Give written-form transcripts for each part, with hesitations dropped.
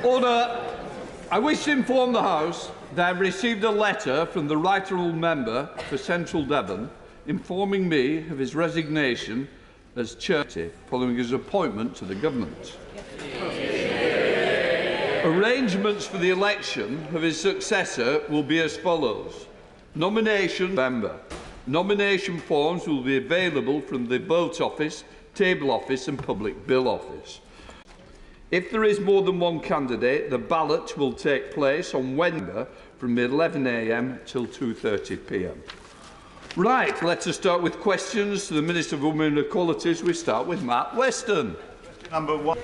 Order. I wish to inform the House that I have received a letter from the Right Honourable Member for Central Devon informing me of his resignation as Chair following his appointment to the Government. Arrangements for the election of his successor will be as follows. Nomination member. Nomination forms will be available from the vote office, table office and public bill office. If there is more than one candidate, the ballot will take place on Wednesday from 11 a.m. till 2:30 p.m. Right, let us start with questions to the Minister for Women and Equalities. We start with Matt Weston. Number one.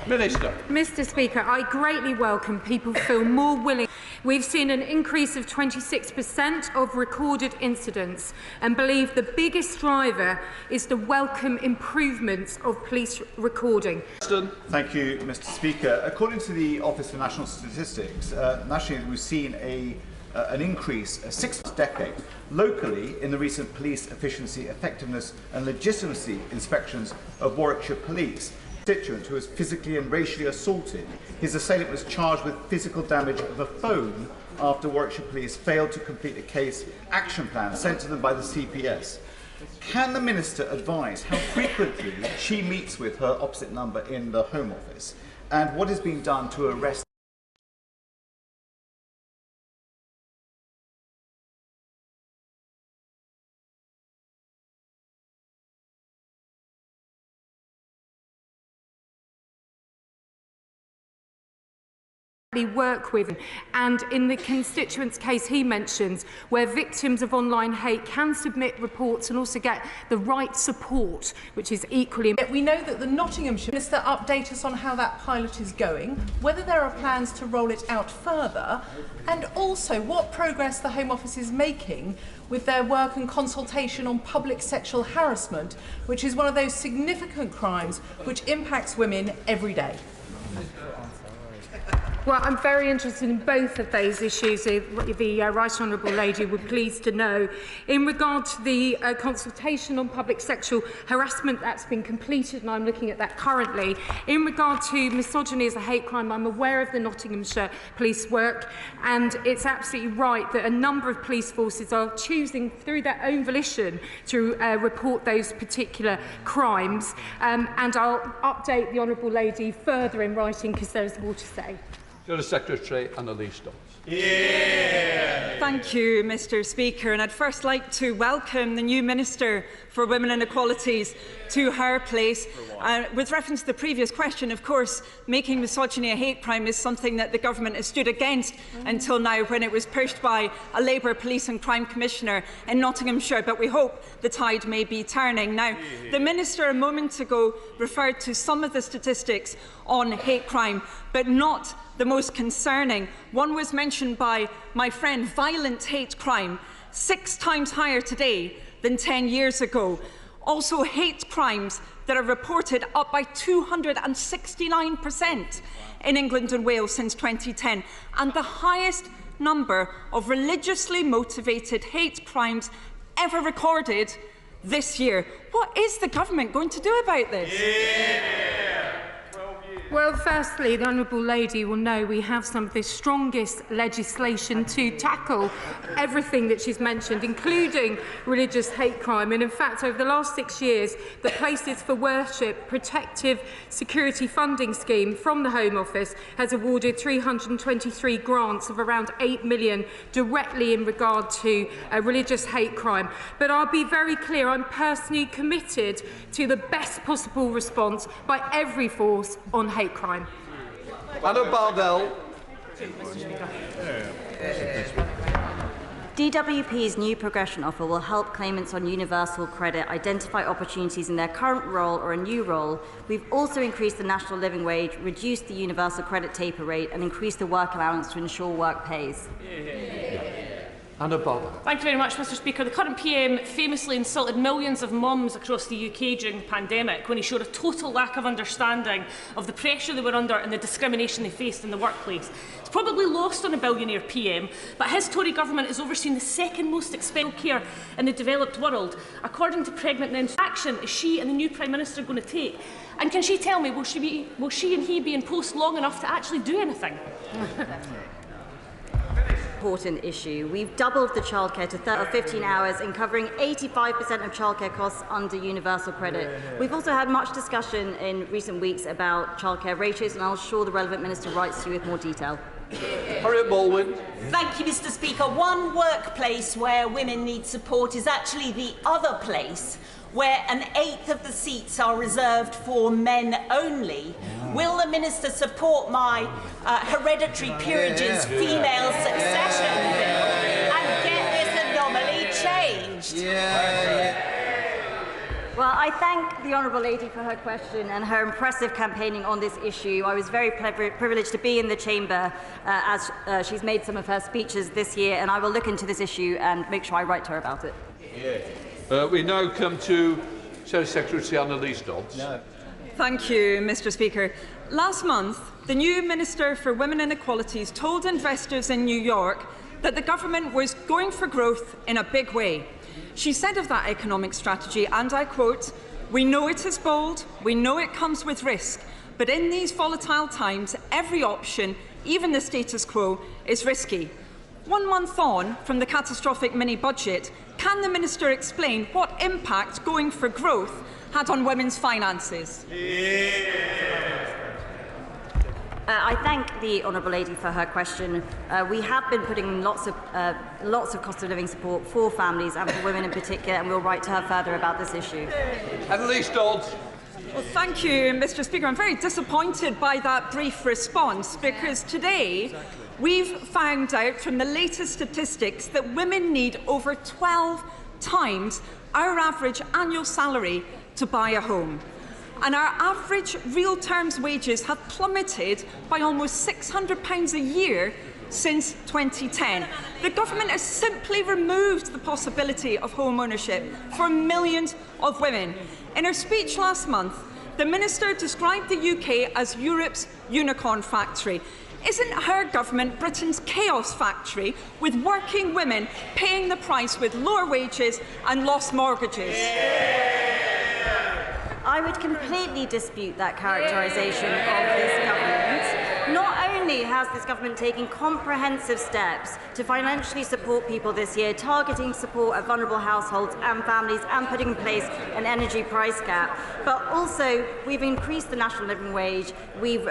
Minister. Mr Speaker, I greatly welcome people feel more willing. We've seen an increase of 26% of recorded incidents and believe the biggest driver is the welcome improvements of police recording. Thank you, Mr Speaker. According to the Office for National Statistics, nationally we've seen an increase, a sixth decade, locally in the recent police efficiency, effectiveness and legitimacy inspections of Warwickshire Police. Constituent who was physically and racially assaulted. His assailant was charged with physical damage of a phone after Warwickshire Police failed to complete a case action plan sent to them by the CPS. Can the Minister advise how frequently she meets with her opposite number in the Home Office and what is being done to arrest work with, and in the constituent's case he mentions, where victims of online hate can submit reports and also get the right support, which is equally important. We know that the Nottinghamshire Minister update us on how that pilot is going, whether there are plans to roll it out further, and also what progress the Home Office is making with their work and consultation on public sexual harassment, which is one of those significant crimes which impacts women every day. Well, I'm very interested in both of those issues, the Right Honourable Lady would be pleased to know. In regard to the consultation on public sexual harassment, that's been completed and I'm looking at that currently. In regard to misogyny as a hate crime, I'm aware of the Nottinghamshire Police work, and it's absolutely right that a number of police forces are choosing through their own volition to report those particular crimes, and I'll update the Honourable Lady further in writing because there is more to say. Secretary Annalise Dodds. Yeah. Thank you, Mr Speaker. And I'd first like to welcome the new Minister for Women and Equalities to her place. With reference to the previous question, of course, making misogyny a hate crime is something that the Government has stood against until now, when it was pushed by a Labour Police and Crime Commissioner in Nottinghamshire. But we hope the tide may be turning. Now, the Minister a moment ago referred to some of the statistics on hate crime, but not the most concerning. One was mentioned by my friend: violent hate crime, 6 times higher today than 10 years ago. Also, hate crimes that are reported up by 269% in England and Wales since 2010, and the highest number of religiously motivated hate crimes ever recorded this year. What is the Government going to do about this? Yeah. Well, firstly, the Honourable Lady will know we have some of the strongest legislation to tackle everything that she's mentioned, including religious hate crime. And in fact, over the last 6 years, the Places for Worship Protective Security Funding Scheme from the Home Office has awarded 323 grants of around 8 million directly in regard to religious hate crime. But I'll be very clear, I'm personally committed to the best possible response by every force on hate crime. Anna Bardell. DWP's new progression offer will help claimants on universal credit identify opportunities in their current role or a new role. We've also increased the national living wage, reduced the universal credit taper rate and increased the work allowance to ensure work pays. Anna Bother. Thank you very much, Mr Speaker. The current PM famously insulted millions of mums across the UK during the pandemic when he showed a total lack of understanding of the pressure they were under and the discrimination they faced in the workplace. It's probably lost on a billionaire PM, but his Tory government is overseeing the second most expensive care in the developed world. According to Pregnant Now, action is she and the new Prime Minister going to take? And can she tell me, will she and he be in post long enough to actually do anything? Important issue. We've doubled the childcare to 15 hours and covering 85% of childcare costs under universal credit. We've also had much discussion in recent weeks about childcare ratios, and I'll assure the relevant Minister writes to you with more detail. Harriet Baldwin. Thank you, Mr Speaker. One workplace where women need support is actually the other place, where 1/8 of the seats are reserved for men only. Will the Minister support my hereditary peerages female succession bill and get this anomaly changed? Well, I thank the Honourable Lady for her question and her impressive campaigning on this issue. I was very privileged to be in the chamber as she's made some of her speeches this year, and I will look into this issue and make sure I write to her about it. We now come to Secretary Annalise Dodds. Thank you, Mr Speaker. Last month, the new Minister for Women and Equalities told investors in New York that the government was going for growth in a big way. She said of that economic strategy, and I quote, "We know it is bold, we know it comes with risk, but in these volatile times, every option, even the status quo, is risky." 1 month on from the catastrophic mini-budget, can the Minister explain what impact going for growth had on women's finances? I thank the Honourable Lady for her question. We have been putting lots of cost of living support for families and for women in particular, and we'll write to her further about this issue. Annalise Dodds. Well, thank you, Mr Speaker. I'm very disappointed by that brief response, because today we've found out from the latest statistics that women need over 12 times our average annual salary to buy a home. And our average real terms wages have plummeted by almost £600 a year since 2010. The government has simply removed the possibility of home ownership for millions of women. In her speech last month, the Minister described the UK as Europe's unicorn factory. Isn't her government Britain's chaos factory, with working women paying the price with lower wages and lost mortgages? I would completely dispute that characterisation of this government. Not only has this government taken comprehensive steps to financially support people this year, targeting support of vulnerable households and families and putting in place an energy price cap, but also we've increased the national living wage, we've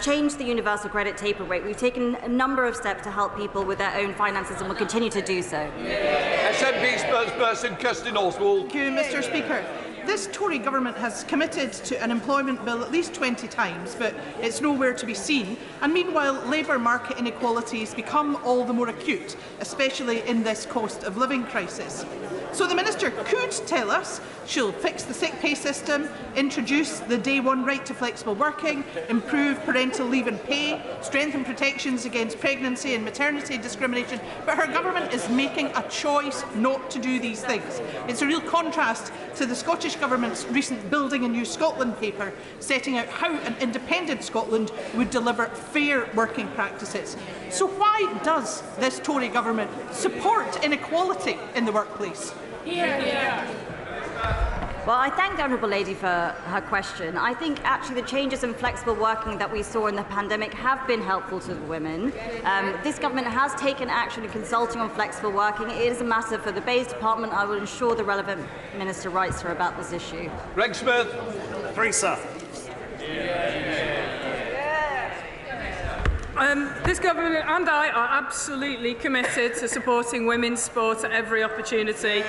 changed the universal credit taper rate, we've taken a number of steps to help people with their own finances and will continue to do so. SNP spokesperson Kirstin Oswald. Thank you, Mr Speaker. This Tory government has committed to an employment bill at least 20 times, but it's nowhere to be seen. And meanwhile, labour market inequalities become all the more acute, especially in this cost of living crisis. So the Minister could tell us she'll fix the sick pay system, introduce the day one right to flexible working, improve parental leave and pay, strengthen protections against pregnancy and maternity discrimination, but her government is making a choice not to do these things. It's a real contrast to the Scottish Government's recent Building a New Scotland paper, setting out how an independent Scotland would deliver fair working practices. So why does this Tory government support inequality in the workplace? Well, I thank the Honourable Lady for her question. I think actually the changes in flexible working that we saw in the pandemic have been helpful to the women. This government has taken action in consulting on flexible working. It is a matter for the Bays Department. I will ensure the relevant Minister writes to her about this issue. Greg Smith. Three, sir. This government and I are absolutely committed to supporting women's sport at every opportunity,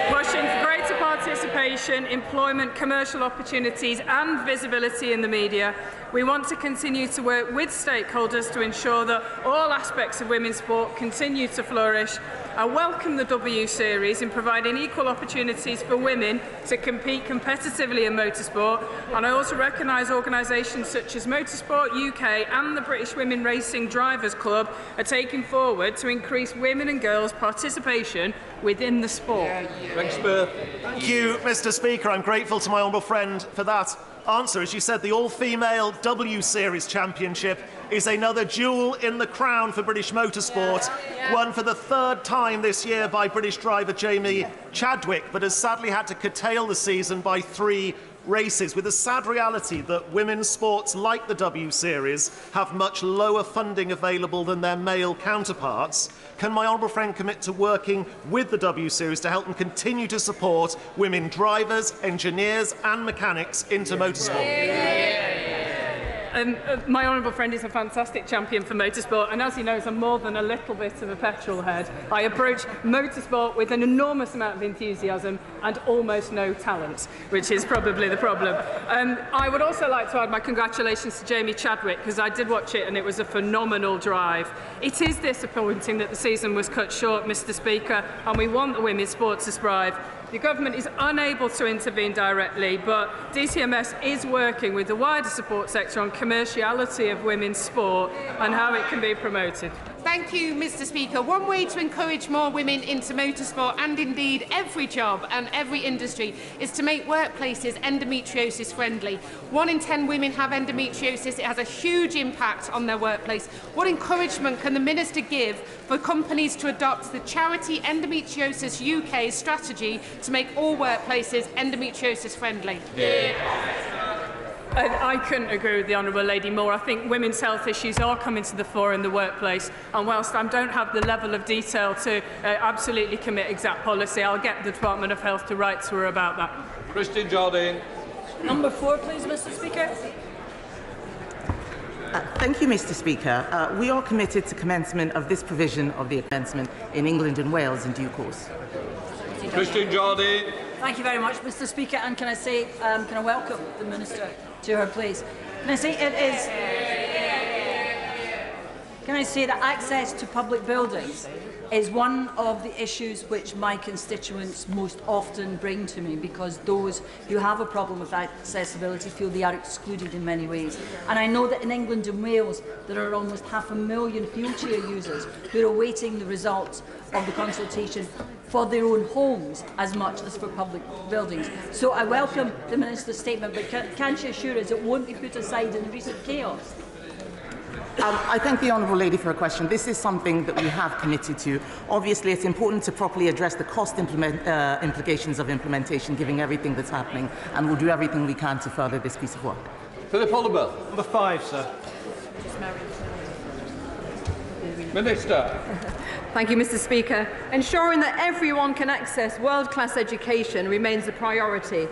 pushing for greater participation, employment, commercial opportunities and visibility in the media. We want to continue to work with stakeholders to ensure that all aspects of women's sport continue to flourish. I welcome the W Series in providing equal opportunities for women to compete competitively in motorsport, and I also recognise organisations such as Motorsport UK and the British Women Racing Drivers Club are taking forward to increase women and girls' participation within the sport. Thank you, Mr Speaker. I'm grateful to my honourable friend for that answer. As you said, the all-female W Series Championship is another jewel in the crown for British motorsport, won for the third time this year by British driver Jamie Chadwick, but has sadly had to curtail the season by 3 races, with the sad reality that women's sports like the W Series have much lower funding available than their male counterparts. Can my honourable friend commit to working with the W Series to help them continue to support women drivers, engineers and mechanics into motorsport? My honourable friend is a fantastic champion for motorsport, and as he knows, I'm more than a little bit of a petrol head. I approach motorsport with an enormous amount of enthusiasm and almost no talent, which is probably the problem. I would also like to add my congratulations to Jamie Chadwick, because I did watch it and it was a phenomenal drive. It is disappointing that the season was cut short, Mr Speaker, and we want the women's sport to thrive. The government is unable to intervene directly, but DCMS is working with the wider support sector on commerciality of women's sport and how it can be promoted. Thank you, Mr Speaker. One way to encourage more women into motorsport, and indeed every job and every industry, is to make workplaces endometriosis friendly. 1 in 10 women have endometriosis. It has a huge impact on their workplace. What encouragement can the Minister give for companies to adopt the charity Endometriosis UK strategy to make all workplaces endometriosis friendly? I couldn't agree with the Honourable Lady more. I think women's health issues are coming to the fore in the workplace, and whilst I don't have the level of detail to absolutely commit exact policy, I'll get the Department of Health to write to her about that. Christine Jardine. Number 4, please, Mr Speaker. Thank you, Mr Speaker. We are committed to commencement of this provision of the commencement in England and Wales in due course. Christine Jardine. Thank you very much, Mr Speaker. And can I say, can I welcome the Minister to her place? Can I say that access to public buildings is one of the issues which my constituents most often bring to me, because those who have a problem with accessibility feel they are excluded in many ways. And I know that in England and Wales there are almost 500,000 wheelchair users who are awaiting the results of the consultation for their own homes as much as for public buildings. So I welcome the Minister's statement, but can she assure us it won't be put aside in the recent chaos? I thank the Honourable Lady for her question. This is something that we have committed to. Obviously, it's important to properly address the cost implications of implementation, given everything that's happening, and we'll do everything we can to further this piece of work. Philip Oliver. Number 5, sir. Minister. Thank you, Mr Speaker. Ensuring that everyone can access world-class education remains a priority.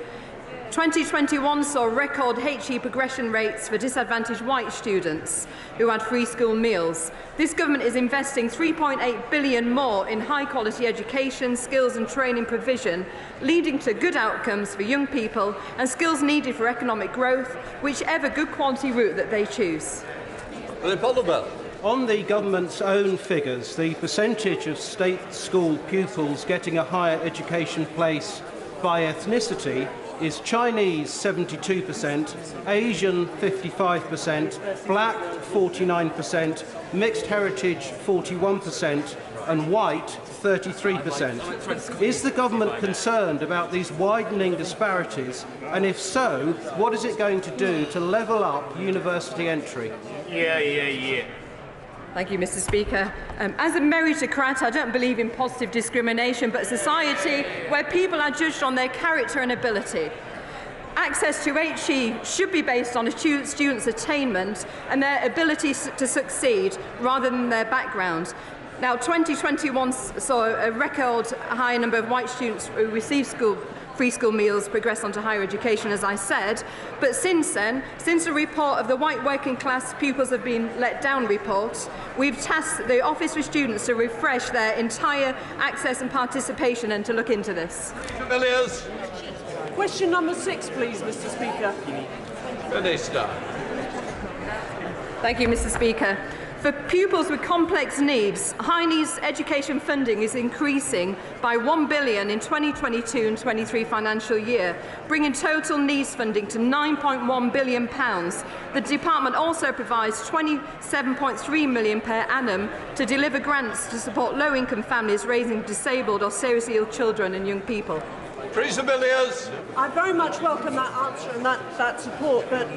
2021 saw record HE progression rates for disadvantaged white students who had free school meals. This government is investing £3.8 billion more in high-quality education, skills and training provision, leading to good outcomes for young people and skills needed for economic growth, whichever good quality route that they choose. On the government's own figures, the percentage of state school pupils getting a higher education place by ethnicity is Chinese 72%, Asian 55%, black 49%, mixed heritage 41% and white 33%. Is the government concerned about these widening disparities, and if so, what is it going to do to level up university entry? Thank you, Mr Speaker. As a meritocrat, I don't believe in positive discrimination, but a society where people are judged on their character and ability. Access to HE should be based on a student's attainment and their ability to succeed rather than their background. Now, 2021 saw a record high number of white students who received free school meals progress onto higher education, as I said. But since then, since the report of the White Working Class Pupils Have Been Let Down report, we've tasked the Office for Students to refresh their entire access and participation and to look into this. Question number 6, please, Mr Speaker. Minister. Thank you, Mr Speaker. For pupils with complex needs, high needs education funding is increasing by £1 billion in 2022 and 23 financial year, bringing total needs funding to £9.1 billion. The department also provides £27.3 million per annum to deliver grants to support low-income families raising disabled or seriously ill children and young people. I very much welcome that answer and that support, but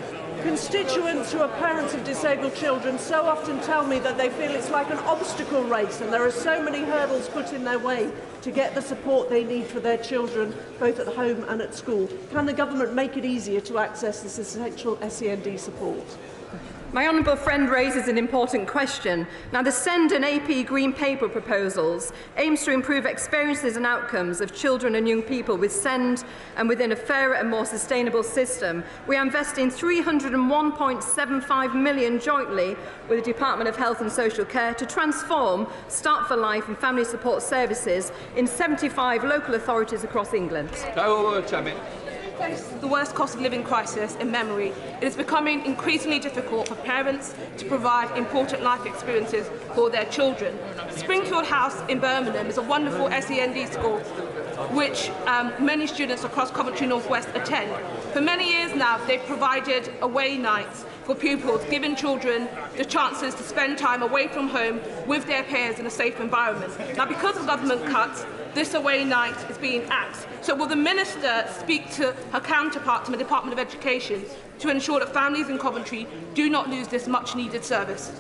constituents who are parents of disabled children so often tell me that they feel it's like an obstacle race and there are so many hurdles put in their way to get the support they need for their children, both at home and at school. Can the government make it easier to access this essential SEND support? My honourable friend raises an important question. Now, the SEND and AP Green Paper proposals aims to improve experiences and outcomes of children and young people with SEND and within a fairer and more sustainable system. We are investing £301.75 million jointly with the Department of Health and Social Care to transform Start for Life and family support services in 75 local authorities across England. The worst cost of living crisis in memory, it is becoming increasingly difficult for parents to provide important life experiences for their children. Springfield House in Birmingham is a wonderful SEND school which many students across Coventry North West attend. For many years now, they've provided away nights for pupils, giving children the chances to spend time away from home with their peers in a safe environment. Now, because of government cuts, this away night is being axed. So will the Minister speak to her counterpart in the Department of Education to ensure that families in Coventry do not lose this much-needed service?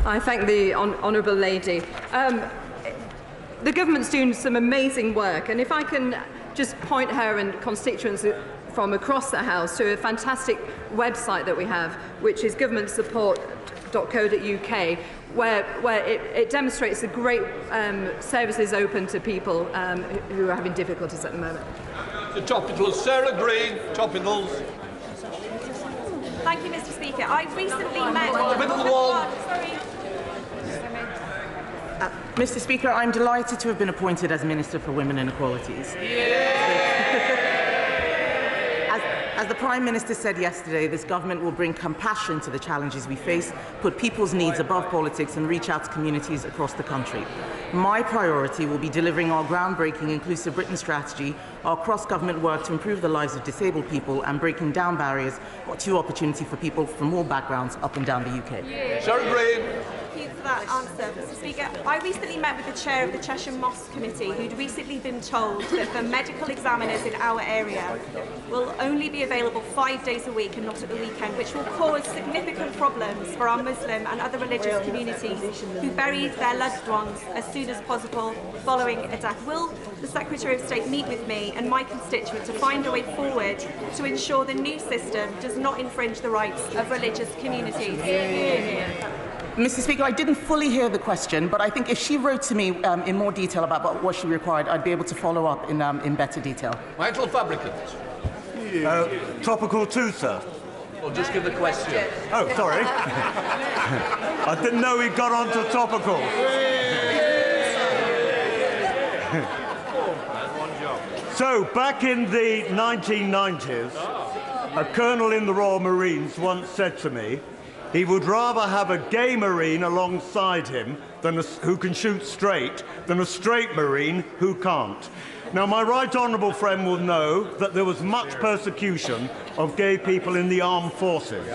I thank the honourable lady. The government's doing some amazing work, and if I can just point her and constituents from across the House to a fantastic website that we have, which is governmentsupport.co.uk, where it demonstrates the great services open to people who are having difficulties at the moment. The topicals, Sarah Green, topicals. Thank you, Mr Speaker. I recently met... Mr Speaker, I'm delighted to have been appointed as Minister for Women and Equalities. As the Prime Minister said yesterday, this government will bring compassion to the challenges we face, put people's needs above politics and reach out to communities across the country. My priority will be delivering our groundbreaking Inclusive Britain strategy, our cross-government work to improve the lives of disabled people and breaking down barriers to opportunity for people from all backgrounds up and down the UK. Sarah Green. Thank you for that answer, Mr Speaker. I recently met with the chair of the Cheshire Mosque Committee, who'd recently been told that the medical examiners in our area will only be available 5 days a week and not at the weekend, which will cause significant problems for our Muslim and other religious communities who bury their loved ones as soon as possible following a death. Will the Secretary of State meet with me and my constituent to find a way forward to ensure the new system does not infringe the rights of religious communities? Mr Speaker, I didn't fully hear the question, but I think if she wrote to me in more detail about what she required, I'd be able to follow up in better detail. Michael Fabricant. Topical 2, sir. Well, just give the question. Oh, sorry. I didn't know he got onto topical. So, back in the 1990s, a colonel in the Royal Marines once said to me, he would rather have a gay Marine alongside him who can shoot straight than a straight Marine who can't. Now, my right honourable friend will know that there was much persecution of gay people in the armed forces.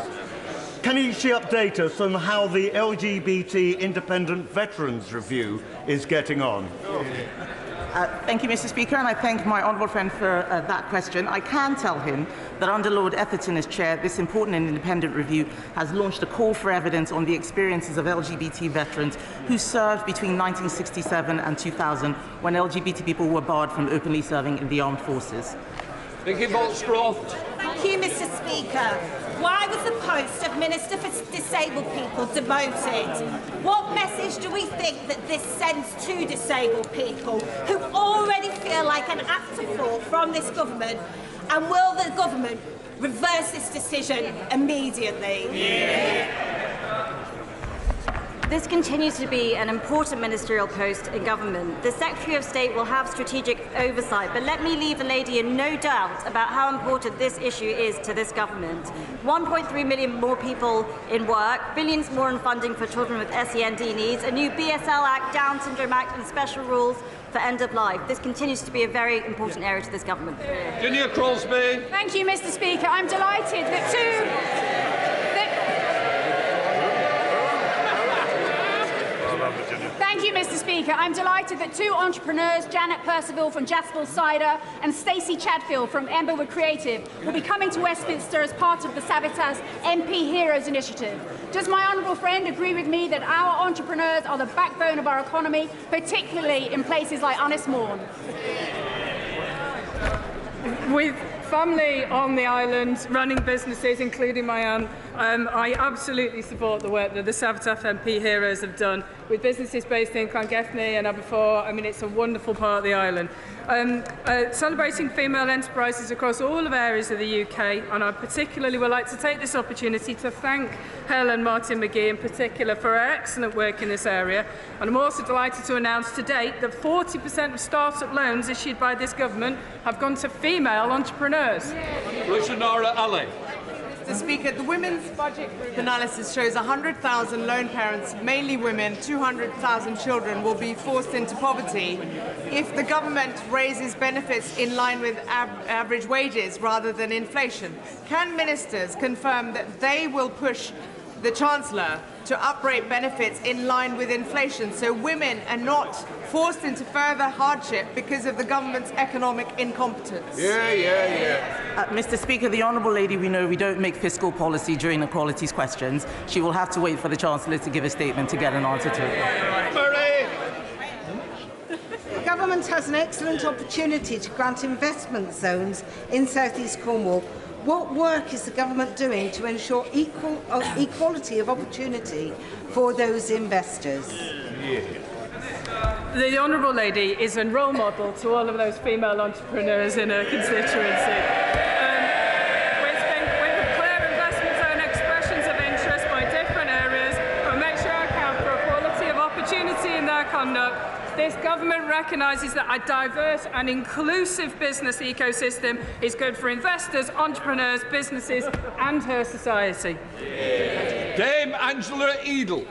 Can she update us on how the LGBT Independent Veterans Review is getting on? Thank you, Mr Speaker, and I thank my honourable friend for that question. I can tell him that under Lord Etherton as chair, this important and independent review has launched a call for evidence on the experiences of LGBT veterans who served between 1967 and 2000, when LGBT people were barred from openly serving in the armed forces. Vicky Bolscroft. Thank you, Mr Speaker. Why was the post of Minister for Disabled People demoted? What message do we think that this sends to disabled people who already feel like an afterthought from this government? And will the government reverse this decision immediately? This continues to be an important ministerial post in government. The Secretary of State will have strategic oversight, but let me leave the lady in no doubt about how important this issue is to this government. 1.3 million more people in work, billions more in funding for children with SEND needs, a new BSL Act, Down Syndrome Act and special rules for end of life. This continues to be a very important area to this government. Junior Crosby. Thank you, Mr Speaker. I'm delighted that Thank you, Mr Speaker. I'm delighted that two entrepreneurs, Janet Percival from Jaspel Cider and Stacey Chatfield from Emberwood Creative, will be coming to Westminster as part of the Savitas MP Heroes initiative. Does my honourable friend agree with me that our entrepreneurs are the backbone of our economy, particularly in places like Ynys Môn? With family on the island, running businesses, including my own, I absolutely support the work that the Savitas MP Heroes have done with businesses based in Llangefni and Aberfour. I mean, it's a wonderful part of the island. Celebrating female enterprises across all of areas of the UK, and I particularly would like to take this opportunity to thank Helen Martin-McGee in particular for her excellent work in this area. And I'm also delighted to announce to date that 40% of start-up loans issued by this government have gone to female entrepreneurs. Lucianara Ali. Mr Speaker, the Women's Budget Group analysis shows 100,000 lone parents, mainly women, 200,000 children, will be forced into poverty if the government raises benefits in line with average wages rather than inflation. Can ministers confirm that they will push the Chancellor to uprate benefits in line with inflation so women are not forced into further hardship because of the government's economic incompetence? Mr Speaker, the Honourable Lady, we know we don't make fiscal policy during equalities questions. She will have to wait for the Chancellor to give a statement to get an answer to it. The government has an excellent opportunity to grant investment zones in South East Cornwall. What work is the government doing to ensure equality of opportunity for those investors? The Honourable Lady is a role model to all of those female entrepreneurs in her constituency. With the clear investment zone expressions of interest by different areas, we'll make sure I account for equality of opportunity in their conduct. This government recognises that a diverse and inclusive business ecosystem is good for investors, entrepreneurs, businesses and her society. Dame Angela Edel.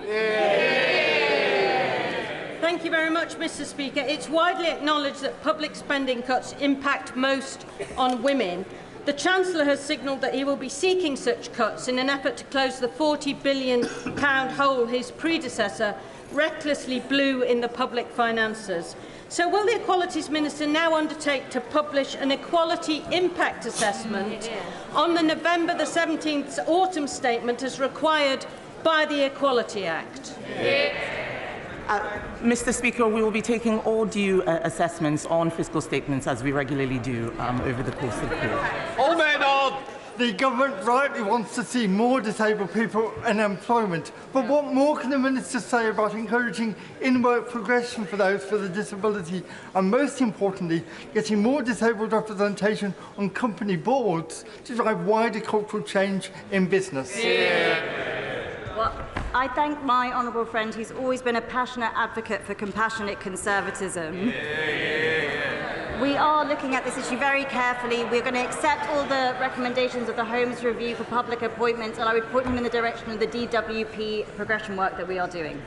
Thank you very much, Mr Speaker. It's widely acknowledged that public spending cuts impact most on women. The Chancellor has signalled that he will be seeking such cuts in an effort to close the £40 billion hole his predecessor recklessly blew in the public finances. So will the Equalities Minister now undertake to publish an equality impact assessment on the November the 17th autumn statement as required by the Equality Act? Mr Speaker, we will be taking all due assessments on fiscal statements as we regularly do over the course of the period. All men on! The government rightly wants to see more disabled people in employment, but what more can the Minister say about encouraging in-work progression for those with a disability and, most importantly, getting more disabled representation on company boards to drive wider cultural change in business? Well, I thank my honourable friend who's always been a passionate advocate for compassionate conservatism. We are looking at this issue very carefully. We're going to accept all the recommendations of the Homes Review for public appointments, and I would point them in the direction of the DWP progression work that we are doing.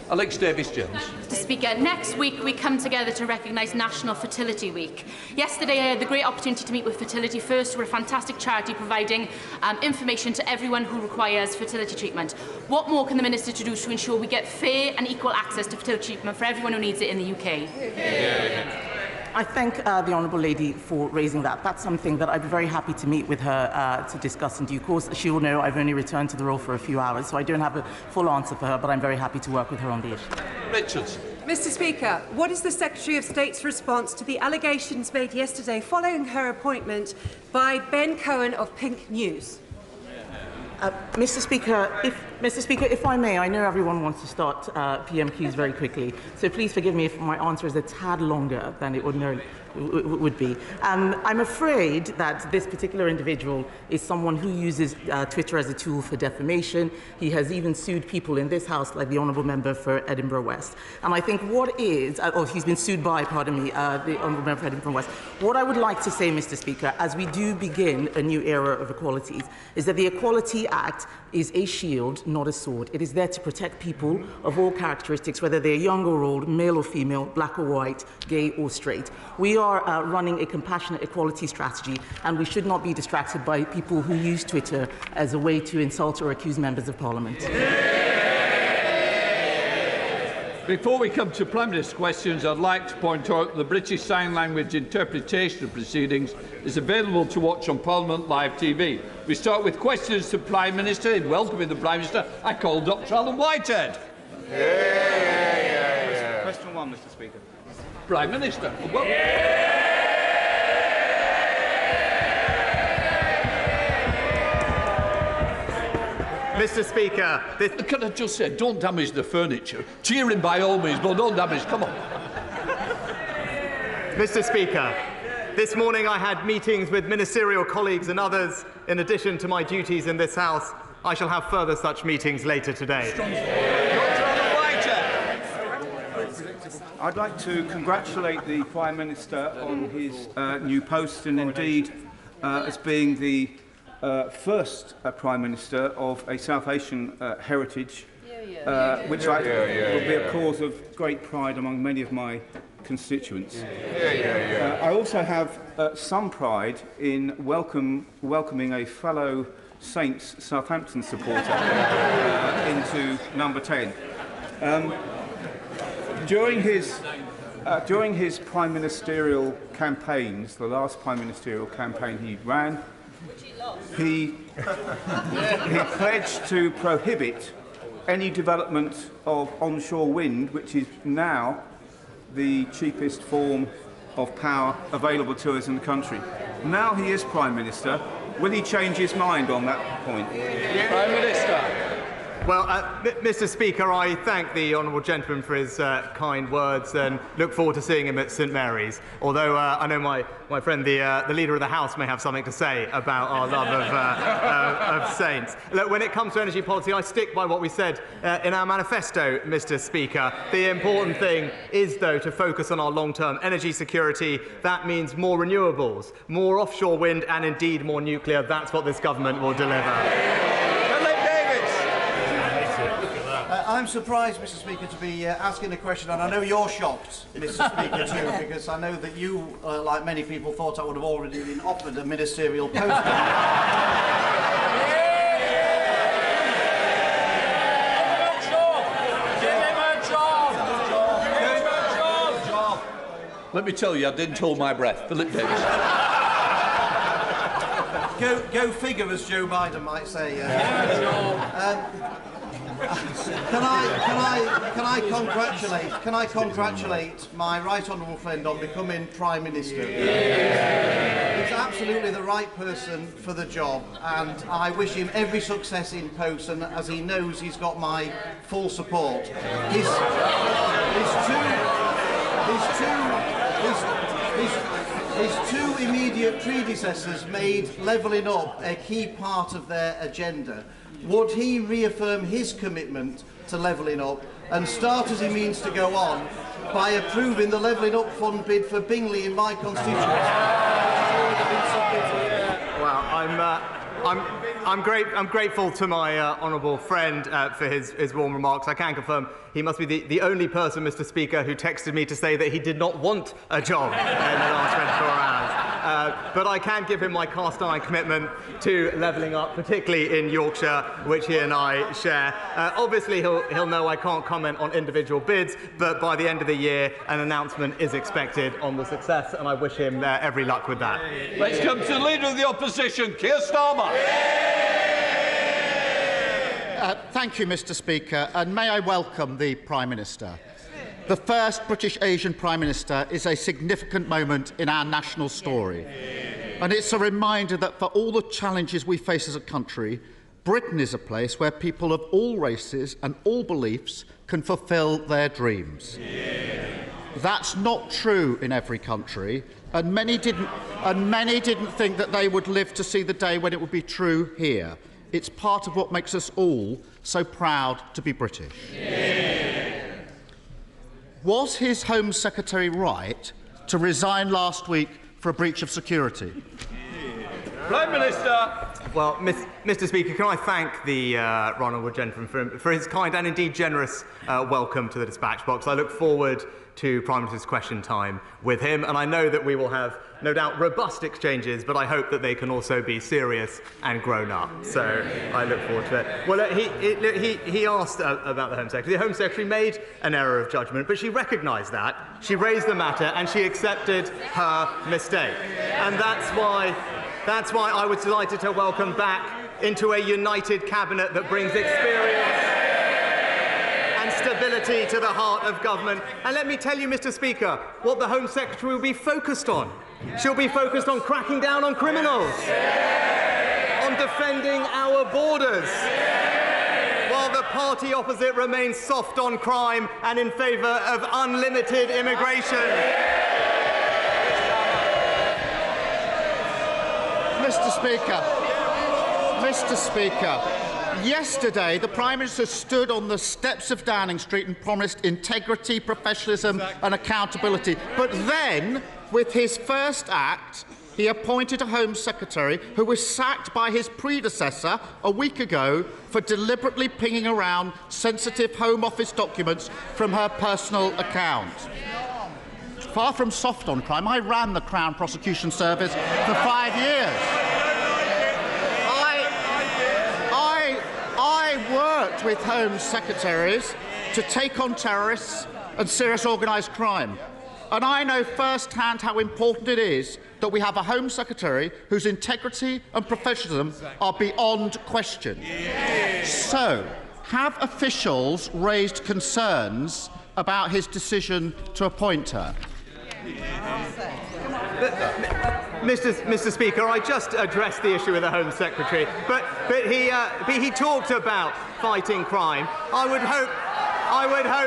Alex Davis-Jones. Mr Speaker, next week we come together to recognise National Fertility Week. Yesterday I had the great opportunity to meet with Fertility First. We're a fantastic charity providing information to everyone who requires fertility treatment. What more can the Minister do to ensure we get fair and equal access to fertility treatment for everyone who needs it in the UK? I thank the Honourable Lady for raising that. That's something that I'd be very happy to meet with her to discuss in due course. She will know I've only returned to the role for a few hours, so I don't have a full answer for her, but I'm very happy to work with her on the issue. Richards. Mr Speaker, what is the Secretary of State's response to the allegations made yesterday following her appointment by Ben Cohen of Pink News? Mr Speaker, if Mr. Speaker, if I may, I know everyone wants to start PMQs very quickly, so please forgive me if my answer is a tad longer than it ordinarily would be. I'm afraid that this particular individual is someone who uses Twitter as a tool for defamation. He has even sued people in this House, like the Honourable Member for Edinburgh West. And I think what is, he's been sued by, pardon me, the Honourable Member for Edinburgh West. What I would like to say, Mr. Speaker, as we do begin a new era of equalities, is that the Equality Act is a shield, not a sword. It is there to protect people of all characteristics, whether they're young or old, male or female, black or white, gay or straight. We are running a compassionate equality strategy, and we should not be distracted by people who use Twitter as a way to insult or accuse members of Parliament. Before we come to Prime Minister's questions, I'd like to point out the British Sign Language interpretation of proceedings is available to watch on Parliament Live TV. We start with questions to Prime Minister. In welcoming the Prime Minister, I call Dr Alan Whitehead. Question 1, Mr Speaker. Prime Minister. Well, Mr Speaker, can I just say, don't damage the furniture. Cheer him by all means, but don't damage. Come on. Mr Speaker, this morning I had meetings with ministerial colleagues and others. In addition to my duties in this House, I shall have further such meetings later today. I'd like to congratulate the Prime Minister on his new post, and indeed as being the first Prime Minister of a South Asian heritage, which will be a cause of great pride among many of my constituents. I also have some pride in welcoming a fellow Saints Southampton supporter into number 10. During his prime ministerial campaigns, the last prime ministerial campaign he ran, he pledged to prohibit any development of onshore wind, which is now the cheapest form of power available to us in the country. Now he is Prime Minister. Will he change his mind on that point? Prime Minister. Well, Mr Speaker, I thank the honourable gentleman for his kind words and look forward to seeing him at St Mary's, although I know my friend, the Leader of the House, may have something to say about our love of Saints. Look, when it comes to energy policy, I stick by what we said in our manifesto, Mr Speaker. The important thing is, though, to focus on our long-term energy security. That means more renewables, more offshore wind and indeed more nuclear. That's what this government will deliver. I'm surprised, Mr Speaker, to be asking a question, and I know you're shocked, Mr Speaker, too, because I know that you, like many people, thought I would have already been offered a ministerial post. Let me tell you, I didn't hold my breath. Philip Davis. Go figure, as Joe Biden might say. Can I congratulate my right honourable friend on becoming Prime Minister? He's absolutely the right person for the job, and I wish him every success in post, and as he knows, he's got my full support. His two immediate predecessors made levelling up a key part of their agenda. Would he reaffirm his commitment to levelling up and start, as he means to go on, by approving the levelling up fund bid for Bingley in my constituency? Well, I'm grateful to my honourable friend for his warm remarks. I can confirm he must be the only person, Mr Speaker, who texted me to say that he did not want a job in the last 24 hours. But I can give him my cast-iron commitment to levelling up, particularly in Yorkshire, which he and I share. Obviously, he'll know I can't comment on individual bids, but by the end of the year, an announcement is expected on the success, and I wish him every luck with that. Let's come to the Leader of the Opposition, Keir Starmer. Thank you, Mr Speaker, and may I welcome the Prime Minister. The first British Asian Prime Minister is a significant moment in our national story, and it's a reminder that for all the challenges we face as a country, Britain is a place where people of all races and all beliefs can fulfil their dreams. That's not true in every country, and many didn't think that they would live to see the day when it would be true here. It's part of what makes us all so proud to be British. Was his Home Secretary right to resign last week for a breach of security? Prime Minister. Well, Mr Speaker, can I thank the honourable gentleman for his kind and indeed generous welcome to the dispatch box. I look forward to Prime Minister's question time with him, and I know that we will have, no doubt, robust exchanges, but I hope that they can also be serious and grown up. So I look forward to it. Well, he asked about the Home Secretary. The Home Secretary made an error of judgment, but she recognised that. She raised the matter and she accepted her mistake. And that's why I was delighted to welcome back into a united cabinet that brings experience and stability to the heart of government. And let me tell you, Mr Speaker, what the Home Secretary will be focused on. She'll be focused on cracking down on criminals, on defending our borders, while the party opposite remains soft on crime and in favour of unlimited immigration. Mr Speaker, yesterday the Prime Minister stood on the steps of Downing Street and promised integrity, professionalism and accountability. But then, with his first act, he appointed a Home Secretary who was sacked by his predecessor a week ago for deliberately pinging around sensitive Home Office documents from her personal account. Far from soft on crime, I ran the Crown Prosecution Service for 5 years. I worked with Home Secretaries to take on terrorists and serious organised crime. And I know firsthand how important it is that we have a Home Secretary whose integrity and professionalism are beyond question. So, have officials raised concerns about his decision to appoint her? Mr Speaker, I just addressed the issue with the Home Secretary, but he talked about fighting crime. I would hope,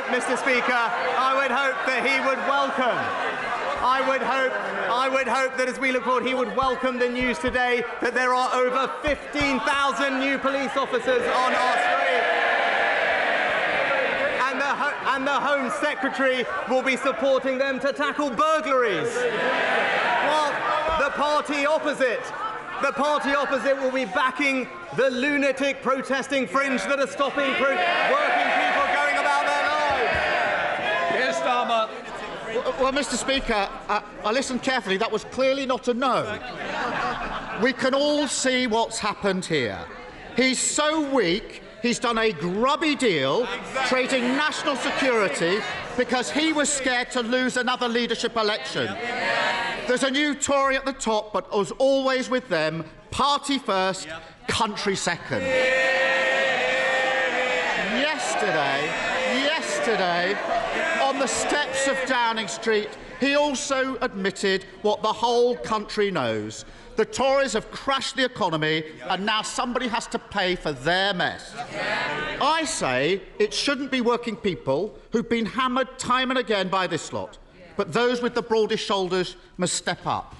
Mr Speaker, I would hope that he would welcome. I would hope that as we look forward, he would welcome the news today that there are over 15,000 new police officers on our street. And the Home Secretary will be supporting them to tackle burglaries. While the party opposite will be backing the lunatic protesting fringe that are stopping working people going about their lives. Keir Starmer. Well, Mr Speaker, I listened carefully. That was clearly not a no. We can all see what's happened here. He's so weak, he's done a grubby deal trading national security because he was scared to lose another leadership election. There's a new Tory at the top, but as always with them, party first, country second. Yesterday, on the steps of Downing Street, he also admitted what the whole country knows. The Tories have crashed the economy, and now somebody has to pay for their mess. I say it shouldn't be working people who've been hammered time and again by this lot, but those with the broadest shoulders must step up.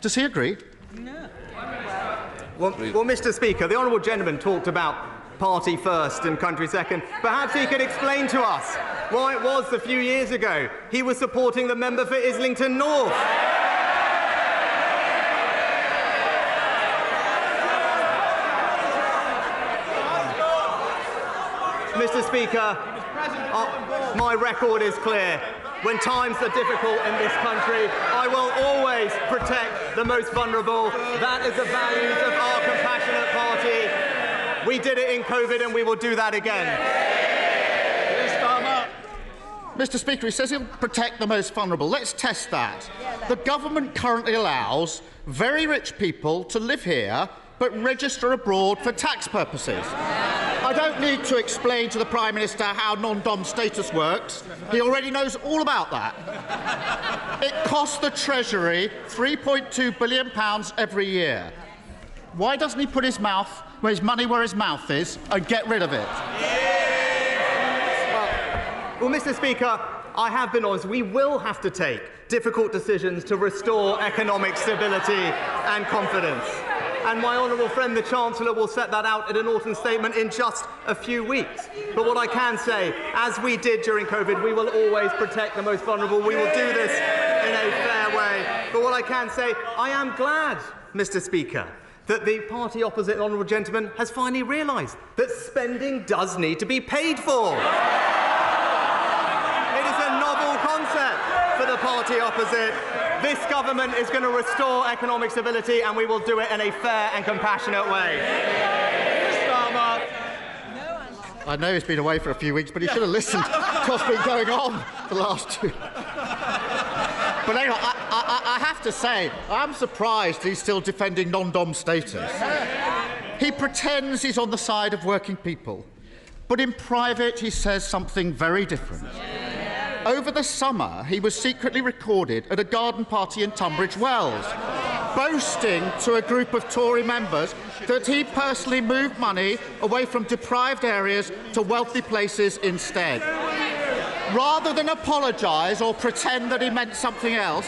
Does he agree? No. Well, Mr Speaker, the honourable gentleman talked about party first and country second. Perhaps he could explain to us why it was a few years ago he was supporting the member for Islington North. Mr Speaker, my record is clear. When times are difficult in this country, I will always protect the most vulnerable. That is the values of our compassionate party. We did it in COVID and we will do that again. Mr Speaker, he says he'll protect the most vulnerable. Let's test that. The government currently allows very rich people to live here but register abroad for tax purposes. I don't need to explain to the Prime Minister how non-dom status works. He already knows all about that. It costs the Treasury £3.2 billion every year. why doesn't he put his money where his mouth is and get rid of it? Well, Mr. Speaker, I have been honest. We will have to take difficult decisions to restore economic stability and confidence. And my honourable friend, the Chancellor, will set that out in an autumn statement in just a few weeks. But what I can say, as we did during COVID, we will always protect the most vulnerable. We will do this in a fair way. But what I can say, I am glad, Mr. Speaker, that the party opposite, the honourable gentleman, has finally realised that spending does need to be paid for. It is a novel concept for the party opposite. This government is going to restore economic stability, and we will do it in a fair and compassionate way. I know he's been away for a few weeks, but he should have listened to what's been going on the last 2. But anyway, I have to say, I'm surprised he's still defending non-dom status. He pretends he's on the side of working people, but in private he says something very different. Over the summer, he was secretly recorded at a garden party in Tunbridge Wells, boasting to a group of Tory members that he personally moved money away from deprived areas to wealthy places instead. Rather than apologise or pretend that he meant something else,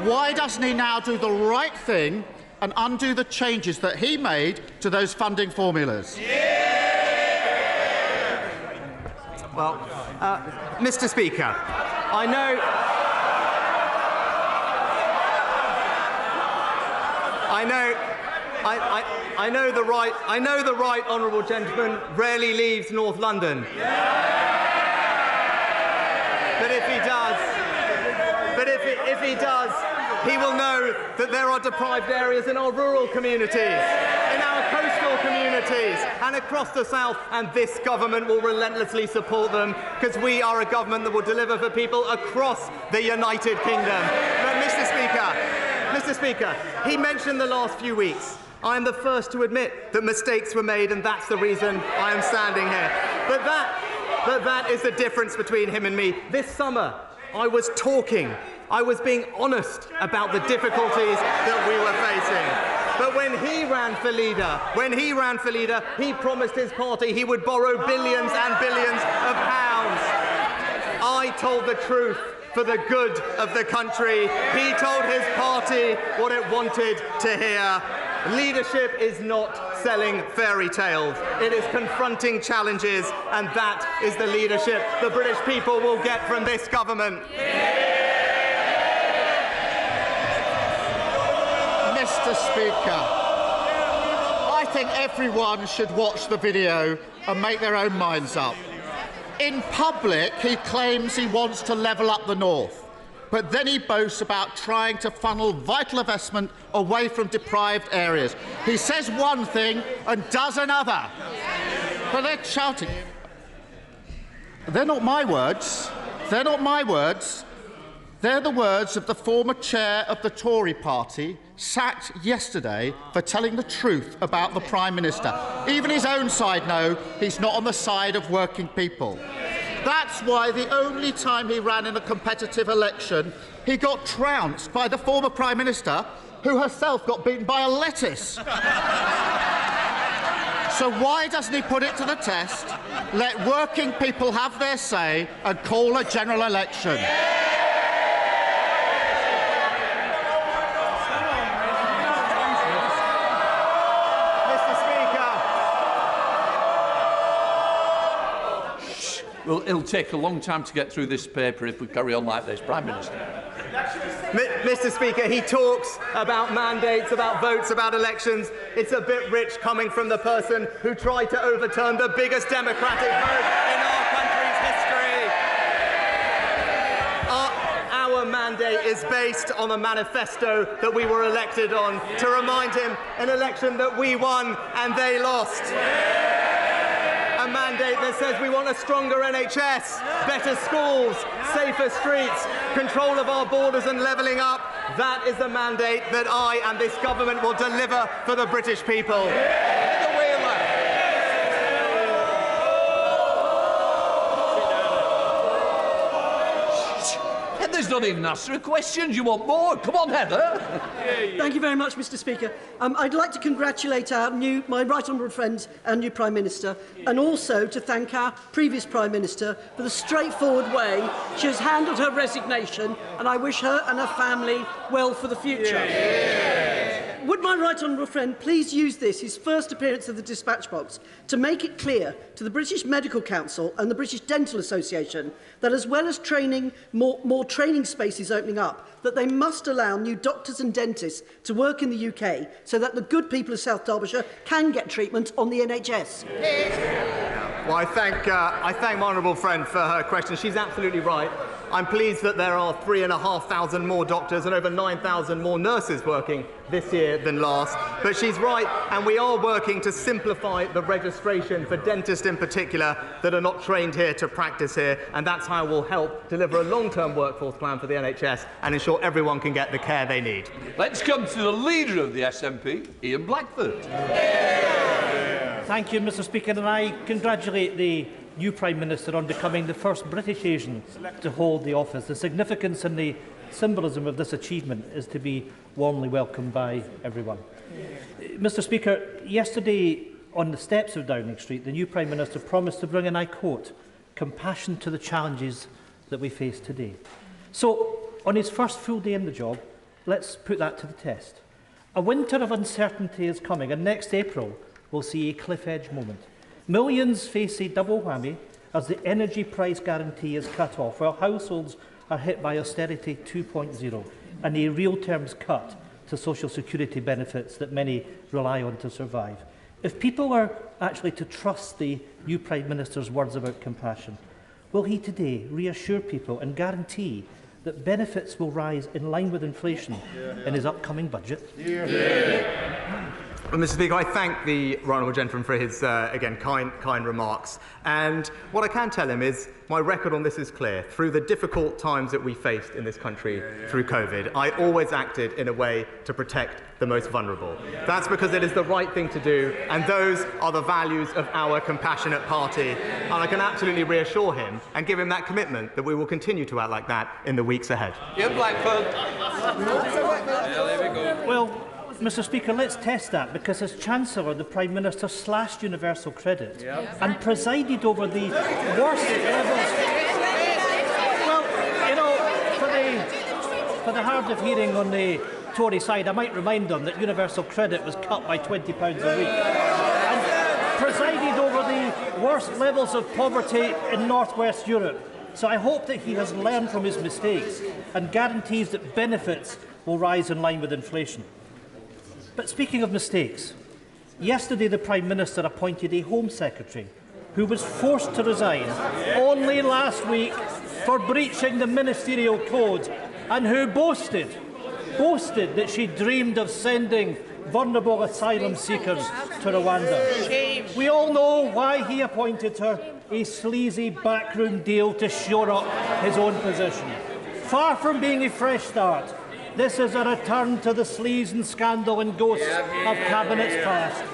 why doesn't he now do the right thing and undo the changes that he made to those funding formulas? Well, Mr. Speaker, I know the right honourable gentleman rarely leaves North London. But if he does, he will know that there are deprived areas in our rural communities, in our coastal communities, and across the south, and this government will relentlessly support them, because we are a government that will deliver for people across the United Kingdom. But Mr. Speaker, he mentioned the last few weeks. I am the first to admit that mistakes were made, and that's the reason I am standing here. But that is the difference between him and me. This summer, I was being honest about the difficulties that we were facing. But when he ran for leader, he promised his party he would borrow billions and billions of pounds. I told the truth for the good of the country. He told his party what it wanted to hear. Leadership is not selling fairy tales. It is confronting challenges, and that is the leadership the British people will get from this government. Mr. Speaker, I think everyone should watch the video and make their own minds up. In public, he claims he wants to level up the north, but then he boasts about trying to funnel vital investment away from deprived areas. He says one thing and does another. But they're shouting. They're not my words. They're not my words. They're the words of the former chair of the Tory party, sacked yesterday for telling the truth about the Prime Minister. Even his own side know he's not on the side of working people. That's why the only time he ran in a competitive election, he got trounced by the former Prime Minister, who herself got beaten by a lettuce. So why doesn't he put it to the test, let working people have their say and call a general election? Well, it'll take a long time to get through this paper if we carry on like this, Prime Minister. Mr. Speaker, he talks about mandates, about votes, about elections. It's a bit rich coming from the person who tried to overturn the biggest democratic vote in our country's history. Our mandate is based on a manifesto that we were elected on, to remind him an election that we won and they lost. A mandate that says we want a stronger NHS, better schools, safer streets, control of our borders and levelling up. That is the mandate that I and this government will deliver for the British people. Hit Heather's not even asked her a question. You want more? Come on, Heather. Thank you very much, Mr Speaker. I'd like to congratulate my right honourable friend and new Prime Minister, and also to thank our previous Prime Minister for the straightforward way she has handled her resignation, and I wish her and her family well for the future. Would my right honourable friend please use this, his first appearance of the dispatch box, to make it clear to the British Medical Council and the British Dental Association that, as well as training, more training spaces opening up, that they must allow new doctors and dentists to work in the UK so that the good people of South Derbyshire can get treatment on the NHS? Well, I thank my honourable friend for her question. She's absolutely right. I'm pleased that there are 3,500 more doctors and over 9,000 more nurses working this year than last. But she's right, and we are working to simplify the registration for dentists in particular that are not trained here to practice here, and that's how we'll help deliver a long-term workforce plan for the NHS and ensure everyone can get the care they need. Let's come to the leader of the SNP, Ian Blackford. Thank you, Mr Speaker, and I congratulate the new Prime Minister on becoming the first British Asian to hold the office. The significance and the symbolism of this achievement is to be warmly welcomed by everyone. Mr Speaker, yesterday on the steps of Downing Street, the new Prime Minister promised to bring, and I quote, compassion to the challenges that we face today. So, on his first full day in the job, let's put that to the test. A winter of uncertainty is coming, and next April we'll see a cliff-edge moment. Millions face a double whammy as the energy price guarantee is cut off, while households are hit by austerity 2.0 and a real terms cut to social security benefits that many rely on to survive. If people are actually to trust the new Prime Minister's words about compassion, will he today reassure people and guarantee that benefits will rise in line with inflation in his upcoming budget? Well, Mr Speaker, I thank the honourable gentleman for his, again, kind remarks. And what I can tell him is my record on this is clear. Through the difficult times that we faced in this country through COVID, I always acted in a way to protect the most vulnerable. That's because it is the right thing to do, and those are the values of our compassionate party. And I can absolutely reassure him and give him that commitment that we will continue to act like that in the weeks ahead. Ian Blackford. Well, Mr Speaker, let's test that, because as Chancellor, the Prime Minister slashed universal credit and presided over the worst levels. Well, you know, for the hard of hearing on the Tory side, I might remind them that universal credit was cut by £20 a week and presided over the worst levels of poverty in North West Europe. So I hope that he has learned from his mistakes and guarantees that benefits will rise in line with inflation. But speaking of mistakes, yesterday the Prime Minister appointed a Home Secretary who was forced to resign only last week for breaching the ministerial code, and who boasted that she dreamed of sending vulnerable asylum seekers to Rwanda. We all know why he appointed her, a sleazy backroom deal to shore up his own position. Far from being a fresh start, this is a return to the sleaze and scandal and ghosts of cabinets past.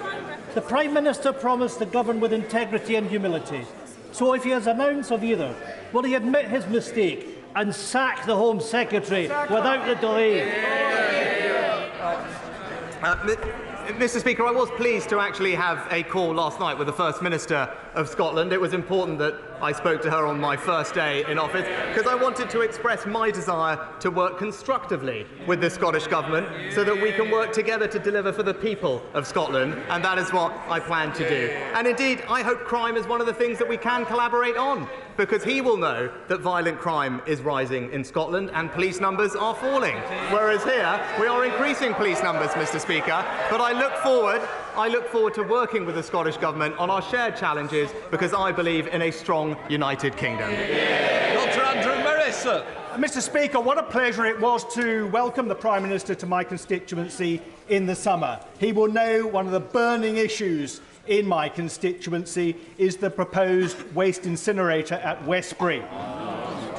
The Prime Minister promised to govern with integrity and humility. So if he has an ounce of either, will he admit his mistake and sack the Home Secretary without the delay? Mr Speaker, I was pleased to actually have a call last night with the First Minister of Scotland. It was important that I spoke to her on my first day in office because I wanted to express my desire to work constructively with the Scottish Government so that we can work together to deliver for the people of Scotland, and that is what I plan to do. And indeed, I hope crime is one of the things that we can collaborate on, because he will know that violent crime is rising in Scotland and police numbers are falling. Whereas here, we are increasing police numbers, Mr Speaker. But I look forward to working with the Scottish Government on our shared challenges, because I believe in a strong, united kingdom. Dr Andrew Mercer. Mr Speaker, what a pleasure it was to welcome the Prime Minister to my constituency in the summer. He will know one of the burning issues in my constituency is the proposed waste incinerator at Westbury.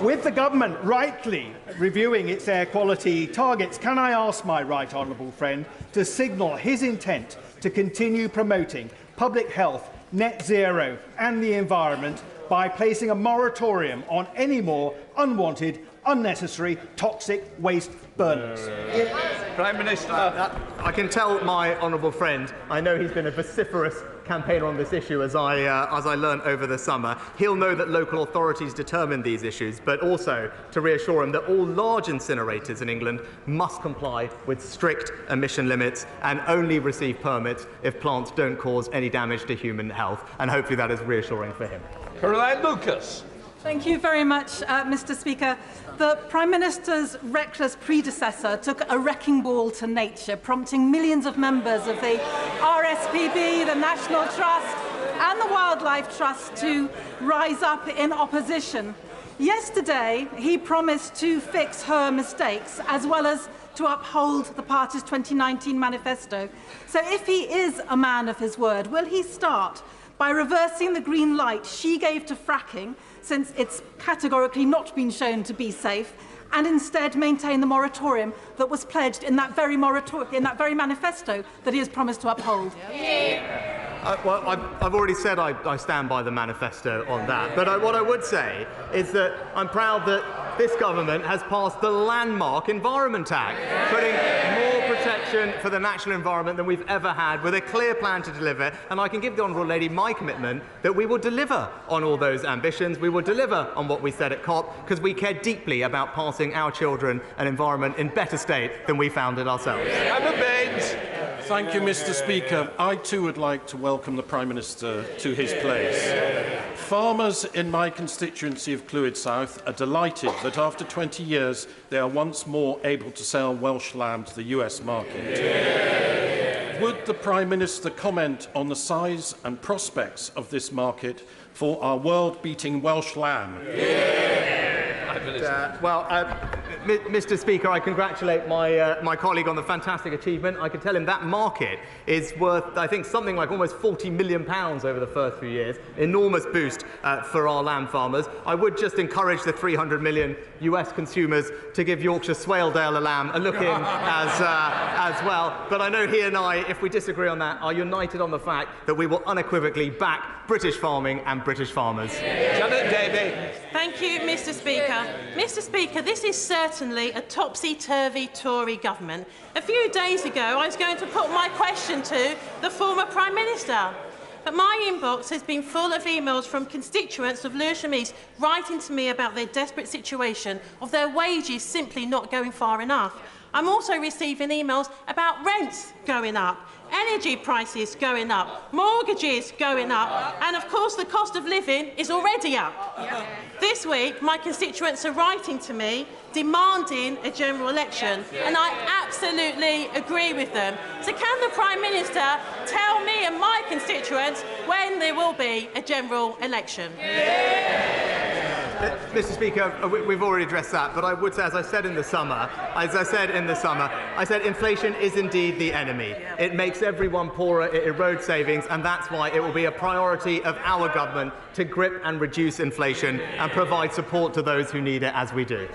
With the government rightly reviewing its air quality targets, can I ask my right honourable friend to signal his intent to continue promoting public health, net zero and the environment by placing a moratorium on any more unwanted unnecessary toxic waste burners. Prime Minister. I can tell my honourable friend, I know he's been a vociferous campaigner on this issue as I learned over the summer. He'll know that local authorities determine these issues, but also to reassure him that all large incinerators in England must comply with strict emission limits and only receive permits if plants don't cause any damage to human health. And hopefully that is reassuring for him. Caroline Lucas. Thank you very much, Mr Speaker. The Prime Minister's reckless predecessor took a wrecking ball to nature, prompting millions of members of the RSPB, the National Trust and the Wildlife Trust to rise up in opposition. Yesterday, he promised to fix her mistakes as well as to uphold the party's 2019 manifesto. So if he is a man of his word, will he start by reversing the green light she gave to fracking, since it's categorically not been shown to be safe, and instead maintain the moratorium that was pledged in that very manifesto that he has promised to uphold? Well, I've already said I stand by the manifesto on that, but what I would say is that I'm proud that this government has passed the landmark Environment Act, putting more protection for the natural environment than we've ever had, with a clear plan to deliver. And I can give the Honourable Lady my commitment that we will deliver on all those ambitions. We will deliver on what we said at COP, because we care deeply about passing our children an environment in better state than we found it ourselves. Thank you, Mr Speaker. I too would like to welcome the Prime Minister to his place. Farmers in my constituency of Clwyd South are delighted that after 20 years they are once more able to sell Welsh lamb to the US market. Would the Prime Minister comment on the size and prospects of this market for our world-beating Welsh lamb? Mr Speaker, I congratulate my colleague on the fantastic achievement. I can tell him that market is worth, I think, something like almost £40 million over the first few years. Enormous boost for our lamb farmers. I would just encourage the 300 million US consumers to give Yorkshire Swaledale a lamb a look in as well. But I know he and I, if we disagree on that, are united on the fact that we will unequivocally back British farming and British farmers. Janet Davey. Thank you, Mr Speaker. Mr Speaker, this is certainly a topsy-turvy Tory government. A few days ago, I was going to put my question to the former Prime Minister. But my inbox has been full of emails from constituents of Lewisham East writing to me about their desperate situation, of their wages simply not going far enough. I'm also receiving emails about rents going up, energy prices going up, mortgages going up, and of course the cost of living is already up. This week, my constituents are writing to me demanding a general election, and I absolutely agree with them. So can the Prime Minister tell me and my constituents when there will be a general election? Mr Speaker, we've already addressed that, but I would say, as I said in the summer, I said inflation is indeed the enemy. It makes everyone poorer, it erodes savings, and that's why it will be a priority of our government to grip and reduce inflation and provide support to those who need it, as we do.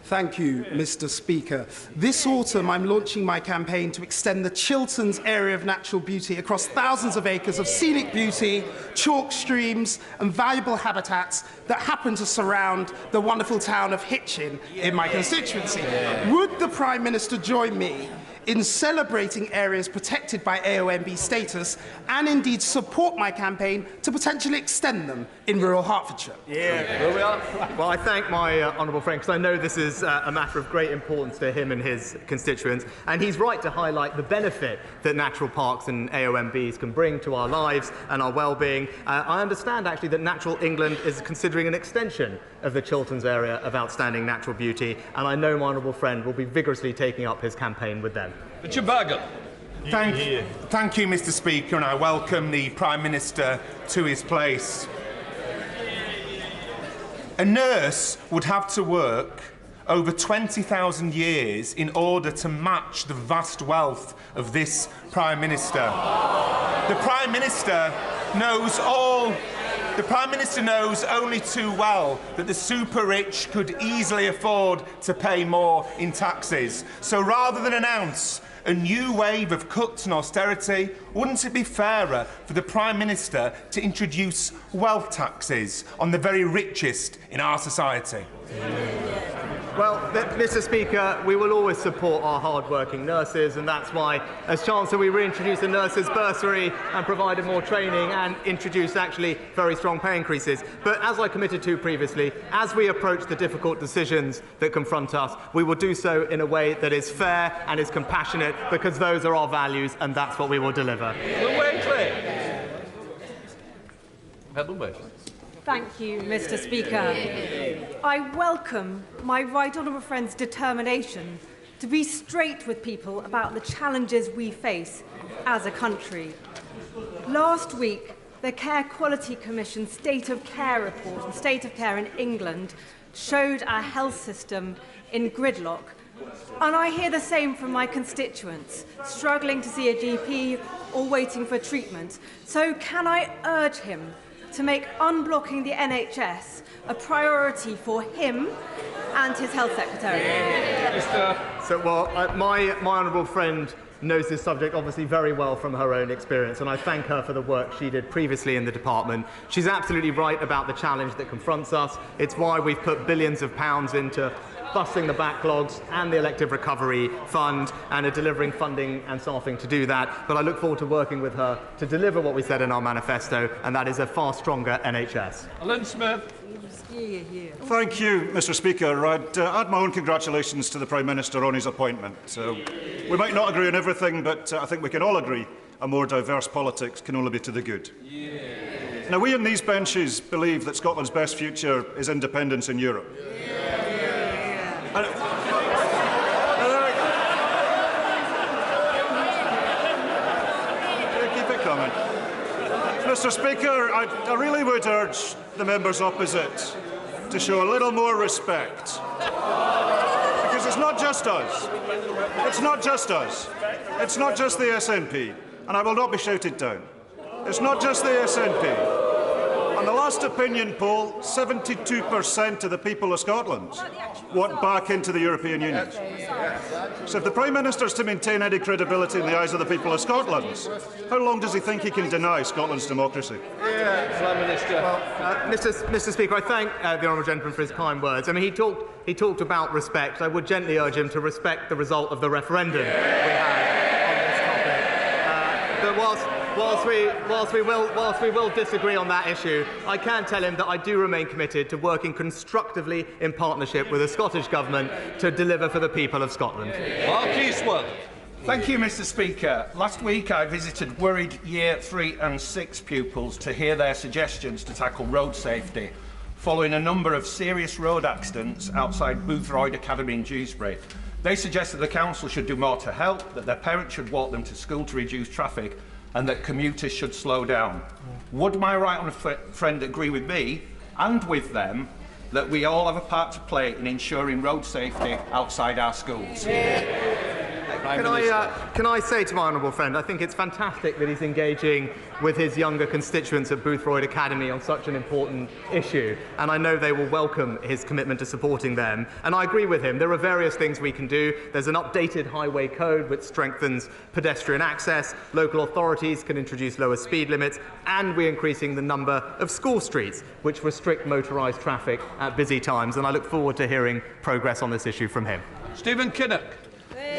Thank you, Mr Speaker. This autumn, I'm launching my campaign to extend the Chilterns area of natural beauty across thousands of acres of scenic beauty, chalk streams and valuable habitats that happen to surround the wonderful town of Hitchin in my constituency. Would the Prime Minister join me in celebrating areas protected by AONB status and indeed support my campaign to potentially extend them in rural Hertfordshire? Well, I thank my honourable friend, because I know this is a matter of great importance to him and his constituents, and he's right to highlight the benefit that natural parks and AONBs can bring to our lives and our well-being. I understand actually that Natural England is considering an extension of the Chilterns area of outstanding natural beauty, and I know my honourable friend will be vigorously taking up his campaign with them. Richard Bargan. Thank you, Mr Speaker, and I welcome the Prime Minister to his place. A nurse would have to work over 20,000 years in order to match the vast wealth of this Prime Minister. The Prime Minister knows only too well that the super-rich could easily afford to pay more in taxes. So rather than announce a new wave of cuts and austerity, wouldn't it be fairer for the Prime Minister to introduce wealth taxes on the very richest in our society? Well, Mr Speaker, we will always support our hard-working nurses, and that's why, as Chancellor, we reintroduced the nurses' bursary and provided more training and introduced actually very strong pay increases. But as I committed to previously, as we approach the difficult decisions that confront us, we will do so in a way that is fair and is compassionate, because those are our values, and that's what we will deliver. Thank you, Mr Speaker. I welcome my right honourable friend's determination to be straight with people about the challenges we face as a country. Last week, the Care Quality Commission State of Care report on state of care in England showed our health system in gridlock. And I hear the same from my constituents, struggling to see a GP or waiting for treatment. So can I urge him to make unblocking the NHS a priority for him and his Health Secretary? My honourable friend knows this subject obviously very well from her own experience, and I thank her for the work she did previously in the department. She's absolutely right about the challenge that confronts us. It's why we've put billions of pounds into busting the backlogs and the elective recovery fund and are delivering funding and staffing to do that. But I look forward to working with her to deliver what we said in our manifesto, and that is a far stronger NHS. Alan Smith. Thank you, Mr Speaker. I'd add my own congratulations to the Prime Minister on his appointment. We might not agree on everything, but I think we can all agree a more diverse politics can only be to the good. Now, we in these benches believe that Scotland's best future is independence in Europe. Keep it coming. Mr Speaker, I really would urge the members opposite to show a little more respect. Because it's not just us. It's not just us. It's not just the SNP. And I will not be shouted down. It's not just the SNP. On the last opinion poll, 72% of the people of Scotland want back into the European Union. So if the Prime Minister is to maintain any credibility in the eyes of the people of Scotland, how long does he think he can deny Scotland's democracy? Prime Minister. Mr Speaker, I thank the honourable gentleman for his kind words. I mean, he talked about respect. I would gently urge him to respect the result of the referendum we had on this topic. But whilst we will disagree on that issue, I can tell him that I do remain committed to working constructively in partnership with the Scottish Government to deliver for the people of Scotland. Thank you, Mr Speaker. Last week I visited worried Year 3 and 6 pupils to hear their suggestions to tackle road safety, following a number of serious road accidents outside Boothroyd Academy in Dewsbury. They suggested the council should do more to help, that their parents should walk them to school to reduce traffic, and that commuters should slow down. Would my right honourable friend agree with me and with them that we all have a part to play in ensuring road safety outside our schools? Can I say to my honourable friend, I think it's fantastic that he's engaging with his younger constituents at Boothroyd Academy on such an important issue, and I know they will welcome his commitment to supporting them. And I agree with him. There are various things we can do. There's an updated highway code which strengthens pedestrian access. Local authorities can introduce lower speed limits, and we're increasing the number of school streets which restrict motorised traffic at busy times. And I look forward to hearing progress on this issue from him. Stephen Kinnock.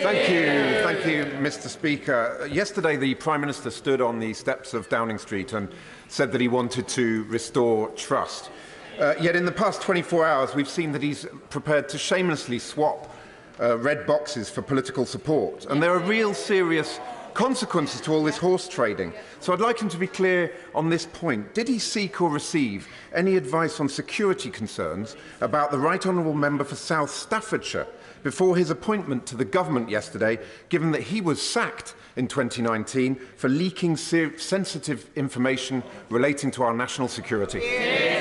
Thank you, Mr Speaker. Yesterday, the Prime Minister stood on the steps of Downing Street and said that he wanted to restore trust. Yet in the past 24 hours, we've seen that he's prepared to shamelessly swap red boxes for political support. And there are real serious consequences to all this horse trading. So I'd like him to be clear on this point. Did he seek or receive any advice on security concerns about the Right Honourable Member for South Staffordshire before his appointment to the government yesterday, given that he was sacked in 2019 for leaking sensitive information relating to our national security?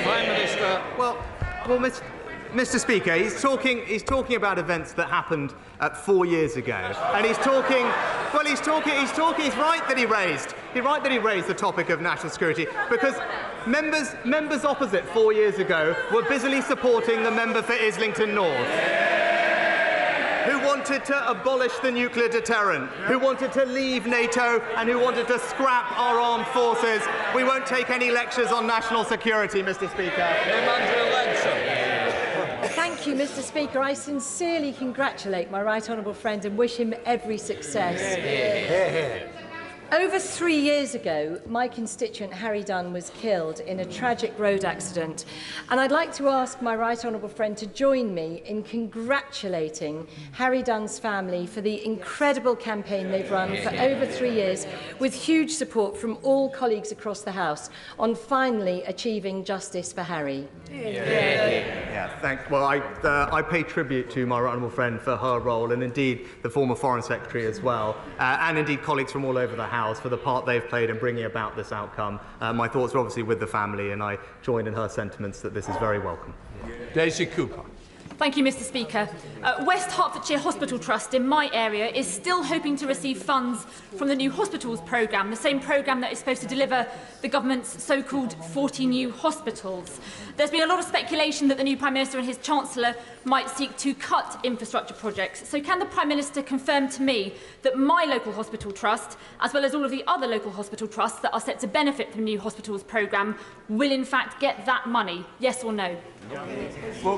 Prime Minister. Well, Mr Speaker, he's talking about events that happened 4 years ago, and he's right that he raised the topic of national security, because members opposite 4 years ago were busily supporting the member for Islington North, who wanted to abolish the nuclear deterrent, who wanted to leave NATO, and who wanted to scrap our armed forces. We won't take any lectures on national security, Mr Speaker. Thank you, Mr Speaker. I sincerely congratulate my right honourable friend and wish him every success. Over 3 years ago, my constituent Harry Dunn was killed in a tragic road accident, and I'd like to ask my right honourable friend to join me in congratulating Harry Dunn's family for the incredible campaign they've run for over 3 years, with huge support from all colleagues across the House on finally achieving justice for Harry. Well, I pay tribute to my right honourable friend for her role, and indeed the former Foreign Secretary as well, and indeed colleagues from all over the House for the part they've played in bringing about this outcome. My thoughts are obviously with the family, and I join in her sentiments that this is very welcome. Daisy Cooper. Thank you, Mr Speaker. West Hertfordshire Hospital Trust in my area is still hoping to receive funds from the new hospitals programme, the same programme that is supposed to deliver the government's so-called 40 new hospitals. There's been a lot of speculation that the new Prime Minister and his Chancellor might seek to cut infrastructure projects. So can the Prime Minister confirm to me that my local hospital trust, as well as all of the other local hospital trusts that are set to benefit from the new hospitals programme, will in fact get that money? Yes or no? Well,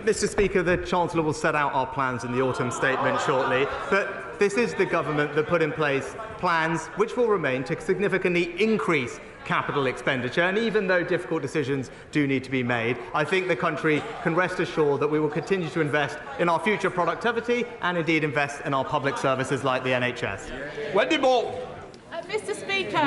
Mr Speaker, the Chancellor will set out our plans in the autumn statement shortly, but this is the government that put in place plans which will remain to significantly increase capital expenditure, and even though difficult decisions do need to be made, I think the country can rest assured that we will continue to invest in our future productivity and indeed invest in our public services like the NHS. Wendy Bolton. Mr Speaker,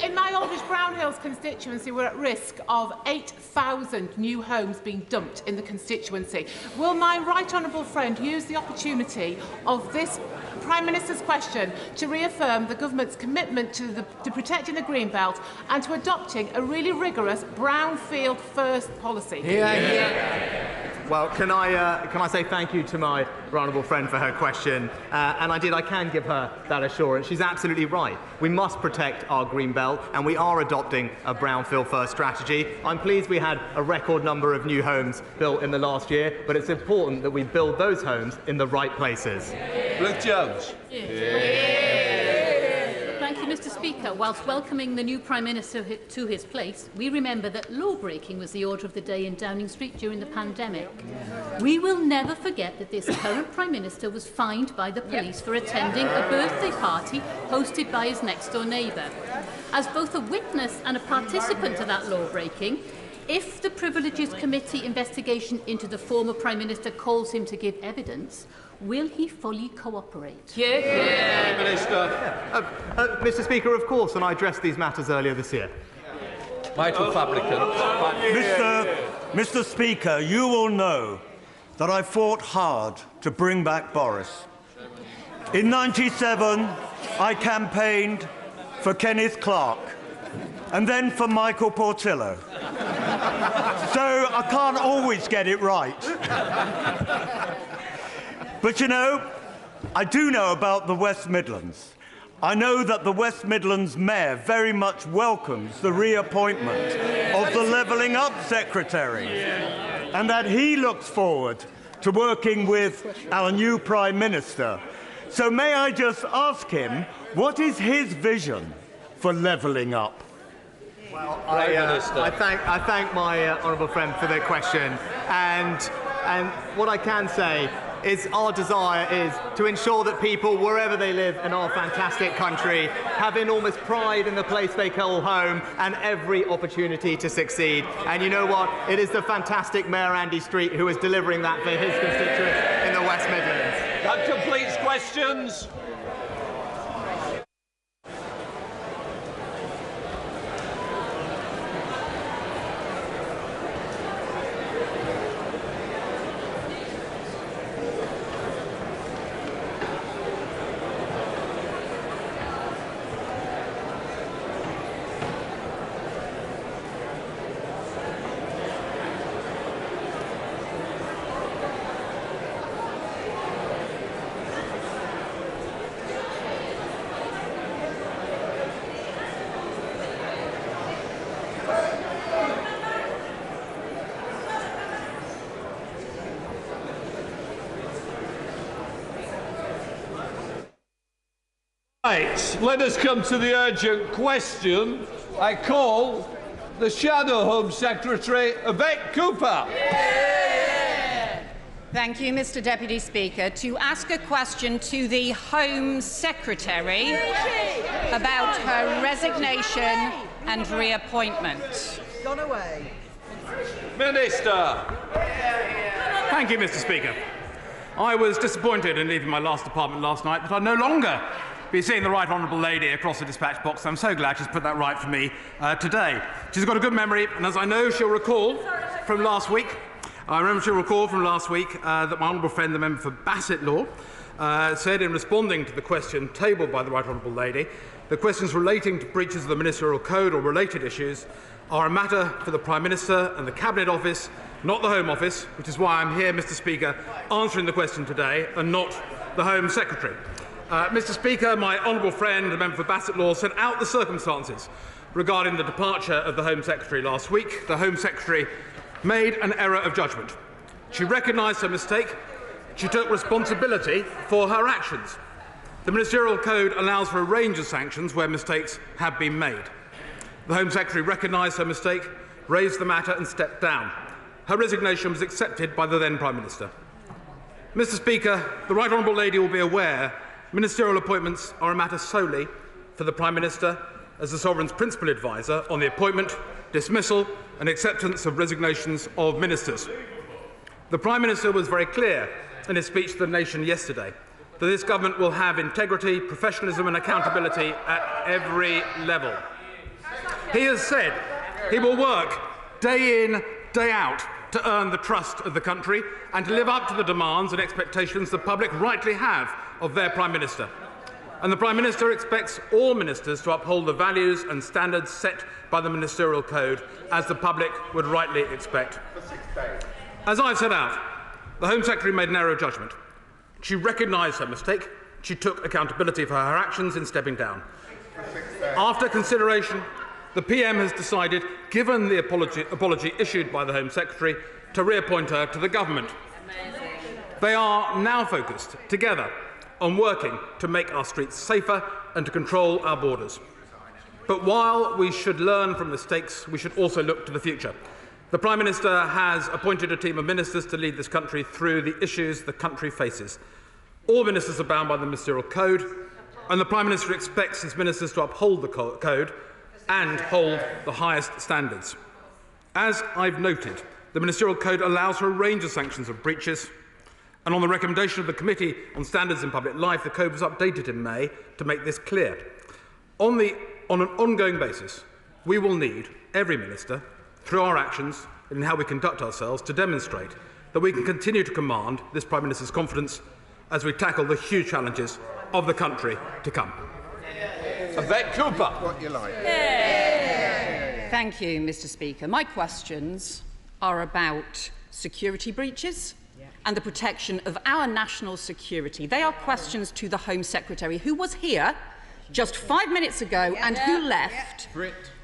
in my Aldridge Brown Hills constituency, we're at risk of 8,000 new homes being dumped in the constituency. Will my right honourable friend use the opportunity of this Prime Minister's question to reaffirm the government's commitment to protecting the Greenbelt and to adopting a really rigorous brownfield first policy? Well, can I say thank you to my honourable friend for her question, and I can give her that assurance. She's absolutely right. We must protect our green belt, and we are adopting a brownfield first strategy. I'm pleased we had a record number of new homes built in the last year, but it's important that we build those homes in the right places. Ruth Jones. Thank you, Mr Speaker. Whilst welcoming the new Prime Minister to his place, we remember that law-breaking was the order of the day in Downing Street during the pandemic. We will never forget that this current Prime Minister was fined by the police for attending a birthday party hosted by his next-door neighbour. As both a witness and a participant to that law-breaking, if the Privileges Committee investigation into the former Prime Minister calls him to give evidence, will he fully cooperate? Minister. Mr Speaker, of course, and I addressed these matters earlier this year. Michael Fabricant. Mr Speaker, you will know that I fought hard to bring back Boris. In '97, I campaigned for Kenneth Clarke and then for Michael Portillo. So I can't always get it right. But you know, I do know about the West Midlands. I know that the West Midlands Mayor very much welcomes the reappointment of the Levelling Up Secretary, and that he looks forward to working with our new Prime Minister. So may I just ask him, what is his vision for levelling up? Well, I thank my honourable friend for the question, and what I can say is our desire is to ensure that people, wherever they live in our fantastic country, have enormous pride in the place they call home and every opportunity to succeed. And you know what? It is the fantastic Mayor Andy Street who is delivering that for his constituents in the West Midlands. That completes questions. Right, let us come to the urgent question. I call the Shadow Home Secretary, Yvette Cooper. Thank you, Mr Deputy Speaker. To ask a question to the Home Secretary about her resignation and reappointment. Gone away. Minister. Thank you, Mr Speaker. I was disappointed in leaving my last department last night that I'd no longer be seeing the right honourable lady across the dispatch box. I'm so glad she's put that right for me today. She's got a good memory, and as I know she'll recall from last week, that my honourable friend, the member for Bassett Law, said in responding to the question tabled by the right honourable lady, the questions relating to breaches of the ministerial code or related issues are a matter for the Prime Minister and the Cabinet Office, not the Home Office, which is why I'm here, Mr Speaker, answering the question today, and not the Home Secretary. Mr Speaker, my honourable friend, the member for Bassett Law, set out the circumstances regarding the departure of the Home Secretary last week. The Home Secretary made an error of judgment. She recognised her mistake. She took responsibility for her actions. The Ministerial Code allows for a range of sanctions where mistakes have been made. The Home Secretary recognised her mistake, raised the matter and stepped down. Her resignation was accepted by the then Prime Minister. Mr Speaker, the Right Honourable Lady will be aware ministerial appointments are a matter solely for the Prime Minister as the Sovereign's principal adviser on the appointment, dismissal and acceptance of resignations of ministers. The Prime Minister was very clear in his speech to the nation yesterday that this government will have integrity, professionalism and accountability at every level. He has said he will work day in, day out to earn the trust of the country and to live up to the demands and expectations the public rightly have of their Prime Minister. And the Prime Minister expects all ministers to uphold the values and standards set by the Ministerial Code, as the public would rightly expect. As I've set out, the Home Secretary made an error of judgment. She recognised her mistake. She took accountability for her actions in stepping down. After consideration, the PM has decided, given the apology issued by the Home Secretary, to reappoint her to the government. They are now focused together on working to make our streets safer and to control our borders. But while we should learn from mistakes, we should also look to the future. The Prime Minister has appointed a team of ministers to lead this country through the issues the country faces. All ministers are bound by the Ministerial Code, and the Prime Minister expects his ministers to uphold the code and hold the highest standards. As I've noted, the Ministerial Code allows for a range of sanctions of breaches, and on the recommendation of the Committee on Standards in Public Life, the Code was updated in May to make this clear. On an ongoing basis, we will need every minister, through our actions and in how we conduct ourselves, to demonstrate that we can continue to command this Prime Minister's confidence as we tackle the huge challenges of the country to come. Yvette Cooper. What you like. Thank you, Mr Speaker. My questions are about security breaches and the protection of our national security. They are questions to the Home Secretary, who was here just 5 minutes ago and who left.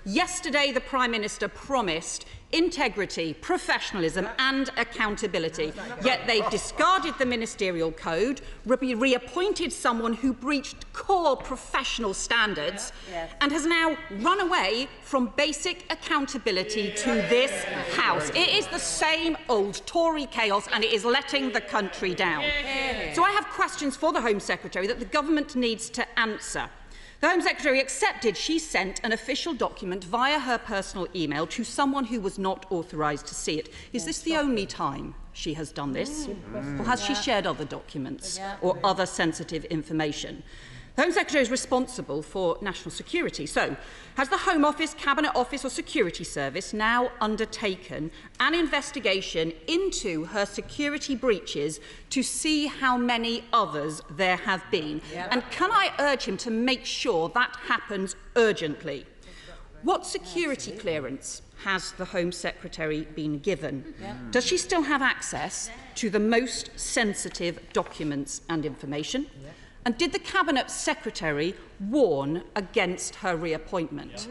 Yesterday, the Prime Minister promised integrity, professionalism and accountability, yet they've discarded the Ministerial Code, reappointed someone who breached core professional standards and has now run away from basic accountability to this House. It is the same old Tory chaos and it is letting the country down. So I have questions for the Home Secretary that the government needs to answer. The Home Secretary accepted she sent an official document via her personal email to someone who was not authorised to see it. Is this the only time she has done this? Or has she shared other documents or other sensitive information? The Home Secretary is responsible for national security. So, has the Home Office, Cabinet Office or Security Service now undertaken an investigation into her security breaches to see how many others there have been? And can I urge him to make sure that happens urgently? What security clearance has the Home Secretary been given? Does she still have access to the most sensitive documents and information? And did the Cabinet Secretary warn against her reappointment?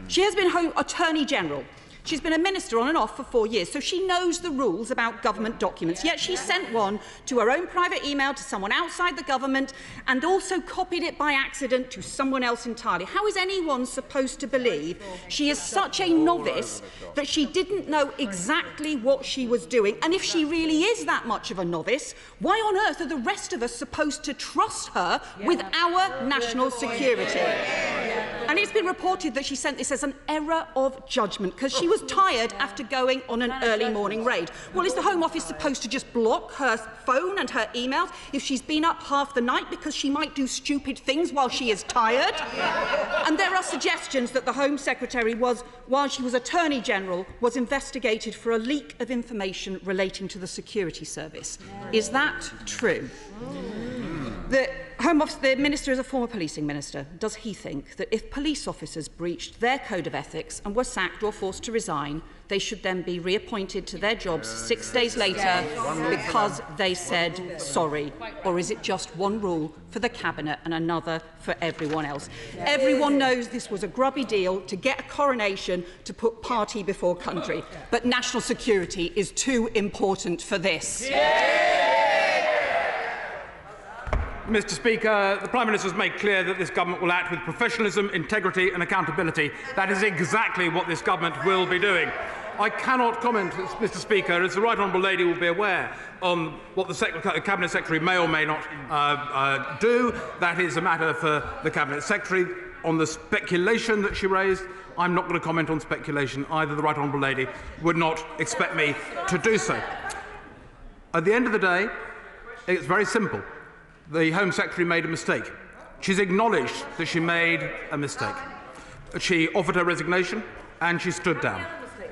She has been Home Attorney General She's been a minister on and off for 4 years, so she knows the rules about government documents, yet she sent one to her own private email to someone outside the government and also copied it by accident to someone else entirely. How is anyone supposed to believe she is such a novice that she didn't know exactly what she was doing? And if she really is that much of a novice, why on earth are the rest of us supposed to trust her with our national security? And it's been reported that she sent this as an error of judgment because she was tired after going on an early morning raid. Well, is the Home Office supposed to just block her phone and her emails if she's been up half the night because she might do stupid things while she is tired? And there are suggestions that the Home Secretary was, while she was Attorney General, was investigated for a leak of information relating to the security service. Is that true? The Home Office, the Minister is a former policing minister. Does he think that if police officers breached their code of ethics and were sacked or forced to resign, they should then be reappointed to their jobs 6 days later because they said sorry? Or is it just one rule for the Cabinet and another for everyone else? Everyone knows this was a grubby deal to get a coronation to put party before country, but national security is too important for this. Mr Speaker, the Prime Minister has made clear that this government will act with professionalism, integrity and accountability. That is exactly what this government will be doing. I cannot comment, Mr Speaker, as the Right Honourable Lady will be aware, on what the Cabinet Secretary may or may not do. That is a matter for the Cabinet Secretary. On the speculation that she raised, I'm not going to comment on speculation either. The Right Honourable Lady would not expect me to do so. At the end of the day, it's very simple. The Home Secretary made a mistake. She's acknowledged that she made a mistake. She offered her resignation and she stood down.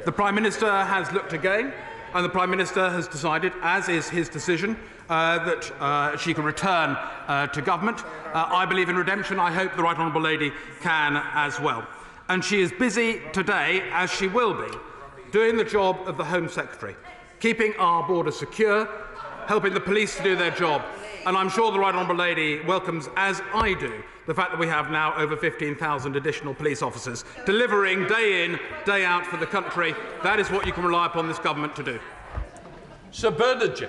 The Prime Minister has looked again and the Prime Minister has decided, as is his decision, that she can return to government. I believe in redemption. I hope the Right Honourable Lady can as well. And she is busy today, as she will be, doing the job of the Home Secretary, keeping our borders secure, helping the police to do their job. And I'm sure the Right Honourable Lady welcomes, as I do, the fact that we have now over 15,000 additional police officers delivering day in, day out for the country. That is what you can rely upon this government to do. Sir Bernard.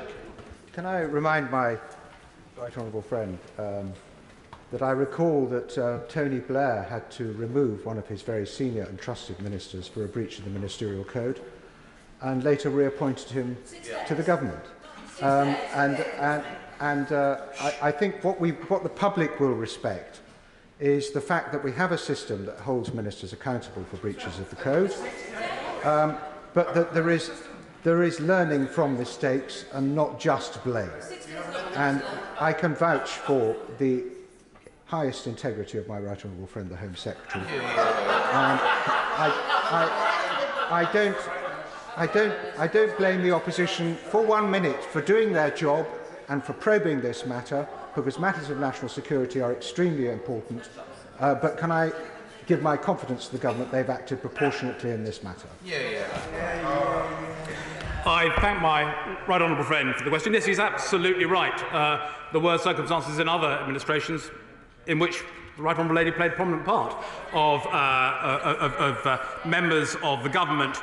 Can I remind my Right Honourable friend that I recall that Tony Blair had to remove one of his very senior and trusted ministers for a breach of the ministerial code and later reappointed him to the government. I think what the public will respect is the fact that we have a system that holds ministers accountable for breaches of the code, but that there is learning from mistakes and not just blame. And I can vouch for the highest integrity of my Right Honourable friend, the Home Secretary. I don't blame the opposition for 1 minute for doing their job and for probing this matter, because matters of national security are extremely important. But can I give my confidence to the government they've acted proportionately in this matter? I thank my Right Honourable friend for the question. Yes, he's absolutely right. There were circumstances in other administrations in which the Right Honourable Lady played a prominent part of members of the government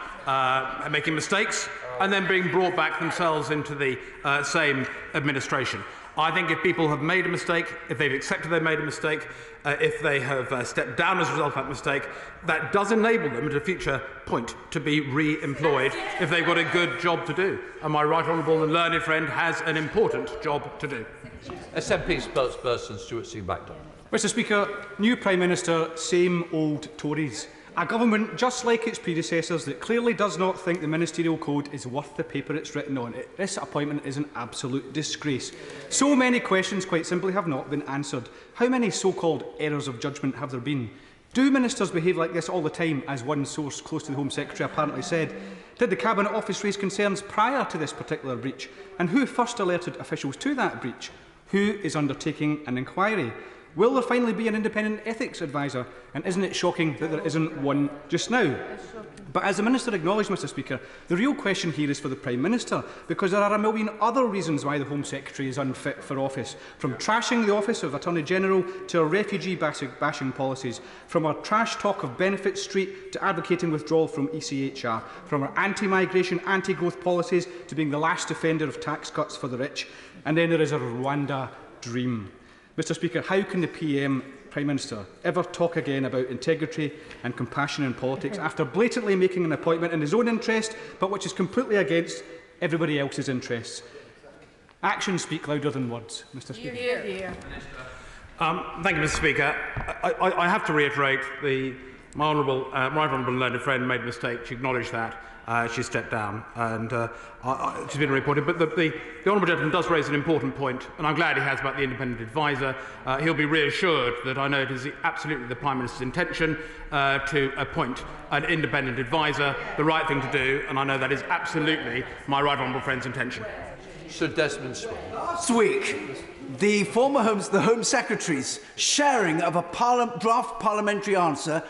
making mistakes and then being brought back themselves into the same administration. I think if people have made a mistake, if they've accepted they've made a mistake, if they have stepped down as a result of that mistake, that does enable them at a future point to be re-employed if they've got a good job to do. And my Right Honourable and learned friend has an important job to do. SNP spokesperson Stuart C. Bagdon. Mr Speaker, new Prime Minister, same old Tories. A government, just like its predecessors, that clearly does not think the ministerial code is worth the paper it's written on. This appointment is an absolute disgrace. So many questions, quite simply, have not been answered. How many so-called errors of judgment have there been? Do ministers behave like this all the time, as one source close to the Home Secretary apparently said? Did the Cabinet Office raise concerns prior to this particular breach? And who first alerted officials to that breach? Who is undertaking an inquiry? Will there finally be an independent ethics advisor? And isn't it shocking that there isn't one just now? But as the Minister acknowledged, Mr Speaker, the real question here is for the Prime Minister, because there are a million other reasons why the Home Secretary is unfit for office, from trashing the Office of Attorney-General to her refugee-bashing policies, from her trash talk of Benefit Street to advocating withdrawal from ECHR, from her anti-migration, anti-growth policies to being the last defender of tax cuts for the rich, and then there is a Rwanda dream. Mr Speaker, how can the Prime Minister ever talk again about integrity and compassion in politics after blatantly making an appointment in his own interest, but which is completely against everybody else's interests? Actions speak louder than words, Mr Speaker. Thank you, Mr Speaker. I have to reiterate my right honourable learned friend made a mistake. She acknowledged that. She stepped down and she's been reported. But the honourable gentleman does raise an important point, and I'm glad he has, about the independent adviser. He'll be reassured that I know it is absolutely the Prime Minister's intention to appoint an independent adviser, the right thing to do, and I know that is absolutely my right honourable friend's intention. Sir Desmond Smith. Last week, the Home Secretary's sharing of a draft parliamentary answer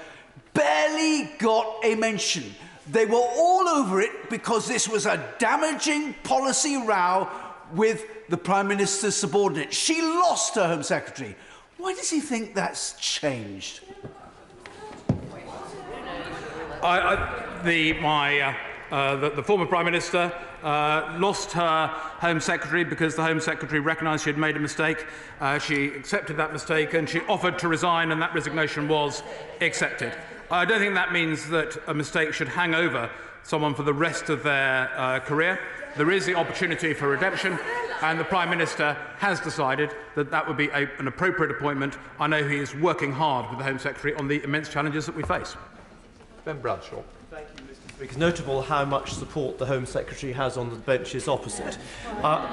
barely got a mention. They were all over it because this was a damaging policy row with the Prime Minister's subordinate. She lost her Home Secretary. Why does he think that's changed? The former Prime Minister lost her Home Secretary because the Home Secretary recognised she had made a mistake. She accepted that mistake and she offered to resign, and that resignation was accepted. I don't think that means that a mistake should hang over someone for the rest of their career. There is the opportunity for redemption, and the Prime Minister has decided that that would be an appropriate appointment. I know he is working hard with the Home Secretary on the immense challenges that we face. Ben Bradshaw. Thank you, Mr Speaker. It's notable how much support the Home Secretary has on the benches opposite.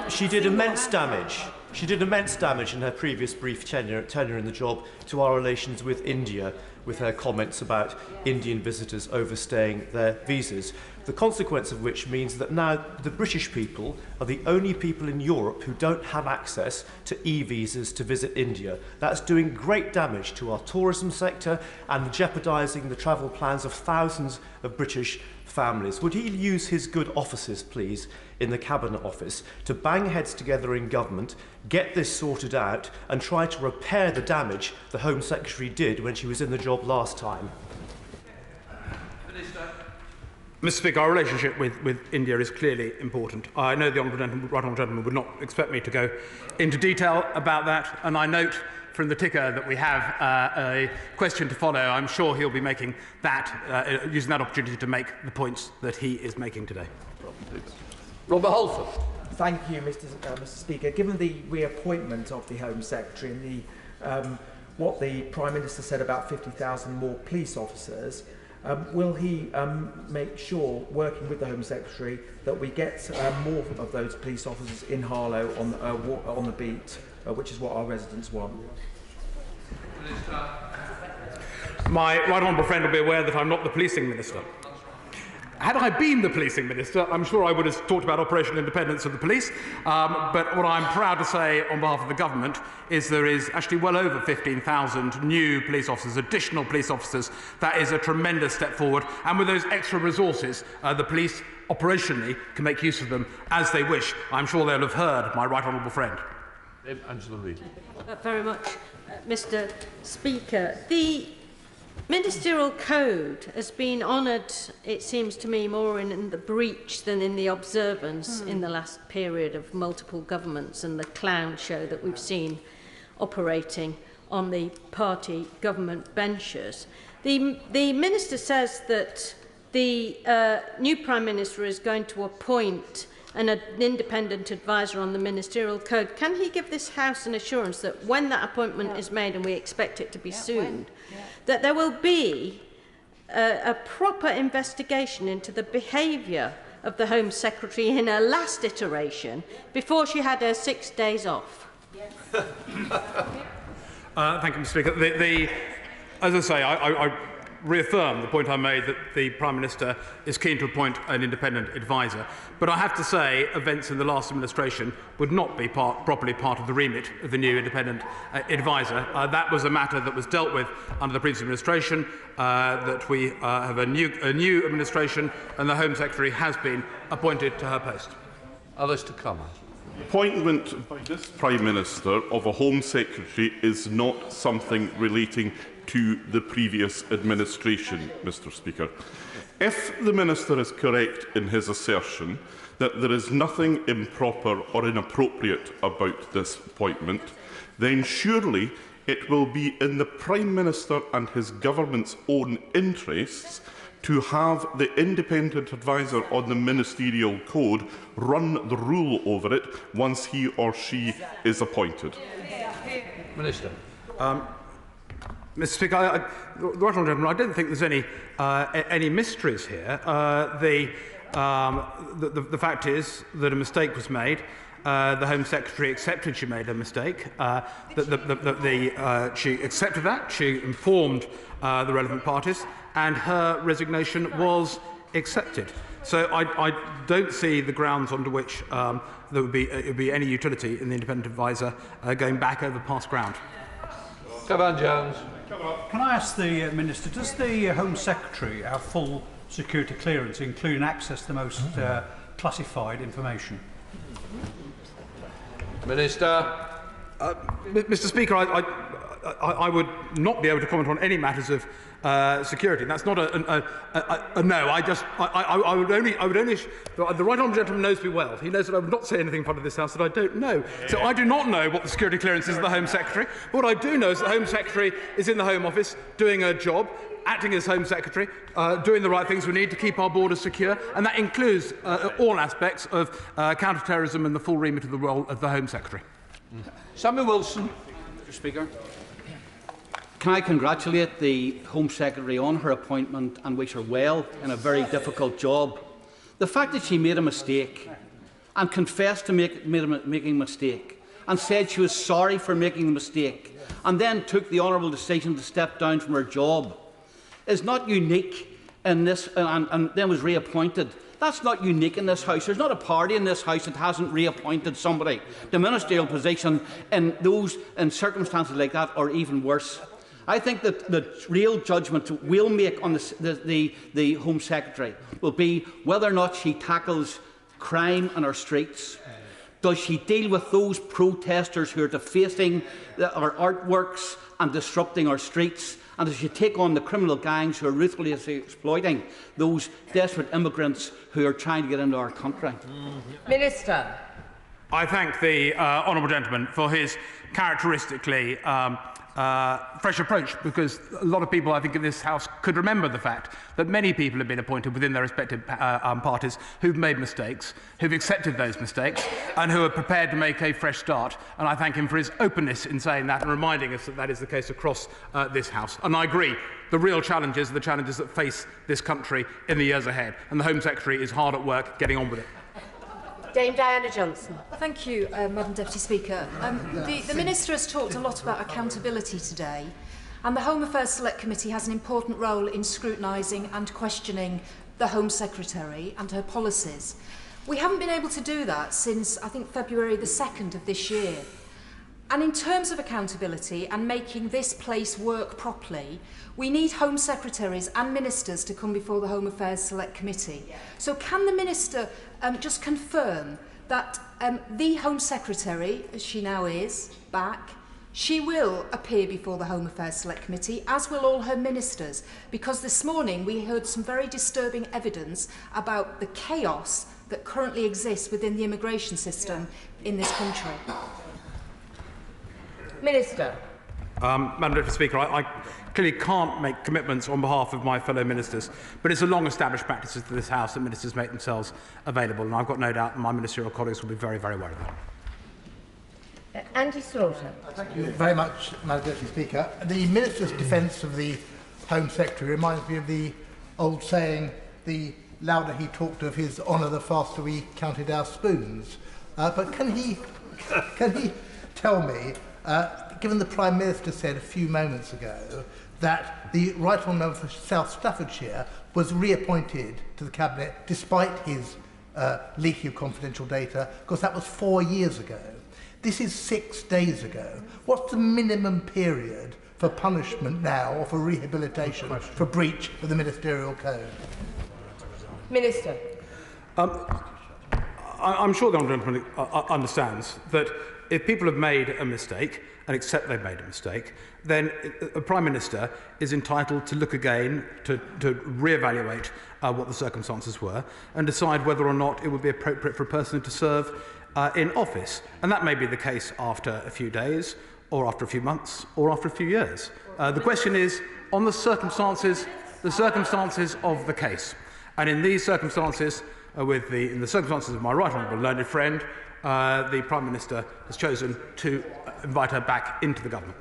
She did immense damage. She did immense damage in her previous brief tenure in the job to our relations with India, with her comments about Indian visitors overstaying their visas, the consequence of which means that now the British people are the only people in Europe who don't have access to e-visas to visit India. That's doing great damage to our tourism sector and jeopardising the travel plans of thousands of British families. Would he use his good offices, please, in the Cabinet Office to bang heads together in government, get this sorted out and try to repair the damage the Home Secretary did when she was in the job last time? Mr Speaker, our relationship with India is clearly important. I know the right honourable gentleman would not expect me to go into detail about that, and I note from the ticker that we have a question to follow. I'm sure he'll be making that, using that opportunity to make the points that he is making today. Robert Halford. Thank you, Mr Speaker. Given the reappointment of the Home Secretary and what the Prime Minister said about 50,000 more police officers, will he make sure, working with the Home Secretary, that we get more of those police officers in Harlow on the beat, which is what our residents want? My right honourable friend will be aware that I'm not the policing minister. Had I been the policing minister, I'm sure I would have talked about operational independence of the police. But what I'm proud to say on behalf of the government is there is actually well over 15,000 new police officers, additional police officers. That is a tremendous step forward. And with those extra resources, the police operationally can make use of them as they wish. I'm sure they'll have heard my right honourable friend. Angela Reid. Very much, Mr Speaker. The Ministerial Code has been honoured, it seems to me, more in the breach than in the observance in the last period of multiple governments and the clown show that we've seen operating on the party government benches. The Minister says that the new Prime Minister is going to appoint an independent adviser on the Ministerial Code. Can he give this House an assurance that when that appointment is made, and we expect it to be soon, that there will be a proper investigation into the behaviour of the Home Secretary in her last iteration before she had her 6 days off? Thank you, Mr Speaker. As I say, reaffirm the point I made that the Prime Minister is keen to appoint an independent adviser. But I have to say events in the last administration would not be properly part of the remit of the new independent adviser. That was a matter that was dealt with under the previous administration, that we have a new administration, and the Home Secretary has been appointed to her post. Others to comment. Appointment by this Prime Minister of a Home Secretary is not something relating to the previous administration, Mr Speaker. If the Minister is correct in his assertion that there is nothing improper or inappropriate about this appointment, then surely it will be in the Prime Minister and his government's own interests to have the independent adviser on the ministerial code run the rule over it once he or she is appointed. Minister. Mr Speaker, the right honourable gentleman, I don't think there's any mysteries here. The fact is that a mistake was made. The Home Secretary accepted she made a mistake. She accepted that. She informed the relevant parties, and her resignation was accepted. So I don't see the grounds under which there would be any utility in the independent adviser going back over past ground. Come on, Jones. Can I ask the Minister, does the Home Secretary have full security clearance, including access to the most classified information? Minister. Mr Speaker, I would not be able to comment on any matters of security. That's not a no. I would only. The right honourable gentleman knows me well. He knows that I would not say anything in front of this House that I don't know. So I do not know what the security clearance is of the Home Secretary. But what I do know is the Home Secretary is in the Home Office doing her job, acting as Home Secretary, doing the right things we need to keep our borders secure, and that includes all aspects of counter-terrorism and the full remit of the role of the Home Secretary. Samuel Wilson. Mr Speaker. Can I congratulate the Home Secretary on her appointment and wish her well in a very difficult job. The fact that she made a mistake and confessed to making a mistake and said she was sorry for making the mistake and then took the honourable decision to step down from her job is not unique in this, and then was reappointed. That's not unique in this House. There's not a party in this House that hasn't reappointed somebody to ministerial position in circumstances like that, or even worse. I think that the real judgment we'll make on the Home Secretary will be whether or not she tackles crime in our streets. Does she deal with those protesters who are defacing our artworks and disrupting our streets? And does she take on the criminal gangs who are ruthlessly exploiting those desperate immigrants who are trying to get into our country? Minister. I thank the honourable gentleman for his characteristically fresh approach, because a lot of people, I think, in this House could remember the fact that many people have been appointed within their respective parties who've made mistakes, who've accepted those mistakes, and who are prepared to make a fresh start. And I thank him for his openness in saying that and reminding us that that is the case across this House. And I agree, the real challenges are the challenges that face this country in the years ahead, and the Home Secretary is hard at work getting on with it. Dame Diana Johnson. Thank you, Madam Deputy Speaker. The Minister has talked a lot about accountability today, and the Home Affairs Select Committee has an important role in scrutinising and questioning the Home Secretary and her policies. We haven't been able to do that since, I think, February the 2nd of this year. And in terms of accountability and making this place work properly, we need Home Secretaries and Ministers to come before the Home Affairs Select Committee. So can the Minister just confirm that the Home Secretary, as she now is, back, she will appear before the Home Affairs Select Committee, as will all her ministers, because this morning we heard some very disturbing evidence about the chaos that currently exists within the immigration system in this country. Minister. Madam Deputy Speaker, I clearly can't make commitments on behalf of my fellow ministers, but it's a long-established practice of this House that ministers make themselves available, and I've got no doubt my ministerial colleagues will be very, very aware of that. Andy Slaughter. Thank you very much, Madam Deputy Speaker. The Minister's defence of the Home Secretary reminds me of the old saying, the louder he talked of his honour, the faster we counted our spoons. But can he tell me, given the Prime Minister said a few moments ago that the Right Honourable for South Staffordshire was reappointed to the Cabinet despite his leaking of confidential data, because that was 4 years ago. This is 6 days ago. What's the minimum period for punishment now, or for rehabilitation, for breach of the Ministerial Code? Minister. I'm sure the Honourable Gentleman understands that if people have made a mistake and accept they've made a mistake, then a Prime Minister is entitled to look again, to re-evaluate what the circumstances were and decide whether or not it would be appropriate for a person to serve in office. And that may be the case after a few days, or after a few months, or after a few years. The question is on the circumstances of the case. And in these circumstances, in the circumstances of my right honourable learned friend, the Prime Minister has chosen to invite her back into the government.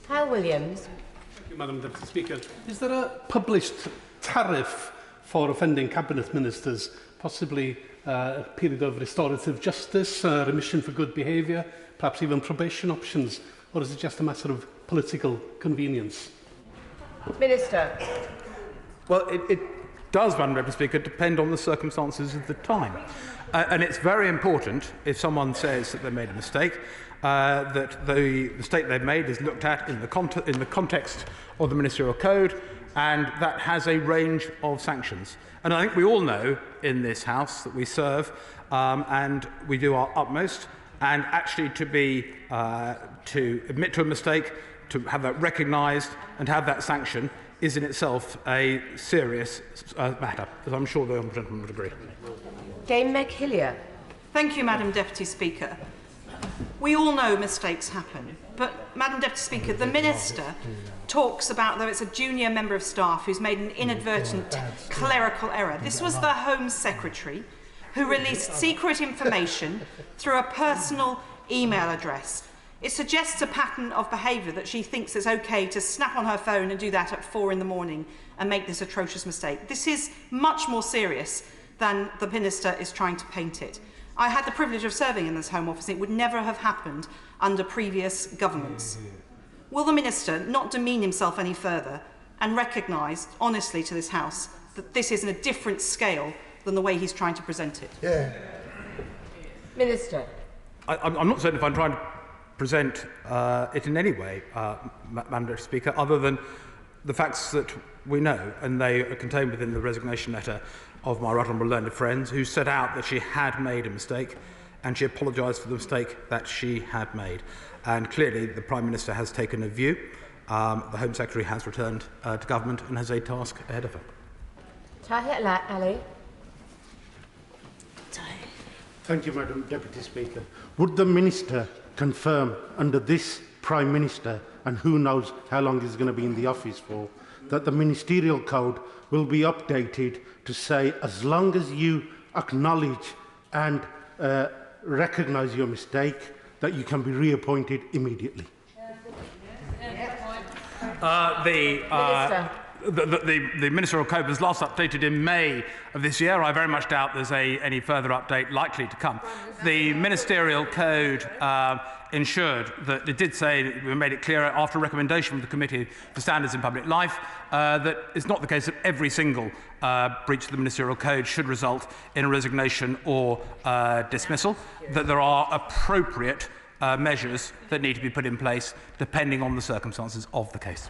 Hal Williams. Thank you, Madam Deputy Speaker. Is there a published tariff for offending Cabinet Ministers, possibly a period of restorative justice, remission for good behaviour, perhaps even probation options, or is it just a matter of political convenience? Minister. Well, it does, Madam Deputy Speaker, depend on the circumstances of the time. And it's very important, if someone says that they made a mistake, that the mistake they've made is looked at in the context of the Ministerial Code, and that has a range of sanctions. And I think we all know in this House that we serve and we do our utmost, and actually to admit to a mistake, to have that recognised and have that sanction is in itself a serious matter, as I'm sure the Honourable Gentleman would agree. Dame Meg Hillier. Thank you, Madam Deputy Speaker. We all know mistakes happen, but, Madam Deputy Speaker, the Minister talks about though it's a junior member of staff who's made an inadvertent clerical error. This was the Home Secretary who released secret information through a personal email address. It suggests a pattern of behaviour that she thinks it's okay to snap on her phone and do that at 4 in the morning and make this atrocious mistake. This is much more serious than the Minister is trying to paint it. I had the privilege of serving in this Home Office. It would never have happened under previous governments. Will the Minister not demean himself any further and recognise honestly to this House that this is in a different scale than the way he's trying to present it? Yeah. Minister. I'm not certain if I'm trying to present it in any way, Madam Deputy Speaker, other than the facts that we know, and they are contained within the resignation letter of my right honourable learned friend, who set out that she had made a mistake and she apologised for the mistake that she had made. And clearly the Prime Minister has taken a view. The Home Secretary has returned to government and has a task ahead of her. Tahir Ali. Thank you, Madam Deputy Speaker. Would the Minister confirm under this Prime Minister, and who knows how long he's going to be in the office for, that the Ministerial Code will be updated to say as long as you acknowledge and recognise your mistake, that you can be reappointed immediately? The Ministerial Code was last updated in May of this year. I very much doubt there's any further update likely to come. The Ministerial Code ensured that it did say, we made it clear after a recommendation from the Committee for Standards in Public Life, that it's not the case that every single breach of the Ministerial Code should result in a resignation or dismissal, that there are appropriate measures that need to be put in place depending on the circumstances of the case.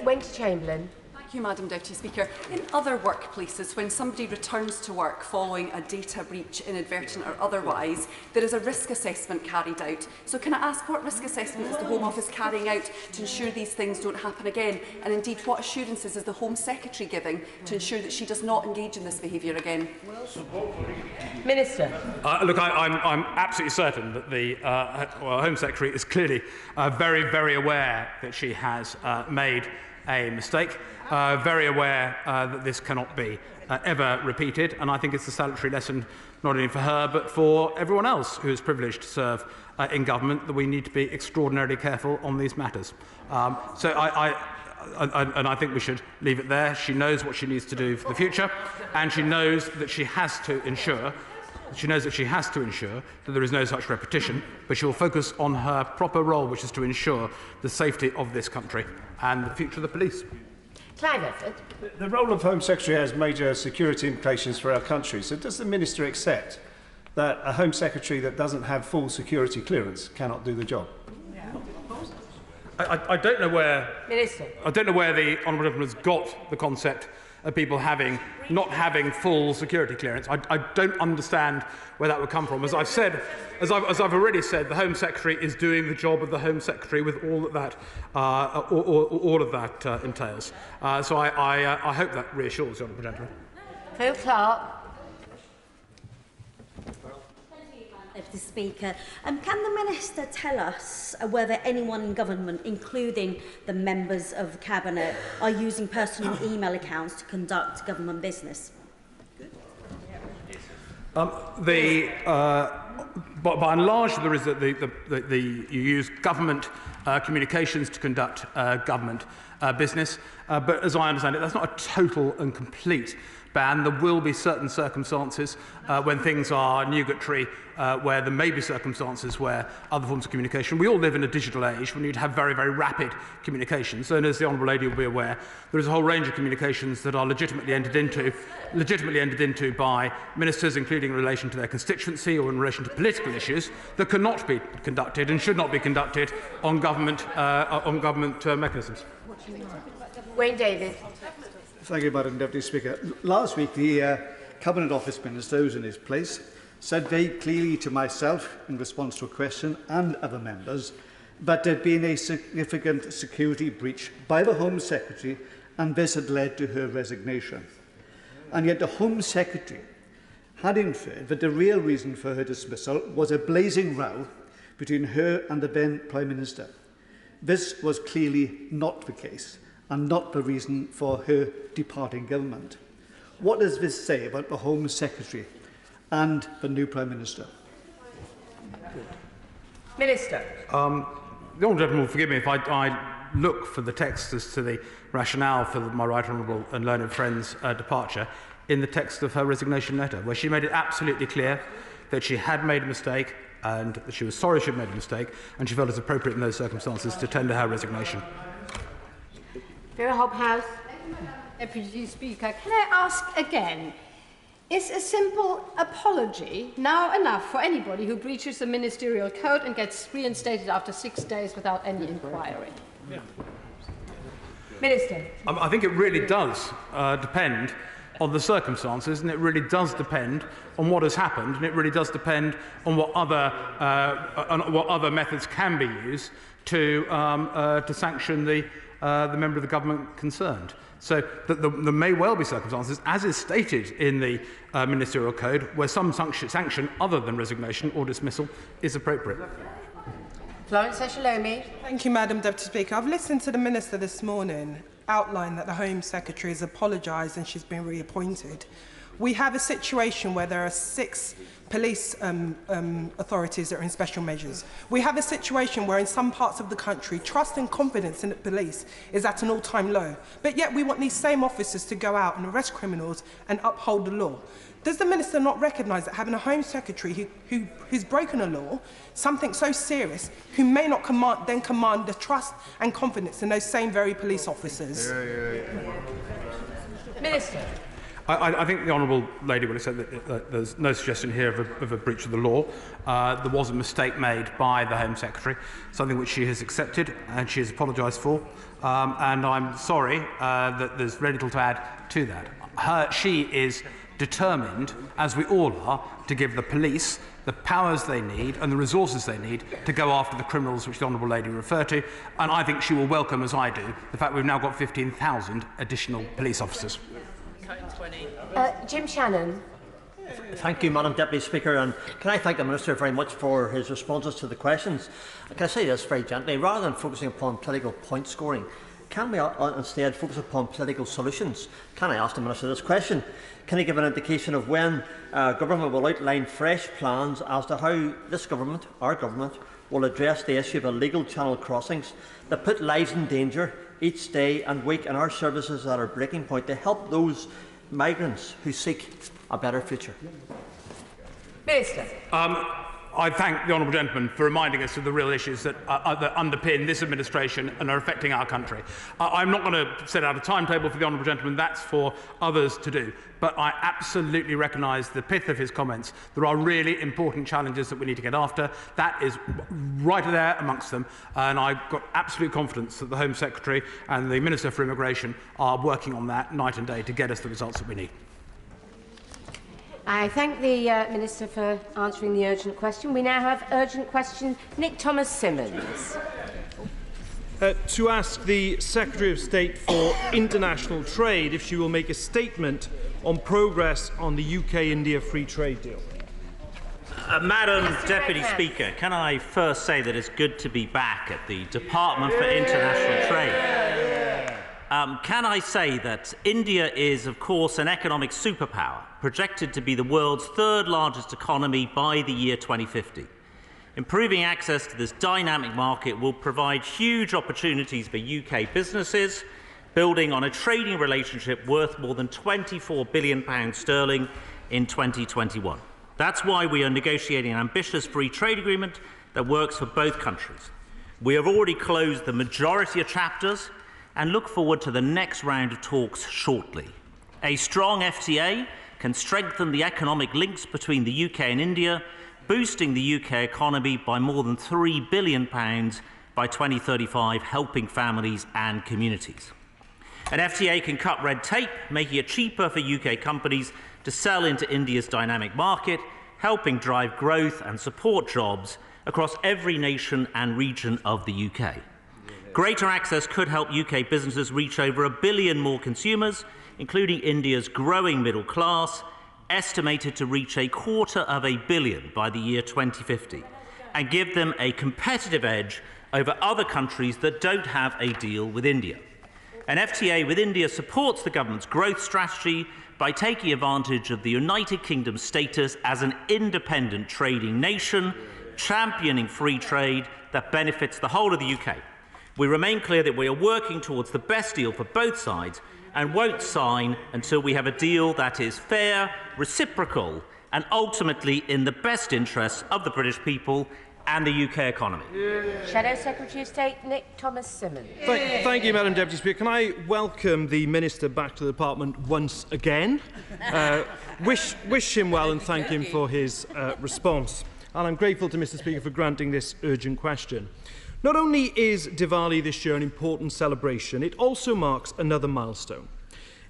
Wendy Chamberlain. Thank you, Madam Deputy Speaker. In other workplaces, when somebody returns to work following a data breach, inadvertent or otherwise, there is a risk assessment carried out. So can I ask what risk assessment is the Home Office carrying out to ensure these things don't happen again? And indeed, what assurances is the Home Secretary giving to ensure that she does not engage in this behaviour again? Minister. Look, I'm absolutely certain that the Home Secretary is clearly very, very aware that she has made a mistake, very aware that this cannot be ever repeated, and I think it's a salutary lesson not only for her but for everyone else who is privileged to serve in government, that we need to be extraordinarily careful on these matters. So I think we should leave it there. She knows what she needs to do for the future, and she knows that she has to ensure She knows that she has to ensure that there is no such repetition, but she will focus on her proper role, which is to ensure the safety of this country and the future of the police. Clive Efford. The role of Home Secretary has major security implications for our country. So does the Minister accept that a Home Secretary that doesn't have full security clearance cannot do the job? I don't know where Minister. I don't know where the honourable gentleman has got the concept of people not having full security clearance. I don't understand where that would come from. As I've already said, the Home Secretary is doing the job of the Home Secretary with all that entails. So I hope that reassures the honourable gentleman. Phil Clark. Deputy Speaker, can the Minister tell us whether anyone in government, including the members of the Cabinet, are using personal email accounts to conduct government business? By and large, there is you use government communications to conduct government business, but as I understand it, that's not a total and complete ban. There will be certain circumstances when things are nugatory, where there may be circumstances where other forms of communication. We all live in a digital age. We need to have very, very rapid communications. And as the Honourable Lady will be aware, there is a whole range of communications that are legitimately entered into by ministers, including in relation to their constituency or in relation to political issues, that cannot be conducted and should not be conducted on government mechanisms. Wayne Davis. Thank you, Madam Deputy Speaker. Last week, the Cabinet Office Minister, who was in his place, said very clearly to myself, in response to a question, and other members, that there had been a significant security breach by the Home Secretary, and this had led to her resignation. And yet the Home Secretary had inferred that the real reason for her dismissal was a blazing row between her and the then Prime Minister. This was clearly not the case, and not the reason for her departing government. What does this say about the Home Secretary and the new Prime Minister? Minister. The Honourable Gentleman will forgive me if I look for the text as to the rationale for my Right Honourable and learned friend's departure in the text of her resignation letter, where she made it absolutely clear that she had made a mistake and that she was sorry she had made a mistake, and she felt it was appropriate in those circumstances to tender her resignation. Vera Hobhouse. Deputy Speaker, can I ask again, is a simple apology now enough for anybody who breaches the ministerial code and gets reinstated after 6 days without any inquiry? Yeah. Minister. I think it really does depend on the circumstances, and it really does depend on what has happened, and it really does depend on what other methods can be used to sanction the member of the government concerned. So there may well be circumstances, as is stated in the ministerial code, where some sanction other than resignation or dismissal is appropriate. Florence Eshalomi. Thank you, Madam Deputy Speaker. I've listened to the Minister this morning outline that the Home Secretary has apologised and she's been reappointed. We have a situation where there are 6 police authorities that are in special measures. We have a situation where in some parts of the country, trust and confidence in the police is at an all-time low. But yet we want these same officers to go out and arrest criminals and uphold the law. Does the Minister not recognise that having a Home Secretary who's broken a law, something so serious, who may not then command the trust and confidence in those same very police officers? Minister. I think the Honourable Lady would have said that there's no suggestion here of a breach of the law. There was a mistake made by the Home Secretary, something which she has accepted and she has apologised for. And I'm sorry that there's very little to add to that. She is determined, as we all are, to give the police the powers they need and the resources they need to go after the criminals which the Honourable Lady referred to. And I think she will welcome, as I do, the fact we've now got 15,000 additional police officers. Jim Shannon. Thank you, Madam Deputy Speaker, and can I thank the Minister very much for his responses to the questions. Can I say this very gently? Rather than focusing upon political point scoring, can we instead focus upon political solutions? Can I ask the Minister this question? Can he give an indication of when government will outline fresh plans as to how this government, our government, will address the issue of illegal channel crossings that put lives in danger each day and week, and our services at our breaking point to help those migrants who seek a better future? Minister. I thank the honourable gentleman for reminding us of the real issues that underpin this administration and are affecting our country. I'm not going to set out a timetable for the honourable gentleman. That's for others to do. But I absolutely recognise the pith of his comments. There are really important challenges that we need to get after. That is right there amongst them. And I've got absolute confidence that the Home Secretary and the Minister for Immigration are working on that night and day to get us the results that we need. I thank the Minister for answering the urgent question. We now have urgent question, Nick Thomas-Symonds. To ask the Secretary of State for International Trade if she will make a statement on progress on the UK-India free trade deal. Madam Deputy Speaker, can I first say that it's good to be back at the Department for International Trade. Can I say that India is, of course, an economic superpower, projected to be the world's third largest economy by the year 2050. Improving access to this dynamic market will provide huge opportunities for UK businesses, building on a trading relationship worth more than £24 billion in 2021. That's why we are negotiating an ambitious free trade agreement that works for both countries. We have already closed the majority of chapters and look forward to the next round of talks shortly. A strong FTA can strengthen the economic links between the UK and India, boosting the UK economy by more than £3 billion by 2035, helping families and communities. An FTA can cut red tape, making it cheaper for UK companies to sell into India's dynamic market, helping drive growth and support jobs across every nation and region of the UK. Greater access could help UK businesses reach over 1 billion more consumers, including India's growing middle class, estimated to reach $250 million by the year 2050, and give them a competitive edge over other countries that don't have a deal with India. An FTA with India supports the government's growth strategy by taking advantage of the United Kingdom's status as an independent trading nation, championing free trade that benefits the whole of the UK. We remain clear that we are working towards the best deal for both sides and won't sign until we have a deal that is fair, reciprocal, and ultimately in the best interests of the British people and the UK economy. Shadow Secretary of State Nick Thomas-Symonds. Thank you, Madam Deputy Speaker. Can I welcome the Minister back to the Department once again? Wish him well and thank him for his response. And I'm grateful to Mr Speaker for granting this urgent question. Not only is Diwali this year an important celebration, it also marks another milestone.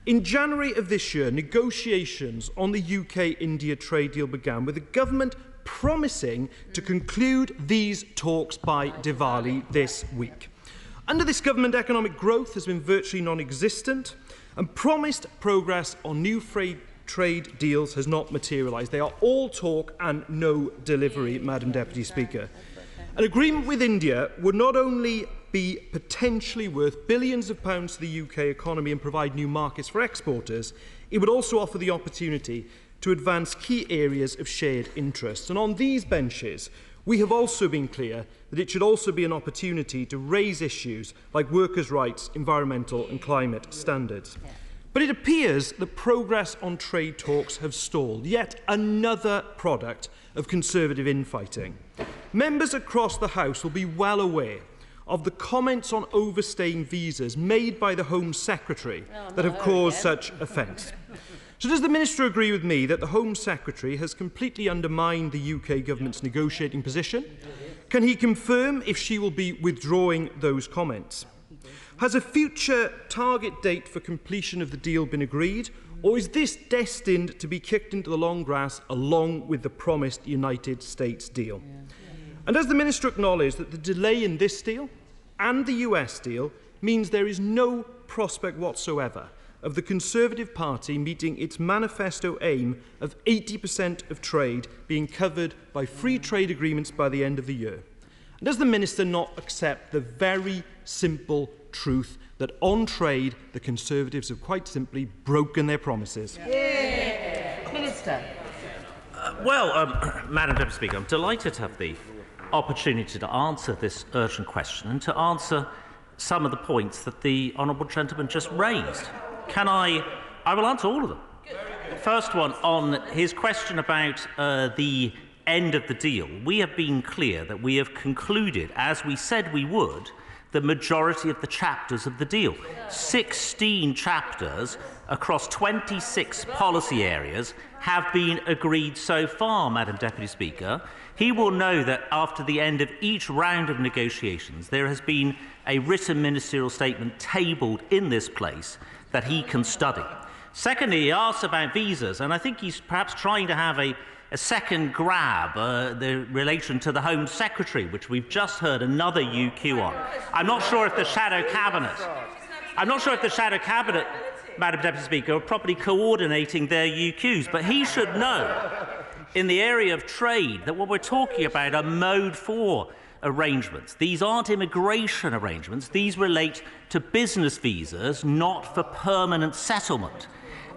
In January of this year, negotiations on the UK-India trade deal began, with the government promising to conclude these talks by Diwali this week. Under this government, economic growth has been virtually non-existent, and promised progress on new trade deals has not materialised. They are all talk and no delivery, Madam Deputy Speaker. An agreement with India would not only be potentially worth billions of pounds to the UK economy and provide new markets for exporters, it would also offer the opportunity to advance key areas of shared interest. And on these benches, we have also been clear that it should also be an opportunity to raise issues like workers' rights, environmental and climate standards. But it appears that progress on trade talks have stalled, yet another product of Conservative infighting. Members across the House will be well aware of the comments on overstaying visas made by the Home Secretary that have caused such offence. So does the Minister agree with me that the Home Secretary has completely undermined the UK Government's negotiating position? Can he confirm if she will be withdrawing those comments? Has a future target date for completion of the deal been agreed, or is this destined to be kicked into the long grass along with the promised United States deal? And does the Minister acknowledge that the delay in this deal and the US deal means there is no prospect whatsoever of the Conservative Party meeting its manifesto aim of 80% of trade being covered by free trade agreements by the end of the year? And does the Minister not accept the very simple truth that on trade the Conservatives have quite simply broken their promises? Minister. Madam Deputy Speaker, I'm delighted to have the opportunity to answer this urgent question and to answer some of the points that the honourable gentleman just raised. I will answer all of them. First one, on his question about the end of the deal. We have been clear that we have concluded, as we said we would, the majority of the chapters of the deal. 16 chapters across 26 policy areas have been agreed so far, Madam Deputy Speaker. He will know that after the end of each round of negotiations, there has been a written ministerial statement tabled in this place that he can study. Secondly, he asks about visas, and I think he's perhaps trying to have a second grab, the relation to the Home Secretary, which we've just heard another UQ on. I'm not sure if the Shadow Cabinet, Madam Deputy Speaker, are properly coordinating their UQs, but he should know, in the area of trade, that what we're talking about are Mode 4 arrangements. These aren't immigration arrangements. These relate to business visas, not for permanent settlement.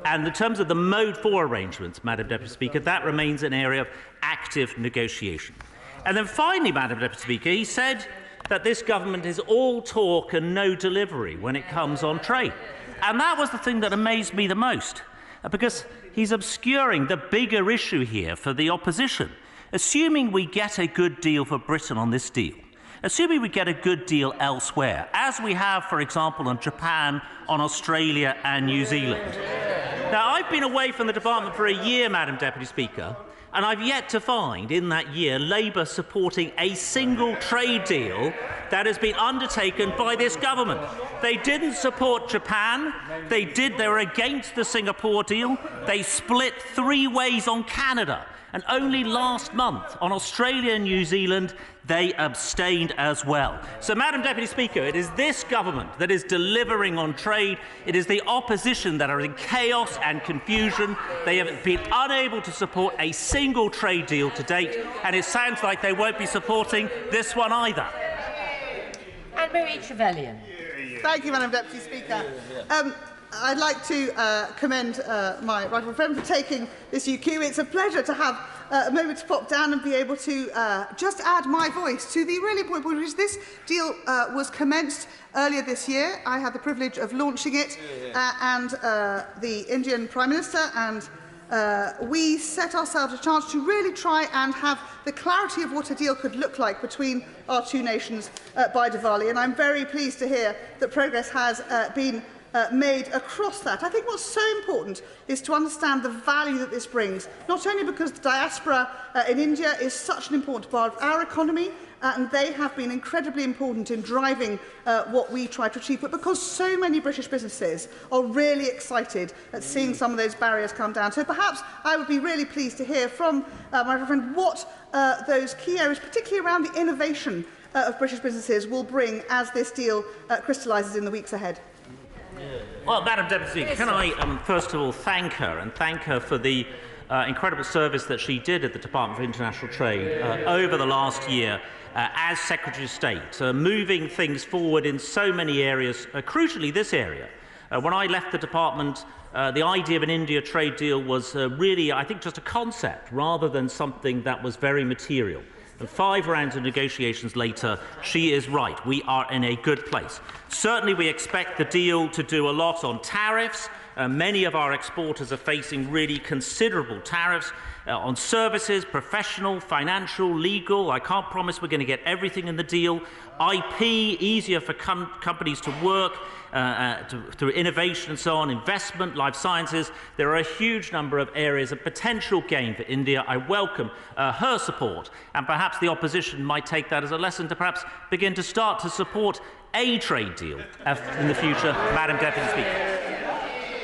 And in terms of the Mode 4 arrangements, Madam Deputy Speaker, that remains an area of active negotiation. And then finally, Madam Deputy Speaker, he said that this government is all talk and no delivery when it comes on trade. And that was the thing that amazed me the most, because he's obscuring the bigger issue here for the opposition. Assuming we get a good deal for Britain on this deal, assuming we get a good deal elsewhere, as we have, for example, on Japan, on Australia and New Zealand. Now, I've been away from the department for a year, Madam Deputy Speaker, and I've yet to find in that year Labour supporting a single trade deal that has been undertaken by this government. They didn't support Japan. They were against the Singapore deal. They split 3 ways on Canada. And only last month, on Australia and New Zealand, they abstained as well. So, Madam Deputy Speaker, it is this government that is delivering on trade. It is the opposition that are in chaos and confusion. They have been unable to support a single trade deal to date, and it sounds like they won't be supporting this one either. And Marie Trevelyan. Thank you, Madam Deputy Speaker. I'd like to commend my right honourable friend for taking this UQ. It's a pleasure to have a moment to pop down and be able to just add my voice to the really important point, which this deal was commenced earlier this year. I had the privilege of launching it, and the Indian Prime Minister and we set ourselves a chance to really try and have the clarity of what a deal could look like between our two nations by Diwali. And I'm very pleased to hear that progress has been made across that. I think what's so important is to understand the value that this brings, not only because the diaspora in India is such an important part of our economy, and they have been incredibly important in driving what we try to achieve, but because so many British businesses are really excited at seeing some of those barriers come down. So perhaps I would be really pleased to hear from my friend what those key areas, particularly around the innovation of British businesses, will bring as this deal crystallises in the weeks ahead. Well, Madam Deputy Speaker, can I first of all thank her for the incredible service that she did at the Department for International Trade over the last year as Secretary of State, moving things forward in so many areas, crucially this area. When I left the department, the idea of an India trade deal was really, I think, just a concept rather than something that was very material. And 5 rounds of negotiations later, she is right. We are in a good place. Certainly, we expect the deal to do a lot on tariffs. Many of our exporters are facing really considerable tariffs on services, professional, financial, legal. I can't promise we're going to get everything in the deal. IP, easier for companies to work through innovation and so on, investment, life sciences. There are a huge number of areas of potential gain for India. I welcome her support, and perhaps the opposition might take that as a lesson to perhaps begin to start to support a trade deal in the future, Madam Deputy Speaker.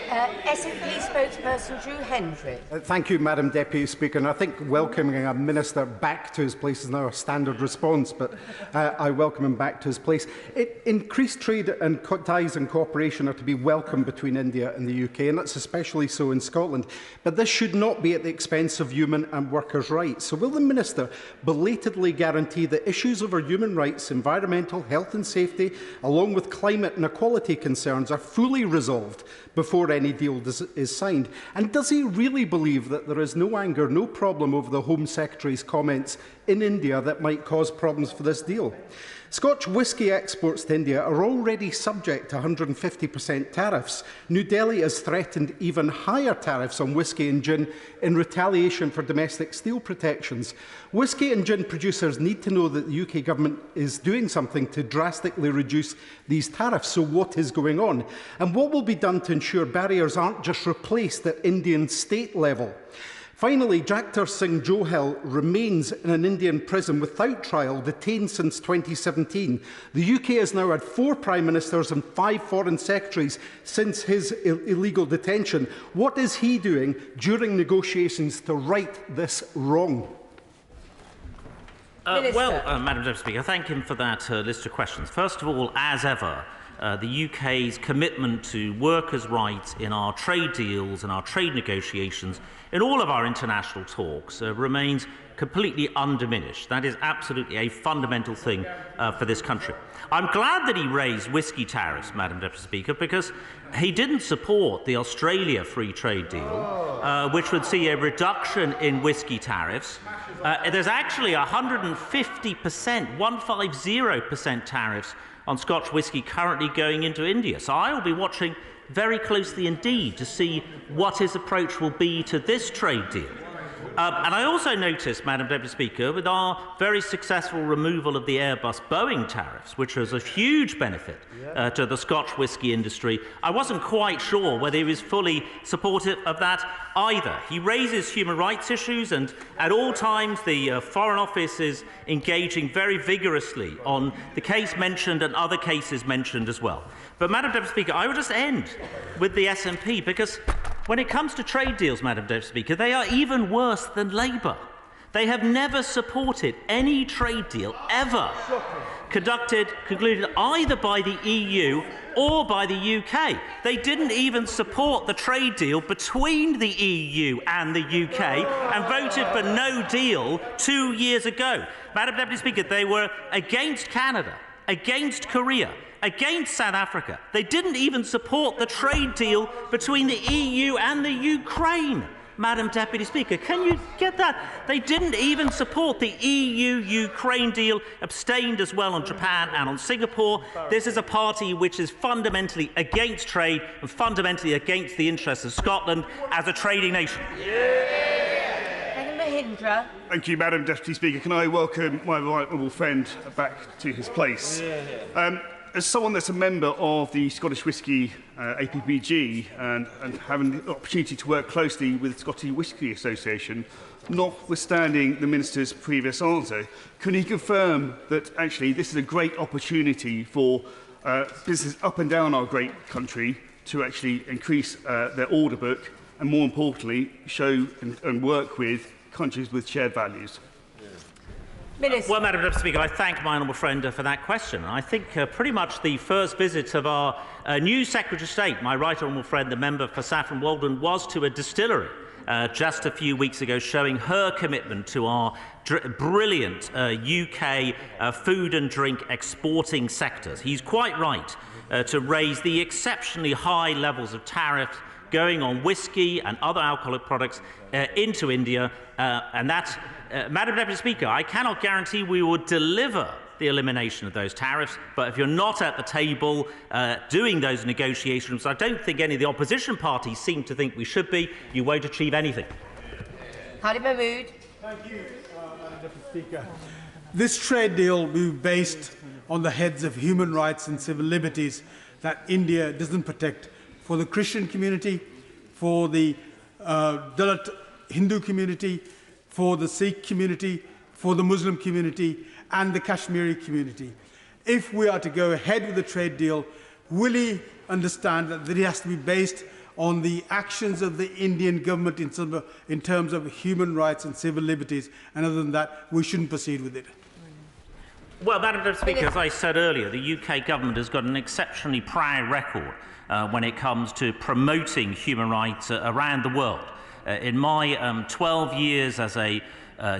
SNP spokesperson Drew Hendry. Thank you, Madam Deputy Speaker. And I think welcoming a minister back to his place is now a standard response, but I welcome him back to his place. Increased trade and ties and cooperation are to be welcomed between India and the UK, and that's especially so in Scotland. But this should not be at the expense of human and workers' rights. So will the minister belatedly guarantee that issues over human rights, environmental, health and safety, along with climate and equality concerns, are fully resolved before any any deal is signed? And does he really believe that there is no anger, no problem over the Home Secretary's comments in India that might cause problems for this deal? Scotch whisky exports to India are already subject to 150% tariffs. New Delhi has threatened even higher tariffs on whisky and gin in retaliation for domestic steel protections. Whisky and gin producers need to know that the UK government is doing something to drastically reduce these tariffs. So what is going on? And what will be done to ensure barriers aren't just replaced at Indian state level? Finally, Jagtar Singh Johel remains in an Indian prison without trial, detained since 2017. The UK has now had 4 Prime Ministers and 5 Foreign Secretaries since his illegal detention. What is he doing during negotiations to right this wrong? Madam Deputy Speaker, thank him for that list of questions. First of all, as ever, the UK's commitment to workers' rights in our trade deals and our trade negotiations in all of our international talks remains completely undiminished. That is absolutely a fundamental thing for this country. I'm glad that he raised whisky tariffs, Madam Deputy Speaker, because he didn't support the Australia free trade deal, which would see a reduction in whisky tariffs. There's actually 150% tariffs on Scotch whisky currently going into India. So I will be watching very closely indeed to see what his approach will be to this trade deal. And I also noticed, Madam Deputy Speaker, with our very successful removal of the Airbus-Boeing tariffs, which was a huge benefit to the Scotch whisky industry, I wasn't quite sure whether he was fully supportive of that either. He raises human rights issues, and at all times the Foreign Office is engaging very vigorously on the case mentioned and other cases mentioned as well. But, Madam Deputy Speaker, I will just end with the SNP, because when it comes to trade deals, Madam Deputy Speaker, they are even worse than Labour. They have never supported any trade deal ever concluded either by the EU or by the UK. They didn't even support the trade deal between the EU and the UK and voted for no deal 2 years ago. Madam Deputy Speaker, they were against Canada, against Korea, against South Africa. They didn't even support the trade deal between the EU and the Ukraine. Madam Deputy Speaker, can you get that? They didn't even support the EU-Ukraine deal, abstained as well on Japan and on Singapore. This is a party which is fundamentally against trade and fundamentally against the interests of Scotland as a trading nation. Thank you, Madam Deputy Speaker. Can I welcome my right honourable friend back to his place? As someone that's a member of the Scottish Whisky APPG and having the opportunity to work closely with the Scottish Whisky Association, notwithstanding the Minister's previous answer, can he confirm that actually this is a great opportunity for businesses up and down our great country to actually increase their order book and, more importantly, show and work with countries with shared values? Well, Madam Deputy Speaker, I thank my honourable friend for that question. I think pretty much the first visit of our new Secretary of State, my right honourable friend, the member for Saffron Walden, was to a distillery just a few weeks ago, showing her commitment to our brilliant UK food and drink exporting sectors. He's quite right to raise the exceptionally high levels of tariffs going on whisky and other alcoholic products into India, and that, Madam Deputy Speaker, I cannot guarantee we will deliver the elimination of those tariffs, but if you're not at the table doing those negotiations, I don't think any of the opposition parties seem to think we should be, you won't achieve anything. Thank you, Madam Deputy Speaker. This trade deal will be based on the heads of human rights and civil liberties that India doesn't protect for the Christian community, for the Dalit Hindu community, for the Sikh community, for the Muslim community, and the Kashmiri community. If we are to go ahead with the trade deal, will he understand that it has to be based on the actions of the Indian government in terms of human rights and civil liberties, and other than that, we shouldn't proceed with it? Well, Madam Deputy Speaker, as I said earlier, the UK government has got an exceptionally proud record when it comes to promoting human rights around the world. In my 12 years as a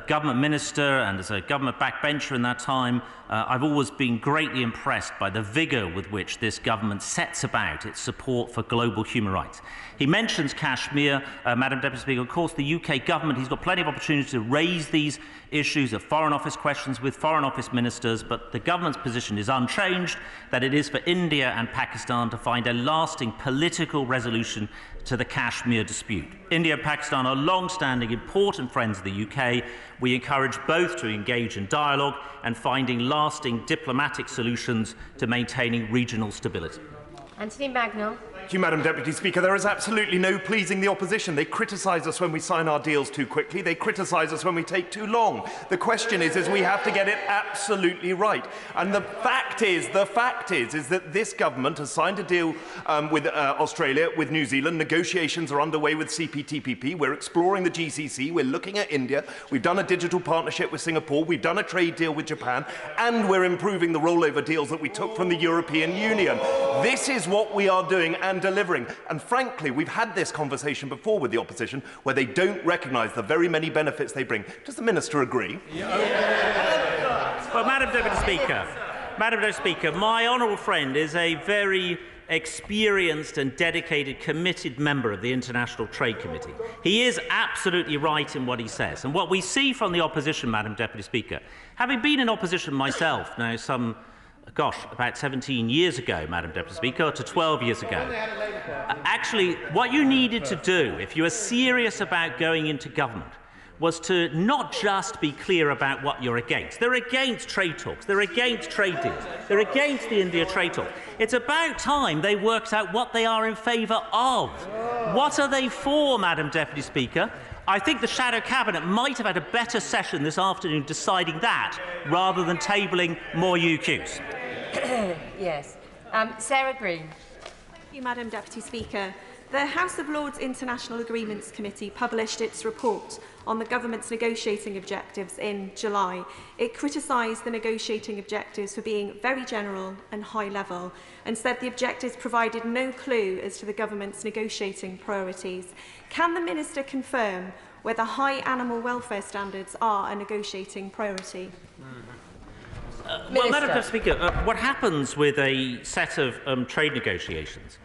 government minister and as a government backbencher in that time, I've always been greatly impressed by the vigour with which this government sets about its support for global human rights. He mentions Kashmir, Madam Deputy Speaker. Of course, the UK government, he's got plenty of opportunity to raise these issues of Foreign Office questions with Foreign Office ministers, but the government's position is unchanged, that it is for India and Pakistan to find a lasting political resolution to the Kashmir dispute. India and Pakistan are long-standing, important friends of the UK. We encourage both to engage in dialogue and finding lasting diplomatic solutions to maintaining regional stability. Anthony Bagnall. Thank you, Madam Deputy Speaker. There is absolutely no pleasing the opposition. They criticise us when we sign our deals too quickly. They criticise us when we take too long. The question is we have to get it absolutely right. And the fact is that this government has signed a deal with Australia, with New Zealand. Negotiations are underway with CPTPP. We're exploring the GCC. We're looking at India. We've done a digital partnership with Singapore. We've done a trade deal with Japan. And we're improving the rollover deals that we took from the European Union. This is what we are doing and delivering. And frankly, we've had this conversation before with the opposition where they don't recognise the very many benefits they bring. Does the Minister agree? Well, Madam Deputy Speaker, my honourable friend is a very experienced and dedicated, committed member of the International Trade Committee. He is absolutely right in what he says. And what we see from the opposition, Madam Deputy Speaker, having been in opposition myself now about 17 years ago, Madam Deputy Speaker, to 12 years ago. Actually, what you needed to do, if you were serious about going into government, was to not just be clear about what you're against. They're against trade talks. They're against trade deals. They're against the India trade talk. It's about time they worked out what they are in favour of. What are they for, Madam Deputy Speaker? I think the Shadow Cabinet might have had a better session this afternoon deciding that, rather than tabling more UQs. Yes. Sarah Green. Thank you, Madam Deputy Speaker. The House of Lords International Agreements Committee published its report on the government's negotiating objectives in July. It criticised the negotiating objectives for being very general and high level and said the objectives provided no clue as to the government's negotiating priorities. Can the Minister confirm whether high animal welfare standards are a negotiating priority? Well, Madam Deputy Speaker, what happens with a set of trade negotiations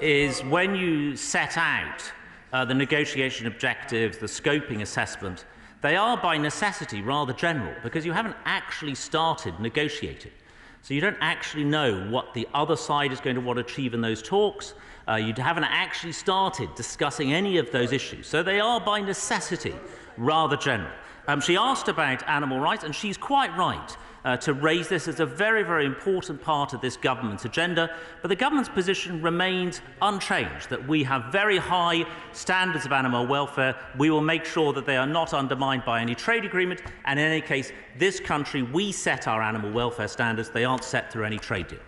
is when you set out the negotiation objectives, the scoping assessment, they are by necessity rather general because you haven't actually started negotiating. So you don't actually know what the other side is going to want to achieve in those talks. You haven't actually started discussing any of those issues. So they are by necessity rather general. She asked about animal rights, and she's quite right to raise this as a very, very important part of this government's agenda. But the government's position remains unchanged, that we have very high standards of animal welfare. We will make sure that they are not undermined by any trade agreement. And in any case, this country, we set our animal welfare standards. They aren't set through any trade deal.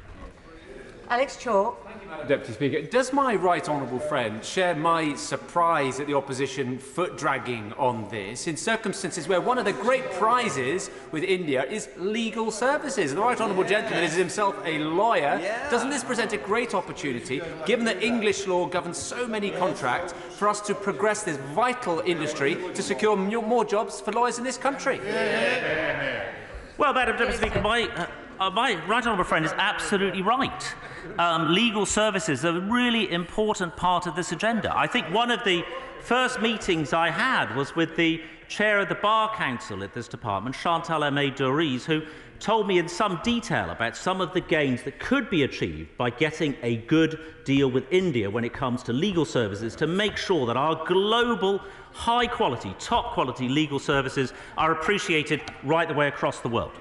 Alex Chalk. Deputy Speaker, does my right honourable friend share my surprise at the opposition foot-dragging on this in circumstances where one of the great prizes with India is legal services? The right honourable gentleman is himself a lawyer. Doesn't this present a great opportunity, given that English law governs so many contracts, for us to progress this vital industry to secure more jobs for lawyers in this country? Well, Madam Deputy Speaker, my right honourable friend is absolutely right. Legal services are a really important part of this agenda. I think one of the first meetings I had was with the chair of the Bar Council at this department, Chantal Aimé-Doris, who told me in some detail about some of the gains that could be achieved by getting a good deal with India when it comes to legal services, to make sure that our global, high-quality, top-quality legal services are appreciated right the way across the world.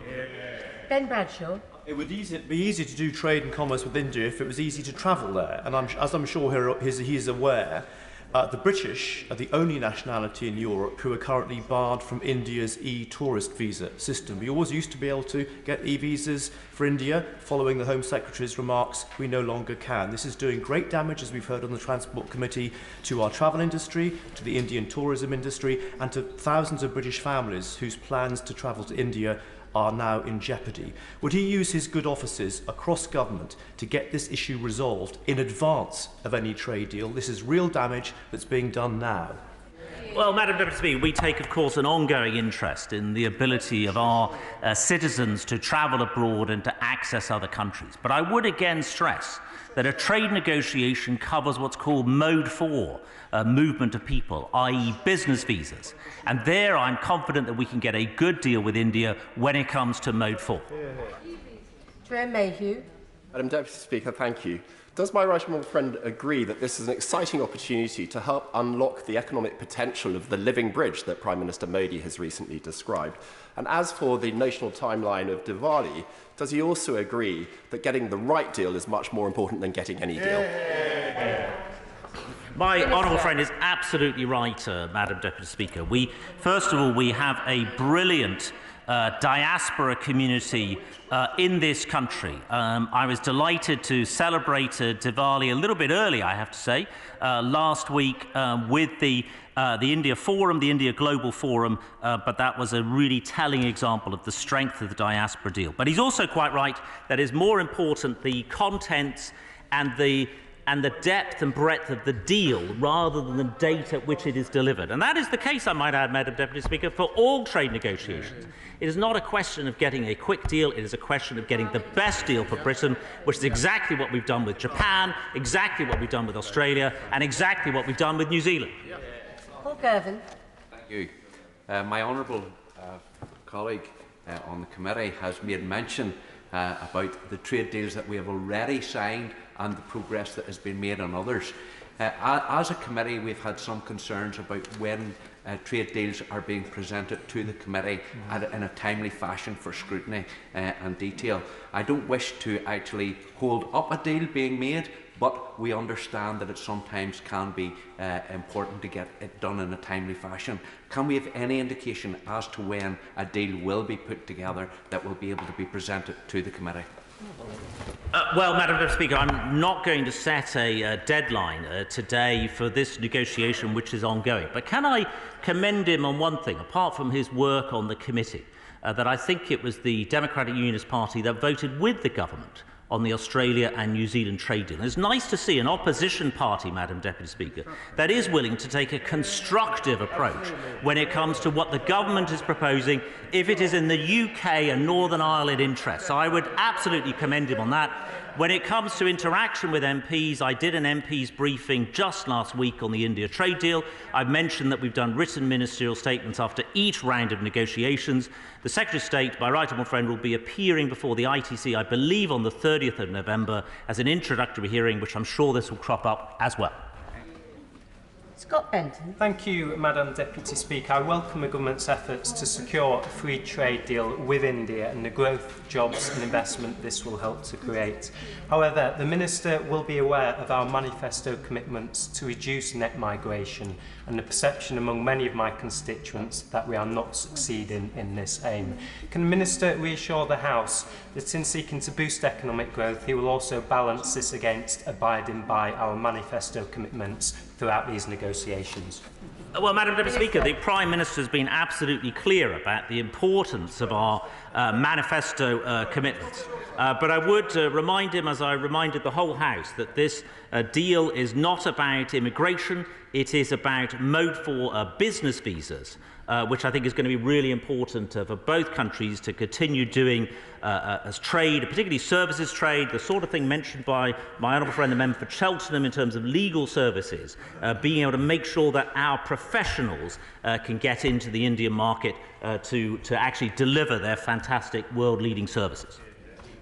Ben Bradshaw. It would be easy to do trade and commerce with India if it was easy to travel there. And as I'm sure he is aware, the British are the only nationality in Europe who are currently barred from India's e-tourist visa system. We always used to be able to get e-visas for India. Following the Home Secretary's remarks, we no longer can. This is doing great damage, as we've heard on the Transport Committee, to our travel industry, to the Indian tourism industry, and to thousands of British families whose plans to travel to India are now in jeopardy. Would he use his good offices across government to get this issue resolved in advance of any trade deal? This is real damage that's being done now. Well, Madam Deputy Speaker, we take, of course, an ongoing interest in the ability of our citizens to travel abroad and to access other countries. But I would again stress that a trade negotiation covers what's called Mode 4, movement of people, i.e. business visas. And there I'm confident that we can get a good deal with India when it comes to Mode 4. Mayhew. Madam Deputy Speaker, thank you. Does my right honourable friend agree that this is an exciting opportunity to help unlock the economic potential of the living bridge that Prime Minister Modi has recently described? And as for the national timeline of Diwali, does he also agree that getting the right deal is much more important than getting any deal? My honourable friend is absolutely right, Madam Deputy Speaker. First of all, we have a brilliant diaspora community in this country. I was delighted to celebrate Diwali a little bit early, I have to say, last week with the India Forum, the India Global Forum, but that was a really telling example of the strength of the diaspora deal. But he's also quite right that it's more important the contents and the depth and breadth of the deal rather than the date at which it is delivered. And that is the case, I might add, Madam Deputy Speaker, for all trade negotiations. It is not a question of getting a quick deal, it is a question of getting the best deal for Britain, which is exactly what we've done with Japan, exactly what we've done with Australia, and exactly what we've done with New Zealand. Paul Gervin. Thank you. My honourable colleague on the committee has made mention about the trade deals that we have already signed and the progress that has been made on others. As a committee, we've had some concerns about when trade deals are being presented to the committee in a timely fashion for scrutiny and detail. I don't wish to actually hold up a deal being made, but we understand that it sometimes can be important to get it done in a timely fashion. Can we have any indication as to when a deal will be put together that will be able to be presented to the committee? Well, Madam Deputy Speaker, I'm not going to set a deadline today for this negotiation which is ongoing. But can I commend him on one thing, apart from his work on the committee, that I think it was the Democratic Unionist Party that voted with the government on the Australia and New Zealand trade deal. And it's nice to see an opposition party, Madam Deputy Speaker, that is willing to take a constructive approach when it comes to what the government is proposing, if it is in the UK and Northern Ireland interests. So I would absolutely commend him on that. When it comes to interaction with MPs, I did an MP's briefing just last week on the India trade deal. I've mentioned that we've done written ministerial statements after each round of negotiations. The Secretary of State, my right honourable friend, will be appearing before the ITC, I believe, on the 30th of November as an introductory hearing, which I'm sure this will crop up as well. Scott Benton. Thank you, Madam Deputy Speaker. I welcome the government's efforts to secure a free trade deal with India and the growth, jobs and investment this will help to create. However, the Minister will be aware of our manifesto commitments to reduce net migration and the perception among many of my constituents that we are not succeeding in this aim. Can the Minister reassure the House that in seeking to boost economic growth, he will also balance this against abiding by our manifesto commitments throughout these negotiations? Well, Madam Deputy Speaker, the Prime Minister has been absolutely clear about the importance of our manifesto commitments. But I would remind him, as I reminded the whole House, that this deal is not about immigration, it is about Mode 4 business visas, which I think is going to be really important for both countries to continue doing as trade, particularly services trade, the sort of thing mentioned by my honourable friend the member for Cheltenham in terms of legal services, being able to make sure that our professionals can get into the Indian market to actually deliver their fantastic world-leading services.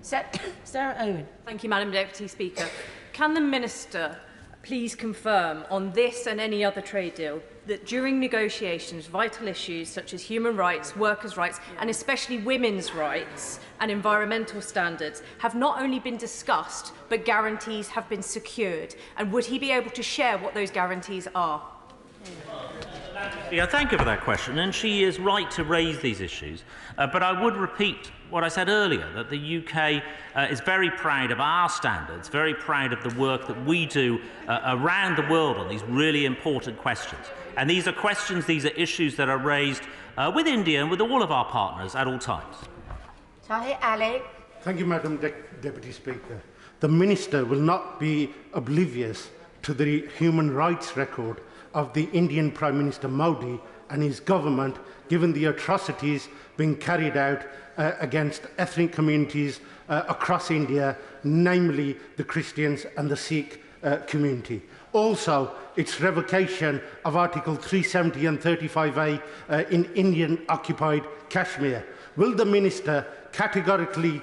Sarah Owen. Thank you, Madam Deputy Speaker. Can the Minister please confirm on this and any other trade deal that during negotiations, vital issues such as human rights, workers' rights, and especially women's rights and environmental standards have not only been discussed, but guarantees have been secured? And would he be able to share what those guarantees are? Yeah, thank you for that question, and she is right to raise these issues. But I would repeat what I said earlier, that the UK is very proud of our standards, very proud of the work that we do around the world on these really important questions. And these are questions, these are issues that are raised with India and with all of our partners at all times. Tahir Ali. Thank you, Madam Deputy Speaker. The Minister will not be oblivious to the human rights record of the Indian Prime Minister Modi and his government, given the atrocities being carried out against ethnic communities across India, namely the Christians and the Sikh community. Also, its revocation of Article 370 and 35A in Indian-occupied Kashmir. Will the Minister categorically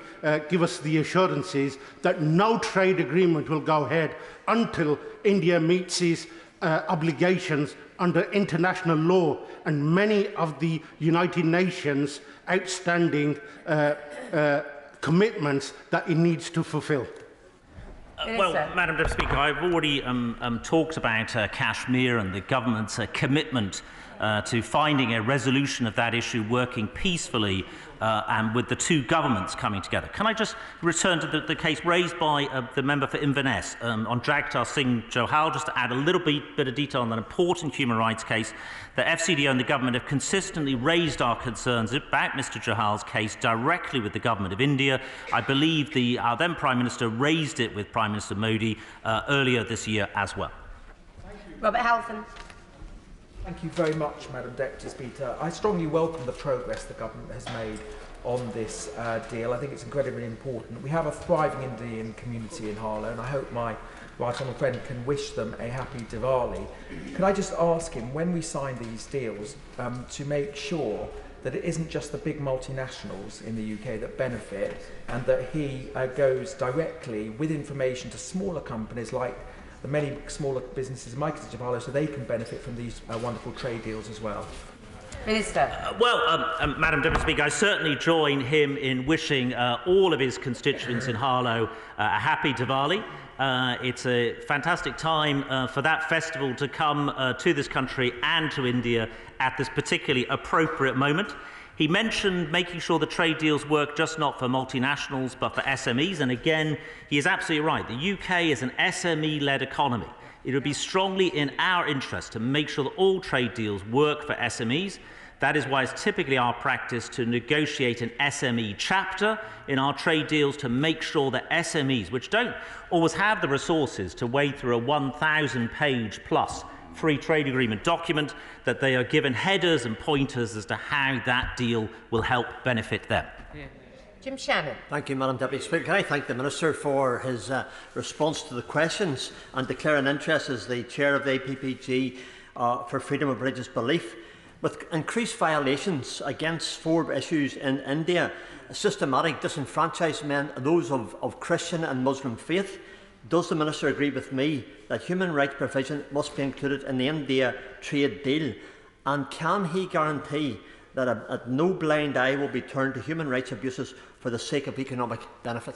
give us the assurances that no trade agreement will go ahead until India meets its obligations under international law and many of the United Nations outstanding commitments that it needs to fulfil? Well, Madam Deputy Speaker, I've already talked about Kashmir and the government's commitment to finding a resolution of that issue, working peacefully and with the two governments coming together. Can I just return to the case raised by the member for Inverness on Jagtar Singh Johal, just to add a little bit of detail on that important human rights case. The FCDO and the government have consistently raised our concerns about Mr Johal's case directly with the government of India. I believe our then Prime Minister raised it with Prime Minister Modi earlier this year as well. Robert Halfon. Thank you very much, Madam Deputy Speaker. I strongly welcome the progress the government has made on this deal. I think it's incredibly important. We have a thriving Indian community in Harlow, and I hope my right honourable friend can wish them a happy Diwali. Could I just ask him, when we sign these deals, to make sure that it isn't just the big multinationals in the UK that benefit, and that he goes directly with information to smaller companies like the many smaller businesses in my constituency of Harlow, so they can benefit from these wonderful trade deals as well? Minister. Madam Deputy Speaker, I certainly join him in wishing all of his constituents in Harlow a happy Diwali. It's a fantastic time for that festival to come to this country and to India at this particularly appropriate moment. He mentioned making sure the trade deals work just not for multinationals but for SMEs, and again, he is absolutely right. The UK is an SME-led economy. It would be strongly in our interest to make sure that all trade deals work for SMEs. That is why it's typically our practice to negotiate an SME chapter in our trade deals to make sure that SMEs, which don't always have the resources to wade through a 1,000-page plus free trade agreement document, that they are given headers and pointers as to how that deal will help benefit them. Jim Shannon. Thank you, Madam Deputy Speaker. Can I thank the Minister for his response to the questions and declare an interest as the Chair of the APPG for freedom of religious belief. With increased violations against 4 issues in India, systematic disenfranchisement, those of Christian and Muslim faith, does the Minister agree with me that human rights provision must be included in the India trade deal? And can he guarantee that no blind eye will be turned to human rights abuses for the sake of economic benefit?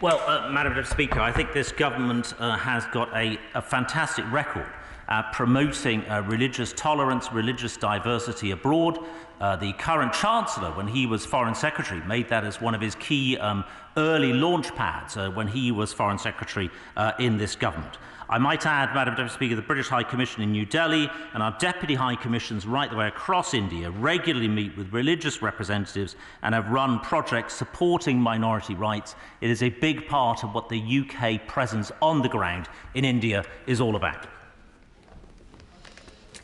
Well, Madam Deputy Speaker, I think this government has got a fantastic record promoting religious tolerance, religious diversity abroad. The current Chancellor, when he was Foreign Secretary, made that as one of his key early launch pads when he was Foreign Secretary in this government. I might add, Madam Deputy Speaker, the British High Commission in New Delhi and our Deputy High Commissions right the way across India regularly meet with religious representatives and have run projects supporting minority rights. It is a big part of what the UK presence on the ground in India is all about.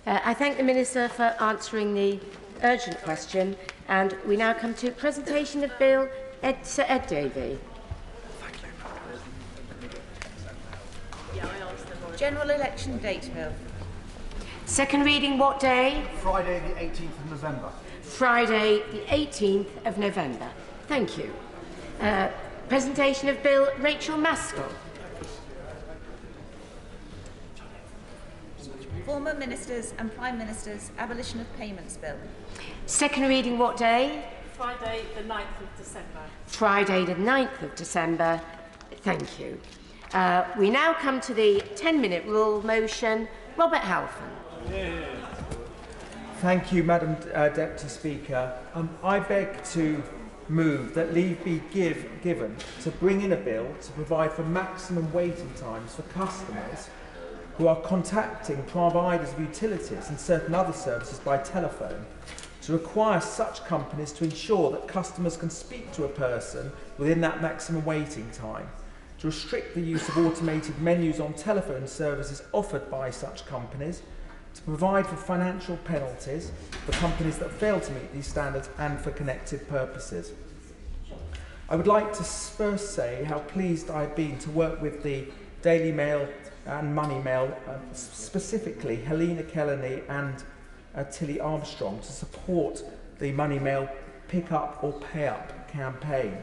I thank the Minister for answering the urgent question, and we now come to presentation of Bill Sir Ed Davey. General election date bill. Second reading what day? Friday the 18th of November. Friday the 18th of November. Thank you. Presentation of Bill Rachel Maskell. Former Ministers and Prime Ministers Abolition of Payments Bill. Second reading what day? Friday the 9th of December. Friday the 9th of December. Thank you. We now come to the 10-minute rule motion. Robert Halfon. Thank you, Madam Deputy Speaker. I beg to move that leave be given to bring in a bill to provide for maximum waiting times for customers who are contacting providers of utilities and certain other services by telephone, to require such companies to ensure that customers can speak to a person within that maximum waiting time, to to restrict the use of automated menus on telephone services offered by such companies, to provide for financial penalties for companies that fail to meet these standards and for connected purposes. I would like to first say how pleased I've been to work with the Daily Mail and Money Mail, specifically Helena Kelly and Tilly Armstrong, to support the Money Mail Pick Up or Pay Up campaign.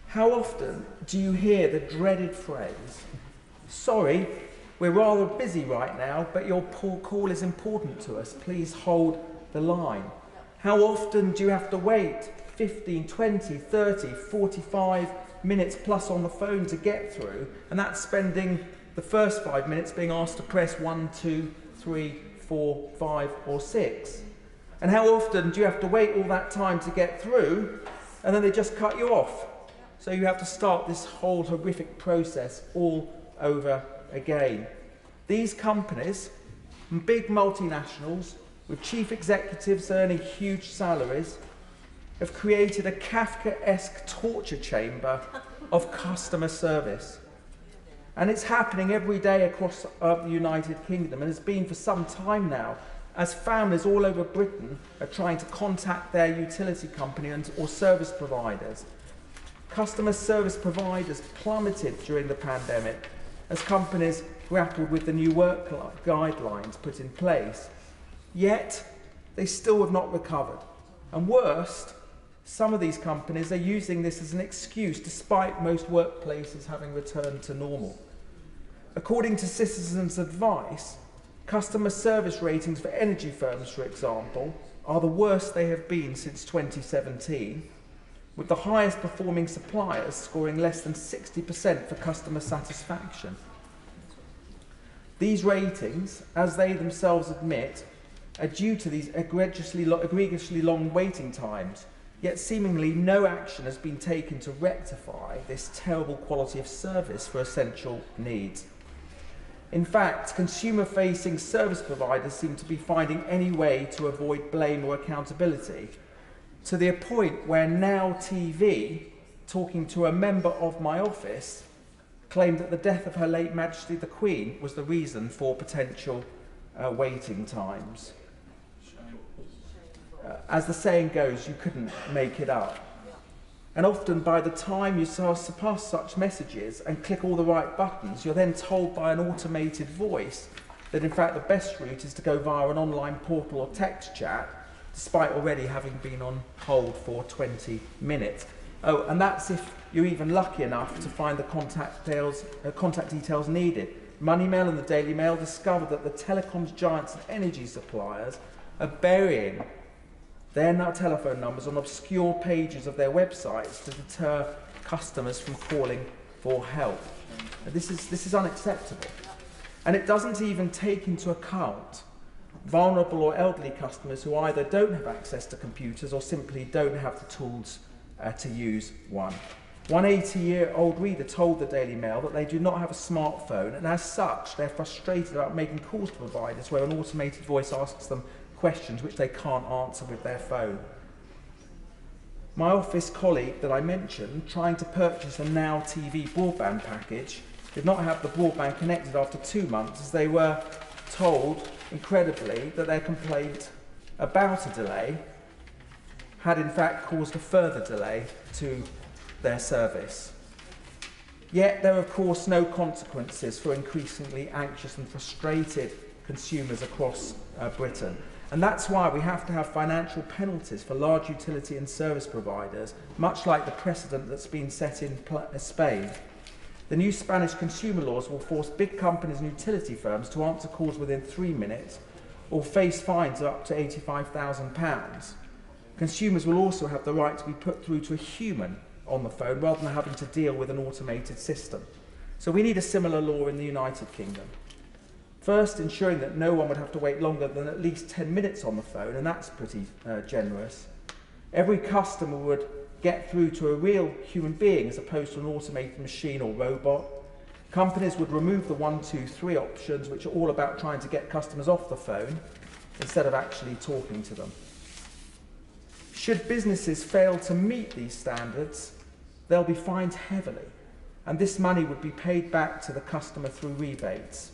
How often do you hear the dreaded phrase, "Sorry, we're rather busy right now, but your call is important to us. Please hold the line"? How often do you have to wait 15, 20, 30, 45 minutes plus on the phone to get through, and that's spending the first 5 minutes being asked to press 1, 2, 3, 4, 5 or 6? And how often do you have to wait all that time to get through, and then they just cut you off? So you have to start this whole horrific process all over again. These companies, big multinationals with chief executives earning huge salaries, have created a Kafkaesque torture chamber of customer service. And it's happening every day across the United Kingdom, and has been for some time now, as families all over Britain are trying to contact their utility company or service providers. Customer service providers plummeted during the pandemic as companies grappled with the new work guidelines put in place. Yet, they still have not recovered. And worst, some of these companies are using this as an excuse despite most workplaces having returned to normal. According to Citizens Advice, customer service ratings for energy firms, for example, are the worst they have been since 2017, with the highest performing suppliers scoring less than 60% for customer satisfaction. These ratings, as they themselves admit, are due to these egregiously long waiting times, yet seemingly no action has been taken to rectify this terrible quality of service for essential needs. In fact, consumer-facing service providers seem to be finding any way to avoid blame or accountability, to the point where Now TV, talking to a member of my office, claimed that the death of Her late Majesty the Queen was the reason for potential waiting times. As the saying goes, you couldn't make it up. And often by the time you surpass such messages and click all the right buttons, you're then told by an automated voice that in fact the best route is to go via an online portal or text chat, despite already having been on hold for 20 minutes. Oh, and that's if you're even lucky enough to find the contact details needed. Money Mail and the Daily Mail discovered that the telecoms giants and energy suppliers are burying their telephone numbers on obscure pages of their websites to deter customers from calling for help. This is unacceptable. And it doesn't even take into account vulnerable or elderly customers who either don't have access to computers or simply don't have the tools to use one. One 80-year-old reader told the Daily Mail that they do not have a smartphone, and as such they're frustrated about making calls to providers where an automated voice asks them questions which they can't answer with their phone. My office colleague that I mentioned, trying to purchase a Now TV broadband package, did not have the broadband connected after 2 months, as they were told, incredibly, that their complaint about a delay had in fact caused a further delay to their service. Yet there are of course no consequences for increasingly anxious and frustrated consumers across Britain. And that's why we have to have financial penalties for large utility and service providers, much like the precedent that's been set in Spain. The new Spanish consumer laws will force big companies and utility firms to answer calls within 3 minutes or face fines of up to £85,000. Consumers will also have the right to be put through to a human on the phone rather than having to deal with an automated system. So we need a similar law in the United Kingdom. First, ensuring that no one would have to wait longer than at least 10 minutes on the phone, and that's pretty generous. Every customer would get through to a real human being as opposed to an automated machine or robot. Companies would remove the 1, 2, 3 options, which are all about trying to get customers off the phone instead of actually talking to them. Should businesses fail to meet these standards, they'll be fined heavily. and this money would be paid back to the customer through rebates.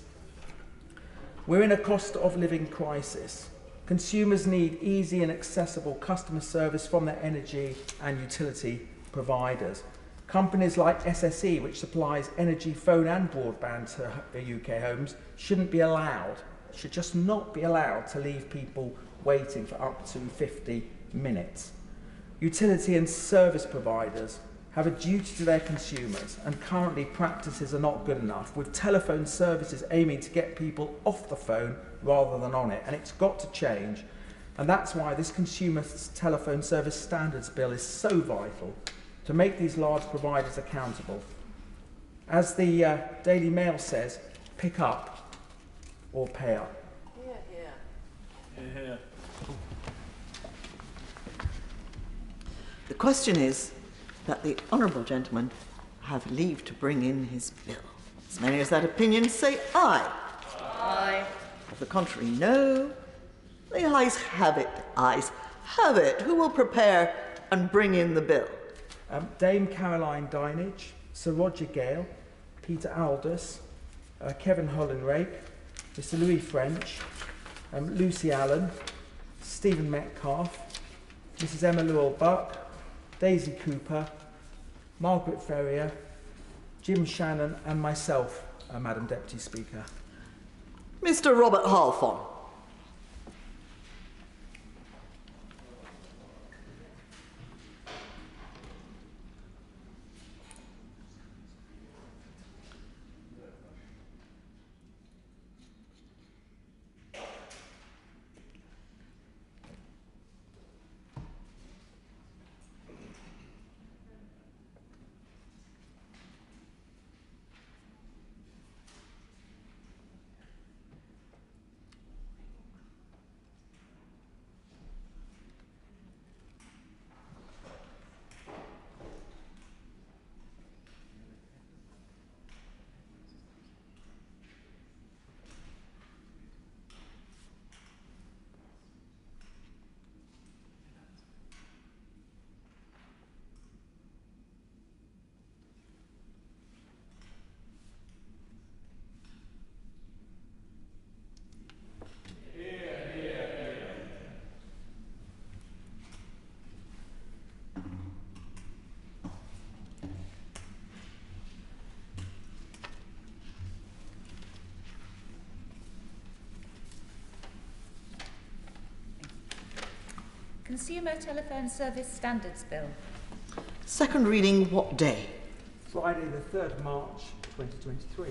We're in a cost of living crisis. Consumers need easy and accessible customer service from their energy and utility providers. Companies like SSE, which supplies energy, phone and broadband to UK homes, should just not be allowed to leave people waiting for up to 50 minutes. Utility and service providers have a duty to their consumers, and currently practices are not good enough, with telephone services aiming to get people off the phone rather than on it, and it's got to change. And that's why this Consumer Telephone Service Standards Bill is so vital, to make these large providers accountable. As the Daily Mail says, pick up or pay up. The question is that the honourable gentleman have leave to bring in his bill. As many as that opinion say aye. Aye. Of the contrary, no. The ayes have it. Ayes have it. Who will prepare and bring in the bill? Dame Caroline Dinage, Sir Roger Gale, Peter Aldous, Kevin Hollinrake, Mr Louis French, Lucy Allen, Stephen Metcalfe, Mrs Emma Llewell-Buck, Daisy Cooper, Margaret Ferrier, Jim Shannon and myself, Madam Deputy Speaker. Mr Robert Halfon. Consumer Telephone Service Standards Bill. Second reading what day? Friday the 3rd of March 2023.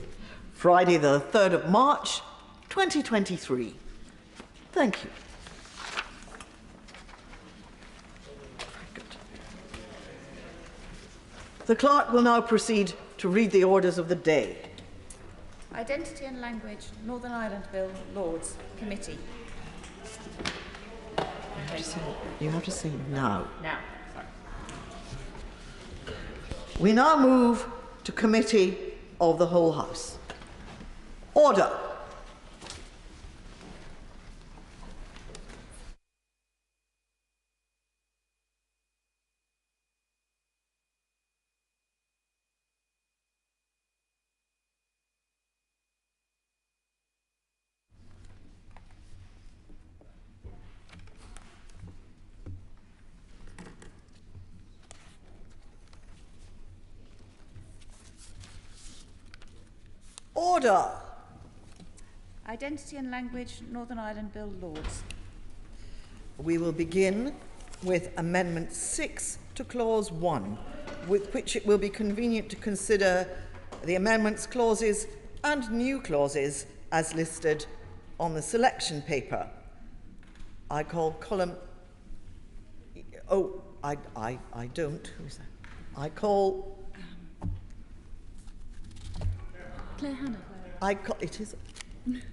Friday the 3rd of March 2023. Thank you. The clerk will now proceed to read the orders of the day. Identity and Language, Northern Ireland Bill, Lords, Committee. You have to say now. Now. We now move to Committee of the Whole House. Order. Order. Identity and Language, Northern Ireland Bill, Lords. We will begin with Amendment 6 to Clause 1, with which it will be convenient to consider the amendments, clauses and new clauses as listed on the selection paper. I call column... Oh, I don't. Who's that? I call... Claire Hannah.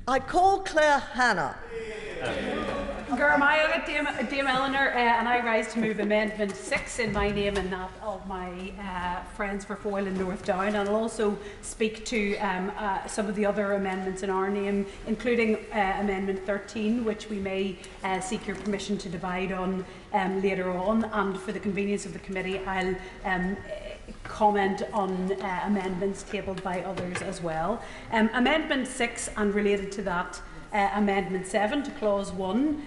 I call Claire Hannah. Garmaya, Dame Eleanor, and I rise to move Amendment 6 in my name and that of my friends for Foyle and North Down, and I'll also speak to some of the other amendments in our name, including Amendment 13, which we may seek your permission to divide on later on, and for the convenience of the committee, I'll comment on amendments tabled by others as well. Amendment 6 and related to that, Amendment 7 to Clause 1,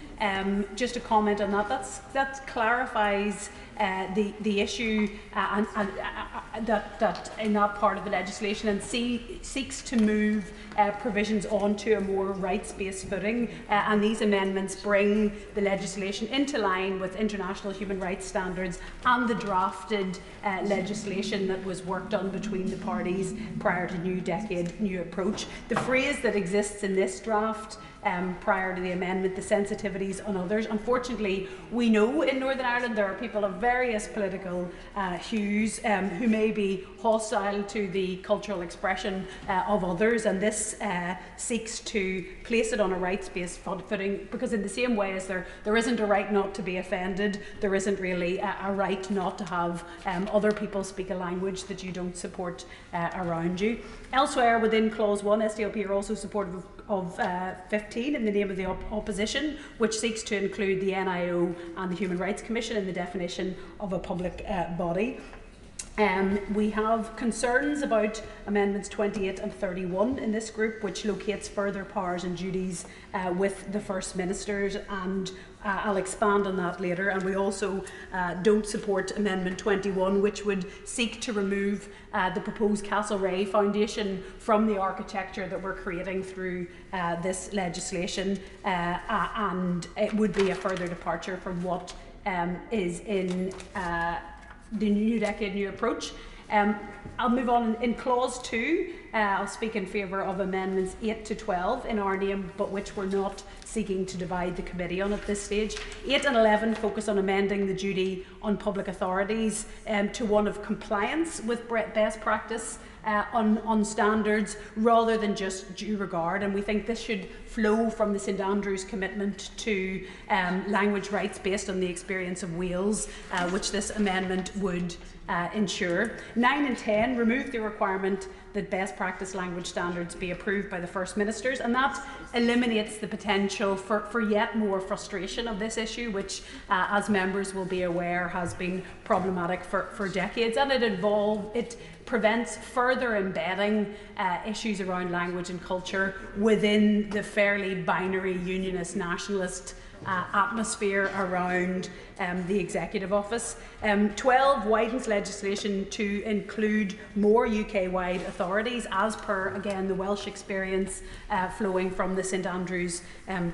just a comment on that. That clarifies the issue that in that part of the legislation and seeks to move provisions onto a more rights-based footing, and these amendments bring the legislation into line with international human rights standards and the drafted legislation that was worked on between the parties prior to New Decade, New Approach. The phrase that exists in this draft prior to the amendment, the sensitivities on others. Unfortunately, we know in Northern Ireland there are people of various political hues who may be hostile to the cultural expression of others, and this seeks to place it on a rights-based footing, because in the same way as there isn't a right not to be offended, there isn't really a right not to have other people speak a language that you don't support around you. Elsewhere within Clause 1, SDLP are also supportive of 15 in the name of the opposition, which seeks to include the NIO and the Human Rights Commission in the definition of a public body. We have concerns about Amendments 28 and 31 in this group, which locates further powers and duties with the First Ministers, and I'll expand on that later. And we also don't support Amendment 21, which would seek to remove the proposed Castlereagh Foundation from the architecture that we're creating through this legislation, and it would be a further departure from what is in the New Decade, New Approach. I'll move on. In Clause 2, I'll speak in favour of Amendments 8 to 12 in our name, but which we're not seeking to divide the committee on at this stage. 8 and 11 focus on amending the duty on public authorities to one of compliance with best practice on standards rather than just due regard, and we think this should flow from the St Andrews commitment to language rights based on the experience of Wales, which this amendment would ensure. 9 and 10 remove the requirement that best practice language standards be approved by the First Ministers, and that eliminates the potential for yet more frustration of this issue, which, as members will be aware, has been problematic for decades, and it prevents further embedding issues around language and culture within the fairly binary unionist nationalist atmosphere around the Executive Office. 12 widens legislation to include more UK-wide authorities, as per, again, the Welsh experience flowing from the St Andrews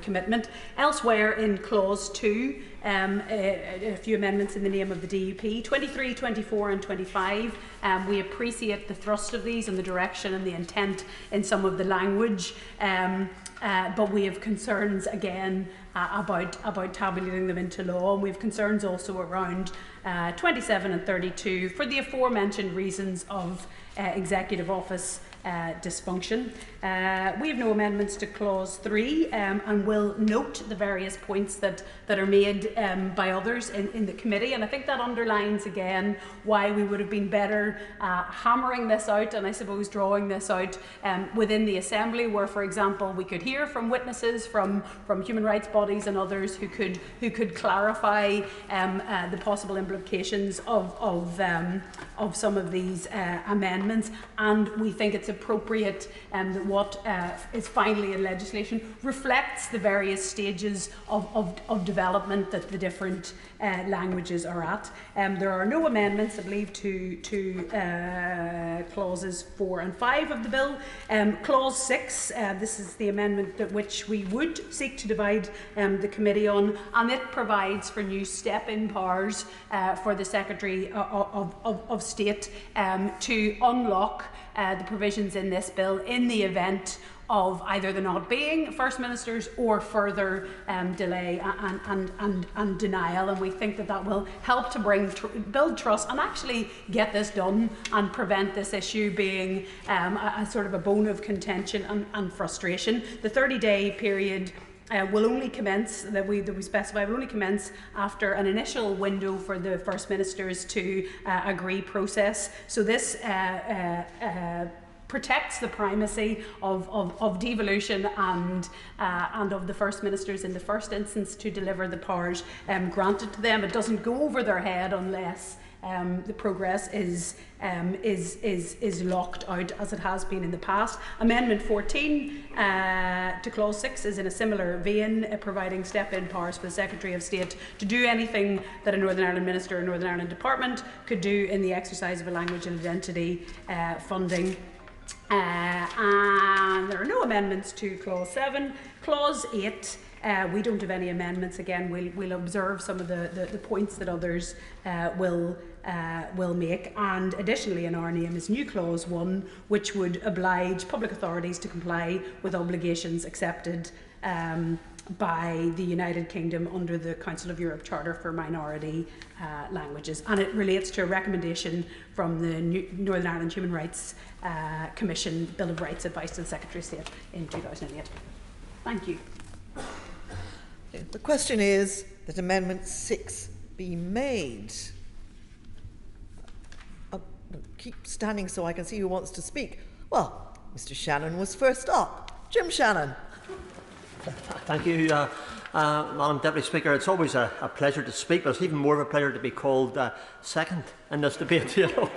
commitment. Elsewhere in Clause 2, a few amendments in the name of the DUP. 23, 24 and 25, we appreciate the thrust of these and the direction and the intent in some of the language, but we have concerns again about tabulating them into law, and we have concerns also around 27 and 32 for the aforementioned reasons of Executive Office dysfunction. We have no amendments to Clause 3 and will note the various points that are made by others in the committee, and I think that underlines again why we would have been better hammering this out and I suppose drawing this out within the Assembly, where, for example, we could hear from witnesses from human rights bodies and others who could clarify the possible implications of some of these amendments, and we think it's appropriate that what is finally in legislation reflects the various stages of development that the different languages are at. There are no amendments, I believe, to clauses 4 and 5 of the bill. Clause 6, this is the amendment that which we would seek to divide the committee on, and it provides for new step-in powers for the Secretary of State to unlock the provisions in this bill in the event of either the not being First Ministers or further delay and denial, and we think that will help to build trust and actually get this done and prevent this issue being a sort of a bone of contention and frustration. The 30-day period will only commence, that we specify, will only commence after an initial window for the First Ministers to agree process. So this protects the primacy of devolution and of the First Ministers in the first instance to deliver the powers granted to them. It doesn't go over their head unless the progress is locked out as it has been in the past. Amendment 14 to Clause 6 is in a similar vein, providing step-in powers for the Secretary of State to do anything that a Northern Ireland Minister or Northern Ireland Department could do in the exercise of a language and identity funding. And there are no amendments to Clause 7. Clause 8, we don't have any amendments. Again, we'll observe some of the points that others will make. And additionally, in our name is new Clause 1, which would oblige public authorities to comply with obligations accepted by the United Kingdom under the Council of Europe Charter for Minority Languages. And it relates to a recommendation from the Northern Ireland Human Rights Commission Bill of Rights advice to the Secretary of State in 2008. Thank you. The question is that Amendment 6 be made. Keep standing so I can see who wants to speak. Well, Mr Shannon was first up. Jim Shannon. Thank you, Madam Deputy Speaker. It's always a pleasure to speak, but it's even more of a pleasure to be called second in this debate. You know,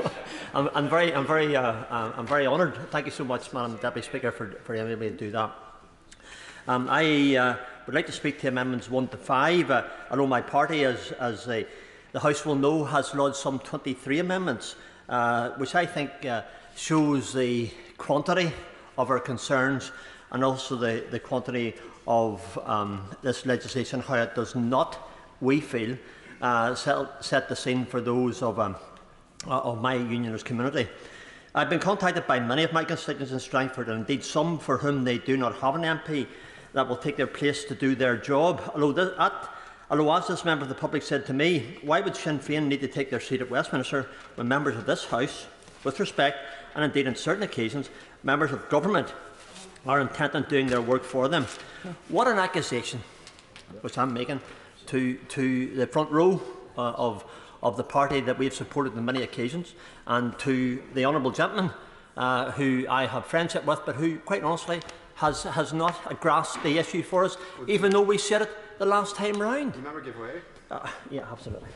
I'm very honoured. Thank you so much, Madam Deputy Speaker, for enabling me to do that. I would like to speak to Amendments 1 to 5. I know my party, as the House will know, has lodged some 23 amendments, which I think shows the quantity of our concerns and also the quantity of this legislation, how it does not, we feel, set the scene for those of my unionist community. I've been contacted by many of my constituents in Strangford, and indeed some for whom they do not have an MP that will take their place to do their job. Although as this member of the public said to me, why would Sinn Féin need to take their seat at Westminster when members of this House, with respect, and indeed on certain occasions, members of government are intent on doing their work for them? What an accusation, which I'm making, to the front row of the party that we have supported on many occasions, and to the honourable gentleman who I have friendship with, but who, quite honestly, has not grasped the issue for us, even though we said it the last time round. The member give way? Yeah, absolutely.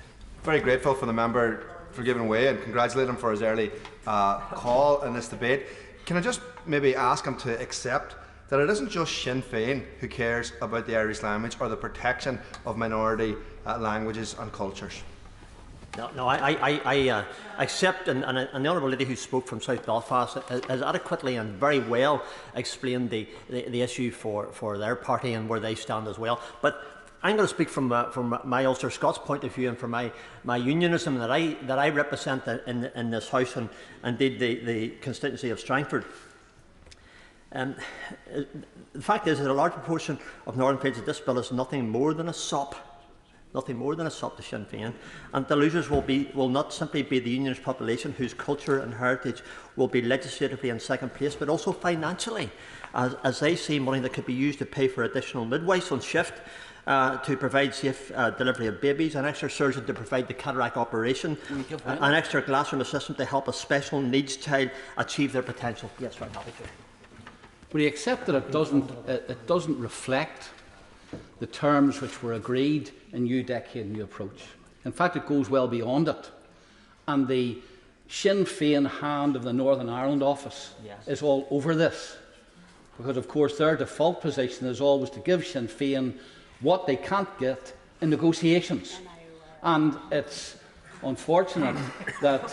Very grateful for the member for giving way and congratulate him for his early call in this debate. Can I just maybe ask him to accept that it isn't just Sinn Féin who cares about the Irish language or the protection of minority languages and cultures? No, I accept, and the Honourable Lady who spoke from South Belfast has adequately and very well explained the issue for their party and where they stand as well. But I'm going to speak from my Ulster Scots point of view and from my unionism that I represent in this House and indeed the constituency of Strangford. The fact is that a large proportion of Northern Fields of this bill is nothing more than a sop. Nothing more than a sop to Sinn Féin, and the losers will not simply be the unionist population whose culture and heritage will be legislatively in second place, but also financially, as they see money that could be used to pay for additional midwives on shift, to provide safe delivery of babies, an extra surgeon to provide the cataract operation, an extra classroom assistant to help a special needs child achieve their potential. Yes, very happy to. Would you accept that it doesn't reflect the terms which were agreed in New Decade, New Approach? In fact, it goes well beyond it. And the Sinn Féin hand of the Northern Ireland office is all over this. Because, of course, their default position is always to give Sinn Féin what they can't get in negotiations. And it's unfortunate that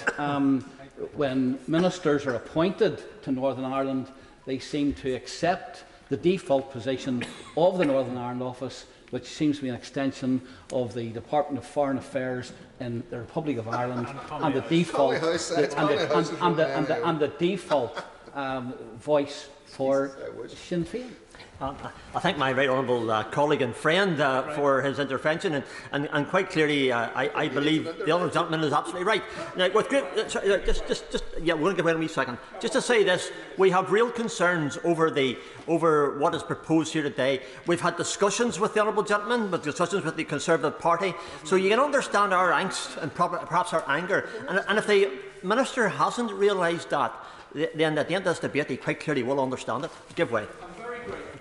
when ministers are appointed to Northern Ireland, they seem to accept the default position of the Northern Ireland office, which seems to be an extension of the Department of Foreign Affairs in the Republic of Ireland, and the default voice for Sinn Féin. I thank my right honourable colleague and friend for his intervention, and quite clearly, I believe the honourable gentleman is absolutely right. Now, with great, we're going to give it a wee second. Just to say this, we have real concerns over what is proposed here today. We've had discussions with the honourable gentleman, with discussions with the Conservative Party, so you can understand our angst and perhaps our anger. And if the Minister hasn't realised that, then at the end of this debate, he quite clearly will understand it. Give way.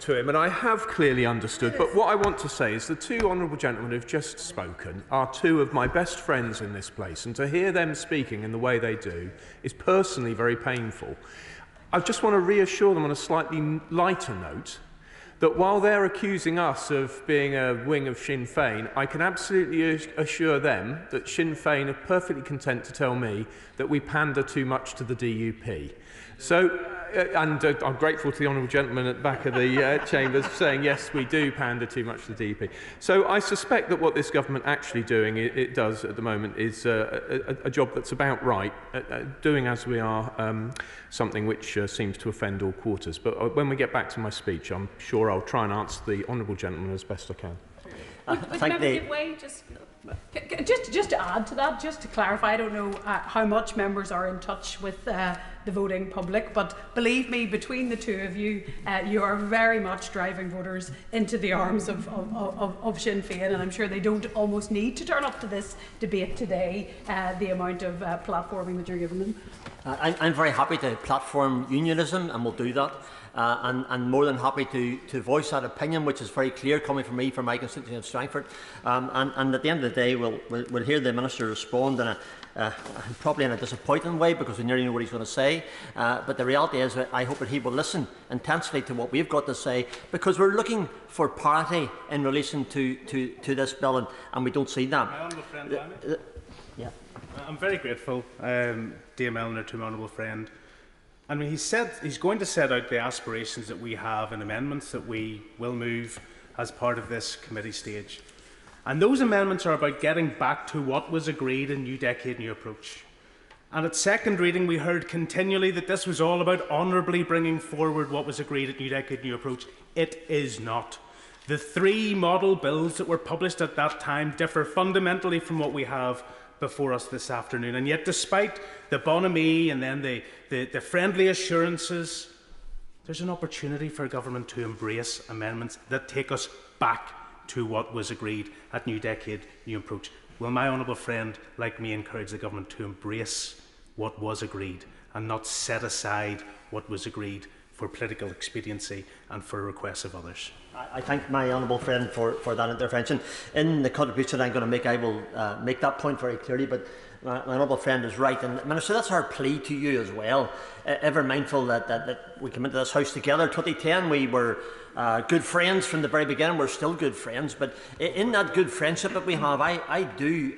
to him, and I have clearly understood, but what I want to say is the two honourable gentlemen who have just spoken are two of my best friends in this place, and to hear them speaking in the way they do is personally very painful. I just want to reassure them on a slightly lighter note that while they're accusing us of being a wing of Sinn Féin, I can absolutely assure them that Sinn Féin are perfectly content to tell me that we pander too much to the DUP. So, and I'm grateful to the honourable gentleman at the back of the chamber saying, yes, we do pander too much to the DUP. So I suspect that what this government actually doing, it does at the moment, is a job that's about right, doing as we are something which seems to offend all quarters. But when we get back to my speech, I'm sure I'll try and answer the honourable gentleman as best I can. Just to add to that, just to clarify, I don't know how much members are in touch with the voting public, but believe me, between the two of you, you are very much driving voters into the arms of Sinn Féin, and I'm sure they don't almost need to turn up to this debate today, the amount of platforming that you're giving them. I'm very happy to platform unionism, and we'll do that. And more than happy to voice that opinion, which is very clear coming from me, from my constituency of Strangford. And at the end of the day, we'll hear the Minister respond in probably in a disappointing way, because we nearly know what he's going to say. But the reality is that I hope that he will listen intensely to what we've got to say, because we're looking for parity in relation to this bill, and we don't see that. My honourable friend, yeah. I'm very grateful, Dame Eleanor, to my honourable friend. I mean, he's going to set out the aspirations that we have and amendments that we will move as part of this committee stage. And those amendments are about getting back to what was agreed in New Decade, New Approach. And at second reading, we heard continually that this was all about honourably bringing forward what was agreed at New Decade, New Approach. It is not. The three model bills that were published at that time differ fundamentally from what we have before us this afternoon. And yet, despite the bonhomie and then the friendly assurances, there's an opportunity for government to embrace amendments that take us back to what was agreed at New Decade, New Approach. Will my honourable friend, like me, encourage the government to embrace what was agreed and not set aside what was agreed for political expediency and for requests of others? I thank my honourable friend for that intervention. In the contribution I'm going to make, I will make that point very clearly, but my honourable friend is right. And Minister, that's our plea to you as well. Ever mindful that we came into this House together. 2010, we were good friends from the very beginning. We're still good friends, but in that good friendship that we have, I do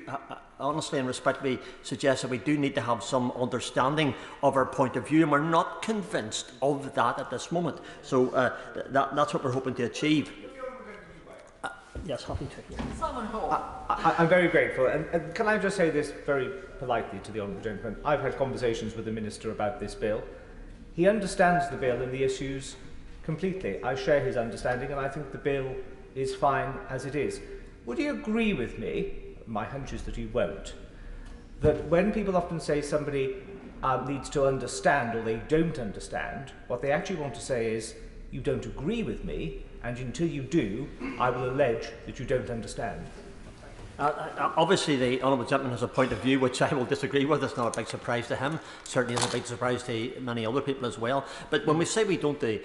honestly and respectfully suggest that we do need to have some understanding of our point of view, and we're not convinced of that at this moment. So that's what we're hoping to achieve. Yes, happy to. Simon Hall. I'm very grateful, and can I just say this very politely to the honourable gentleman? I've had conversations with the Minister about this bill. He understands the bill and the issues completely. I share his understanding, and I think the bill is fine as it is. Would he agree with me, my hunch is that he won't, that when people often say somebody needs to understand or they don't understand, what they actually want to say is, you don't agree with me, and until you do, I will allege that you don't understand. Obviously, the honourable gentleman has a point of view which I will disagree with. It's not a big surprise to him. Certainly, it's a big surprise to many other people as well. But when we say we don't, the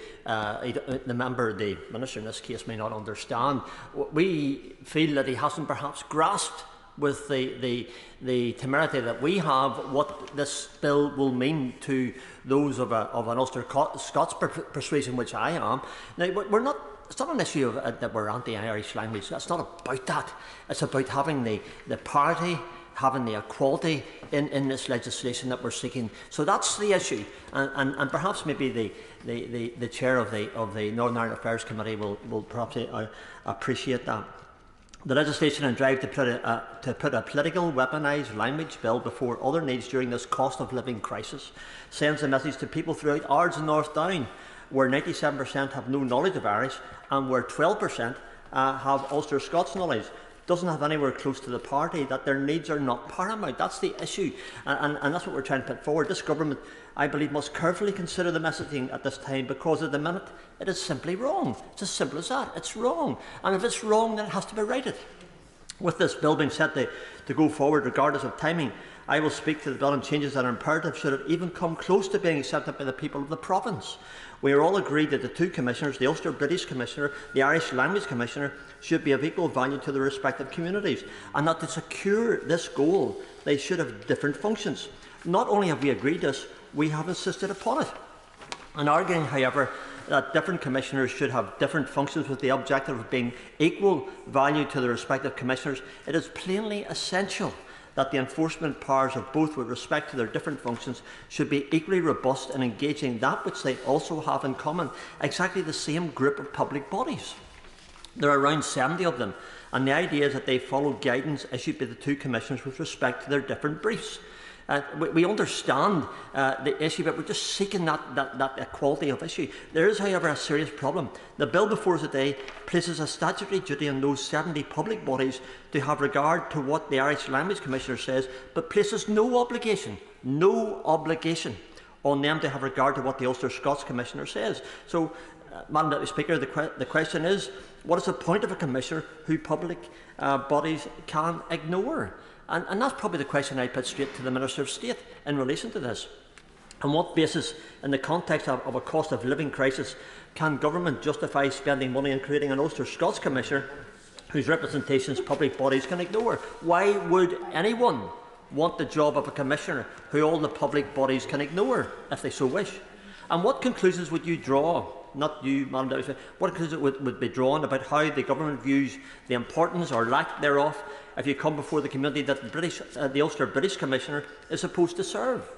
Minister in this case may not understand. We feel that he hasn't perhaps grasped with the temerity that we have what this bill will mean to those of an Ulster Scots persuasion, which I am. Now, we're not. It's not an issue of, that we're anti-Irish language. It's not about that. It's about having the parity, having the equality in this legislation that we're seeking. So that's the issue, and perhaps maybe the chair of the Northern Ireland Affairs Committee will perhaps appreciate that. The legislation and drive to put a political weaponised language bill before other needs during this cost of living crisis sends a message to people throughout Ards and North Down, where 97% have no knowledge of Irish and where 12% have Ulster Scots knowledge. Doesn't have anywhere close to the party, that their needs are not paramount. That's the issue, and that's what we're trying to put forward. This government, I believe, must carefully consider the messaging at this time, because at the minute it is simply wrong. It's as simple as that. It's wrong, and if it's wrong, then it has to be righted. With this bill being set to go forward regardless of timing, I will speak to the bill and changes that are imperative should it even come close to being accepted by the people of the province. We are all agreed that the two commissioners, the Ulster British Commissioner, the Irish Language Commissioner, should be of equal value to their respective communities, and that to secure this goal they should have different functions. Not only have we agreed this, we have insisted upon it. In arguing, however, that different commissioners should have different functions with the objective of being equal value to the respective commissioners, it is plainly essential that the enforcement powers of both with respect to their different functions should be equally robust in engaging that which they also have in common, exactly the same group of public bodies. There are around 70 of them, and the idea is that they follow guidance issued by the two commissioners with respect to their different briefs. We understand the issue, but we're just seeking that equality of issue. There is, however, a serious problem. The bill before us today places a statutory duty on those 70 public bodies to have regard to what the Irish Language Commissioner says, but places no obligation on them to have regard to what the Ulster Scots Commissioner says. So, Madam Deputy Speaker, the question is, what is the point of a Commissioner who public bodies can ignore? And that's probably the question I put straight to the Minister of State in relation to this. On what basis, in the context of a cost of living crisis, can government justify spending money on creating an Ulster Scots Commissioner whose representations public bodies can ignore? Why would anyone want the job of a Commissioner who all the public bodies can ignore, if they so wish? And what conclusions would you draw? Not you, Madam Deputy, what conclusions would be drawn about how the government views the importance or lack thereof if you come before the community that the Ulster British Commissioner is supposed to serve?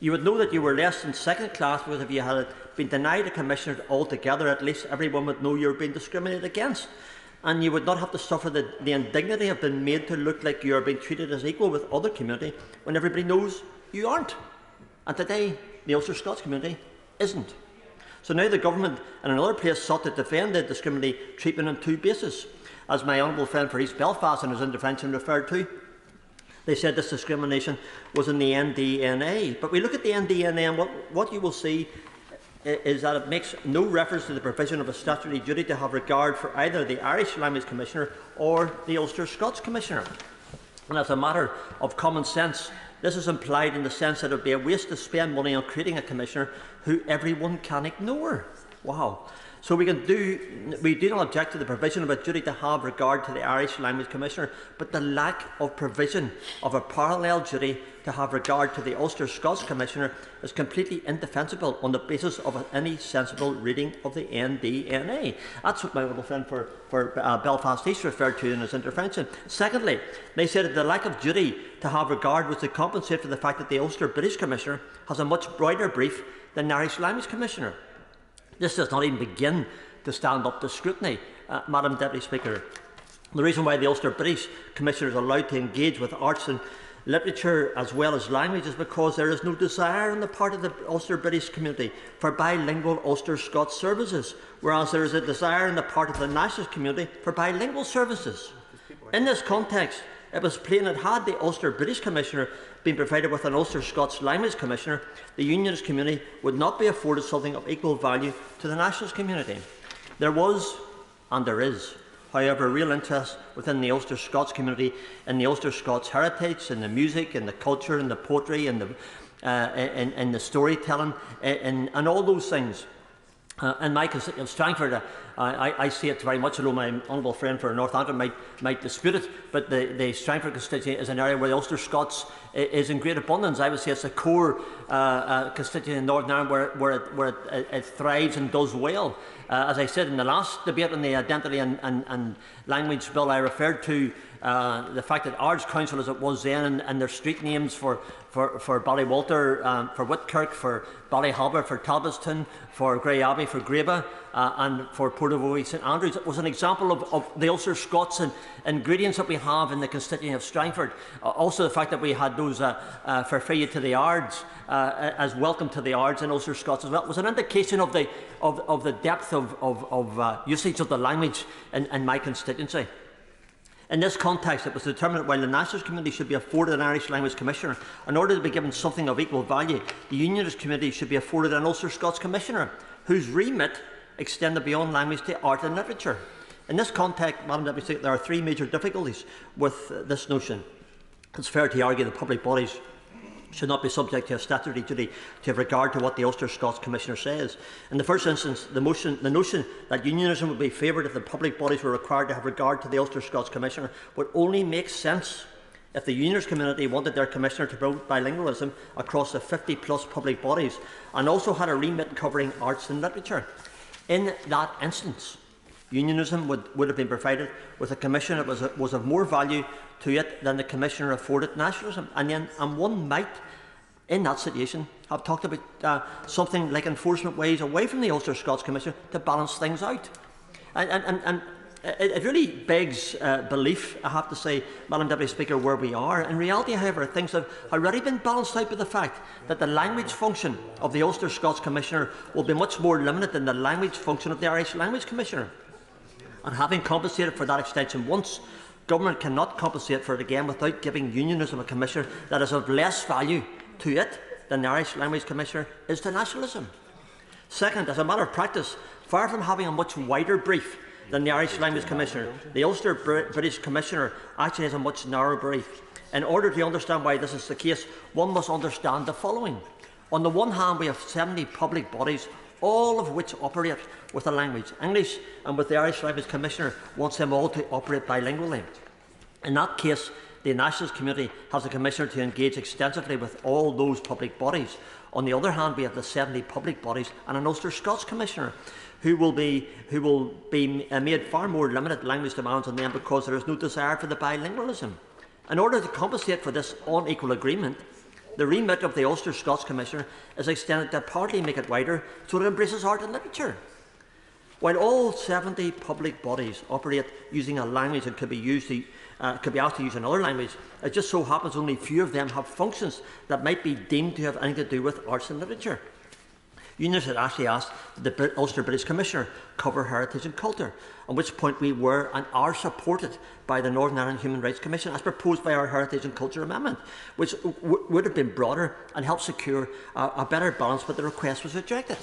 You would know that you were less than second class because if you had been denied a Commissioner altogether, at least everyone would know you were being discriminated against. And you would not have to suffer the indignity of being made to look like you are being treated as equal with other community when everybody knows you aren't. And today, the Ulster Scots community isn't. So now the government in another place sought to defend the discriminatory treatment on two bases. As my honourable friend for East Belfast in his intervention referred to, they said this discrimination was in the NDNA. But we look at the NDNA and what you will see is that it makes no reference to the provision of a statutory duty to have regard for either the Irish Language Commissioner or the Ulster Scots Commissioner. And as a matter of common sense, this is implied in the sense that it would be a waste to spend money on creating a Commissioner who everyone can ignore. Wow. So we do not object to the provision of a duty to have regard to the Irish Language Commissioner, but the lack of provision of a parallel duty to have regard to the Ulster Scots Commissioner is completely indefensible on the basis of any sensible reading of the NDNA. That's what my little friend for Belfast East referred to in his intervention. Secondly, they said that the lack of duty to have regard was to compensate for the fact that the Ulster British Commissioner has a much broader brief than the Irish Language Commissioner. This does not even begin to stand up to scrutiny, Madam Deputy Speaker. The reason why the Ulster British Commissioner is allowed to engage with arts and literature as well as language is because there is no desire on the part of the Ulster British community for bilingual Ulster Scots services, whereas there is a desire on the part of the nationalist community for bilingual services. In this context, it was plain that had the Ulster British Commissioner been provided with an Ulster Scots Language Commissioner, the Unionist community would not be afforded something of equal value to the nationalist community. There was, and there is, however, real interest within the Ulster Scots community in the Ulster Scots heritage, in the music, in the culture, in the poetry, in the storytelling, and all those things. In my constituency of Strangford, I see it very much, although my honourable friend for Northampton might dispute it, but the Strangford constituency is an area where the Ulster Scots is in great abundance. I would say it's a core constituency in Northern Ireland where it thrives and does well. As I said in the last debate on the Identity and Language Bill, I referred to the fact that Ards Council, as it was then, and their street names for Ballywalter, for Whitkirk, for Ballyhalber, for Talbotstown, for Grey Abbey, for Greba, and for Portavoy St Andrews. It was an example of the Ulster Scots and ingredients that we have in the constituency of Strangford. Also the fact that we had those for Failure to the Ards, as welcome to the Ards and Ulster Scots as well, was an indication of the depth of usage of the language in my constituency. In this context, it was determined that while the nationalist community should be afforded an Irish Language Commissioner, in order to be given something of equal value, the Unionist community should be afforded an Ulster Scots Commissioner, whose remit extended beyond language to art and literature. In this context, Madam Deputy Speaker, there are three major difficulties with this notion. It's fair to argue that public bodies should not be subject to a statutory duty to have regard to what the Ulster Scots Commissioner says. In the first instance, the notion that unionism would be favoured if the public bodies were required to have regard to the Ulster Scots Commissioner would only make sense if the unionist community wanted their Commissioner to promote bilingualism across the 50+ public bodies and also had a remit covering arts and literature. In that instance, unionism would have been provided with a Commissioner that was of more value to it than the Commissioner afforded nationalism. And one might, in that situation, have talked about something like enforcement ways away from the Ulster Scots Commissioner to balance things out. And it really begs belief, I have to say, Madam Deputy Speaker, where we are. In reality, however, things have already been balanced out by the fact that the language function of the Ulster Scots Commissioner will be much more limited than the language function of the Irish Language Commissioner. And having compensated for that extension once, Government cannot compensate for it again without giving unionism a Commissioner that is of less value to it than the Irish Language Commissioner is to nationalism. Second, as a matter of practice, far from having a much wider brief than the Irish Language Commissioner, the Ulster British Commissioner actually has a much narrower brief. In order to understand why this is the case, one must understand the following. On the one hand, we have 70 public bodies, all of which operate with the language English, and with the Irish Language Commissioner wants them all to operate bilingually. In that case, the nationalist community has a Commissioner to engage extensively with all those public bodies. On the other hand, we have the 70 public bodies and an Ulster Scots Commissioner who will be made far more limited language demands on them because there is no desire for the bilingualism. In order to compensate for this unequal agreement, the remit of the Ulster Scots Commissioner is extended to partly make it wider so it embraces art and literature. While all 70 public bodies operate using a language that could be asked to use another language, it just so happens only few of them have functions that might be deemed to have anything to do with arts and literature. Unionists had actually asked the Ulster British Commissioner cover heritage and culture, at which point we were and are supported by the Northern Ireland Human Rights Commission as proposed by our Heritage and Culture Amendment, which would have been broader and helped secure a better balance, but the request was rejected.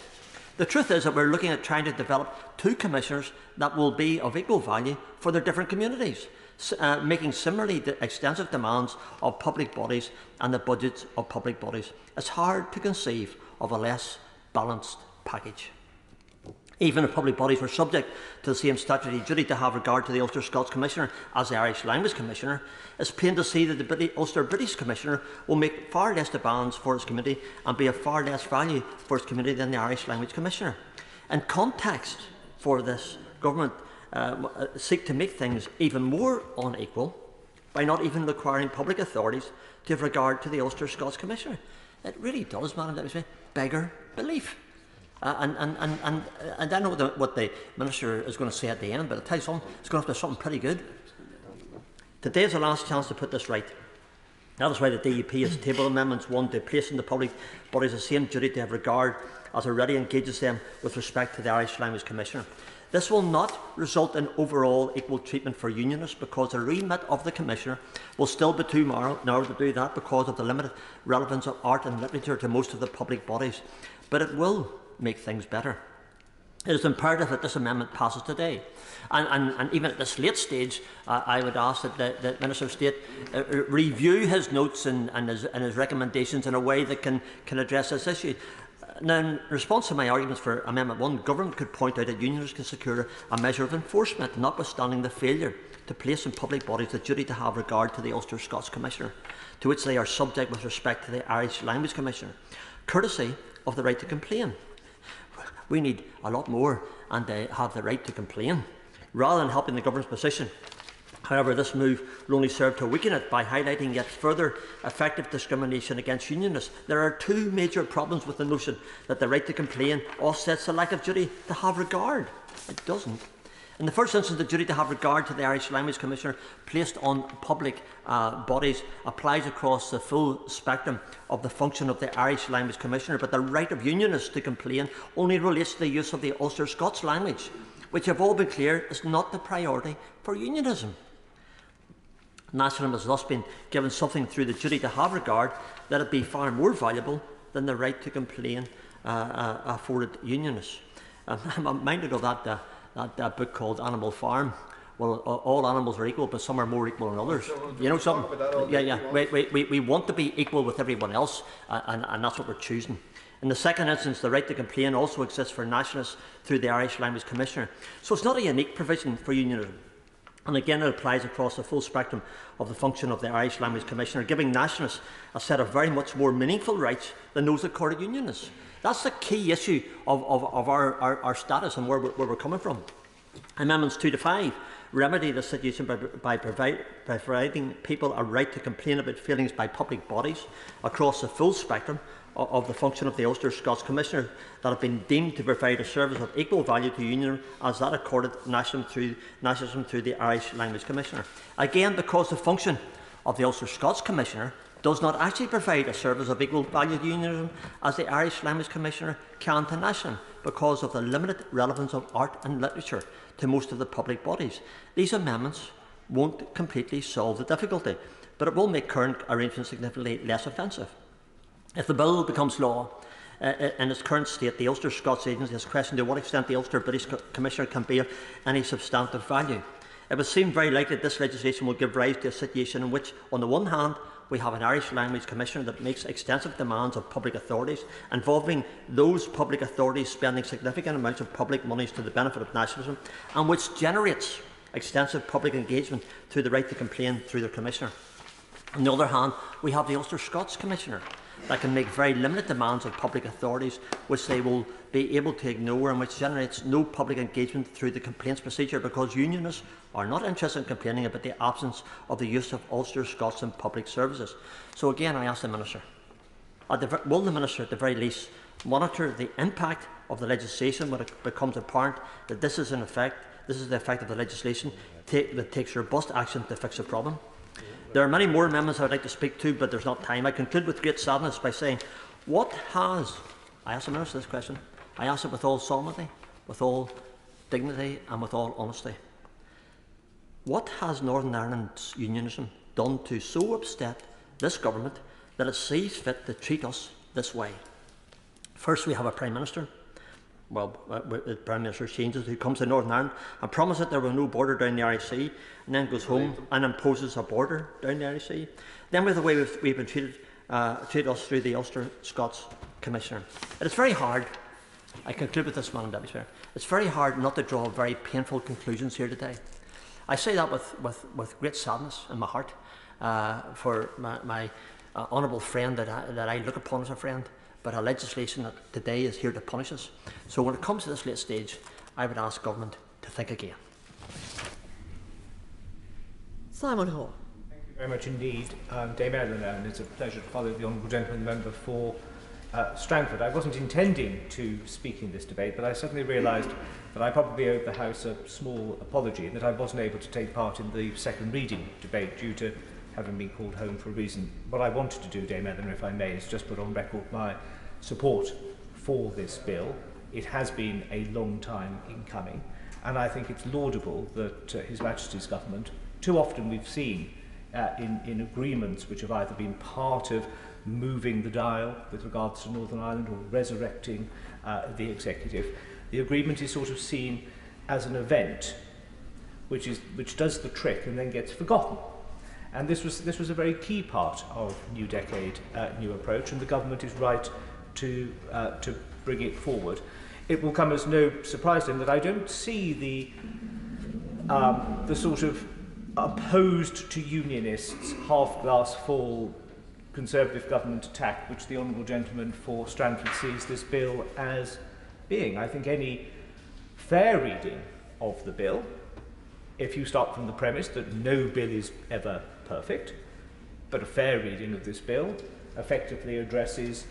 The truth is that we're looking at trying to develop two commissioners that will be of equal value for their different communities, making similarly extensive demands of public bodies and the budgets of public bodies. It's hard to conceive of a less balanced package. Even if public bodies were subject to the same statutory duty to have regard to the Ulster Scots Commissioner as the Irish Language Commissioner, it's plain to see that the Ulster British Commissioner will make far less demands for its community and be of far less value for its community than the Irish Language Commissioner. In context for this, Government seek to make things even more unequal by not even requiring public authorities to have regard to the Ulster Scots Commissioner. It really does, Madam Deputy, beggar belief. And I don't know what the Minister is going to say at the end, but I'll tell you something, it's going to have to be something pretty good. Today is the last chance to put this right. That is why the DUP has tabled Amendments 1 to place in the public bodies the same duty to have regard as already engages them with respect to the Irish Language Commissioner. This will not result in overall equal treatment for unionists because the remit of the Commissioner will still be too narrow to do that because of the limited relevance of art and literature to most of the public bodies. But it will make things better. It is imperative that this amendment passes today. And even at this late stage, I would ask that the Minister of State review his notes and his recommendations in a way that can address this issue. Now, in response to my arguments for Amendment 1, Government could point out that unionists can secure a measure of enforcement, notwithstanding the failure to place in public bodies the duty to have regard to the Ulster Scots Commissioner, to which they are subject with respect to the Irish Language Commissioner, courtesy of the right to complain. We need a lot more, and they have the right to complain, rather than helping the Government's position. However, this move will only serve to weaken it by highlighting yet further effective discrimination against unionists. There are two major problems with the notion that the right to complain offsets the lack of duty to have regard. It doesn't. In the first instance, the duty to have regard to the Irish Language Commissioner placed on public bodies applies across the full spectrum of the function of the Irish Language Commissioner, but the right of unionists to complain only relates to the use of the Ulster Scots language, which have all been clear is not the priority for unionism. Nationalism has thus been given something through the duty to have regard that it be far more valuable than the right to complain afforded unionists. I'm minded of that that book called Animal Farm. Well, all animals are equal, but some are more equal than others. You know something? Yeah. We want to be equal with everyone else, and that's what we're choosing. In the second instance, the right to complain also exists for nationalists through the Irish Language Commissioner. So it's not a unique provision for unionism. And again, it applies across the full spectrum of the function of the Irish Language Commissioner, giving nationalists a set of very much more meaningful rights than those accorded unionists. That's the key issue of our status and where we're coming from. Amendments 2 to 5 remedy the situation by providing people a right to complain about failings by public bodies across the full spectrum of the function of the Ulster Scots Commissioner that have been deemed to provide a service of equal value to union as that accorded nationalism through the Irish Language Commissioner. Again, because the function of the Ulster Scots Commissioner does not actually provide a service of equal value to unionism as the Irish Language Commissioner can to nationalism, because of the limited relevance of art and literature to most of the public bodies. These amendments won't completely solve the difficulty, but it will make current arrangements significantly less offensive. If the bill becomes law, in its current state, the Ulster Scots Agency has questioned to what extent the Ulster British Commissioner can be of any substantive value. It would seem very likely that this legislation will give rise to a situation in which, on the one hand, we have an Irish Language Commissioner that makes extensive demands of public authorities, involving those public authorities spending significant amounts of public monies to the benefit of nationalism, and which generates extensive public engagement through the right to complain through their Commissioner. On the other hand, we have the Ulster Scots Commissioner that can make very limited demands of public authorities, which they will be able to ignore, and which generates no public engagement through the complaints procedure, because unionists are not interested in complaining about the absence of the use of Ulster Scots in public services. So again, I ask the Minister, will the Minister at the very least monitor the impact of the legislation when it becomes apparent that this is the effect of the legislation that takes robust action to fix the problem? There are many more amendments I would like to speak to, but there's not time. I conclude with great sadness by saying, I ask the Minister this question, I ask it with all solemnity, with all dignity and with all honesty. What has Northern Ireland's unionism done to so upset this government that it sees fit to treat us this way? First, we have a Prime Minister. Well, the Prime Minister changes, who comes to Northern Ireland and promises that there will be no border down the Irish Sea, and then goes home and imposes a border down the Irish Sea. Then we have the way we've been treated us through the Ulster Scots Commissioner. It is very hard, I conclude with this, Madam Deputy Speaker, it's very hard not to draw very painful conclusions here today. I say that with great sadness in my heart for my honourable friend that I look upon as a friend. But our legislation that today is here to punish us. So when it comes to this late stage, I would ask government to think again. Simon Hall. Thank you very much indeed, Dame Eleanor, and it's a pleasure to follow the honourable gentleman member for Strangford. I wasn't intending to speak in this debate, but I suddenly realised that I probably owed the House a small apology that I wasn't able to take part in the second reading debate due to having been called home for a reason. What I wanted to do, Dame Eleanor, if I may, is just put on record my support for this bill. It has been a long time in coming, and I think it's laudable that His Majesty's government, too often we've seen in agreements which have either been part of moving the dial with regards to Northern Ireland or resurrecting the executive, the agreement is sort of seen as an event which does the trick and then gets forgotten. And this was a very key part of New Decade, New Approach, and the government is right to bring it forward. It will come as no surprise to him that I don't see the sort of opposed to unionists, half-glass full Conservative government attack which the honourable gentleman for Strangford sees this bill as being. I think any fair reading of the bill, if you start from the premise that no bill is ever perfect, but a fair reading of this bill effectively addresses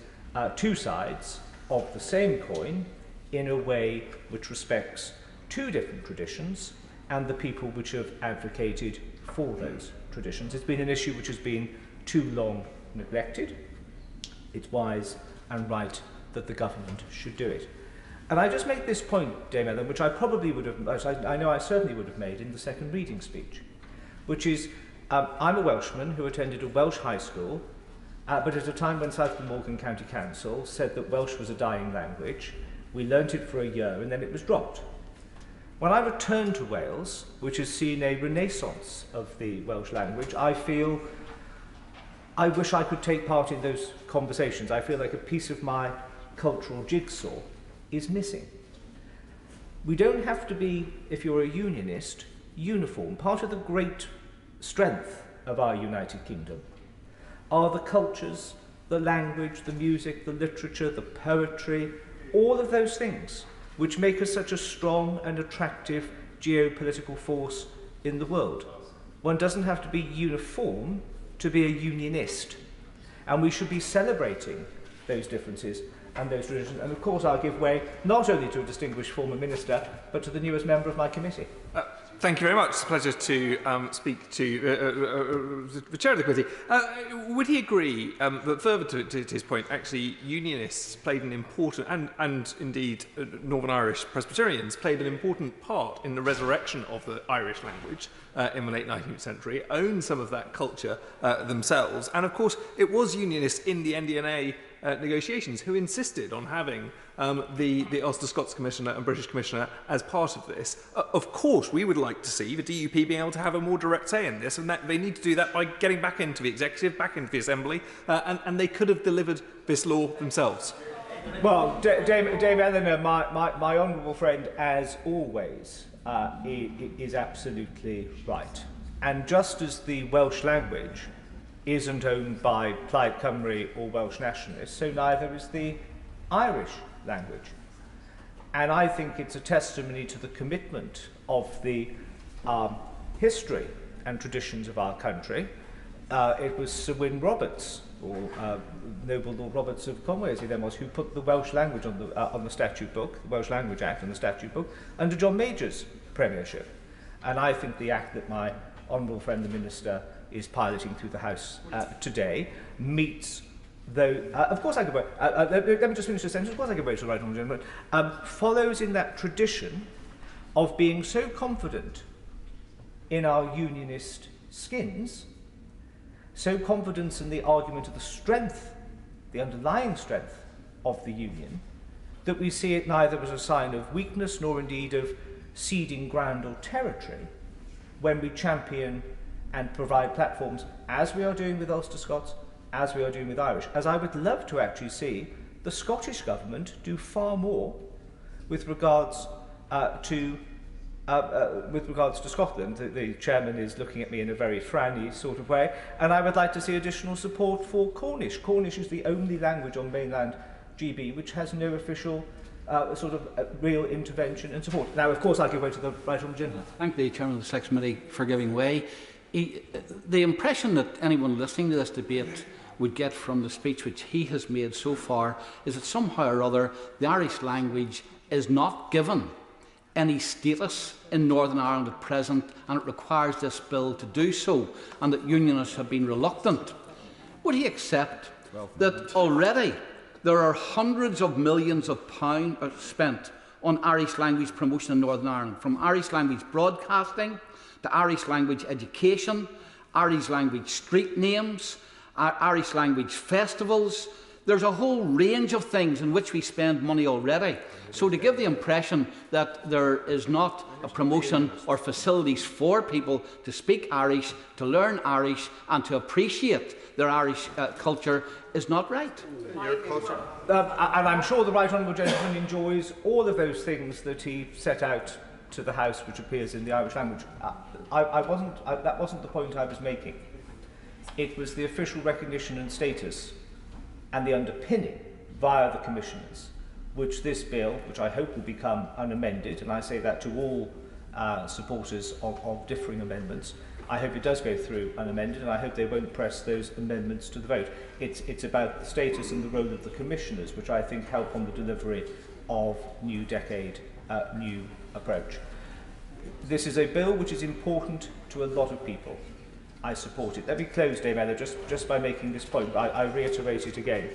two sides of the same coin in a way which respects two different traditions and the people which have advocated for those traditions. It's been an issue which has been too long neglected. It's wise and right that the government should do it. And I just make this point, Dame Ellen, which I probably would have, I know I certainly would have made in the second reading speech, which is, I'm a Welshman who attended a Welsh high school, but at a time when South Glamorgan County Council said that Welsh was a dying language, we learnt it for a year and then it was dropped. When I return to Wales, which has seen a renaissance of the Welsh language, I wish I could take part in those conversations. I feel like a piece of my cultural jigsaw is missing. We don't have to be, if you're a unionist, uniform. Part of the great strength of our United Kingdom are the cultures, the language, the music, the literature, the poetry, all of those things which make us such a strong and attractive geopolitical force in the world. One doesn't have to be uniform to be a unionist, and we should be celebrating those differences and those traditions. And of course I'll give way not only to a distinguished former minister, but to the newest member of my committee. Thank you very much. It's a pleasure to speak to the chair of the committee. Would he agree that, further to his point, actually unionists played an important, and indeed Northern Irish Presbyterians played an important part in the resurrection of the Irish language in the late 19th century, owned some of that culture themselves, and of course it was unionists in the NDNA negotiations who insisted on having the Ulster Scots Commissioner and British Commissioner as part of this. Of course, we would like to see the DUP being able to have a more direct say in this, and that they need to do that by getting back into the executive, back into the Assembly, and they could have delivered this law themselves. Well, Dame Eleanor, my honourable friend, as always, is absolutely right. And just as the Welsh language isn't owned by Plaid Cymru or Welsh nationalists, so neither is the Irish language. And I think it's a testimony to the commitment of the history and traditions of our country. It was Sir Wyn Roberts, or Noble Lord Roberts of Conway, as he then was, who put the Welsh language on the statute book, the Welsh Language Act on the statute book, under John Major's premiership. And I think the act that my honourable friend the Minister is piloting through the House today meets, though, of course I could wait, let me just finish this sentence, of course I could wait to the right honourable gentleman, follows in that tradition of being so confident in our unionist skins, so confident in the argument of the strength, the underlying strength of the union, that we see it neither as a sign of weakness nor indeed of ceding ground or territory when we champion and provide platforms, as we are doing with Ulster Scots, as we are doing with Irish. As I would love to actually see the Scottish Government do far more with regards to Scotland. The chairman is looking at me in a very frowny sort of way, and I would like to see additional support for Cornish. Cornish is the only language on mainland GB which has no official real intervention and support. Now, of course, I'll give way to the right honourable gentleman. Thank the chairman of the Select Committee for giving way. The impression that anyone listening to this debate would get from the speech which he has made so far is that somehow or other the Irish language is not given any status in Northern Ireland at present, and it requires this bill to do so, and that unionists have been reluctant. Would he accept that already there are hundreds of millions of pounds spent on Irish language promotion in Northern Ireland, from Irish language broadcasting to Irish language education, Irish language street names, Irish language festivals? There's a whole range of things in which we spend money already. So to give the impression that there is not a promotion or facilities for people to speak Irish, to learn Irish and to appreciate their Irish culture is not right. And I'm sure the right honourable gentleman enjoys all of those things that he set out to the House, which appears in the Irish language. That wasn't the point I was making. It was the official recognition and status and the underpinning via the commissioners, which this bill, which I hope will become unamended, and I say that to all supporters of differing amendments, I hope it does go through unamended, and I hope they won't press those amendments to the vote. It's about the status and the role of the commissioners, which I think help on the delivery of new decade, new approach. This is a bill which is important to a lot of people. I support it. Let me close, Dame Ella, just by making this point. I reiterate it again.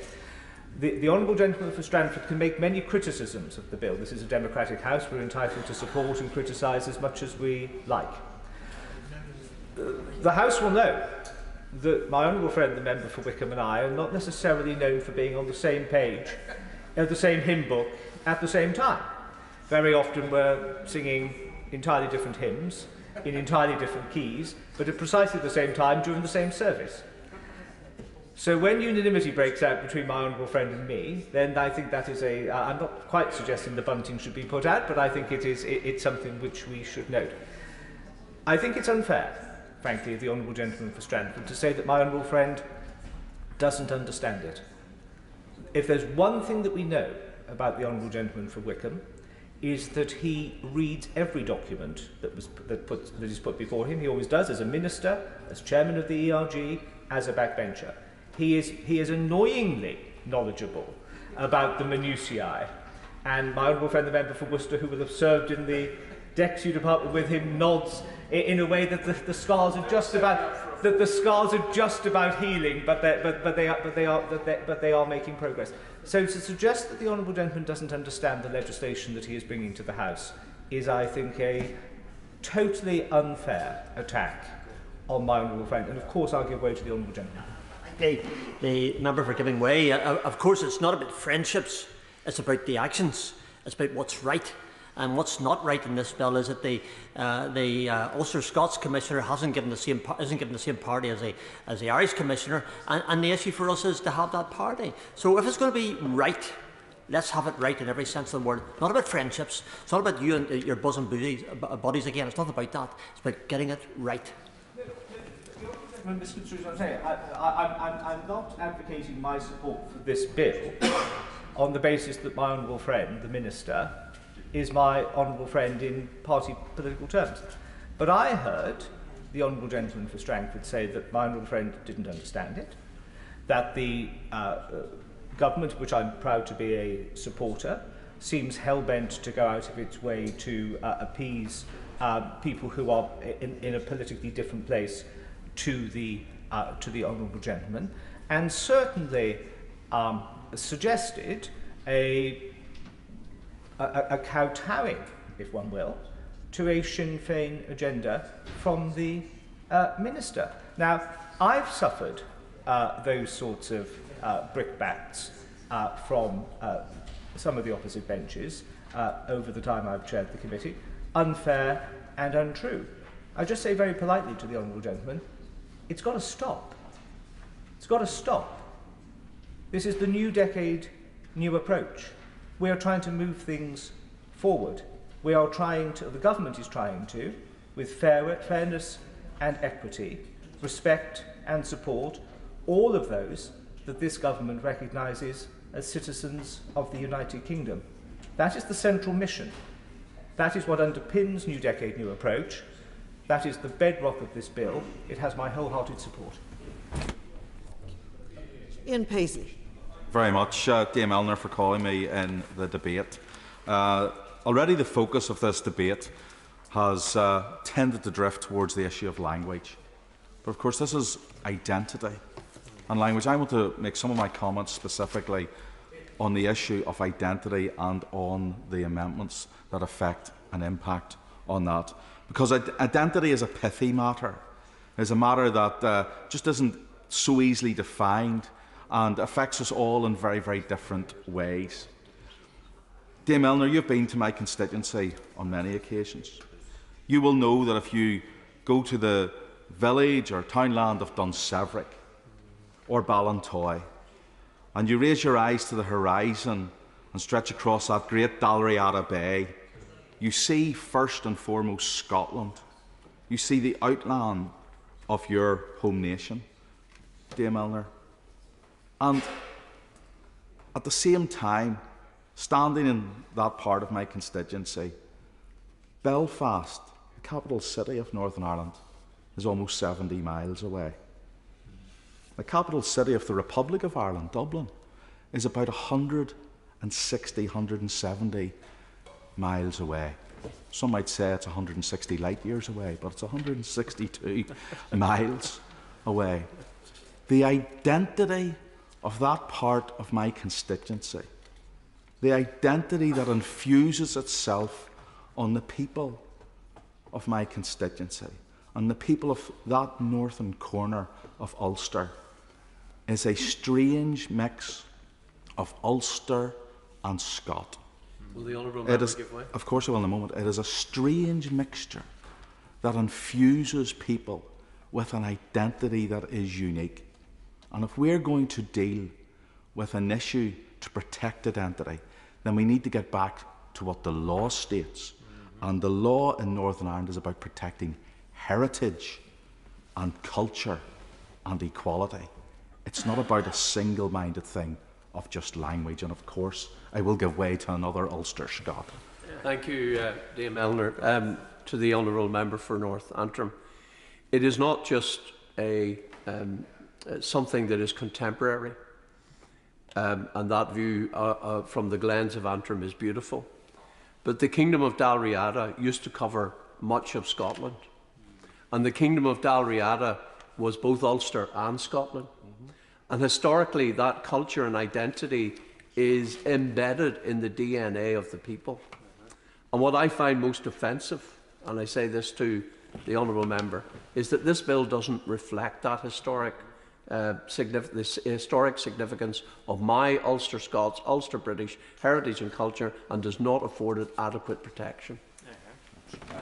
The Honourable Gentleman for Strandford can make many criticisms of the bill. This is a democratic house. We're entitled to support and criticise as much as we like. The House will know that my honourable friend, the member for Wickham, and I are not necessarily known for being on the same page, the same hymn book, at the same time. Very often we're singing entirely different hymns, in entirely different keys, but at precisely the same time during the same service. So when unanimity breaks out between my honourable friend and me, then I think that is a... I'm not quite suggesting the bunting should be put out, but I think it's something which we should note. I think it's unfair, frankly, of the honourable gentleman for Strandford to say that my honourable friend doesn't understand it. If there's one thing that we know about the honourable gentleman for Wickham, is that he reads every document that is put before him. He always does, as a minister, as chairman of the ERG, as a backbencher. He is annoyingly knowledgeable about the minutiae, and my honourable friend, the member for Worcester, who will have served in the DEXU department with him, nods in a way that the scars are just about healing, but they are making progress. So to suggest that the honourable gentleman doesn't understand the legislation that he is bringing to the House is, I think, a totally unfair attack on my honourable friend, and of course I'll give way to the honourable gentleman. The member for giving way. Of course, it's not about friendships. It's about the actions. It's about what's right. And what's not right in this bill is that the Ulster Scots Commissioner isn't given the same party as the Irish Commissioner, and the issue for us is to have that party. So if it's going to be right, let's have it right in every sense of the word. Not about friendships. It's not about you and your bosom buddies again. It's not about that. It's about getting it right. Mr Truss, I'm not advocating my support for this bill on the basis that my honourable friend, the Minister, is my honourable friend in party political terms. But I heard the honourable gentleman for Strangford say that my honourable friend didn't understand it, that the government, which I'm proud to be a supporter, seems hell-bent to go out of its way to appease people who are in a politically different place to the honourable gentleman, and certainly suggested a kowtowing, if one will, to a Sinn Féin agenda from the Minister. Now, I've suffered those sorts of brickbats from some of the opposite benches over the time I've chaired the committee, unfair and untrue. I just say very politely to the honourable gentleman, it's got to stop. It's got to stop. This is the new decade, new approach. We are trying to move things forward. We are trying to, the government is trying to, with fairness and equity, respect and support all of those that this government recognises as citizens of the United Kingdom. That is the central mission. That is what underpins New Decade, New Approach. That is the bedrock of this bill. It has my wholehearted support. Ian Paisley. Very much, Dame Eleanor, for calling me in the debate. Already the focus of this debate has tended to drift towards the issue of language. But of course this is identity and language. I want to make some of my comments specifically on the issue of identity and on the amendments that affect and impact on that. Because identity is a pithy matter. It's a matter that just isn't so easily defined and affects us all in very, very different ways. Dame Eleanor, you've been to my constituency on many occasions. You will know that if you go to the village or townland of Dunseverick or Ballintoy and you raise your eyes to the horizon and stretch across that great Dalriada Bay, you see first and foremost Scotland. You see the outline of your home nation, Dame Eleanor. And at the same time, standing in that part of my constituency, Belfast, the capital city of Northern Ireland, is almost 70 miles away. The capital city of the Republic of Ireland, Dublin, is about 170 miles away. Some might say it's 160 light years away, but it's 162 miles away. The identity of that part of my constituency, the identity that infuses itself on the people of my constituency and the people of that northern corner of Ulster, is a strange mix of Ulster and Scot. Will the honourable It member is, give way? of course I will in a moment. It is a strange mixture that infuses people with an identity that is unique. And if we're going to deal with an issue to protect identity, then we need to get back to what the law states. And the law in Northern Ireland is about protecting heritage and culture and equality. It's not about a single-minded thing of just language. And of course, I will give way to another Ulster Scot. Thank you, Dame Eleanor. To the honourable member for North Antrim, it is not just something that is contemporary, and that view from the glens of Antrim is beautiful. But the Kingdom of Dalriada used to cover much of Scotland, and the Kingdom of Dalriada was both Ulster and Scotland. And historically, that culture and identity is embedded in the DNA of the people. And what I find most offensive, and I say this to the honourable member, is that this bill doesn't reflect that historic significance of my Ulster Scots, Ulster British heritage and culture, and does not afford it adequate protection.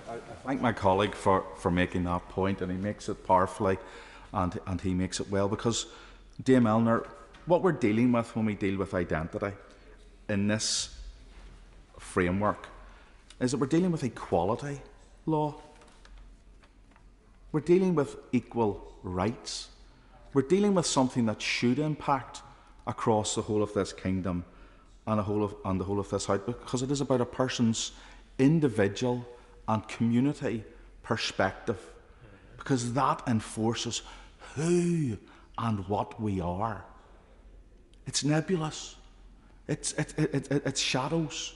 I thank my colleague for making that point, and he makes it powerfully, and he makes it well, because, Dame Eleanor, what we're dealing with when we deal with identity in this framework is that we're dealing with equality law. We're dealing with equal rights. We're dealing with something that should impact across the whole of this kingdom and the whole of this house, because it is about a person's individual and community perspective, because that enforces who and what we are. It's nebulous. It's shadows,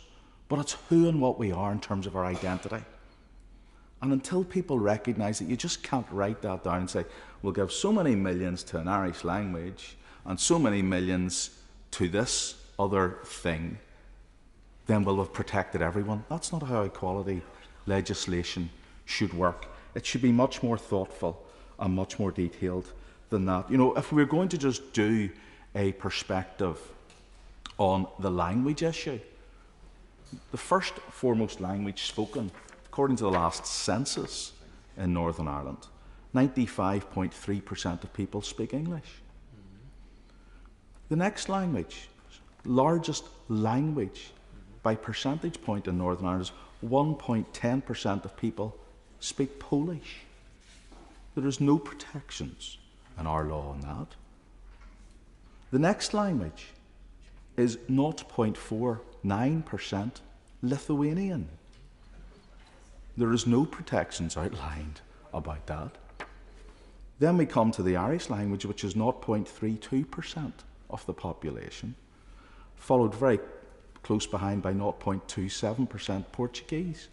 but it's who and what we are in terms of our identity. And until people recognise that you just can't write that down and say, we'll give so many millions to an Irish language and so many millions to this other thing, then we'll have protected everyone. That's not how equality legislation should work. It should be much more thoughtful and much more detailed than that. You know, if we're going to just do a perspective on the language issue, the first foremost language spoken, according to the last census in Northern Ireland, 95.3% of people speak English. The next language, largest language by percentage point in Northern Ireland, is 1.10% of people speak Polish. There is no protections in our law on that. The next language is 0.49% Lithuanian. There is no protections outlined about that. Then we come to the Irish language, which is 0.32% of the population, followed very close behind by 0.27% Portuguese.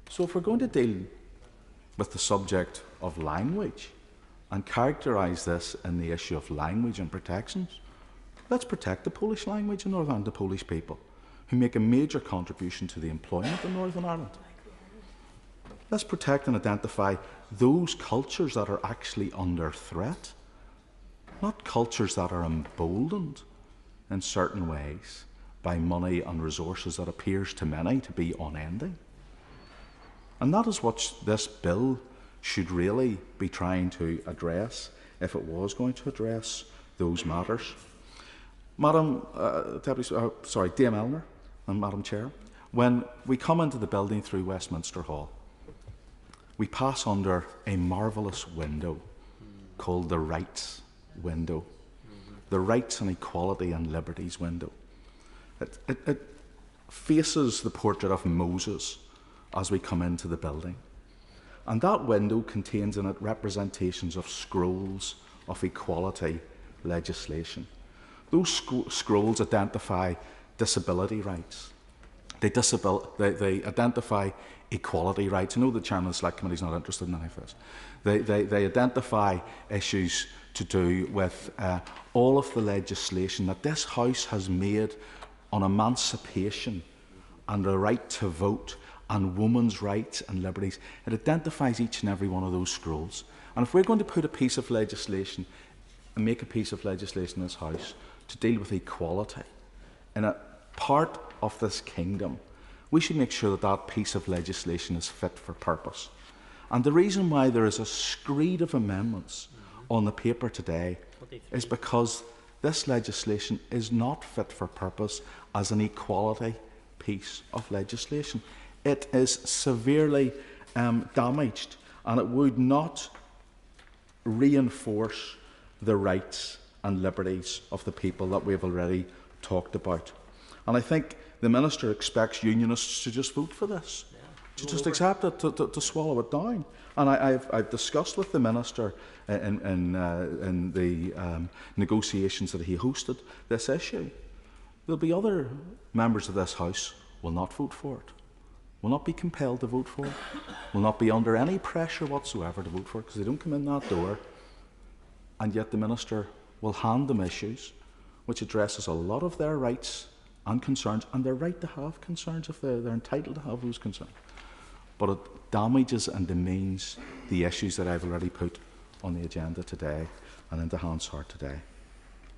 So if we're going to deal with the subject of language and characterise this in the issue of language and protections, let's protect the Polish language in Northern Ireland, the Polish people, who make a major contribution to the employment in Northern Ireland. Let's protect and identify those cultures that are actually under threat, not cultures that are emboldened in certain ways by money and resources that appears to many to be unending. And that is what this bill should really be trying to address, if it was going to address those matters. Dame Eleanor and Madam Chair, when we come into the building through Westminster Hall, we pass under a marvellous window called the Rights window, the Rights and Equality and Liberties window. It faces the portrait of Moses as we come into the building. And that window contains in it representations of scrolls of equality legislation. Those scrolls identify disability rights. They identify equality rights. I know the Chairman of the Select Committee is not interested in any of this. They identify issues to do with all of the legislation that this House has made on emancipation and the right to vote and women's rights and liberties. It identifies each and every one of those scrolls. And if we're going to put a piece of legislation and make a piece of legislation in this House to deal with equality in a part of this kingdom, we should make sure that that piece of legislation is fit for purpose. And the reason why there is a screed of amendments on the paper today is because this legislation is not fit for purpose as an equality piece of legislation. It is severely damaged, and it would not reinforce the rights and liberties of the people that we have already talked about. And I think the Minister expects unionists to just vote for this, to just accept it, to swallow it down. And I've discussed with the Minister in the negotiations that he hosted this issue. There'll be other members of this House will not vote for it, will not be compelled to vote for it, will not be under any pressure whatsoever to vote for it, because they don't come in that door. And yet the Minister will hand them issues which addresses a lot of their rights and concerns, and they're right to have concerns if they're entitled to have those concerns. But it damages and demeans the issues that I've already put on the agenda today and into Hansard today.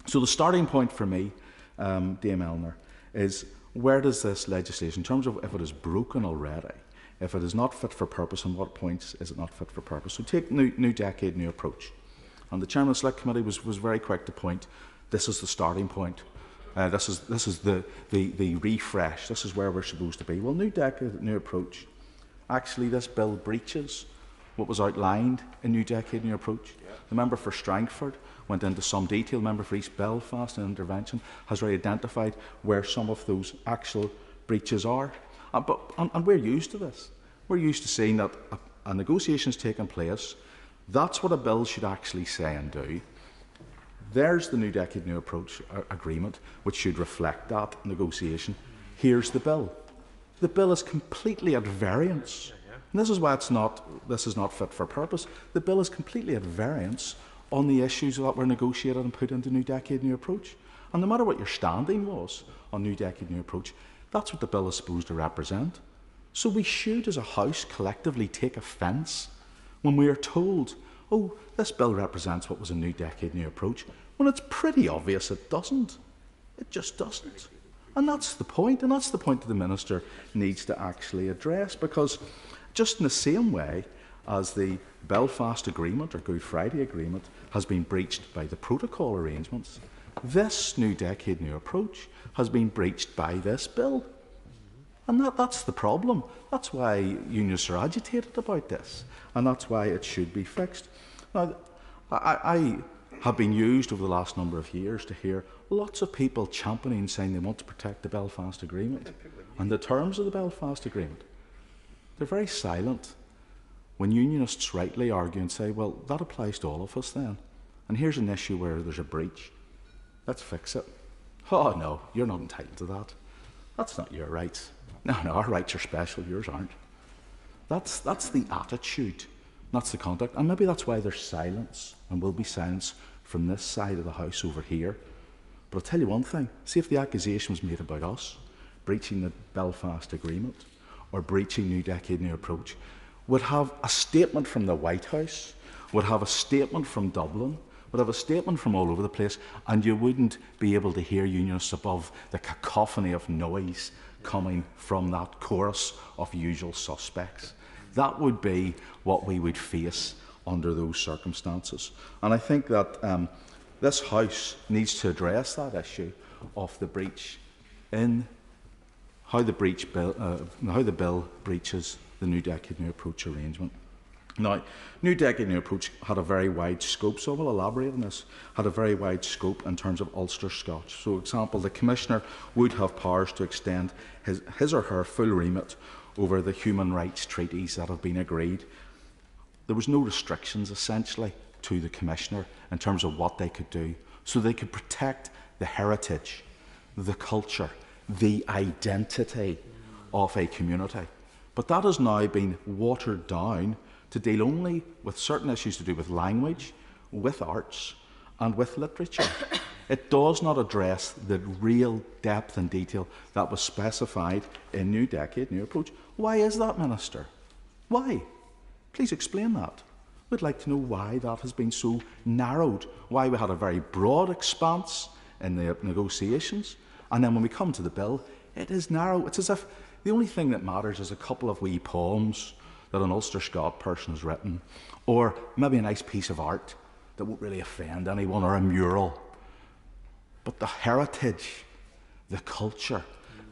So the starting point for me, Dame Eleanor, is where does this legislation, in terms of if it is broken already, if it is not fit for purpose, on what points is it not fit for purpose? So take new decade, new approach. And the Chairman of the Select Committee was very quick to point, this is the starting point. This is the refresh. This is where we're supposed to be. Well, new decade, new approach. Actually, this bill breaches what was outlined in New Decade, New Approach. Yeah. The member for Strangford went into some detail. The member for East Belfast in intervention has already identified where some of those actual breaches are. And we're used to this. We're used to seeing that a negotiation is taking place. That's what a bill should actually say and do. There's the New Decade, New Approach agreement, which should reflect that negotiation. Here's the bill. The bill is completely at variance. And this is why this is not fit for purpose. The bill is completely at variance on the issues that were negotiated and put into New Decade, New Approach. And no matter what your standing was on New Decade, New Approach, that's what the bill is supposed to represent. So we should, as a House, collectively take offence when we are told, oh, this bill represents what was a New Decade, New Approach, when it's pretty obvious it doesn't. It just doesn't. And that's the point, and that's the point that the Minister needs to actually address, because just in the same way as the Belfast Agreement or Good Friday Agreement has been breached by the protocol arrangements, this New Decade, New Approach has been breached by this bill. And that's the problem. That's why unionists are agitated about this, and that's why it should be fixed. Now, I have been used over the last number of years to hear lots of people championing, saying they want to protect the Belfast Agreement and the terms of the Belfast Agreement. They're very silent when unionists rightly argue and say, well, that applies to all of us then. And here's an issue where there's a breach. Let's fix it. Oh, no, you're not entitled to that. That's not your rights. No, our rights are special, yours aren't. That's the attitude. That's the conduct. And maybe that's why there's silence, and will be silence from this side of the House over here. But I'll tell you one thing. See, if the accusation was made about us breaching the Belfast Agreement or breaching New Decade, New Approach, would have a statement from the White House, would have a statement from Dublin, would have a statement from all over the place, and you wouldn't be able to hear unionists above the cacophony of noise coming from that chorus of usual suspects. That would be what we would face under those circumstances. And I think that this House needs to address that issue of the breach in how the bill breaches the New Decade, New Approach arrangement. Now, New Decade, New Approach had a very wide scope, so I will elaborate on this, had a very wide scope in terms of Ulster Scotch. So, for example, the Commissioner would have powers to extend his or her full remit over the human rights treaties that have been agreed. There was no restrictions, essentially, to the Commissioner in terms of what they could do. So they could protect the heritage, the culture, the identity of a community. But that has now been watered down to deal only with certain issues to do with language, with arts, and with literature. It does not address the real depth and detail that was specified in New Decade, New Approach. Why is that, Minister? Why? Please explain that. We'd like to know why that has been so narrowed, why we had a very broad expanse in the negotiations, And then when we come to the bill, it is narrow. It's as if the only thing that matters is a couple of wee poems that an Ulster Scot person has written, or maybe a nice piece of art that won't really offend anyone, or a mural. But the heritage, the culture,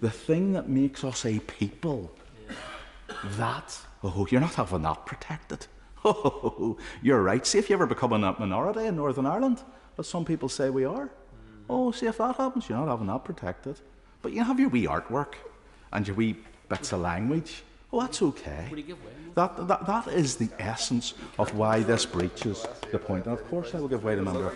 the thing that makes us a people, that, oh, you're not having that protected. Oh, you're right. See if you ever become a minority in Northern Ireland, as some people say we are. Oh, see if that happens, you're not having that protected. But you have your wee artwork and your wee bits of language. Oh, that's okay. That is the essence of why this breaches the point. And of course I will give way to member.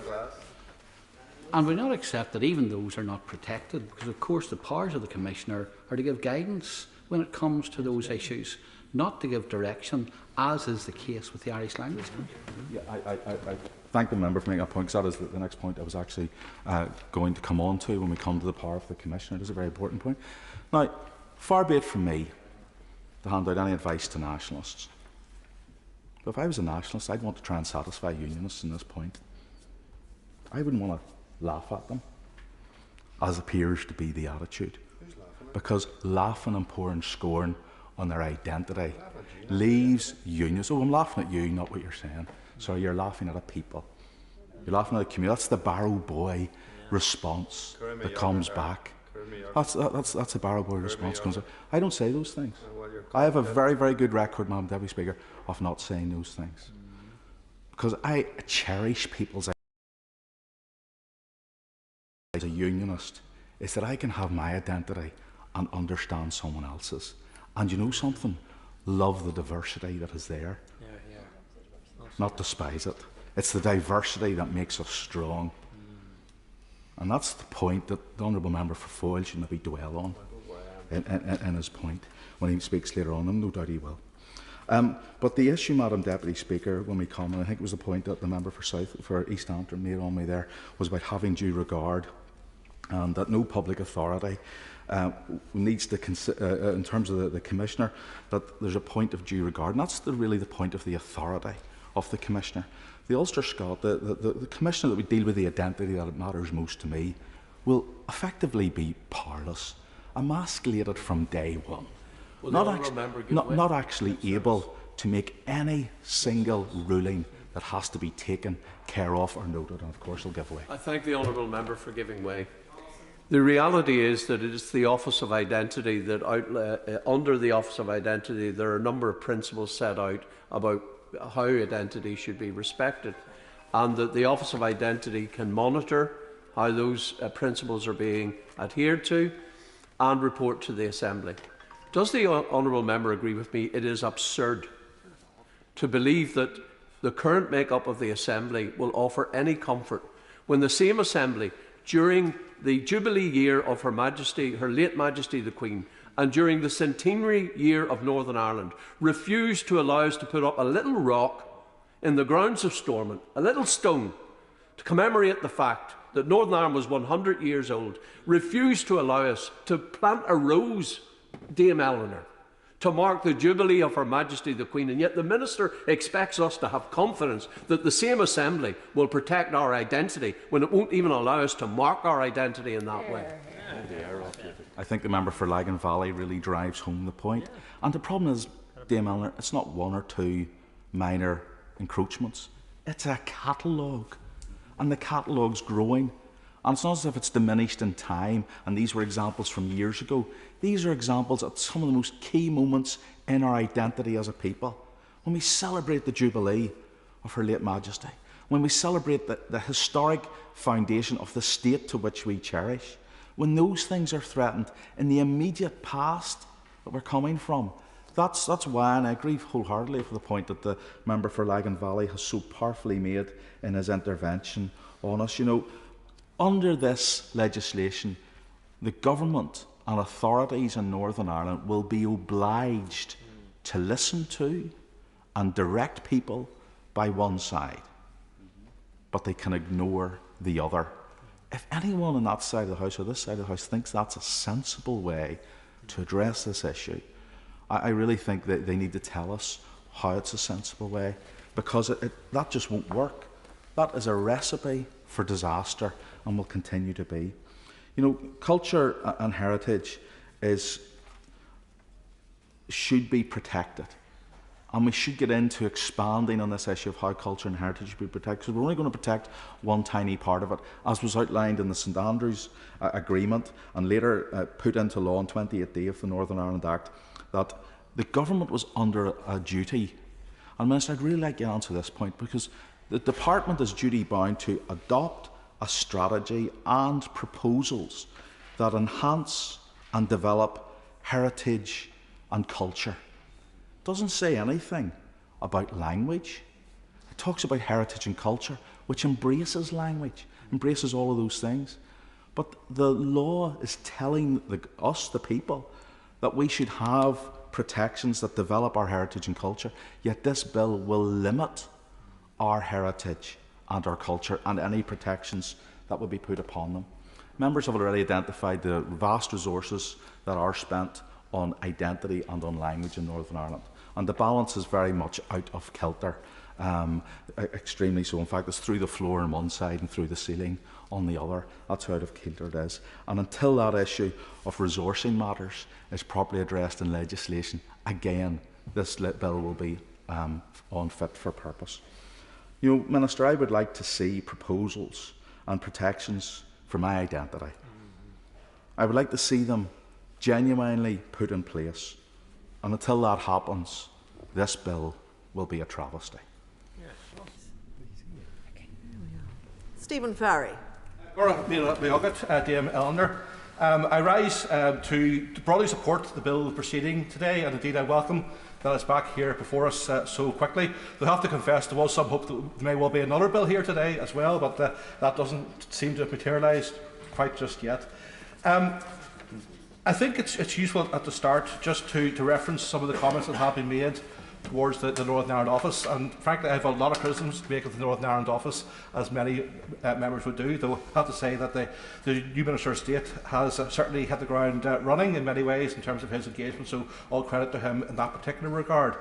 And we not accept that even those are not protected, because of course the powers of the Commissioner are to give guidance when it comes to those issues, not to give direction, as is the case with the Irish language. Yeah, I thank the member for making that point, because that is the next point I was actually going to come on to when we come to the power of the Commissioner. It is a very important point. Now, far be it from me to hand out any advice to nationalists. But if I was a nationalist, I'd want to try and satisfy unionists in this point. I wouldn't want to laugh at them, as appears to be the attitude. Because laughing and pouring scorn on their identity leaves unions. Oh, I'm laughing at you, not what you're saying. Sorry, you're laughing at a people. You're laughing at a community. That's the Barrow Boy response that comes back. That's a Barrow Boy response. I don't say those things. I have a very, very good record, Madam Deputy Speaker, of not saying those things. Because I cherish people's as a unionist, is that I can have my identity and understand someone else's. And you know something? Love the diversity that is there. Not despise it. It's the diversity that makes us strong. And that's the point that the Honourable Member for Foyle should maybe dwell on in his point when he speaks later on, and no doubt he will. But the issue, Madam Deputy Speaker, when we come, and I think it was the point that the member for East Antrim made on me there, was about having due regard, and that no public authority needs to consider, in terms of the Commissioner, that there's a point of due regard, and that's really the point of the authority of the Commissioner. The Ulster Scot, the Commissioner that would deal with the identity that matters most to me, will effectively be powerless, emasculated from day one. Not actually able to make any single ruling that has to be taken care of or noted, and of course I'll give way. I thank the honourable member for giving way. The reality is that it is the Office of Identity that under the Office of Identity there are a number of principles set out about how identity should be respected, and that the Office of Identity can monitor how those principles are being adhered to and report to the Assembly. Does the honourable member agree with me? It is absurd to believe that the current make-up of the Assembly will offer any comfort when the same Assembly, during the Jubilee year of Her Majesty, Her late Majesty the Queen, and during the centenary year of Northern Ireland, refused to allow us to put up a little rock in the grounds of Stormont, a little stone, to commemorate the fact that Northern Ireland was 100 years old, refused to allow us to plant a rose, Dame Eleanor, to mark the Jubilee of Her Majesty the Queen, and yet the Minister expects us to have confidence that the same Assembly will protect our identity when it won't even allow us to mark our identity in that way. I think the member for Lagan Valley really drives home the point. And the problem is, Dame Eleanor, it's not one or two minor encroachments. It's a catalogue. And the catalogue's growing. And it's not as if it's diminished in time, and these were examples from years ago. These are examples of some of the most key moments in our identity as a people. When we celebrate the Jubilee of Her late Majesty, when we celebrate the historic foundation of the state to which we cherish, when those things are threatened in the immediate past that we're coming from, that's why, and I agree wholeheartedly with the point that the member for Lagan Valley has so powerfully made in his intervention on us. You know, under this legislation, the government and authorities in Northern Ireland will be obliged to listen to and direct people by one side, but they can ignore the other. If anyone on that side of the House or this side of the House thinks that's a sensible way to address this issue, I really think that they need to tell us how it's a sensible way, because that just won't work. That is a recipe for disaster and will continue to be. You know, culture and heritage should be protected. And we should get into expanding on this issue of how culture and heritage should be protected, because we're only going to protect one tiny part of it, as was outlined in the St Andrews Agreement and later put into law on 28D of the Northern Ireland Act, that the government was under a duty. And Minister, I'd really like you to answer this point, because the department is duty bound to adopt a strategy and proposals that enhance and develop heritage and culture. It doesn't say anything about language. It talks about heritage and culture, which embraces language, embraces all of those things. But the law is telling us, the people, that we should have protections that develop our heritage and culture, yet this bill will limit our heritage and our culture and any protections that will be put upon them. Members have already identified the vast resources that are spent on identity and on language in Northern Ireland, and the balance is very much out of kilter, extremely so. In fact, it's through the floor on one side and through the ceiling on the other. That's how out of kilter it is. And until that issue of resourcing matters is properly addressed in legislation, again, this bill will be unfit for purpose. You know, Minister, I would like to see proposals and protections for my identity. I would like to see them genuinely put in place. And until that happens, this bill will be a travesty. Stephen Farry. I rise to broadly support the bill proceeding today, and indeed I welcome that it's back here before us so quickly. We have to confess there was some hope that there may well be another bill here today as well, but that doesn't seem to have materialised quite just yet. I think it's useful at the start just to reference some of the comments that have been made towards the Northern Ireland Office, and frankly I have a lot of criticisms to make of the Northern Ireland Office, as many members would do, though I have to say that the new Minister of State has certainly hit the ground running in many ways in terms of his engagement, so all credit to him in that particular regard.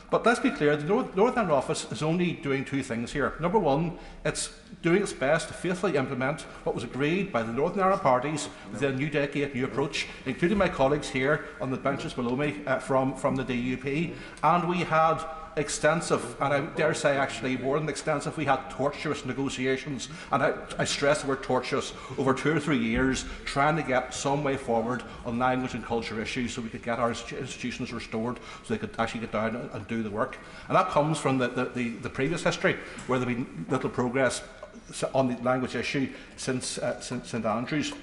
But let's be clear, the Northern Ireland Office is only doing two things here. Number one, it's doing its best to faithfully implement what was agreed by the Northern Ireland parties with the New Decade, New Approach, including my colleagues here on the benches below me from the DUP. And we had extensive, and I dare say actually more than extensive, we had tortuous negotiations, and I stress the word tortuous, over 2 or 3 years, trying to get some way forward on language and culture issues so we could get our institutions restored, so they could actually get down and do the work. And that comes from the previous history, where there has been little progress on the language issue since St Andrews.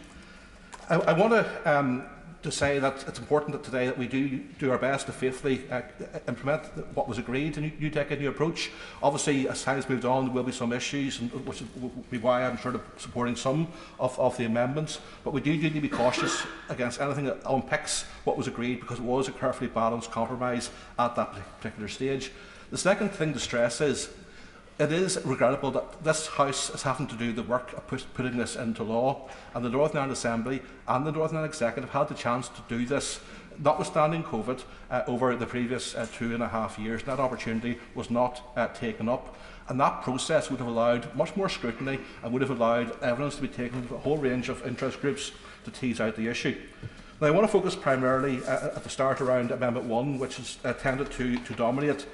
I want to say that it's important that today that we do our best to faithfully implement what was agreed in New Decade, New Approach. Obviously, as time has moved on, there will be some issues, which will be why I'm sort of supporting some of the amendments. But we do need to be cautious against anything that unpicks what was agreed, because it was a carefully balanced compromise at that particular stage. The second thing to stress is it is regrettable that this House is having to do the work of putting this into law, and the Northern Ireland Assembly and the Northern Ireland Executive had the chance to do this, notwithstanding COVID, over the previous 2.5 years. And that opportunity was not taken up, and that process would have allowed much more scrutiny and would have allowed evidence to be taken from a whole range of interest groups to tease out the issue. Now, I want to focus primarily at the start around Amendment 1, which is tended to dominate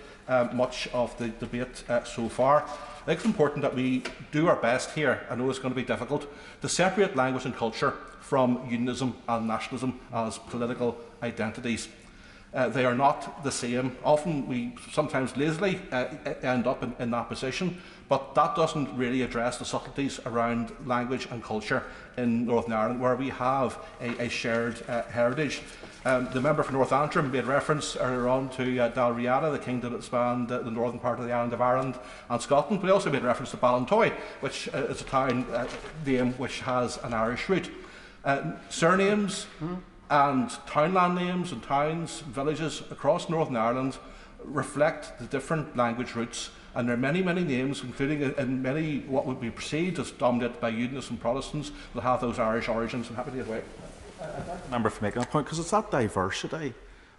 much of the debate so far. I think it's important that we do our best here. I know it's going to be difficult to separate language and culture from unionism and nationalism as political identities. They are not the same. Often we sometimes lazily end up in that position, but that doesn't really address the subtleties around language and culture in Northern Ireland, where we have a shared heritage. The member for North Antrim made reference earlier on to Dalriada, the kingdom that spanned the northern part of the island of Ireland and Scotland, but he also made reference to Ballintoy, which is a town name which has an Irish root. Surnames and townland names and towns, villages across Northern Ireland reflect the different language roots, and there are many, many names, including in many what would be perceived as dominated by Unionists and Protestants, that have those Irish origins. I'm happy to get away. Member for making a point, because it's that diversity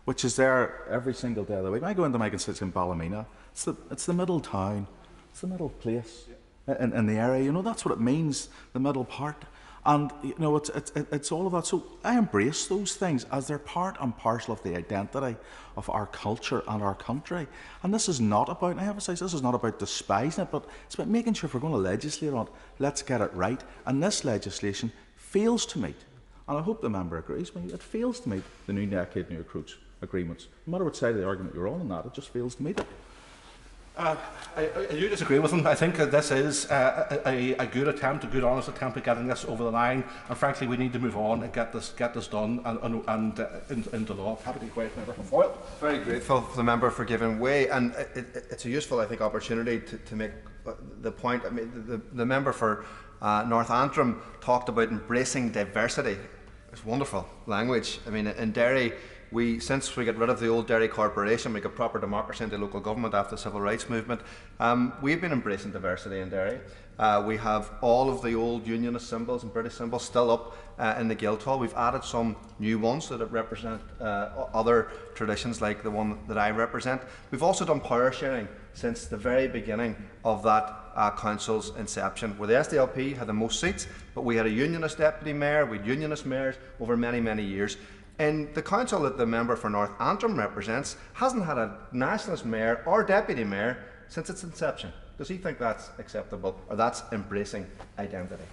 which is there every single day of the week. When I go into my constituency in Ballymena, it's the middle town, it's the middle place in the area. You know, that's what it means, the middle part. And you know, it's all of that. So I embrace those things as they're part and parcel of the identity of our culture and our country. And this is not about, and I emphasise, this is not about despising it, but it's about making sure if we're going to legislate on it, let's get it right. And this legislation fails to meet, and I hope the member agrees with me, it fails to meet the New Decade, New Recruits agreements. No matter what side of the argument you're on that, it just fails to meet it. I do disagree with him. I think that this is a good attempt, a good honest attempt at getting this over the line, and frankly we need to move on and get this done and into law. Happy to be quiet, Member Foyle. Very grateful for the member for giving way, and it's a useful, I think, opportunity to make the point. I mean, the member for North Antrim talked about embracing diversity. It's wonderful language. I mean, in Derry, since we got rid of the old Derry Corporation, we got proper democracy into local government after the civil rights movement. We've been embracing diversity in Derry. We have all of the old unionist symbols and British symbols still up in the Guildhall. We've added some new ones that represent other traditions, like the one that I represent. We've also done power sharing since the very beginning of that council's inception, where the SDLP had the most seats, but we had a unionist deputy mayor, we had unionist mayors over many, many years. And the council that the member for North Antrim represents hasn't had a nationalist mayor or deputy mayor since its inception. Does he think that's acceptable, or that's embracing identity?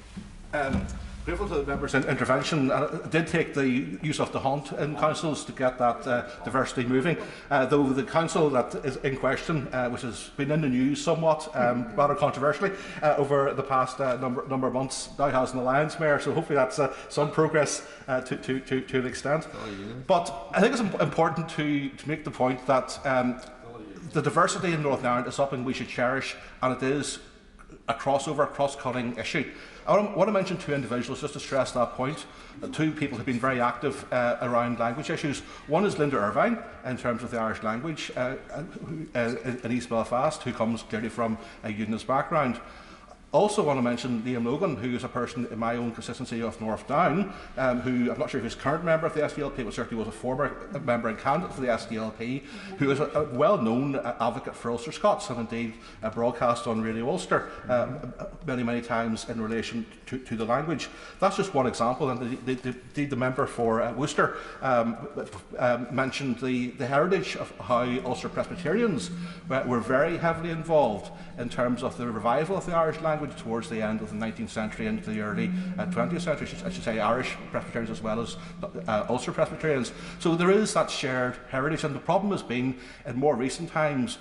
Grateful to the member's intervention. It did take the use of the hunt in councils to get that diversity moving, though the council that is in question, which has been in the news somewhat, rather controversially, over the past number of months, now has an alliance mayor, so hopefully that's some progress to an extent. But I think it's important to make the point that the diversity in Northern Ireland is something we should cherish, and it is a crossover, cross-cutting issue. I want to mention two individuals just to stress that point. Two people who've been very active around language issues. One is Linda Irvine, in terms of the Irish language, in East Belfast, who comes clearly from a unionist background. Also want to mention Liam Logan, who is a person in my own constituency of North Down, who I'm not sure if he's a current member of the SDLP, but certainly was a former member and candidate for the SDLP, who is a well-known advocate for Ulster Scots, and indeed broadcast on Radio Ulster many, many times in relation to the language. That's just one example, and the member for Worcester mentioned the heritage of how Ulster Presbyterians were very heavily involved in terms of the revival of the Irish language towards the end of the 19th century into the early 20th century, I should say Irish Presbyterians as well as Ulster Presbyterians. So there is that shared heritage, and the problem has been, in more recent times,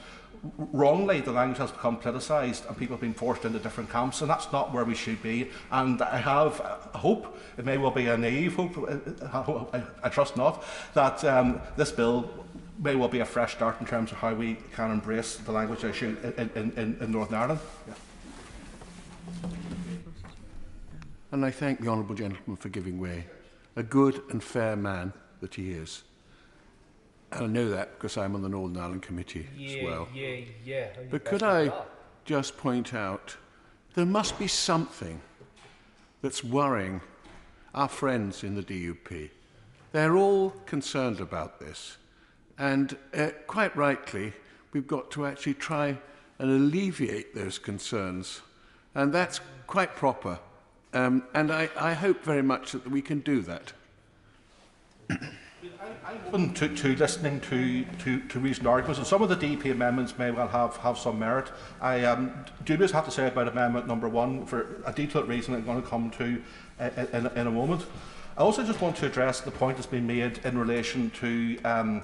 wrongly the language has become politicised and people have been forced into different camps, and that's not where we should be. And I have a hope, it may well be a naive hope, I trust not, that this bill may well be a fresh start in terms of how we can embrace the language issue in Northern Ireland. Yeah. And I thank the honourable gentleman for giving way. A good and fair man that he is. And I know that because I'm on the Northern Ireland Committee as well. But could I just point out, there must be something that's worrying our friends in the DUP. They're all concerned about this. And quite rightly, we've got to actually try and alleviate those concerns. And that's quite proper. And I hope very much that we can do that. I'm open to listening to reasoned arguments, and some of the DP amendments may well have some merit. I do just have to say about amendment number 1 for a detailed reason I'm going to come to in a moment. I also just want to address the point that's been made in relation to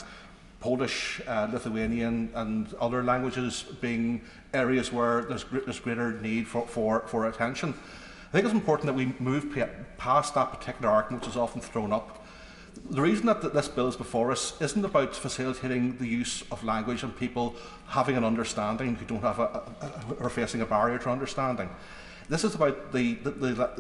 Polish, Lithuanian and other languages being areas where there's greater need for attention. I think it's important that we move past that particular argument which is often thrown up. The reason that this bill is before us isn't about facilitating the use of language and people having an understanding who don't have are facing a barrier to understanding. This is about the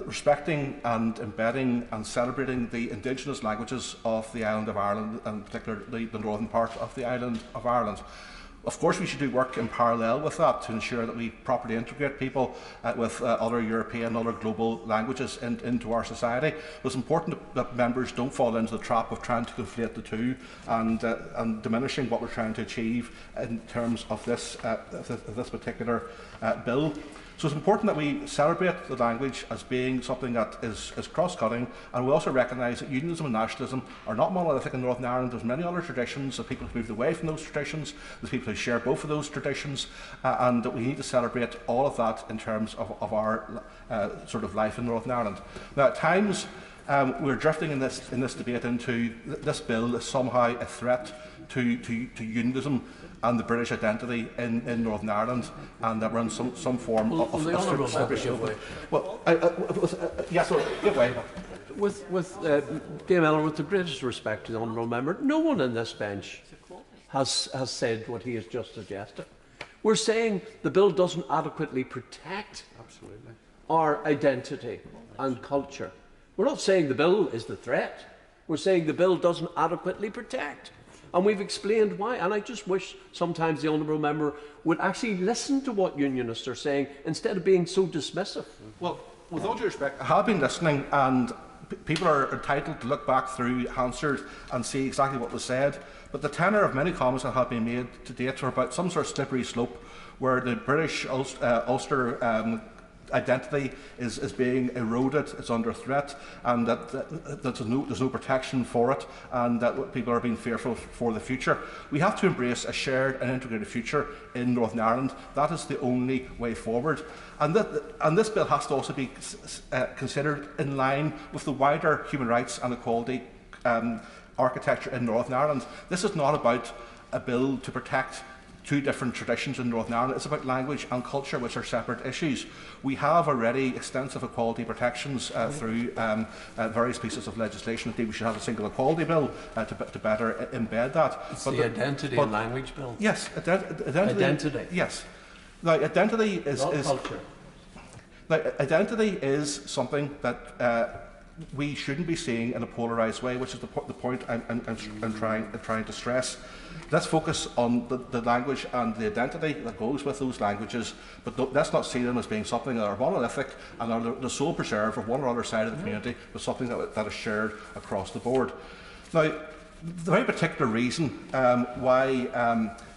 respecting and embedding and celebrating the indigenous languages of the island of Ireland, and particularly the northern part of the island of Ireland. Of course, we should do work in parallel with that to ensure that we properly integrate people with other European, other global languages into our society. But it's important that members don't fall into the trap of trying to conflate the two and diminishing what we're trying to achieve in terms of this particular bill. So it's important that we celebrate the language as being something that is cross-cutting, and we also recognise that unionism and nationalism are not monolithic in Northern Ireland. There's many other traditions, of people who've moved away from those traditions, there's people who share both of those traditions, and that we need to celebrate all of that in terms of our sort of life in Northern Ireland. Now, at times, we're drifting in this debate into this bill is somehow a threat to unionism and the British identity in Northern Ireland, and that we're in some form of separation. Well, yes, give way. With Dame Eleanor, with the greatest respect to the honourable member, no one in this bench has said what he has just suggested. We're saying the bill doesn't adequately protect our identity and culture. We're not saying the bill is the threat. We're saying the bill doesn't adequately protect. And we've explained why. And I just wish sometimes the honourable member would actually listen to what unionists are saying instead of being so dismissive. Well, with all due respect, I have been listening, and people are entitled to look back through Hansard and see exactly what was said. But the tenor of many comments that have been made to date are about some sort of slippery slope where the British Ulster identity is being eroded, it's under threat, and that there's no protection for it, and that people are being fearful for the future. We have to embrace a shared and integrated future in Northern Ireland. That is the only way forward. And this bill has to also be considered in line with the wider human rights and equality architecture in Northern Ireland. This is not about a bill to protect two different traditions in Northern Ireland. It's about language and culture, which are separate issues. We have already extensive equality protections through various pieces of legislation. Indeed, we should have a single equality bill to better embed that. It's the identity and language bill. Yes, identity. Yes. Now, identity is culture. Now, identity is something that we shouldn't be seeing in a polarised way, which is the point I'm trying to stress. Let's focus on the language and the identity that goes with those languages, but let's not see them as being something that are monolithic and are the sole preserve of one or other side of the community, but something that is shared across the board. Now, the very particular reason why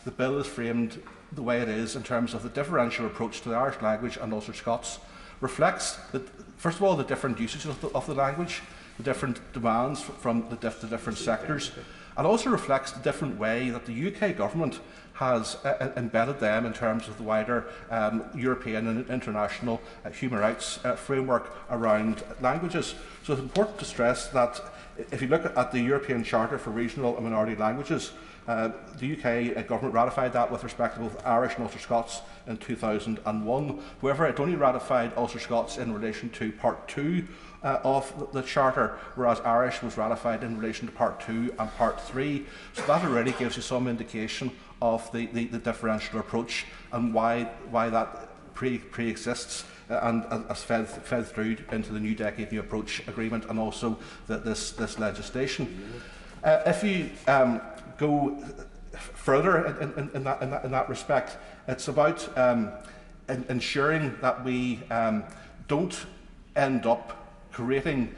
the bill is framed the way it is in terms of the differential approach to the Irish language and Ulster Scots reflects that, first of all, the different usages of the language, the different demands from the different sectors, and also reflects the different way that the UK government has embedded them in terms of the wider European and international human rights framework around languages. So it's important to stress that if you look at the European Charter for Regional and Minority Languages, the UK government ratified that with respect to both Irish and Ulster Scots in 2001. However, it only ratified Ulster Scots in relation to Part 2 of the Charter, whereas Irish was ratified in relation to Part 2 and Part 3. So that already gives you some indication of the differential approach and why that pre-exists and has fed through into the New Decade New Approach Agreement and also this legislation. If you go further in that respect, it's about ensuring that we don't end up creating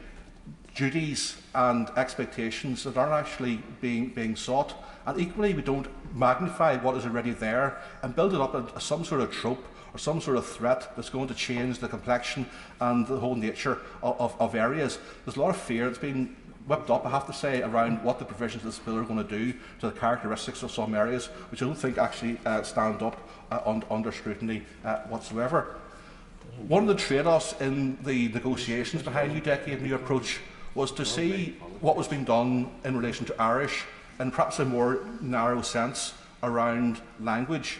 duties and expectations that aren't actually being sought, and equally we don't magnify what is already there and build it up as some sort of trope or some sort of threat that's going to change the complexion and the whole nature of areas. There's a lot of fear that's been whipped up, I have to say, around what the provisions of this bill are going to do to the characteristics of some areas, which I don't think actually stand up under scrutiny whatsoever. One of the trade-offs in the negotiations behind New Decade New Approach was to see what was being done in relation to Irish in perhaps a more narrow sense around language.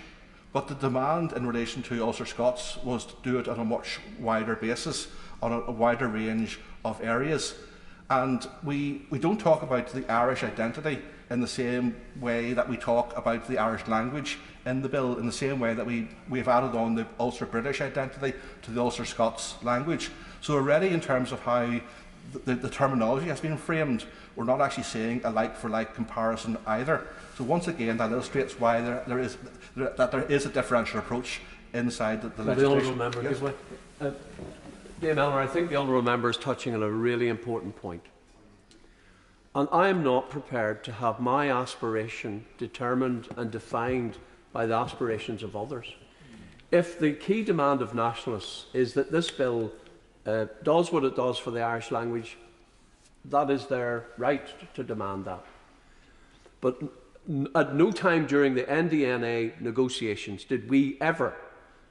But the demand in relation to Ulster Scots was to do it on a much wider basis, on a wider range of areas. And we don't talk about the Irish identity in the same way that we talk about the Irish language in the bill, in the same way that we've added on the Ulster British identity to the Ulster Scots language. So already in terms of how the terminology has been framed, we're not actually saying a like-for-like comparison either. So once again, that illustrates why there is a differential approach inside the legislation. The honourable member, yes. Dame Eleanor, I think the honourable member is touching on a really important point. And I am not prepared to have my aspiration determined and defined by the aspirations of others. if the key demand of nationalists is that this bill does what it does for the Irish language, that is their right to demand that. But at no time during the NDNA negotiations did we ever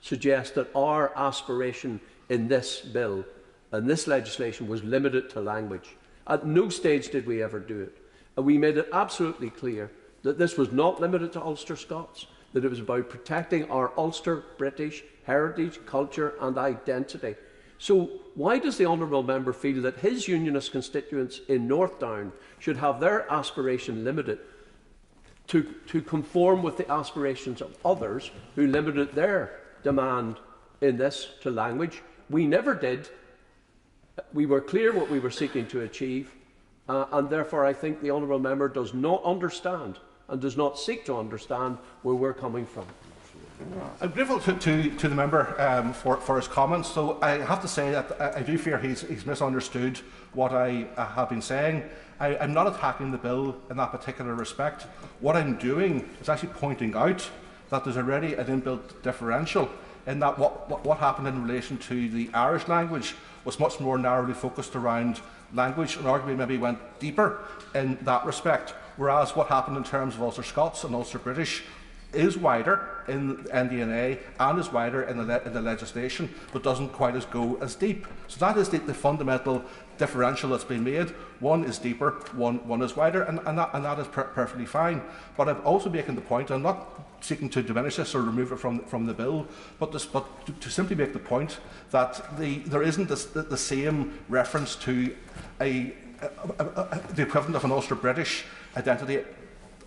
suggest that our aspiration in this bill and this legislation was limited to language. At no stage did we ever do it. And we made it absolutely clear that this was not limited to Ulster Scots, that it was about protecting our Ulster British heritage, culture and identity. So why does the honourable member feel that his unionist constituents in North Down should have their aspiration limited to conform with the aspirations of others who limited their demand in this to language? We never did. We were clear what we were seeking to achieve, and therefore I think the honourable member does not understand and does not seek to understand where we're coming from. I'm grateful to the member for his comments. So I have to say that I do fear he's misunderstood what I have been saying. I'm not attacking the bill in that particular respect. What I'm doing is actually pointing out that there's already an inbuilt differential in that what happened in relation to the Irish language was much more narrowly focused around language and arguably maybe went deeper in that respect, whereas what happened in terms of Ulster Scots and Ulster British is wider in NDNA and is wider in the legislation, but doesn't quite go as deep. So that is the fundamental differential that's been made. One is deeper, one is wider, and that is perfectly fine. But I'm also making the point, I'm not seeking to diminish this or remove it from the bill, but to simply make the point that there isn't the same reference to the equivalent of an Ulster British identity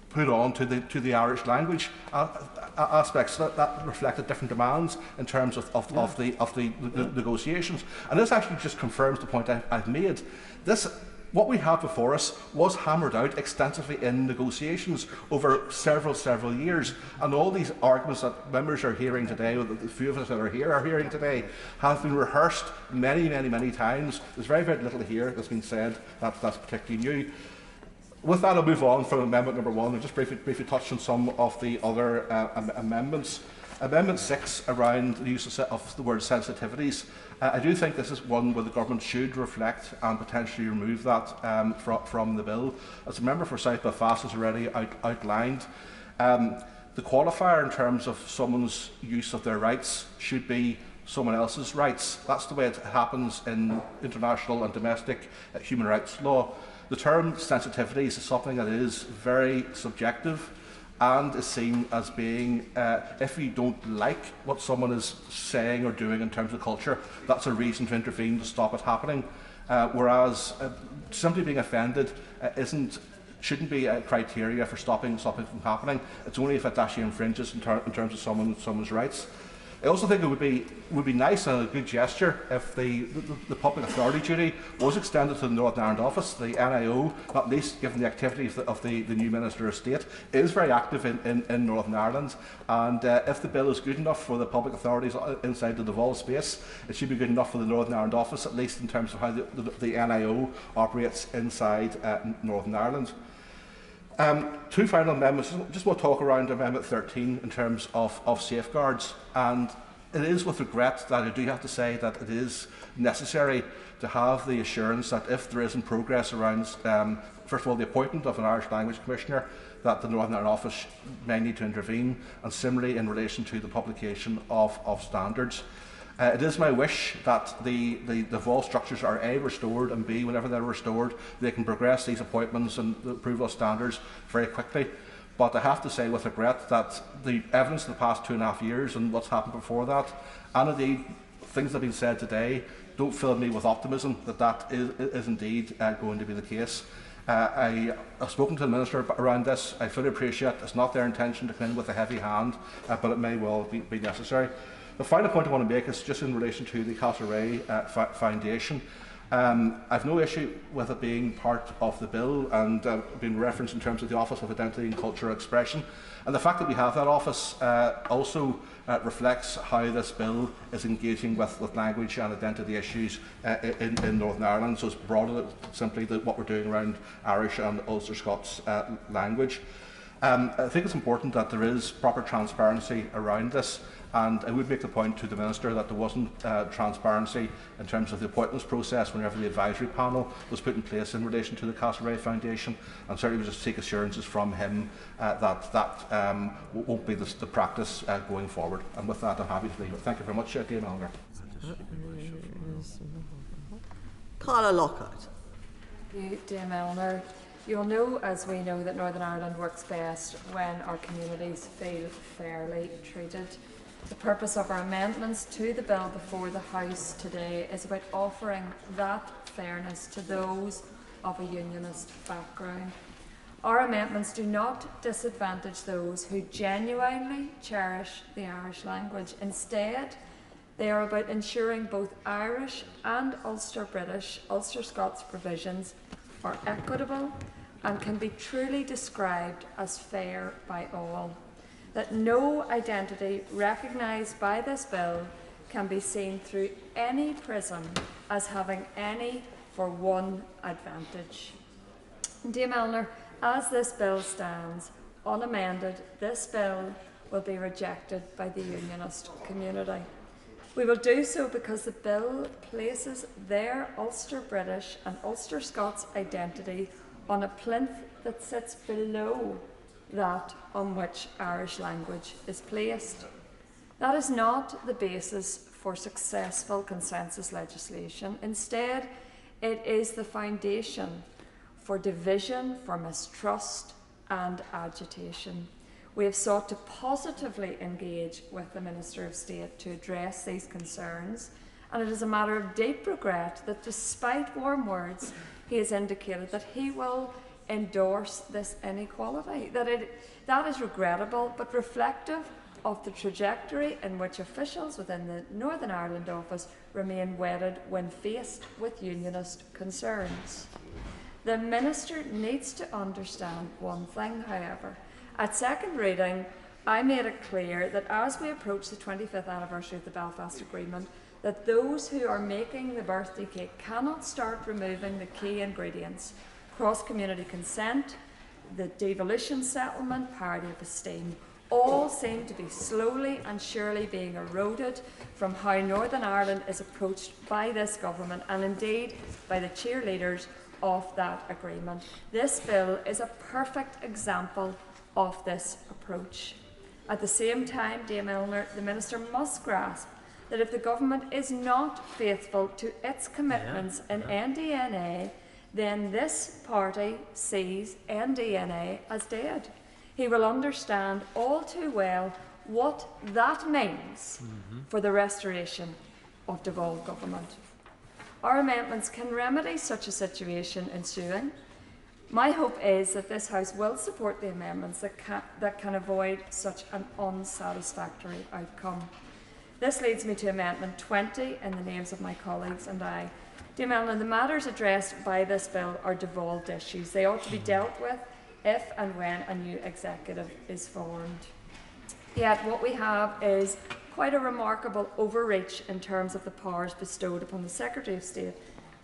put on to the Irish language aspects that reflected different demands in terms of the negotiations. And this actually just confirms the point I've made. What we have before us was hammered out extensively in negotiations over several years, and all these arguments that members are hearing today, or the few of us that are here are hearing today, have been rehearsed many times. There's very little here that's been said that's particularly new. With that, I'll move on from Amendment number 1 and just briefly touch on some of the other amendments. Amendment 6 around the use of the word sensitivities. I do think this is one where the government should reflect and potentially remove that from the bill. As a member for South Belfast has already outlined, the qualifier in terms of someone's use of their rights should be someone else's rights. That's the way it happens in international and domestic human rights law. The term sensitivities is something that is very subjective and is seen as being, if you don't like what someone is saying or doing in terms of culture, that's a reason to intervene to stop it happening. Whereas simply being offended shouldn't be a criteria for stopping something from happening. It's only if it actually infringes in terms of someone's rights. I also think it would be nice and a good gesture if the public authority duty was extended to the Northern Ireland Office. The NIO, not least given the activity of the new Minister of State, is very active in Northern Ireland, and if the bill is good enough for the public authorities inside the devolved space, it should be good enough for the Northern Ireland Office, at least in terms of how the NIO operates inside Northern Ireland. Two final amendments. Just want to talk around Amendment 13 in terms of safeguards, and it is with regret that I do have to say that it is necessary to have the assurance that if there isn't progress around, first of all, the appointment of an Irish Language Commissioner, that the Northern Ireland Office may need to intervene, and similarly in relation to the publication of standards. It is my wish that the VOL structures are A, restored, and B, whenever they're restored, they can progress these appointments and the approval of standards very quickly. But I have to say with regret that the evidence of the past 2.5 years and what's happened before that, and indeed things that have been said today, don't fill me with optimism that is indeed going to be the case. I have spoken to the Minister around this. I fully appreciate it's not their intention to come in with a heavy hand, but it may well be necessary. The final point I want to make is just in relation to the Castlereagh Foundation. I've no issue with it being part of the bill and being referenced in terms of the Office of Identity and Cultural Expression. And the fact that we have that office also reflects how this bill is engaging with language and identity issues in Northern Ireland. So it's broader than simply what we're doing around Irish and Ulster Scots language. I think it's important that there is proper transparency around this, And I would make the point to the Minister that there wasn't transparency in terms of the appointments process whenever the advisory panel was put in place in relation to the Castlereagh Foundation, and certainly we just seek assurances from him that won't be the practice going forward. And with that, I'm happy to leave it. Thank you very much, Dame Elmer. Carla Lockhart. Thank you, Dame Eleanor. You'll know, as we know, that Northern Ireland works best when our communities feel fairly treated. The purpose of our amendments to the bill before the House today is about offering that fairness to those of a unionist background. Our amendments do not disadvantage those who genuinely cherish the Irish language. Instead, they are about ensuring both Irish and Ulster British, Ulster Scots provisions are equitable and can be truly described as fair by all. That no identity recognised by this bill can be seen through any prism as having any for one advantage. Dame Eleanor, as this bill stands, unamended, this bill will be rejected by the unionist community. We will do so because the bill places their Ulster British and Ulster Scots identity on a plinth that sits below that on which Irish language is placed. That is not the basis for successful consensus legislation. Instead, it is the foundation for division, for mistrust and agitation. We have sought to positively engage with the Minister of State to address these concerns, and it is a matter of deep regret that despite warm words, he has indicated that he will endorse this inequality. That is regrettable, but reflective of the trajectory in which officials within the Northern Ireland office remain wedded when faced with unionist concerns. The Minister needs to understand one thing, however. At second reading, I made it clear that as we approach the 25th anniversary of the Belfast Agreement, that those who are making the birthday cake cannot start removing the key ingredients: cross-community consent, the devolution settlement, parity of esteem. All seem to be slowly and surely being eroded from how Northern Ireland is approached by this government and indeed by the cheerleaders of that agreement. This bill is a perfect example of this approach. At the same time, Dame Eleanor, the Minister must grasp that if the government is not faithful to its commitments in NDNA, then this party sees NDNA as dead. He will understand all too well what that means for the restoration of devolved government. Our amendments can remedy such a situation ensuing. My hope is that this House will support the amendments that can avoid such an unsatisfactory outcome. This leads me to Amendment 20 in the names of my colleagues and I. Dame Eleanor, the matters addressed by this bill are devolved issues. They ought to be dealt with if and when a new executive is formed. Yet what we have is quite a remarkable overreach in terms of the powers bestowed upon the Secretary of State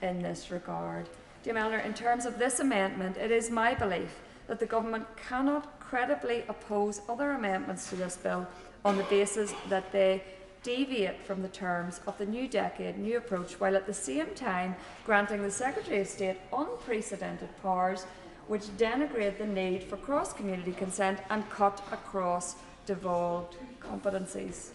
in this regard. Dame Eleanor, in terms of this amendment, it is my belief that the government cannot credibly oppose other amendments to this bill on the basis that they deviate from the terms of the new decade, new approach, while at the same time granting the Secretary of State unprecedented powers which denigrate the need for cross-community consent and cut across devolved competencies.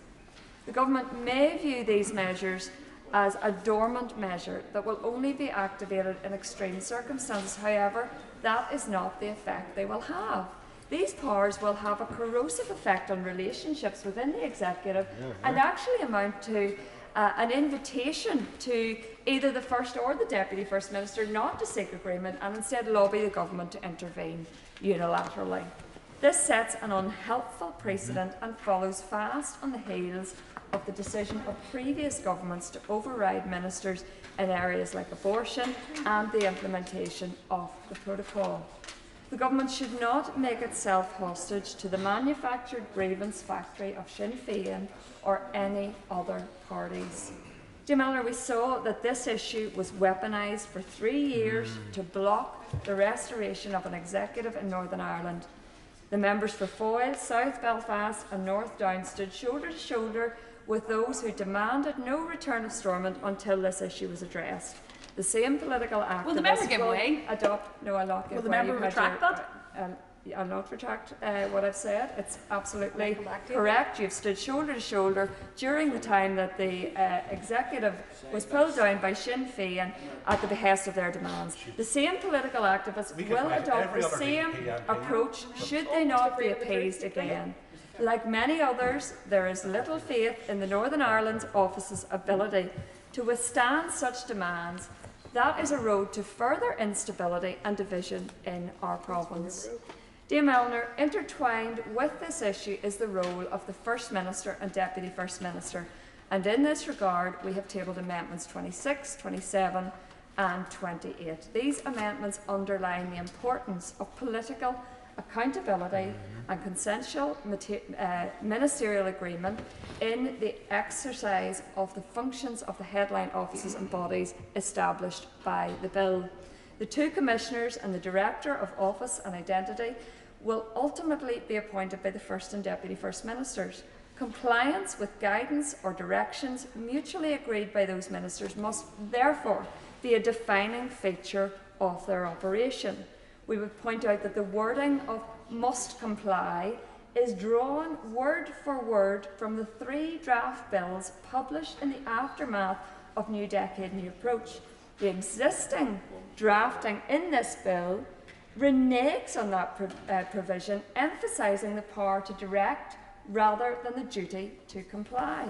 The government may view these measures as a dormant measure that will only be activated in extreme circumstances. However, that is not the effect they will have. These powers will have a corrosive effect on relationships within the executive and actually amount to an invitation to either the First or the Deputy First Minister not to seek agreement and instead lobby the government to intervene unilaterally. This sets an unhelpful precedent and follows fast on the heels of the decision of previous governments to override ministers in areas like abortion and the implementation of the protocol. The government should not make itself hostage to the manufactured grievance factory of Sinn Féin or any other parties. Dame Eleanor, we saw that this issue was weaponised for 3 years to block the restoration of an executive in Northern Ireland. The members for Foyle, South Belfast and North Down stood shoulder to shoulder with those who demanded no return of Stormont until this issue was addressed. The same political activists Will the member give way? Adopt. No, I'll not give way. Will the member retract that? I'll not retract what I've said. It's absolutely correct. You've stood shoulder to shoulder during the time that the executive was pulled down by Sinn Féin at the behest of their demands. The same political activists will adopt the same approach should they not be appeased again. Like many others, there is little faith in the Northern Ireland Office's ability to withstand such demands. That is a road to further instability and division in our province. Dame Eleanor, intertwined with this issue is the role of the First Minister and Deputy First Minister, and in this regard we have tabled amendments 26, 27 and 28. These amendments underline the importance of political accountability and consensual ministerial agreement in the exercise of the functions of the headline offices and bodies established by the bill. The two commissioners and the Director of Office and Identity will ultimately be appointed by the First and Deputy First Ministers. Compliance with guidance or directions mutually agreed by those ministers must therefore be a defining feature of their operation. We would point out that the wording of must comply is drawn word for word from the 3 draft bills published in the aftermath of New Decade, New Approach. The existing drafting in this bill reneges on that provision, emphasising the power to direct rather than the duty to comply.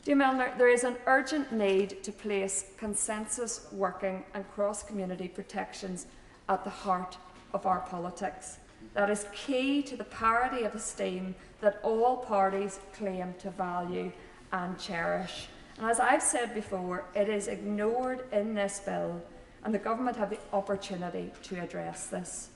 Dear Milner, there is an urgent need to place consensus working and cross-community protections at the heart of our politics. That is key to the parity of esteem that all parties claim to value and cherish. And as I've said before, it is ignored in this bill, and the Government have the opportunity to address this.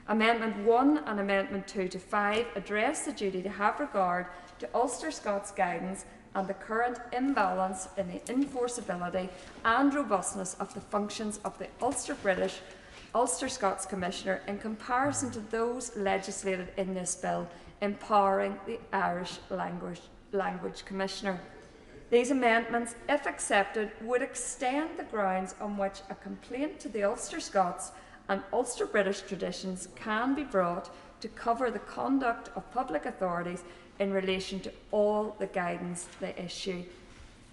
Amendment 1 and Amendment 2 to 5 address the duty to have regard to Ulster Scots guidance and the current imbalance in the enforceability and robustness of the functions of the Ulster Scots Commissioner in comparison to those legislated in this bill, empowering the Irish Language Commissioner. These amendments, if accepted, would extend the grounds on which a complaint to the Ulster Scots and Ulster British traditions can be brought to cover the conduct of public authorities in relation to all the guidance they issue.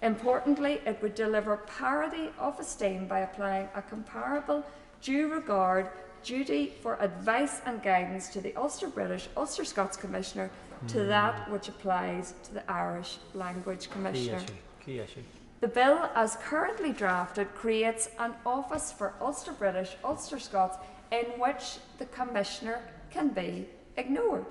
Importantly, it would deliver parity of esteem by applying a comparable due regard duty for advice and guidance to the Ulster Scots Commissioner to that which applies to the Irish Language Commissioner. Key issue. The bill, as currently drafted, creates an office for Ulster British, Ulster Scots, in which the Commissioner can be ignored,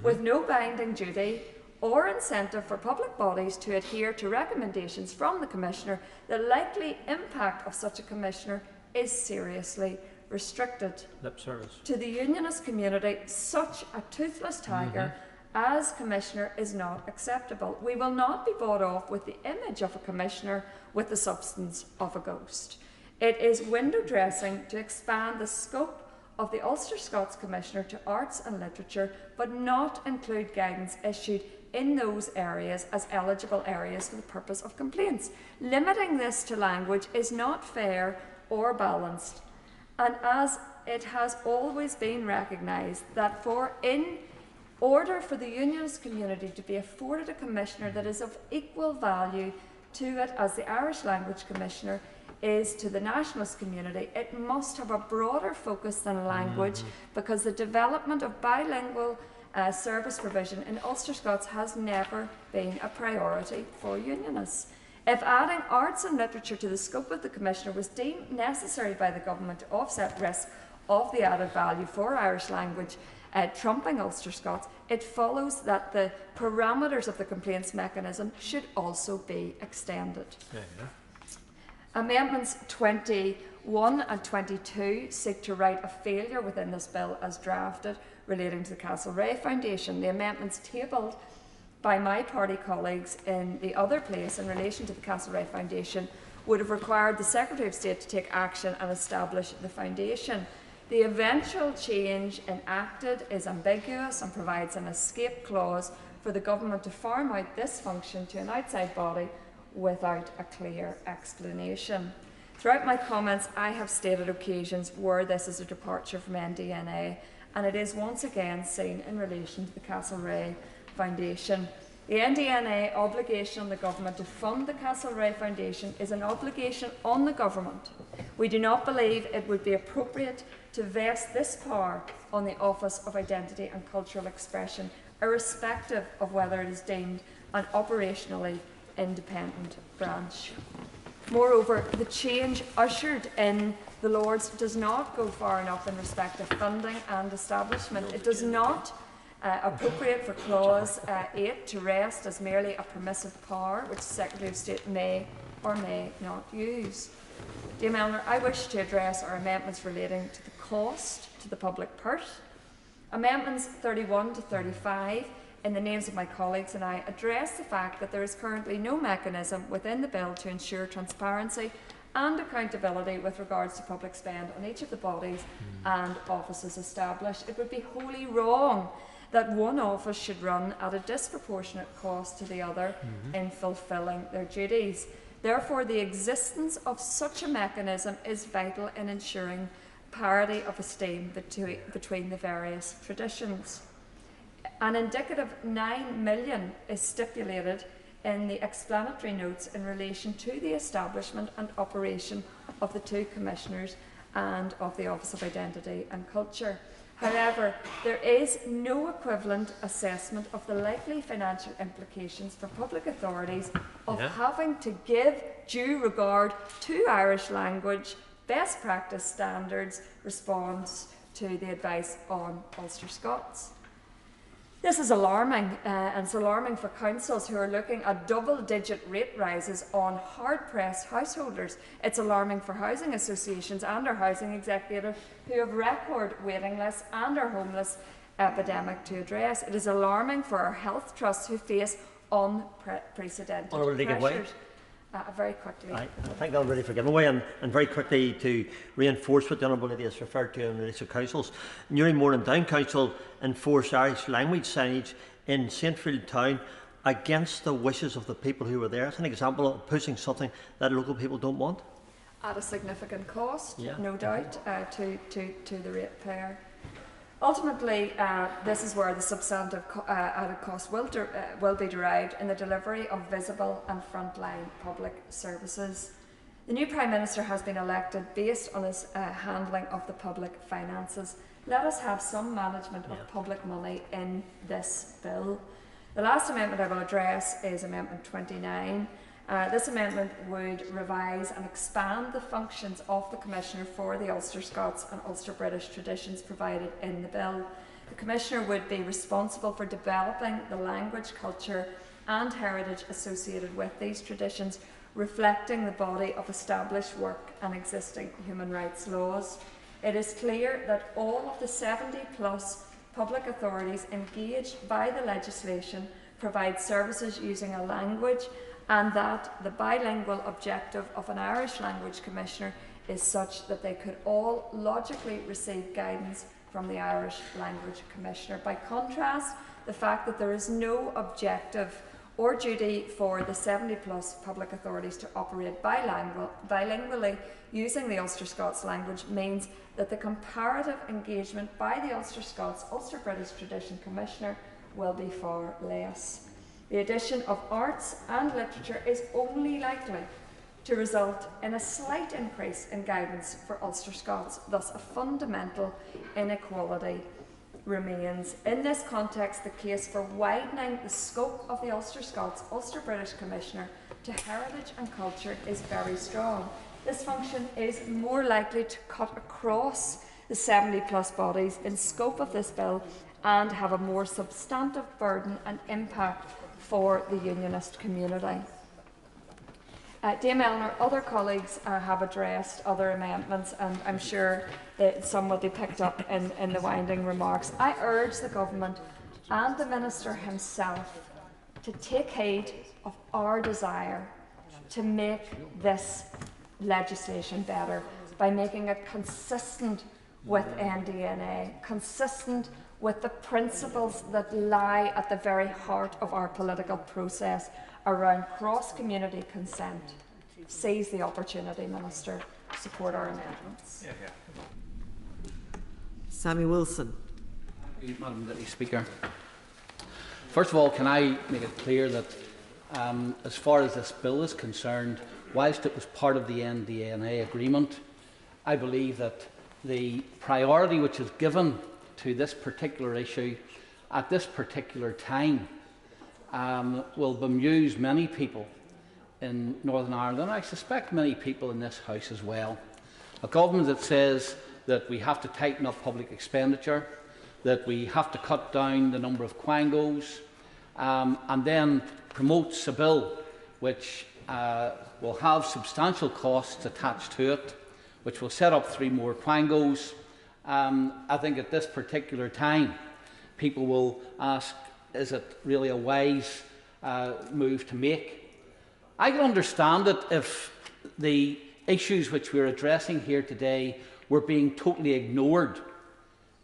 with no binding duty or incentive for public bodies to adhere to recommendations from the Commissioner. The likely impact of such a Commissioner is seriously restricted. Lip service. To the unionist community, such a toothless tiger as Commissioner is not acceptable. We will not be bought off with the image of a Commissioner with the substance of a ghost. It is window dressing to expand the scope of the Ulster Scots Commissioner to arts and literature, but not include guidance issued in those areas as eligible areas for the purpose of complaints. Limiting this to language is not fair or balanced, and as it has always been recognised that in order for the unionist community to be afforded a Commissioner that is of equal value to it as the Irish Language Commissioner is to the nationalist community, it must have a broader focus than language, because the development of bilingual service provision in Ulster Scots has never been a priority for unionists. If adding arts and literature to the scope of the Commissioner was deemed necessary by the Government to offset risk of the added value for Irish language trumping Ulster Scots, it follows that the parameters of the complaints mechanism should also be extended. Amendments 21 and 22 seek to right a failure within this bill as drafted relating to the Castlereagh Foundation. The amendments tabled by my party colleagues in the other place in relation to the Castlereagh Foundation would have required the Secretary of State to take action and establish the foundation. The eventual change enacted is ambiguous and provides an escape clause for the government to farm out this function to an outside body without a clear explanation. Throughout my comments, I have stated occasions where this is a departure from NDNA, and it is once again seen in relation to the Castlereagh Foundation. The NDNA obligation on the government to fund the Castlereagh Foundation is an obligation on the government. We do not believe it would be appropriate to vest this power on the Office of Identity and Cultural Expression, irrespective of whether it is deemed an operationally independent branch. Moreover, the change ushered in the Lords does not go far enough in respect of funding and establishment. It does not appropriate for Clause 8 to rest as merely a permissive power which the Secretary of State may or may not use. Dear Eleanor, I wish to address our amendments relating to the cost to the public purse. Amendments 31 to 35, in the names of my colleagues and I, address the fact that there is currently no mechanism within the bill to ensure transparency and accountability with regards to public spend on each of the bodies and offices established. It would be wholly wrong that one office should run at a disproportionate cost to the other in fulfilling their duties. Therefore, the existence of such a mechanism is vital in ensuring parity of esteem between the various traditions. An indicative $9 million is stipulated in the explanatory notes in relation to the establishment and operation of the two commissioners and of the Office of Identity and Culture. However, there is no equivalent assessment of the likely financial implications for public authorities of having to give due regard to Irish language, best practice standards, response to the advice on Ulster Scots. This is alarming, and it's alarming for councils who are looking at double-digit rate rises on hard-pressed householders. It's alarming for housing associations and our housing executive who have record waiting lists and our homeless epidemic to address. It is alarming for our health trusts who face unprecedented pressures. Very quickly. I think that'll really forgive away, and very quickly to reinforce what the Honourable Lady has referred to in relation to councils. Newry and Down Council enforced Irish language signage in Saintfield Town against the wishes of the people who were there. It's an example of pushing something that local people don't want. At a significant cost, no doubt, to the ratepayer. Ultimately, this is where the substantive added cost will be derived in the delivery of visible and frontline public services. The new Prime Minister has been elected based on his handling of the public finances. Let us have some management of public money in this bill. The last amendment I will address is Amendment 29. This amendment would revise and expand the functions of the Commissioner for the Ulster Scots and Ulster British traditions provided in the bill. The Commissioner would be responsible for developing the language, culture and heritage associated with these traditions, reflecting the body of established work and existing human rights laws. It is clear that all of the 70+ public authorities engaged by the legislation provide services using a language, and that the bilingual objective of an Irish language commissioner is such that they could all logically receive guidance from the Irish language commissioner. By contrast, the fact that there is no objective or duty for the 70+ public authorities to operate bilingually using the Ulster Scots language means that the comparative engagement by the Ulster Scots Ulster British Tradition Commissioner will be far less. The addition of arts and literature is only likely to result in a slight increase in guidance for Ulster Scots, thus a fundamental inequality remains. In this context, the case for widening the scope of the Ulster Scots Ulster British Commissioner to heritage and culture is very strong. This function is more likely to cut across the 70+ bodies in scope of this bill and have a more substantive burden and impact for the unionist community. Dame Eleanor, other colleagues have addressed other amendments, and I'm sure that some will be picked up in the winding remarks. I urge the Government and the Minister himself to take heed of our desire to make this legislation better by making it consistent with NDNA, consistent with the principles that lie at the very heart of our political process around cross-community consent. Seize the opportunity, Minister, to support our amendments. Sammy Wilson. Thank you, Madam Deputy Speaker. First of all, can I make it clear that as far as this bill is concerned, whilst it was part of the NDNA agreement, I believe that the priority which is given to this particular issue at this particular time will bemuse many people in Northern Ireland, and I suspect many people in this House as well. A government that says that we have to tighten up public expenditure, that we have to cut down the number of quangos, and then promotes a bill which will have substantial costs attached to it, which will set up 3 more quangos. I think at this particular time, people will ask, is it really a wise move to make? I can understand it if the issues which we're addressing here today were being totally ignored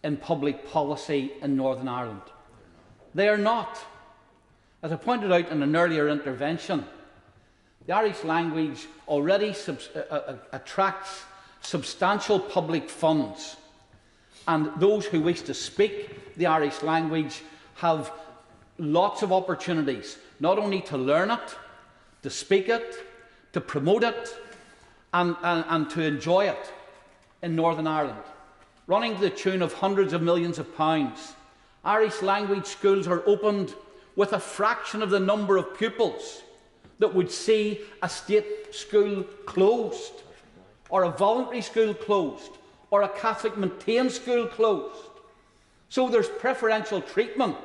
in public policy in Northern Ireland. They are not. As I pointed out in an earlier intervention, the Irish language already attracts substantial public funds, and those who wish to speak the Irish language have lots of opportunities, not only to learn it, to speak it, to promote it, and to enjoy it in Northern Ireland. Running to the tune of hundreds of millions of pounds. Irish language schools are opened with a fraction of the number of pupils that would see a state school closed, or a voluntary school closed, or a Catholic maintained school closed. So there's preferential treatment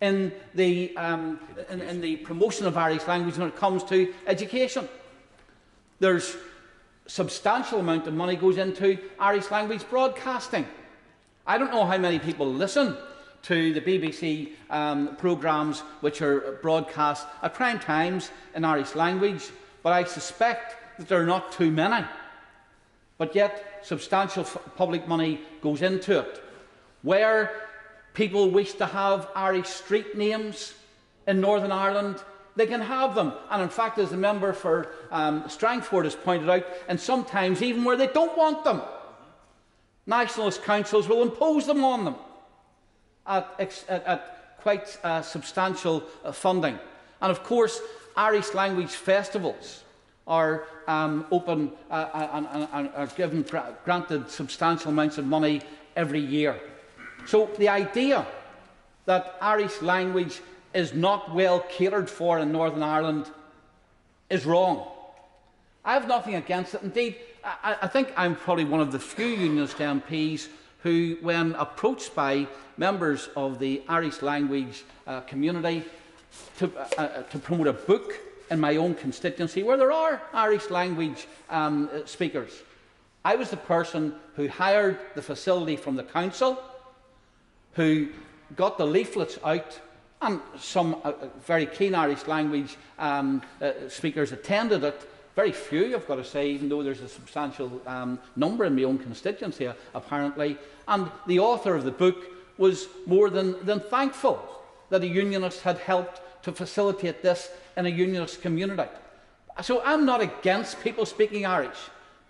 in the promotion of Irish language when it comes to education. There's substantial amount of money goes into Irish language broadcasting. I don't know how many people listen to the BBC programmes which are broadcast at prime times in Irish language, but I suspect that there are not too many. But yet substantial public money goes into it. Where people wish to have Irish street names in Northern Ireland, they can have them. And in fact, as the member for Strangford has pointed out, and sometimes even where they don't want them, nationalist councils will impose them on them at quite substantial funding. And of course, Irish language festivals are open and are granted substantial amounts of money every year. So the idea that Irish language is not well catered for in Northern Ireland is wrong. I have nothing against it. Indeed, I think I'm probably one of the few unionist MPs who, when approached by members of the Irish language community to promote a book in my own constituency where there are Irish language speakers, I was the person who hired the facility from the council, who got the leaflets out, and some very keen Irish language speakers attended it. Very few, I've got to say, even though there's a substantial number in my own constituency, apparently. And the author of the book was more than thankful that a unionist had helped to facilitate this in a unionist community. So I'm not against people speaking Irish,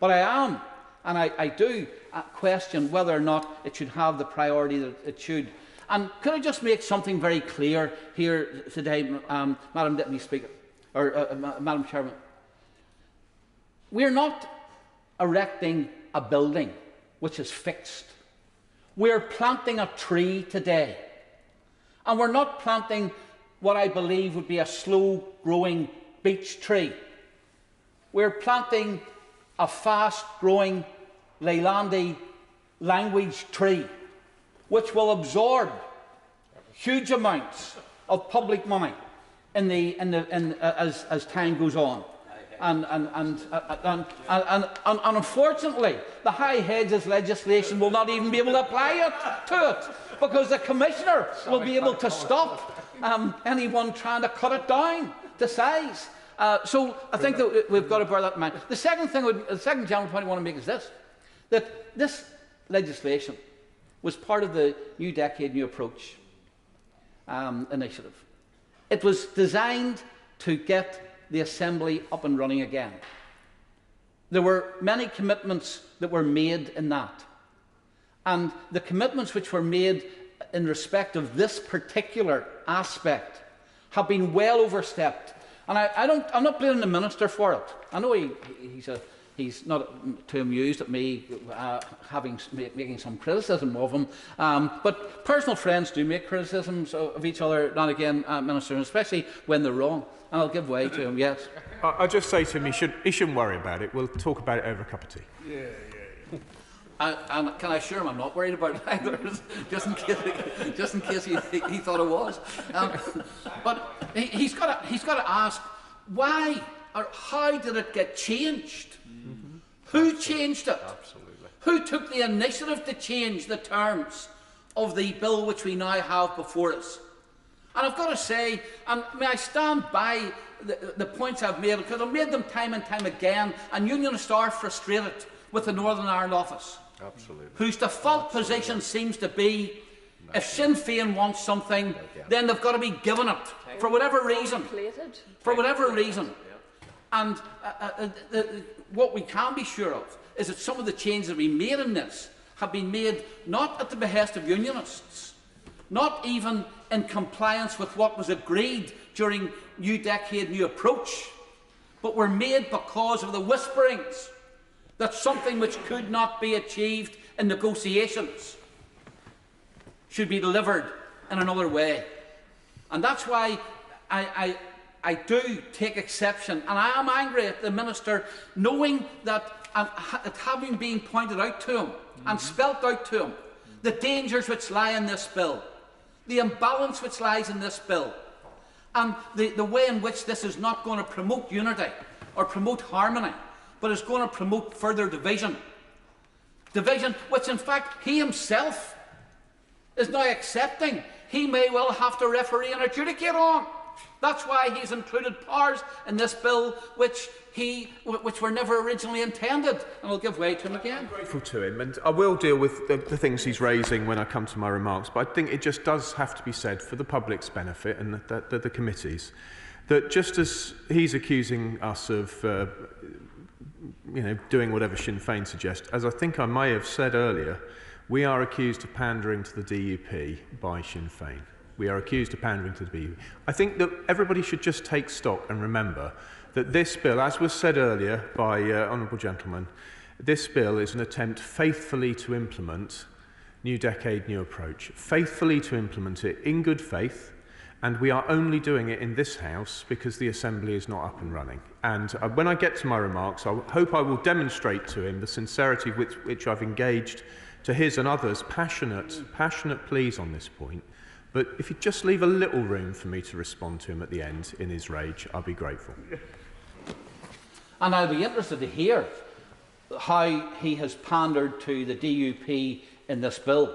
but I am, and I do question whether or not it should have the priority that it should. And could I just make something very clear here today, Madam Deputy Speaker, or Madam Chairman? We're not erecting a building which is fixed. We're planting a tree today. And we're not planting what I believe would be a slow-growing beech tree. We're planting a fast-growing Leylandii language tree, which will absorb huge amounts of public money as time goes on. And unfortunately, the High Hedges legislation will not even be able to apply to it, because the Commissioner will be able to stop anyone trying to cut it down to size. So I think that we've got to bear that in mind. The second general point I want to make is this: that this legislation was part of the New Decade, New Approach initiative. It was designed to get the Assembly up and running again. There were many commitments that were made in that. And the commitments which were made in respect of this particular aspect have been well overstepped. And I'm not blaming the Minister for it. I know he's not too amused at me making some criticism of him. But personal friends do make criticisms of each other now and again, Minister, and especially when they're wrong. And I'll give way to him, yes. I'll just say to him, he shouldn't worry about it. We'll talk about it over a cup of tea. Yeah. And can I assure him I'm not worried about it either, just in case he thought it was. But he's got to ask why or how did it get changed? Mm-hmm. Who changed it? Absolutely. Who took the initiative to change the terms of the bill which we now have before us? And I've got to say, and may I stand by the points I've made, because I've made them time and time again, and unionists are frustrated with the Northern Ireland office. Absolutely. Whose default position seems to be, if Sinn Féin wants something, then they've got to be given it, for whatever reason. For whatever reason. And what we can be sure of is that some of the changes that we made in this have been made not at the behest of unionists, not even in compliance with what was agreed during New Decade, New Approach, but were made because of the whisperings that something which could not be achieved in negotiations should be delivered in another way. And that's why I do take exception, and I am angry at the Minister, knowing that it having been pointed out to him and spelt out to him the dangers which lie in this bill, the imbalance which lies in this bill, and the way in which this is not going to promote unity or promote harmony, but is going to promote further division. Division which, in fact, he himself is now accepting he may well have to referee and adjudicate on. That's why he's included powers in this bill which were never originally intended. And I'll give way to him again. I'm grateful to him, and I will deal with the things he's raising when I come to my remarks, but I think it just does have to be said for the public's benefit and the committees, that just as he's accusing us of doing whatever Sinn Féin suggests, as I think I may have said earlier, we are accused of pandering to the DUP by Sinn Féin. We are accused of pandering to the DUP. I think that everybody should just take stock and remember that this bill, as was said earlier by honourable gentlemen, this bill is an attempt faithfully to implement New Decade, New Approach, faithfully to implement it in good faith, and we are only doing it in this House because the Assembly is not up and running. And when I get to my remarks, I hope I will demonstrate to him the sincerity with which I've engaged to his and others' passionate pleas on this point. But if you just leave a little room for me to respond to him at the end in his rage, I'll be grateful. And I'll be interested to hear how he has pandered to the DUP in this bill.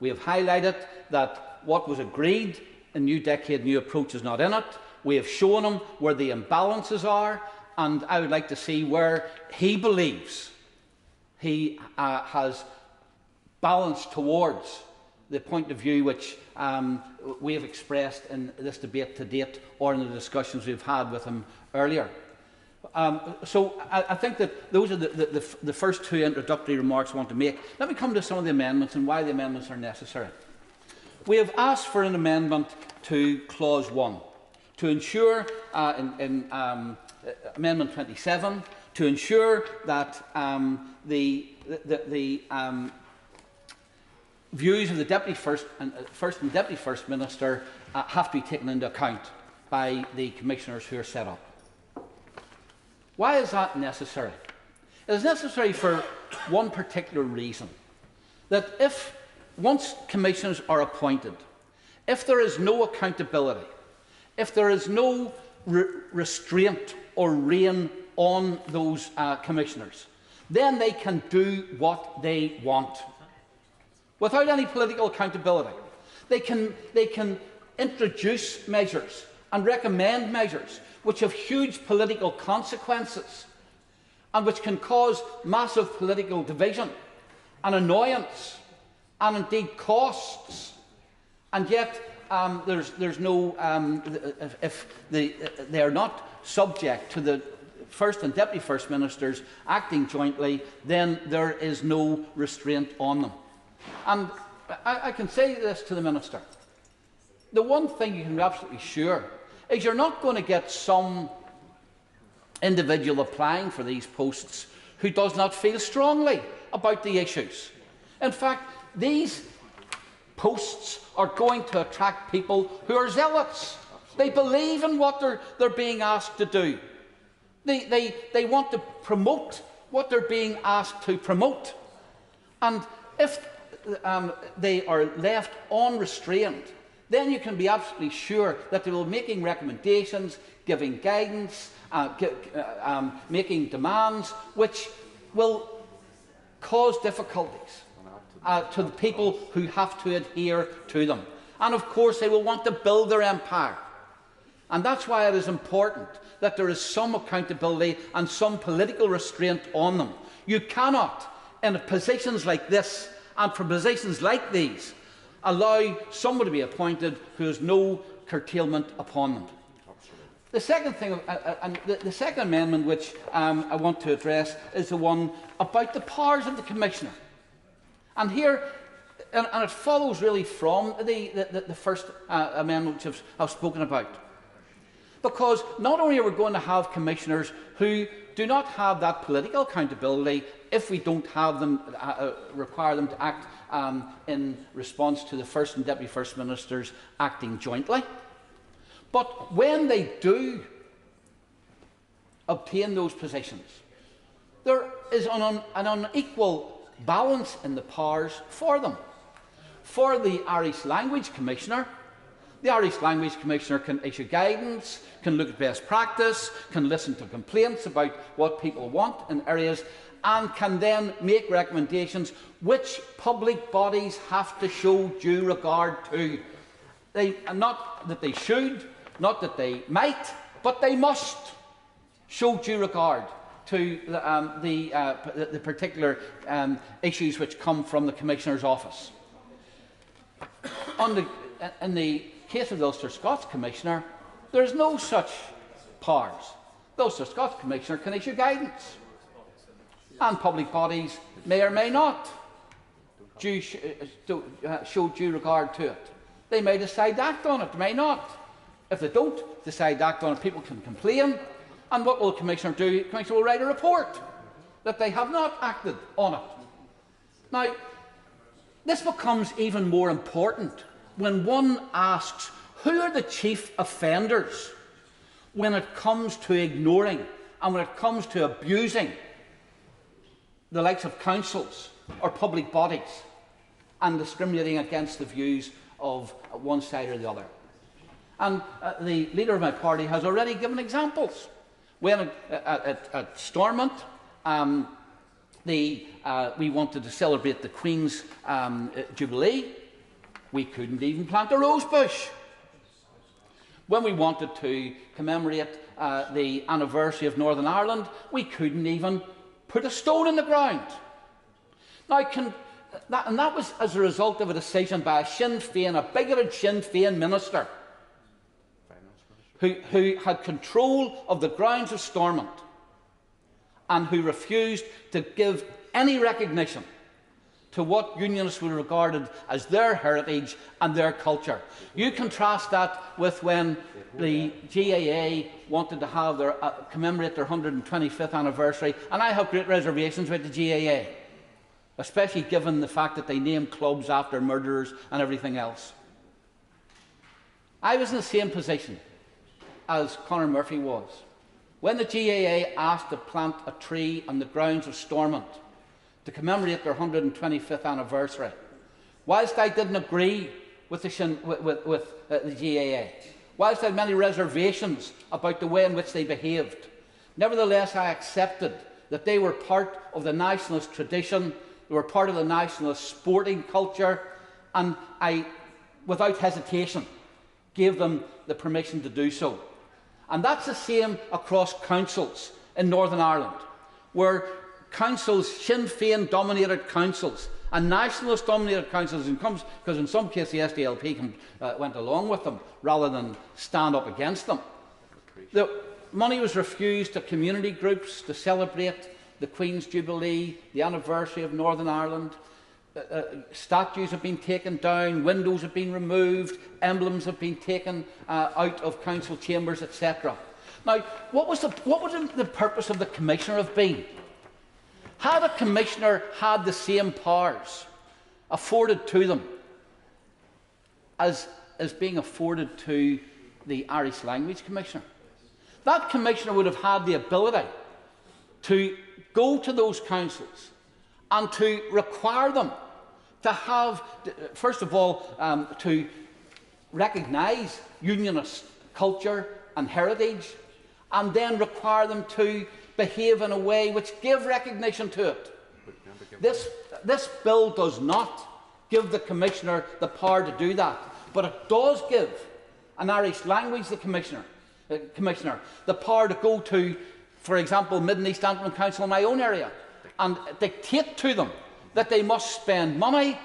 We have highlighted that what was agreed in New Decade, New Approach is not in it. We have shown him where the imbalances are, and I would like to see where he believes he has balanced towards the point of view which we have expressed in this debate to date or in the discussions we've had with him earlier. So I think that those are the first two introductory remarks I want to make. Let me come to some of the amendments and why the amendments are necessary. We have asked for an amendment to Clause 1 to ensure, in Amendment 27, to ensure that the views of the Deputy First and Deputy First Minister have to be taken into account by the Commissioners who are set up. Why is that necessary? It is necessary for one particular reason, that once Commissioners are appointed, if there is no accountability, if there is no restraint or rein on those Commissioners, then they can do what they want without any political accountability. They can introduce measures and recommend measures which have huge political consequences and which can cause massive political division. and annoyance and indeed costs, and yet there's no if they are not subject to the First and Deputy First Ministers acting jointly, then there is no restraint on them. And I can say this to the Minister. The one thing you can be absolutely sure is you're not going to get some individual applying for these posts who does not feel strongly about the issues. In fact, these posts are going to attract people who are zealots. They believe in what they're being asked to do. They want to promote what they're being asked to promote. And if they are left unrestrained, then you can be absolutely sure that they will be making recommendations, giving guidance, making demands, which will cause difficulties to the people who have to adhere to them. And of course, they will want to build their empire. And that's why it is important that there is some accountability and some political restraint on them. You cannot, in positions like this and for positions like these, allow someone to be appointed who has no curtailment upon them. The second thing, the second amendment which I want to address is the one about the powers of the Commissioner. And here, and it follows really from the first amendment which I've spoken about. Because not only are we going to have commissioners who do not have that political accountability if we don't have them, require them to act in response to the First and Deputy First Ministers acting jointly, but when they do obtain those positions, there is an unequal balance in the powers for them. For the Irish Language Commissioner, the Irish Language Commissioner can issue guidance, can look at best practice, can listen to complaints about what people want in areas, and can then make recommendations which public bodies have to show due regard to. Not that they should, not that they might, but they must show due regard to the particular issues which come from the Commissioner's office. In the case of the Ulster Scots Commissioner, there is no such powers. The Ulster Scots Commissioner can issue guidance, and public bodies may or may not show due regard to it. They may decide to act on it, may not. If they don't decide to act on it, people can complain, and what will the Commissioner do? The Commissioner will write a report that they have not acted on it. Now, this becomes even more important when one asks, who are the chief offenders when it comes to ignoring and when it comes to abusing the likes of councils or public bodies and discriminating against the views of one side or the other? And the leader of my party has already given examples. When at Stormont, we wanted to celebrate the Queen's Jubilee. We couldn't even plant a rose bush. When we wanted to commemorate the anniversary of Northern Ireland, we couldn't even put a stone in the ground. Now, that was as a result of a decision by a Sinn Féin, a bigoted Sinn Féin minister, who had control of the grounds of Stormont and who refused to give any recognition to what Unionists would have regarded as their heritage and their culture. You contrast that with when the GAA wanted to have their commemorate their 125th anniversary, and I have great reservations with the GAA, especially given the fact that they named clubs after murderers and everything else. I was in the same position as Conor Murphy was when the GAA asked to plant a tree on the grounds of Stormont to commemorate their 125th anniversary. Whilst I didn't agree with the GAA, whilst I had many reservations about the way in which they behaved, nevertheless I accepted that they were part of the nationalist tradition, they were part of the nationalist sporting culture, and I, without hesitation, gave them the permission to do so. And that's the same across councils in Northern Ireland, where councils, Sinn Féin dominated councils, And nationalist-dominated councils, because in some cases the SDLP went along with them rather than stand up against them. The money was refused to community groups to celebrate the Queen's Jubilee, the anniversary of Northern Ireland. Statues have been taken down, windows have been removed, emblems have been taken out of council chambers, etc. Now, what would the purpose of the Commissioner have been? Had a Commissioner had the same powers afforded to them as being afforded to the Irish Language Commissioner, that Commissioner would have had the ability to go to those councils and to require them to have, first of all, to recognise unionist culture and heritage, and then require them to behave in a way which give recognition to it. This bill does not give the Commissioner the power to do that, but it does give an Irish Language Commissioner the power to go to, for example, Mid and East Antrim Council in my own area and dictate to them that they must spend money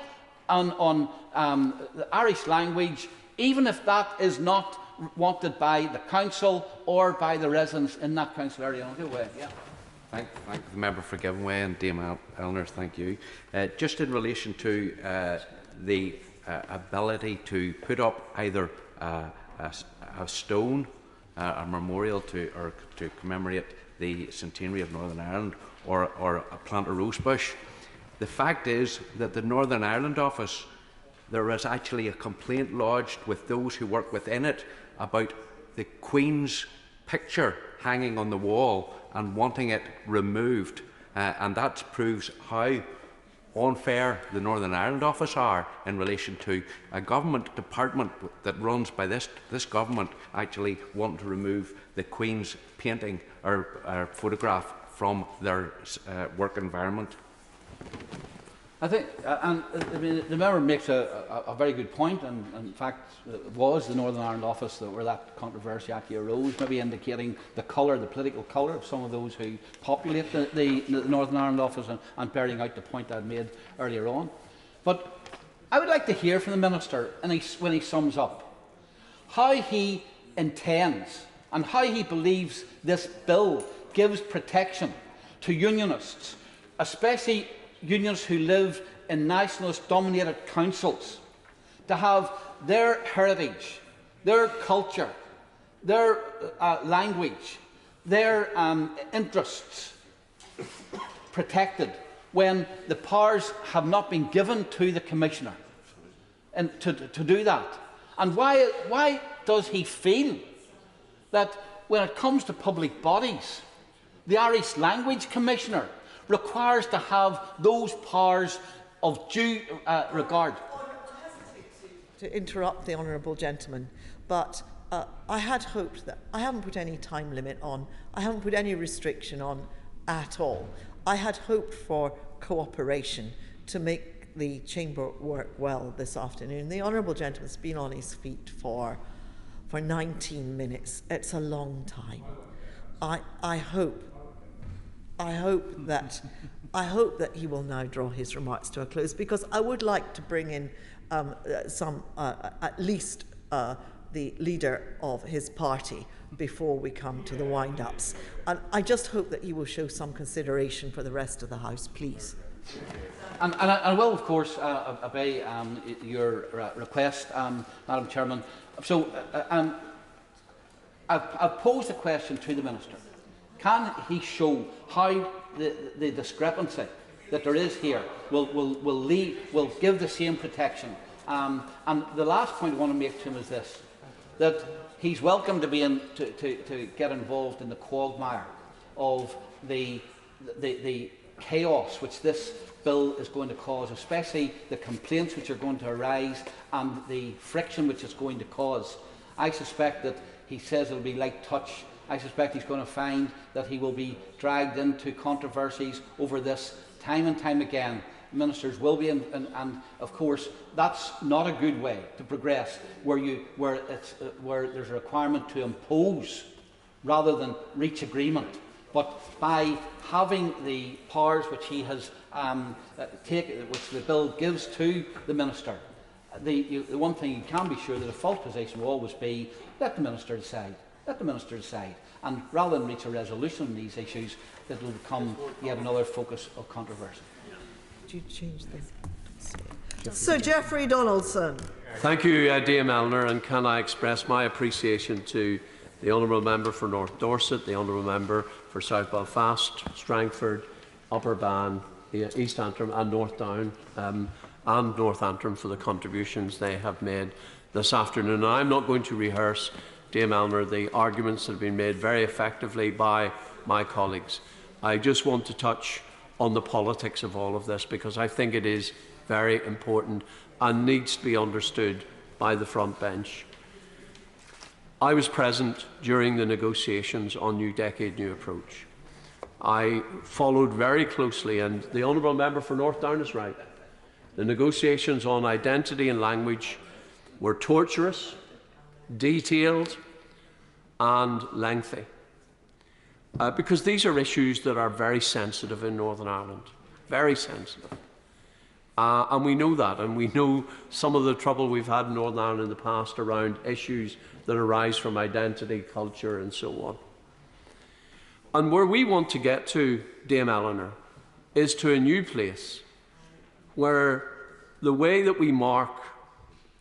on the Irish language, even if that is not wanted by the council or by the residents in that council area. Thank the member for giving way, and Dame Eleanor, thank you. Just in relation to the ability to put up either a stone, a memorial to commemorate the centenary of Northern Ireland, or plant a rose bush. The fact is that the Northern Ireland office, there is actually a complaint lodged with those who work within it about the Queen's picture hanging on the wall and wanting it removed, and that proves how unfair the Northern Ireland office are in relation to a government department that runs by this government actually wanting to remove the Queen's painting or photograph from their work environment. I think, the member makes a very good point, and in fact, it was the Northern Ireland office where that controversy actually arose, maybe indicating the colour, the political colour of some of those who populate the Northern Ireland office, and bearing out the point I had made earlier on. But I would like to hear from the Minister, when he sums up, how he intends and how he believes this bill gives protection to unionists, especially unions who live in nationalist-dominated councils, to have their heritage, their culture, their language, their interests protected when the powers have not been given to the Commissioner and to do that. And why does he feel that when it comes to public bodies, the Irish Language Commissioner requires to have those powers of due regard? To interrupt the honourable gentleman, but I had hoped that I haven't put any time limit on, I haven't put any restriction on at all. I had hoped for cooperation to make the chamber work well this afternoon. The honourable gentleman's been on his feet for 19 minutes. It's a long time. I hope that he will now draw his remarks to a close, because I would like to bring in at least the leader of his party before we come to the wind-ups. And I just hope that he will show some consideration for the rest of the House, please. And I will, of course, obey your request, Madam Chairman. So I've posed a question to the Minister. Can he show how the discrepancy that there is here will give the same protection? And the last point I want to make to him is this: that he's welcome to be to get involved in the quagmire of the chaos which this bill is going to cause, especially the complaints which are going to arise and the friction which it's going to cause. I suspect that he says it'll be light touch. I suspect he's going to find that he will be dragged into controversies over this time and time again. Ministers will be, and of course that's not a good way to progress, where there's a requirement to impose rather than reach agreement. but by having the powers which he has taken, which the bill gives to the Minister, the one thing you can be sure that a false position will always be, let the Minister decide. Let the Minister decide. And rather than reach a resolution on these issues, it will become yet another focus of controversy. Did you change this? Sir Geoffrey Donaldson. Thank you, Dame Eleanor, and can I express my appreciation to the Honourable Member for North Dorset, the Honourable Member for South Belfast, Strangford, Upper Bann, East Antrim and North Down, and North Antrim for the contributions they have made this afternoon. And I'm not going to rehearse, Dame Eleanor, the arguments that have been made very effectively by my colleagues. I just want to touch on the politics of all of this, because I think it is very important and needs to be understood by the front bench. I was present during the negotiations on New Decade, New Approach. I followed very closely, and the Honourable Member for North Down is right. The negotiations on identity and language were torturous, detailed and lengthy, because these are issues that are very sensitive in Northern Ireland, very sensitive. And we know that, and we know some of the trouble we've had in Northern Ireland in the past around issues that arise from identity, culture and so on. And where we want to get to, Dame Eleanor, is to a new place where the way that we mark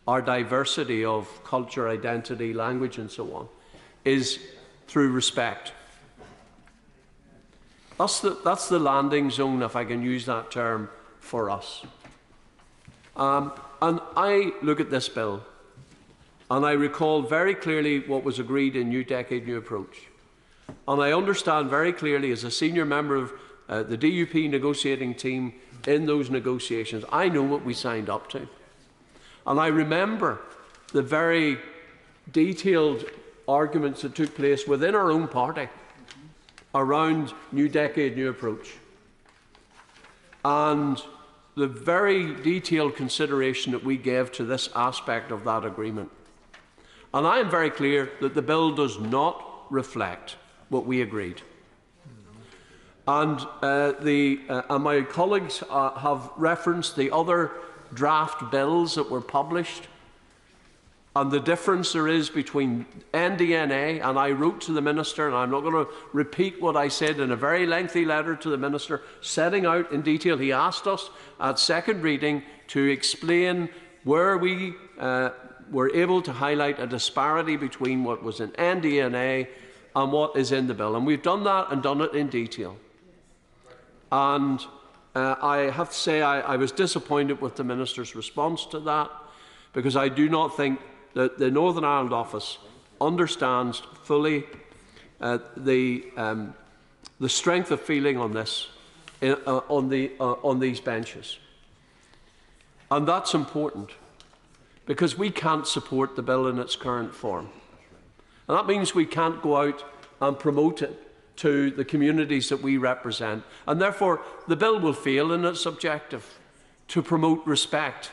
our diversity of culture, identity, language and so on is through respect. That's the landing zone, if I can use that term, for us. And I look at this bill and I recall very clearly what was agreed in New Decade, New Approach. And I understand very clearly, as a senior member of the DUP negotiating team in those negotiations, I know what we signed up to. And I remember the very detailed arguments that took place within our own party around New Decade, New Approach. And the very detailed consideration that we gave to this aspect of that agreement. And I am very clear that the bill does not reflect what we agreed. And my colleagues have referenced the other draft bills that were published and the difference there is between NDNA, and I wrote to the Minister, and I'm not going to repeat what I said in a very lengthy letter to the Minister, setting out in detail. He asked us at second reading to explain where we were able to highlight a disparity between what was in NDNA and what is in the bill. And we've done that and done it in detail. And I have to say I was disappointed with the Minister's response to that, because I do not think that the Northern Ireland office understands fully the strength of feeling on this on these benches. And that's important, because we can't support the bill in its current form. And that means we can't go out and promote it to the communities that we represent. And therefore, the bill will fail in its objective to promote respect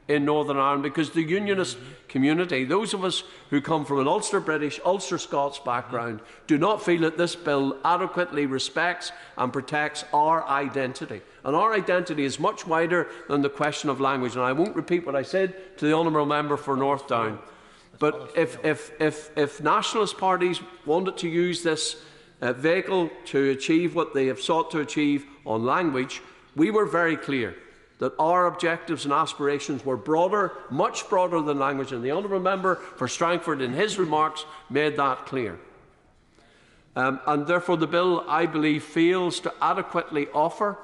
in Northern Ireland, because the Unionist community, those of us who come from an Ulster British, Ulster Scots background, do not feel that this bill adequately respects and protects our identity. And our identity is much wider than the question of language. And I won't repeat what I said to the Honourable Member for North Down. But if nationalist parties wanted to use this vehicle to achieve what they have sought to achieve on language, we were very clear that our objectives and aspirations were broader, much broader than language, and the Honourable Member for Strangford in his remarks made that clear. And therefore the bill, I believe, fails to adequately offer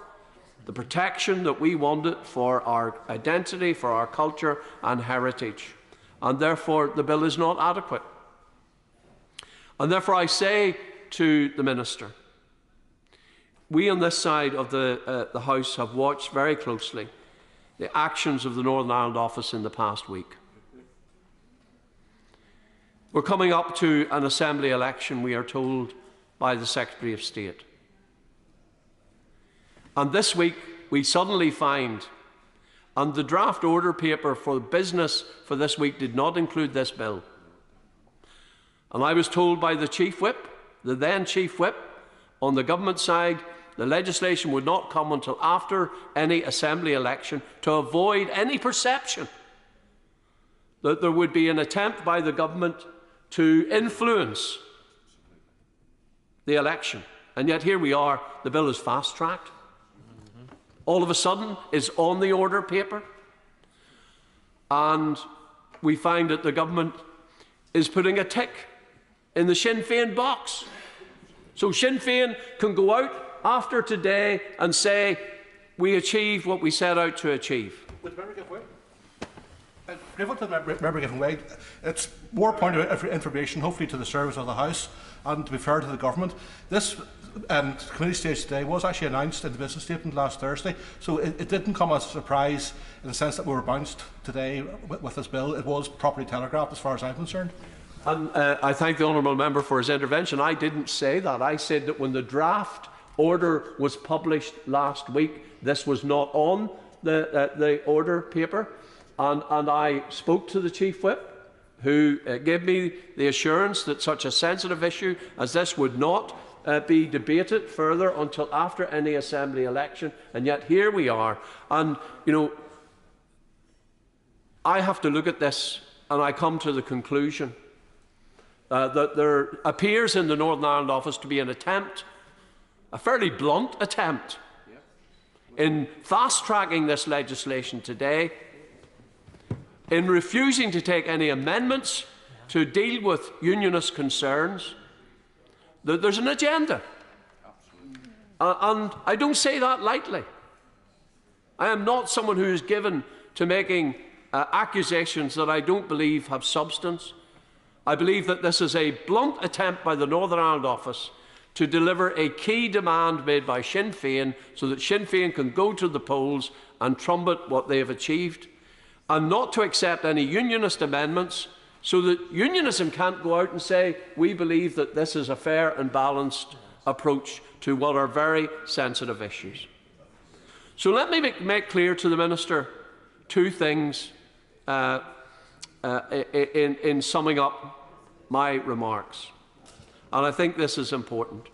the protection that we wanted for our identity, for our culture and heritage. And therefore the bill is not adequate. And therefore I say to the Minister, we on this side of the House have watched very closely the actions of the Northern Ireland office in the past week. We're coming up to an Assembly election, we are told by the Secretary of State. And this week we suddenly find, and the draft order paper for business for this week did not include this bill. And I was told by the Chief Whip, the then Chief Whip, on the government side, the legislation would not come until after any Assembly election to avoid any perception that there would be an attempt by the government to influence the election. And yet here we are, the bill is fast-tracked. All of a sudden, it's on the order paper. And we find that the government is putting a tick in the Sinn Féin box. So Sinn Féin can go out after today and say, we achieved what we set out to achieve. Would the member give way? Member giving way. It's more point of information, hopefully to the service of the House, and to be fair to the government. This committee stage today was actually announced in the business statement last Thursday, so it didn't come as a surprise in the sense that we were bounced today with this bill. It was properly telegraphed as far as I'm concerned. And I thank the honourable member for his intervention. I didn't say that. I said that when the draft order was published last week, this was not on the order paper, and I spoke to the Chief Whip, who gave me the assurance that such a sensitive issue as this would not be debated further until after any Assembly election, and yet here we are. And, you know, I have to look at this and I come to the conclusion that there appears in the Northern Ireland office to be an attempt, a fairly blunt attempt, in fast-tracking this legislation today, in refusing to take any amendments to deal with unionist concerns. There's an agenda. And I don't say that lightly. I am not someone who is given to making accusations that I don't believe have substance. I believe that this is a blunt attempt by the Northern Ireland office to deliver a key demand made by Sinn Féin so that Sinn Féin can go to the polls and trumpet what they have achieved, and not to accept any unionist amendments so that unionism can't go out and say, we believe that this is a fair and balanced approach to what are very sensitive issues. So let me make clear to the Minister two things in summing up my remarks. And I think this is important.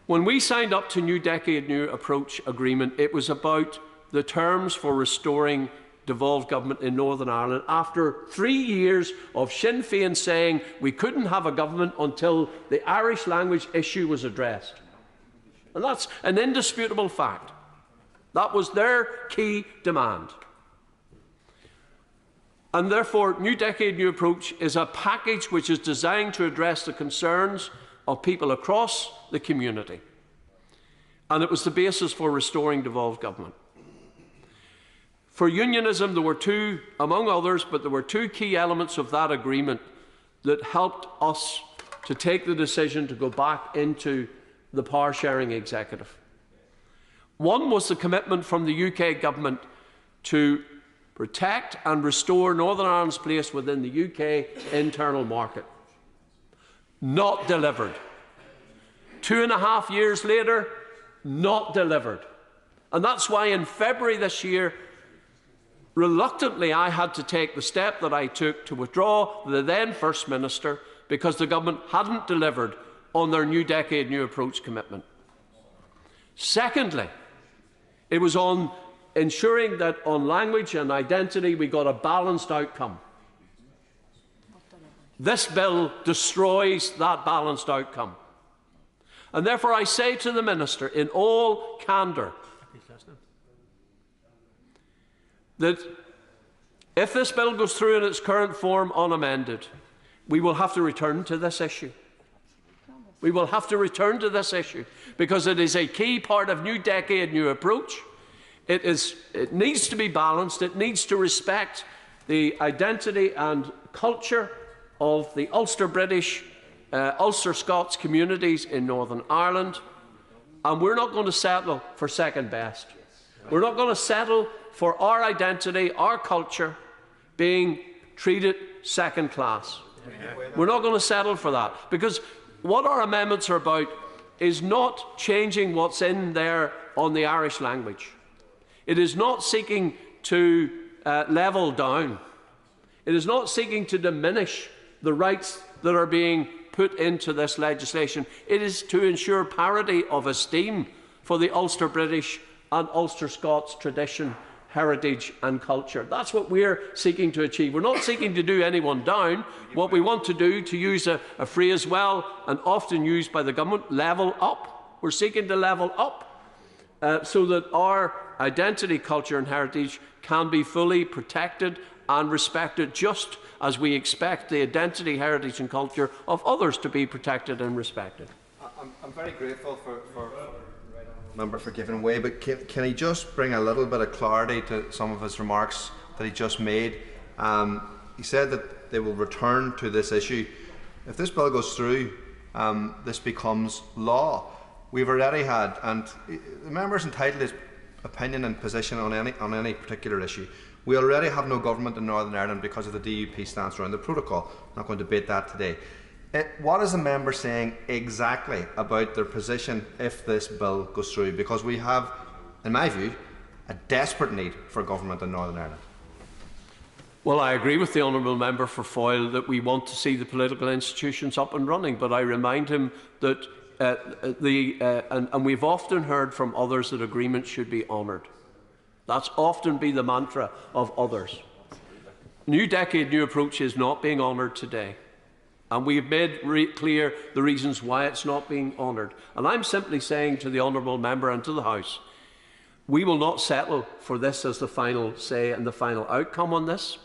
When we signed up to New Decade, New Approach agreement, it was about the terms for restoring devolved government in Northern Ireland after 3 years of Sinn Féin saying we couldn't have a government until the Irish language issue was addressed. And that's an indisputable fact. That was their key demand. And therefore, New Decade, New Approach is a package which is designed to address the concerns of people across the community. And it was the basis for restoring devolved government. For unionism, there were two, among others, but there were two key elements of that agreement that helped us to take the decision to go back into the power-sharing executive. One was the commitment from the UK government to protect and restore Northern Ireland's place within the UK internal market. Not delivered. 2.5 years later, not delivered. And that's why in February this year, reluctantly, I had to take the step that I took to withdraw the then First Minister because the government hadn't delivered on their New Decade, New Approach commitment. Secondly, it was on ensuring that on language and identity we got a balanced outcome. This bill destroys that balanced outcome. And therefore I say to the Minister in all candour that if this bill goes through in its current form unamended, we will have to return to this issue. We will have to return to this issue because it is a key part of New Decade, New Approach. It needs to be balanced. It needs to respect the identity and culture of the Ulster British, Ulster Scots communities in Northern Ireland. And we're not going to settle for second best. We're not going to settle for our identity, our culture, being treated second class. We're not going to settle for that, because what our amendments are about is not changing what's in there on the Irish language. It is not seeking to level down. It is not seeking to diminish the rights that are being put into this legislation. It is to ensure parity of esteem for the Ulster British and Ulster Scots tradition, heritage and culture. That's what we're seeking to achieve. We're not seeking to do anyone down. What we want to do, to use a phrase well and often used by the government, level up. We're seeking to level up so that our identity, culture and heritage can be fully protected and respected, just as we expect the identity, heritage and culture of others to be protected and respected. I'm very grateful for member for giving way, but can he just bring a little bit of clarity to some of his remarks that he just made? He said that they will return to this issue. If this bill goes through, this becomes law. We've already had, and the member's entitled to his opinion and position on any particular issue. We already have no government in Northern Ireland because of the DUP stance around the protocol. I'm not going to debate that today. What is the member saying exactly about their position if this bill goes through? Because we have, in my view, a desperate need for government in Northern Ireland. Well, I agree with the honourable member for Foyle that we want to see the political institutions up and running, but I remind him that and we've often heard from others that agreements should be honoured. That's often been the mantra of others. New Decade, New Approach is not being honoured today. And we have made clear the reasons why it's not being honoured. And I'm simply saying to the honourable member and to the House, we will not settle for this as the final say and the final outcome on this.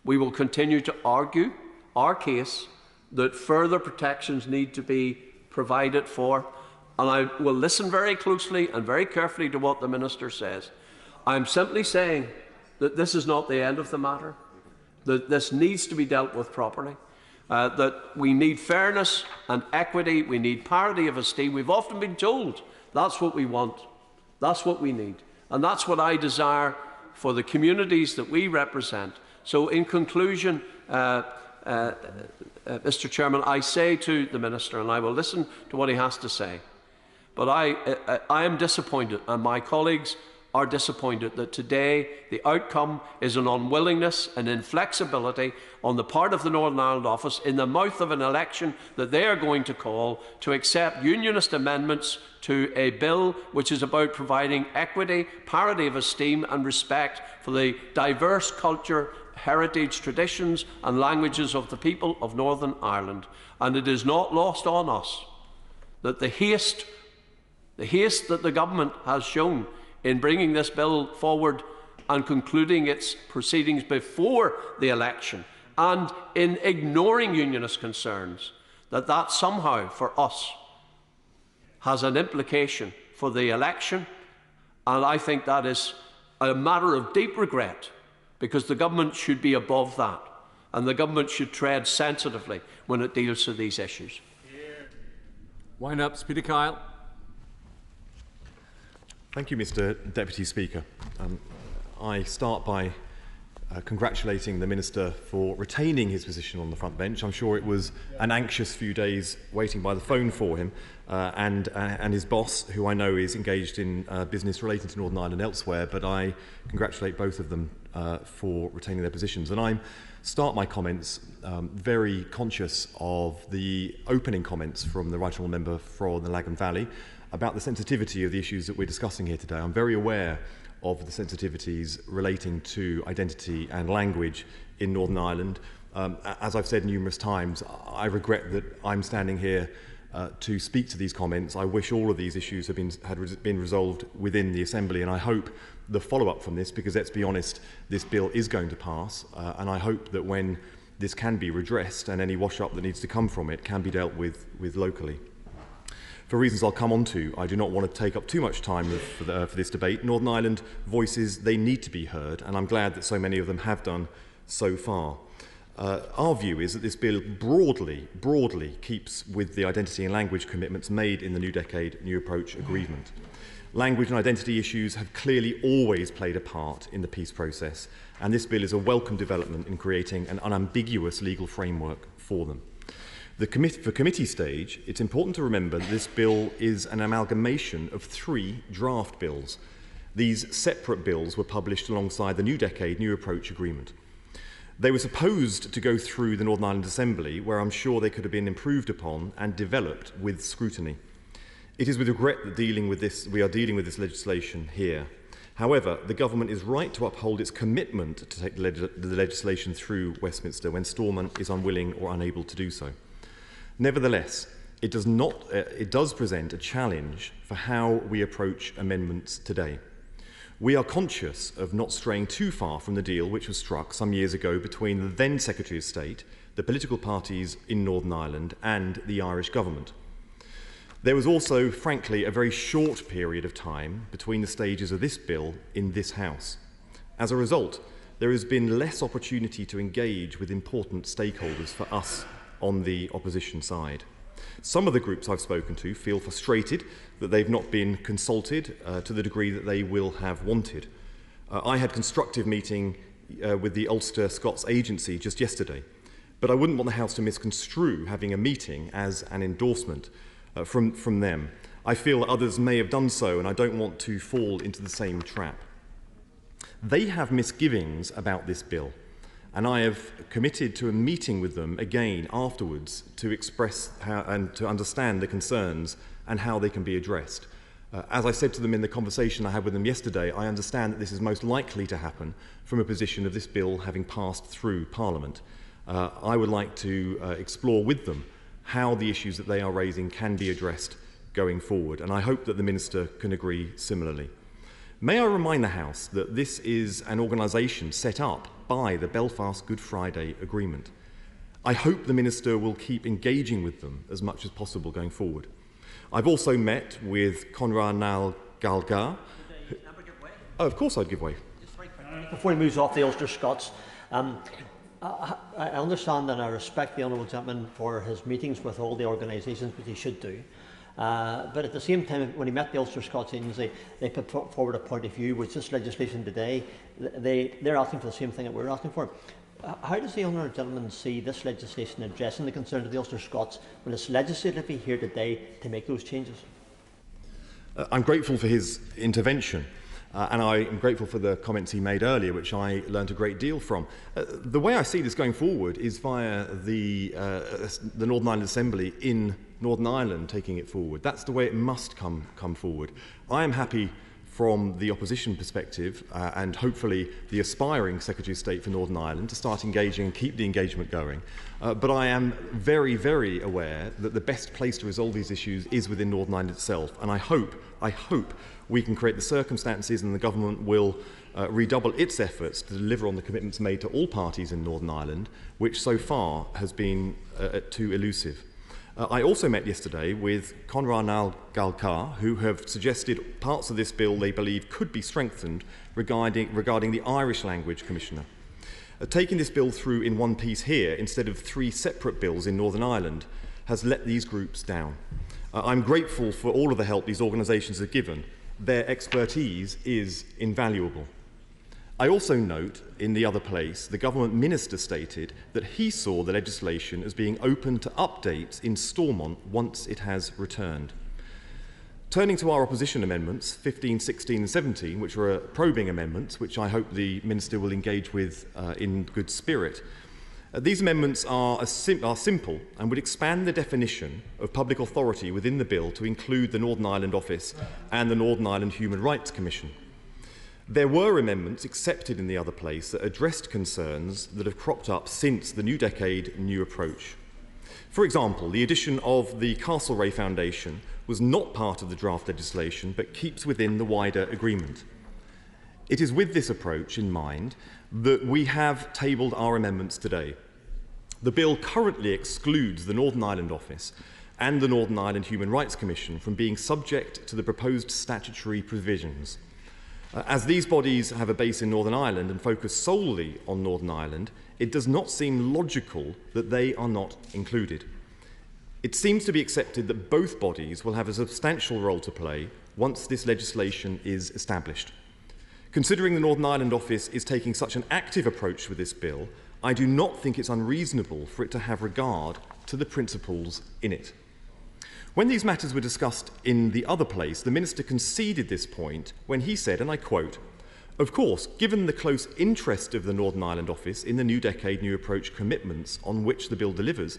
We will continue to argue our case that further protections need to be provided for. And I will listen very closely and very carefully to what the Minister says. I'm simply saying that this is not the end of the matter, that this needs to be dealt with properly. That we need fairness and equity, we need parity of esteem. We've often been told that's what we want, that's what we need, and that's what I desire for the communities that we represent. So in conclusion, Mr Chairman, I say to the Minister, and I will listen to what he has to say, but I am disappointed, and my colleagues are disappointed that today the outcome is an unwillingness and inflexibility on the part of the Northern Ireland Office in the mouth of an election that they are going to call to accept unionist amendments to a bill which is about providing equity, parity of esteem and respect for the diverse culture, heritage, traditions and languages of the people of Northern Ireland. And it is not lost on us that the haste that the government has shown in bringing this bill forward and concluding its proceedings before the election, and in ignoring unionist concerns, that somehow for us has an implication for the election. And I think that is a matter of deep regret, because the government should be above that, and the government should tread sensitively when it deals with these issues. Wind up, Speaker Kyle. Thank you, Mr Deputy Speaker. I start by congratulating the Minister for retaining his position on the front bench. I'm sure it was an anxious few days waiting by the phone for him, and his boss, who I know is engaged in business relating to Northern Ireland elsewhere, but I congratulate both of them for retaining their positions. And I start my comments very conscious of the opening comments from the Right Honourable Member for the Lagan Valley about the sensitivity of the issues that we're discussing here today. I'm very aware of the sensitivities relating to identity and language in Northern Ireland. As I've said numerous times, I regret that I'm standing here to speak to these comments. I wish all of these issues had been resolved within the Assembly, and I hope the follow-up from this, because let's be honest, this bill is going to pass, and I hope that when this can be redressed and any wash-up that needs to come from it can be dealt with locally. For reasons I'll come on to, I do not want to take up too much time for this debate. Northern Ireland voices, they need to be heard, and I'm glad that so many of them have done so far. Our view is that this bill broadly keeps with the identity and language commitments made in the New Decade, New Approach agreement. Language and identity issues have clearly always played a part in the peace process, and this bill is a welcome development in creating an unambiguous legal framework for them. For committee stage, it's important to remember that this bill is an amalgamation of 3 draft bills. These separate bills were published alongside the New Decade, New Approach agreement. They were supposed to go through the Northern Ireland Assembly, where I'm sure they could have been improved upon and developed with scrutiny. It is with regret that we are dealing with this legislation here. However, the government is right to uphold its commitment to take the legislation through Westminster when Stormont is unwilling or unable to do so. Nevertheless, it does present a challenge for how we approach amendments today. We are conscious of not straying too far from the deal which was struck some years ago between the then Secretary of State, the political parties in Northern Ireland and the Irish government. There was also, frankly, a very short period of time between the stages of this bill in this House. As a result, there has been less opportunity to engage with important stakeholders for us on the opposition side. Some of the groups I've spoken to feel frustrated that they've not been consulted to the degree that they will have wanted. I had constructive meeting with the Ulster Scots Agency just yesterday, but I wouldn't want the House to misconstrue having a meeting as an endorsement from them. I feel that others may have done so, and I don't want to fall into the same trap. They have misgivings about this bill, and I have committed to a meeting with them again afterwards to express and to understand the concerns and how they can be addressed. As I said to them in the conversation I had with them yesterday, I understand that this is most likely to happen from a position of this bill having passed through Parliament. I would like to explore with them how the issues that they are raising can be addressed going forward, and I hope that the Minister can agree similarly. May I remind the House that this is an organisation set up by the Belfast Good Friday Agreement. I hope the Minister will keep engaging with them as much as possible going forward. I've also met with Conrad Nal Galgar. Oh, of course I'd give way. Before he moves off the Ulster Scots, I understand and I respect the Honourable Gentleman for his meetings with all the organisations, which he should do. But at the same time, when he met the Ulster Scots Agency, they put forward a point of view which this legislation today, they're asking for the same thing that we're asking for. How does the Honourable Gentleman see this legislation addressing the concerns of the Ulster Scots when it's legislatively here today to make those changes? I'm grateful for his intervention. And I am grateful for the comments he made earlier, which I learnt a great deal from. The way I see this going forward is via the Northern Ireland Assembly in Northern Ireland taking it forward. That's the way it must come forward. I am happy from the opposition perspective and hopefully the aspiring Secretary of State for Northern Ireland to start engaging and keep the engagement going. But I am very, very aware that the best place to resolve these issues is within Northern Ireland itself. And I hope we can create the circumstances and the government will redouble its efforts to deliver on the commitments made to all parties in Northern Ireland, which so far has been too elusive. I also met yesterday with Conrad Nal Galkar, who have suggested parts of this bill they believe could be strengthened regarding the Irish Language Commissioner. Taking this bill through in one piece here instead of 3 separate bills in Northern Ireland has let these groups down. I'm grateful for all of the help these organisations have given. Their expertise is invaluable. I also note, in the other place, the government minister stated that he saw the legislation as being open to updates in Stormont once it has returned. Turning to our opposition amendments, 15, 16 and 17, which are probing amendments, which I hope the minister will engage with in good spirit. These amendments are simple and would expand the definition of public authority within the bill to include the Northern Ireland Office and the Northern Ireland Human Rights Commission. There were amendments accepted in the other place that addressed concerns that have cropped up since the New Decade New Approach. For example, the addition of the Castlereagh Foundation was not part of the draft legislation but keeps within the wider agreement. It is with this approach in mind that we have tabled our amendments today. The bill currently excludes the Northern Ireland Office and the Northern Ireland Human Rights Commission from being subject to the proposed statutory provisions. As these bodies have a base in Northern Ireland and focus solely on Northern Ireland, it does not seem logical that they are not included. It seems to be accepted that both bodies will have a substantial role to play once this legislation is established. Considering the Northern Ireland Office is taking such an active approach with this bill, I do not think it's unreasonable for it to have regard to the principles in it. When these matters were discussed in the other place, the Minister conceded this point when he said, and I quote, Of course, given the close interest of the Northern Ireland Office in the New Decade, New Approach commitments on which the bill delivers,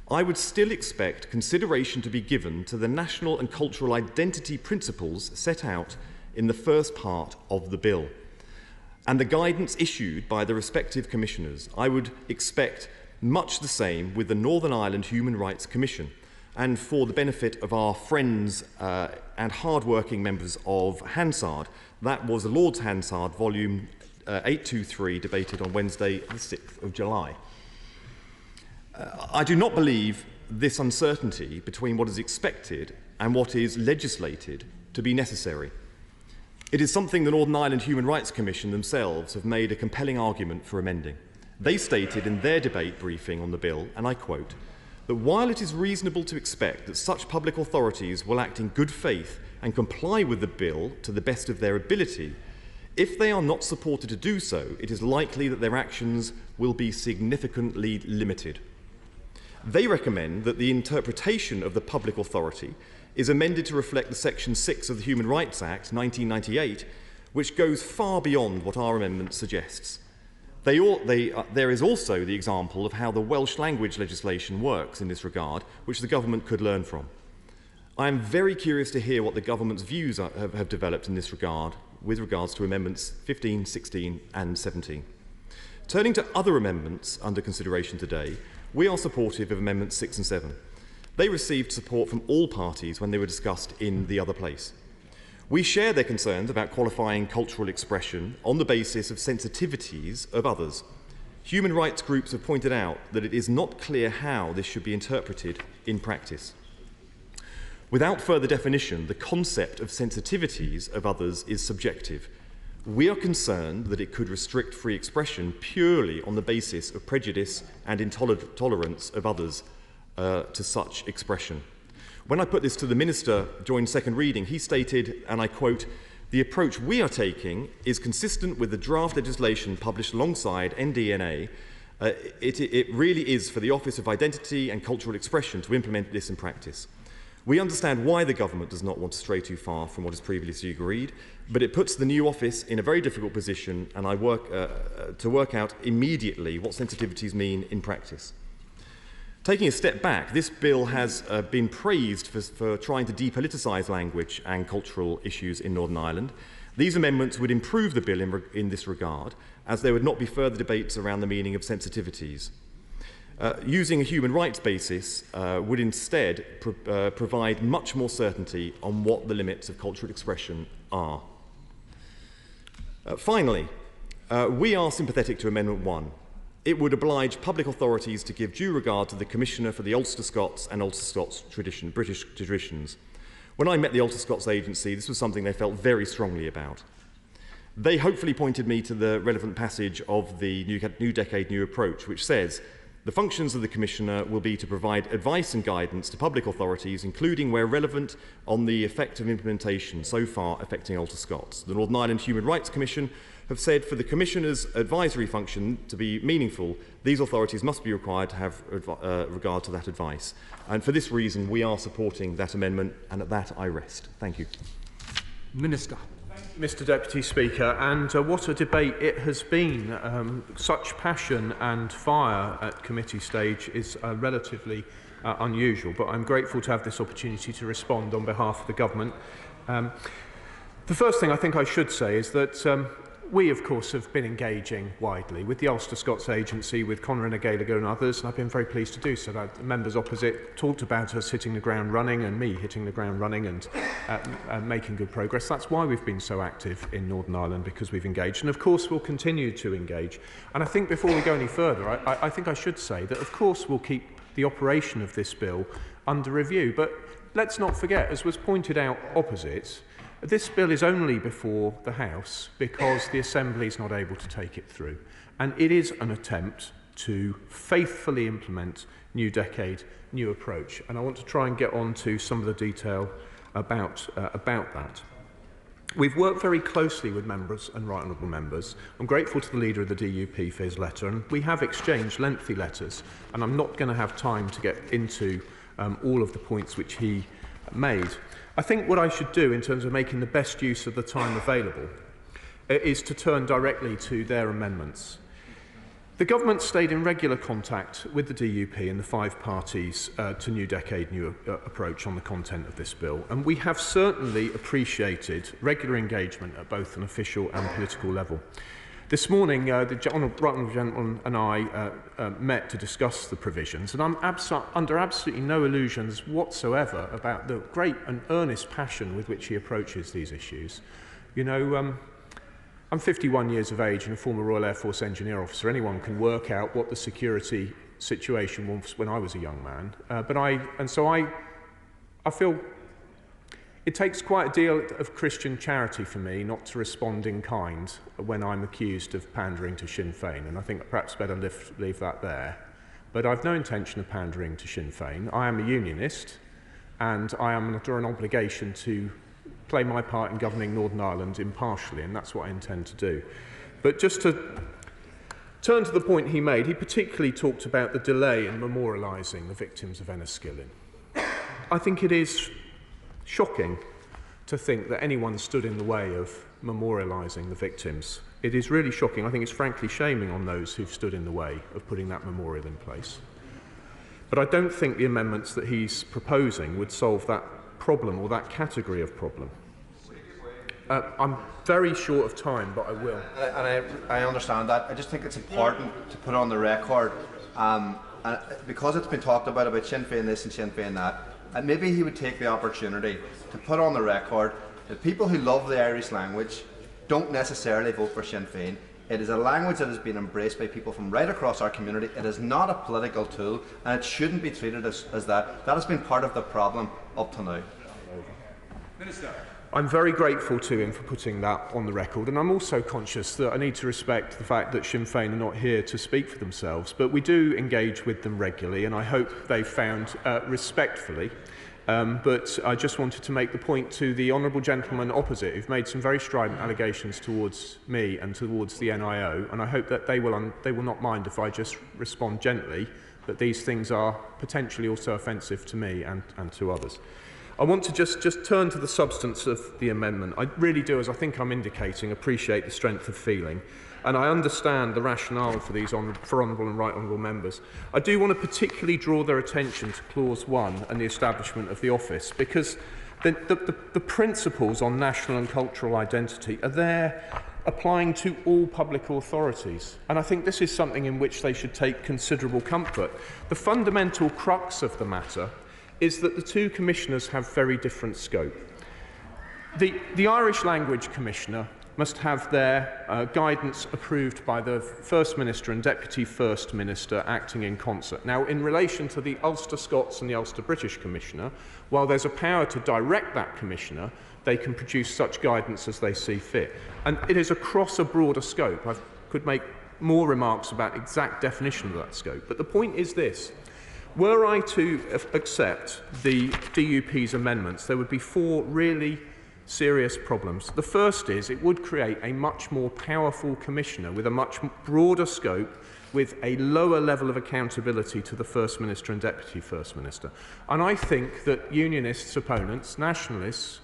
I would still expect consideration to be given to the national and cultural identity principles set out in the first part of the bill, and the guidance issued by the respective commissioners. I would expect much the same with the Northern Ireland Human Rights Commission, and for the benefit of our friends and hard-working members of Hansard, that was the Lord's Hansard, volume 823, debated on Wednesday, the 6th of July. I do not believe this uncertainty between what is expected and what is legislated to be necessary. It is something the Northern Ireland Human Rights Commission themselves have made a compelling argument for amending. They stated in their debate briefing on the bill, and I quote, that while it is reasonable to expect that such public authorities will act in good faith and comply with the bill to the best of their ability, if they are not supported to do so, it is likely that their actions will be significantly limited. They recommend that the interpretation of the public authority is amended to reflect the Section 6 of the Human Rights Act 1998, which goes far beyond what our amendment suggests. There is also the example of how the Welsh language legislation works in this regard, which the government could learn from. I am very curious to hear what the government's views have developed in this regard with regards to amendments 15, 16 and 17. Turning to other amendments under consideration today, we are supportive of Amendments 6 and 7. They received support from all parties when they were discussed in the other place. We share their concerns about qualifying cultural expression on the basis of sensitivities of others. Human rights groups have pointed out that it is not clear how this should be interpreted in practice. Without further definition, the concept of sensitivities of others is subjective. We are concerned that it could restrict free expression purely on the basis of prejudice and intolerance of others to such expression. When I put this to the Minister during second reading, he stated, and I quote, "The approach we are taking is consistent with the draft legislation published alongside NDNA. It really is for the Office of Identity and Cultural Expression to implement this in practice. We understand why the government does not want to stray too far from what is previously agreed, but it puts the new office in a very difficult position, and I work to work out immediately what sensitivities mean in practice." Taking a step back, this bill has been praised for trying to depoliticise language and cultural issues in Northern Ireland. These amendments would improve the bill in this regard, as there would not be further debates around the meaning of sensitivities. Using a human rights basis would instead provide much more certainty on what the limits of cultural expression are. Finally, we are sympathetic to Amendment 1. It would oblige public authorities to give due regard to the Commissioner for the Ulster Scots and Ulster Scots British traditions. When I met the Ulster Scots Agency, this was something they felt very strongly about. They hopefully pointed me to the relevant passage of the New Decade, New Approach, which says, "The functions of the Commissioner will be to provide advice and guidance to public authorities, including where relevant on the effect of implementation so far affecting Ulster Scots. The Northern Ireland Human Rights Commission have said for the Commissioner's advisory function to be meaningful, these authorities must be required to have regard to that advice. And for this reason, we are supporting that amendment, and at that I rest. Thank you. Minister. Mr Deputy Speaker, and what a debate it has been. Such passion and fire at committee stage is relatively unusual, but I'm grateful to have this opportunity to respond on behalf of the government. The first thing I think I should say is that we, of course, have been engaging widely with the Ulster Scots Agency, with Conran a Gaeilge and others, and I've been very pleased to do so. The members opposite talked about us hitting the ground running and me hitting the ground running and making good progress. That's why we've been so active in Northern Ireland, because we've engaged, and of course we'll continue to engage. And I think before we go any further, I think I should say that of course we'll keep the operation of this bill under review, but let's not forget, as was pointed out opposite, this bill is only before the House because the Assembly is not able to take it through. And it is an attempt to faithfully implement New Decade, New Approach. And I want to try and get on to some of the detail about that. We've worked very closely with members and right honourable members. I'm grateful to the leader of the DUP for his letter, and we have exchanged lengthy letters, and I'm not going to have time to get into all of the points which he made. I think what I should do in terms of making the best use of the time available is to turn directly to their amendments. The government stayed in regular contact with the DUP and the 5 parties to New Decade, New Approach on the content of this bill, and we have certainly appreciated regular engagement at both an official and political level. This morning, the honourable gentleman and I met to discuss the provisions, and I'm under absolutely no illusions whatsoever about the great and earnest passion with which he approaches these issues. You know, I'm 51 years of age and a former Royal Air Force engineer officer. Anyone can work out what the security situation was when I was a young man. So I feel it takes quite a deal of Christian charity for me not to respond in kind when I'm accused of pandering to Sinn Féin, and I think perhaps better leave that there. But I've no intention of pandering to Sinn Féin. I am a unionist, and I am under an obligation to play my part in governing Northern Ireland impartially, and that's what I intend to do. But just to turn to the point he made, he particularly talked about the delay in memorialising the victims of Enniskillen. I think it is shocking to think that anyone stood in the way of memorialising the victims. It is really shocking. I think it's frankly shaming on those who've stood in the way of putting that memorial in place. But I don't think the amendments that he's proposing would solve that problem or that category of problem. I'm very short of time, but I will. And I understand that. I just think it's important to put on the record, and because it's been talked about Sinn Féin this and Sinn Féin that, and maybe he would take the opportunity to put on the record that people who love the Irish language don't necessarily vote for Sinn Féin. It is a language that has been embraced by people from right across our community. It is not a political tool, and it shouldn't be treated as that. That has been part of the problem up to now. Minister. I'm very grateful to him for putting that on the record, and I'm also conscious that I need to respect the fact that Sinn Féin are not here to speak for themselves, but we do engage with them regularly, and I hope they've found respectfully. But I just wanted to make the point to the honourable gentleman opposite, who've made some very strident allegations towards me and towards the NIO, and I hope that they will not mind if I just respond gently that these things are potentially also offensive to me and to others. I want to just turn to the substance of the amendment. I really do, as I think I'm indicating, appreciate the strength of feeling, and I understand the rationale for these honourable and right honourable members. I do want to particularly draw their attention to Clause 1 and the establishment of the office, because the principles on national and cultural identity are there applying to all public authorities, and I think this is something in which they should take considerable comfort. The fundamental crux of the matter is that the 2 commissioners have very different scope. The Irish Language Commissioner must have their guidance approved by the First Minister and Deputy First Minister acting in concert. Now, in relation to the Ulster Scots and the Ulster British Commissioner, while there's a power to direct that Commissioner, they can produce such guidance as they see fit. And it is across a broader scope. I could make more remarks about exact definition of that scope, but the point is this. Were I to accept the DUP's amendments, there would be 4 really serious problems. The first is it would create a much more powerful commissioner with a much broader scope, with a lower level of accountability to the First Minister and Deputy First Minister. And I think that Unionists' opponents, nationalists,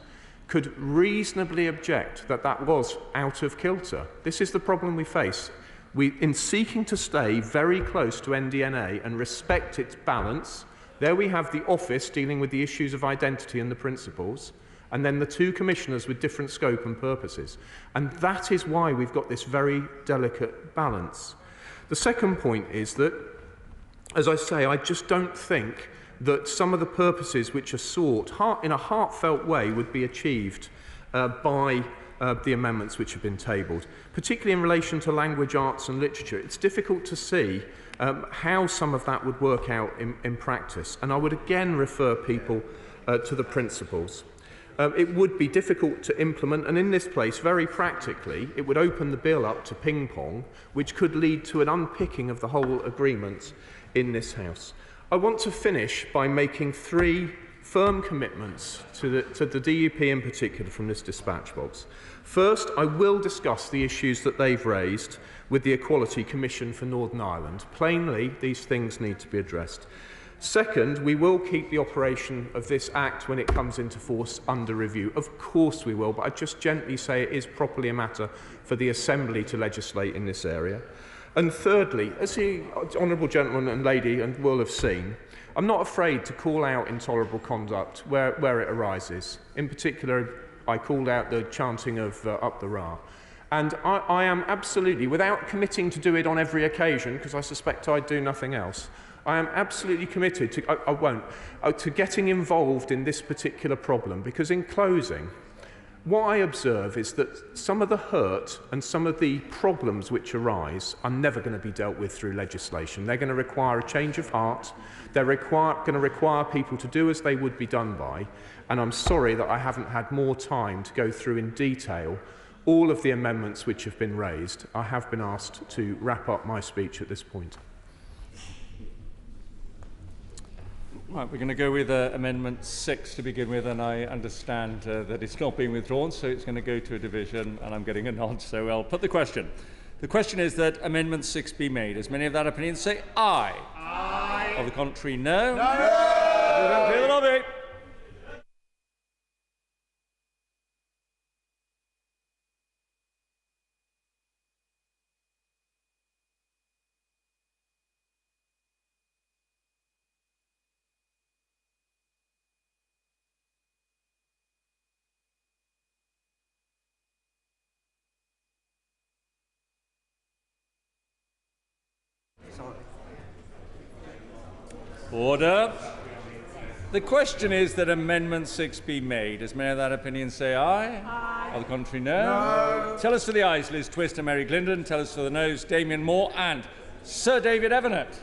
could reasonably object that that was out of kilter. This is the problem we face. In seeking to stay very close to NDNA and respect its balance, there we have the office dealing with the issues of identity and the principles, and then the 2 commissioners with different scope and purposes. And that is why we've got this very delicate balance. The second point is that, as I say, I just don't think that some of the purposes which are sought in a heartfelt way would be achieved by the amendments which have been tabled, particularly in relation to language, arts and literature. It's difficult to see how some of that would work out in practice, and I would again refer people to the principles. It would be difficult to implement, and in this place, very practically, it would open the bill up to ping-pong, which could lead to an unpicking of the whole agreement in this House. I want to finish by making 3 firm commitments to the DUP in particular from this dispatch box. First, I will discuss the issues that they've raised with the Equality Commission for Northern Ireland. Plainly, these things need to be addressed. Second, we will keep the operation of this Act when it comes into force under review. Of course we will, but I just gently say it is properly a matter for the Assembly to legislate in this area. And thirdly, as the honourable gentleman and lady will have seen, I'm not afraid to call out intolerable conduct where it arises. In particular, I called out the chanting of Up the Raab. And I am absolutely, without committing to do it on every occasion, because I suspect I'd do nothing else, I am absolutely committed to, to getting involved in this particular problem, because in closing, what I observe is that some of the hurt and some of the problems which arise are never going to be dealt with through legislation. They're going to require a change of heart. They're going to require people to do as they would be done by. And I'm sorry that I haven't had more time to go through in detail all of the amendments which have been raised. I have been asked to wrap up my speech at this point. Right, we're going to go with Amendment 6 to begin with, and I understand that it's not being withdrawn, so it's going to go to a division, and I'm getting a nod, so I'll put the question. The question is that Amendment 6 be made. As many of that opinion say aye. Aye. Of the contrary, no. No. Clear the lobby. Order. The question is that Amendment 6 be made. As many of that opinion say aye. Aye. On the contrary, no. No. Tell us for the ayes, Liz Twist and Mary Glindon. Tell us for the noes, Damien Moore and Sir David Evernett.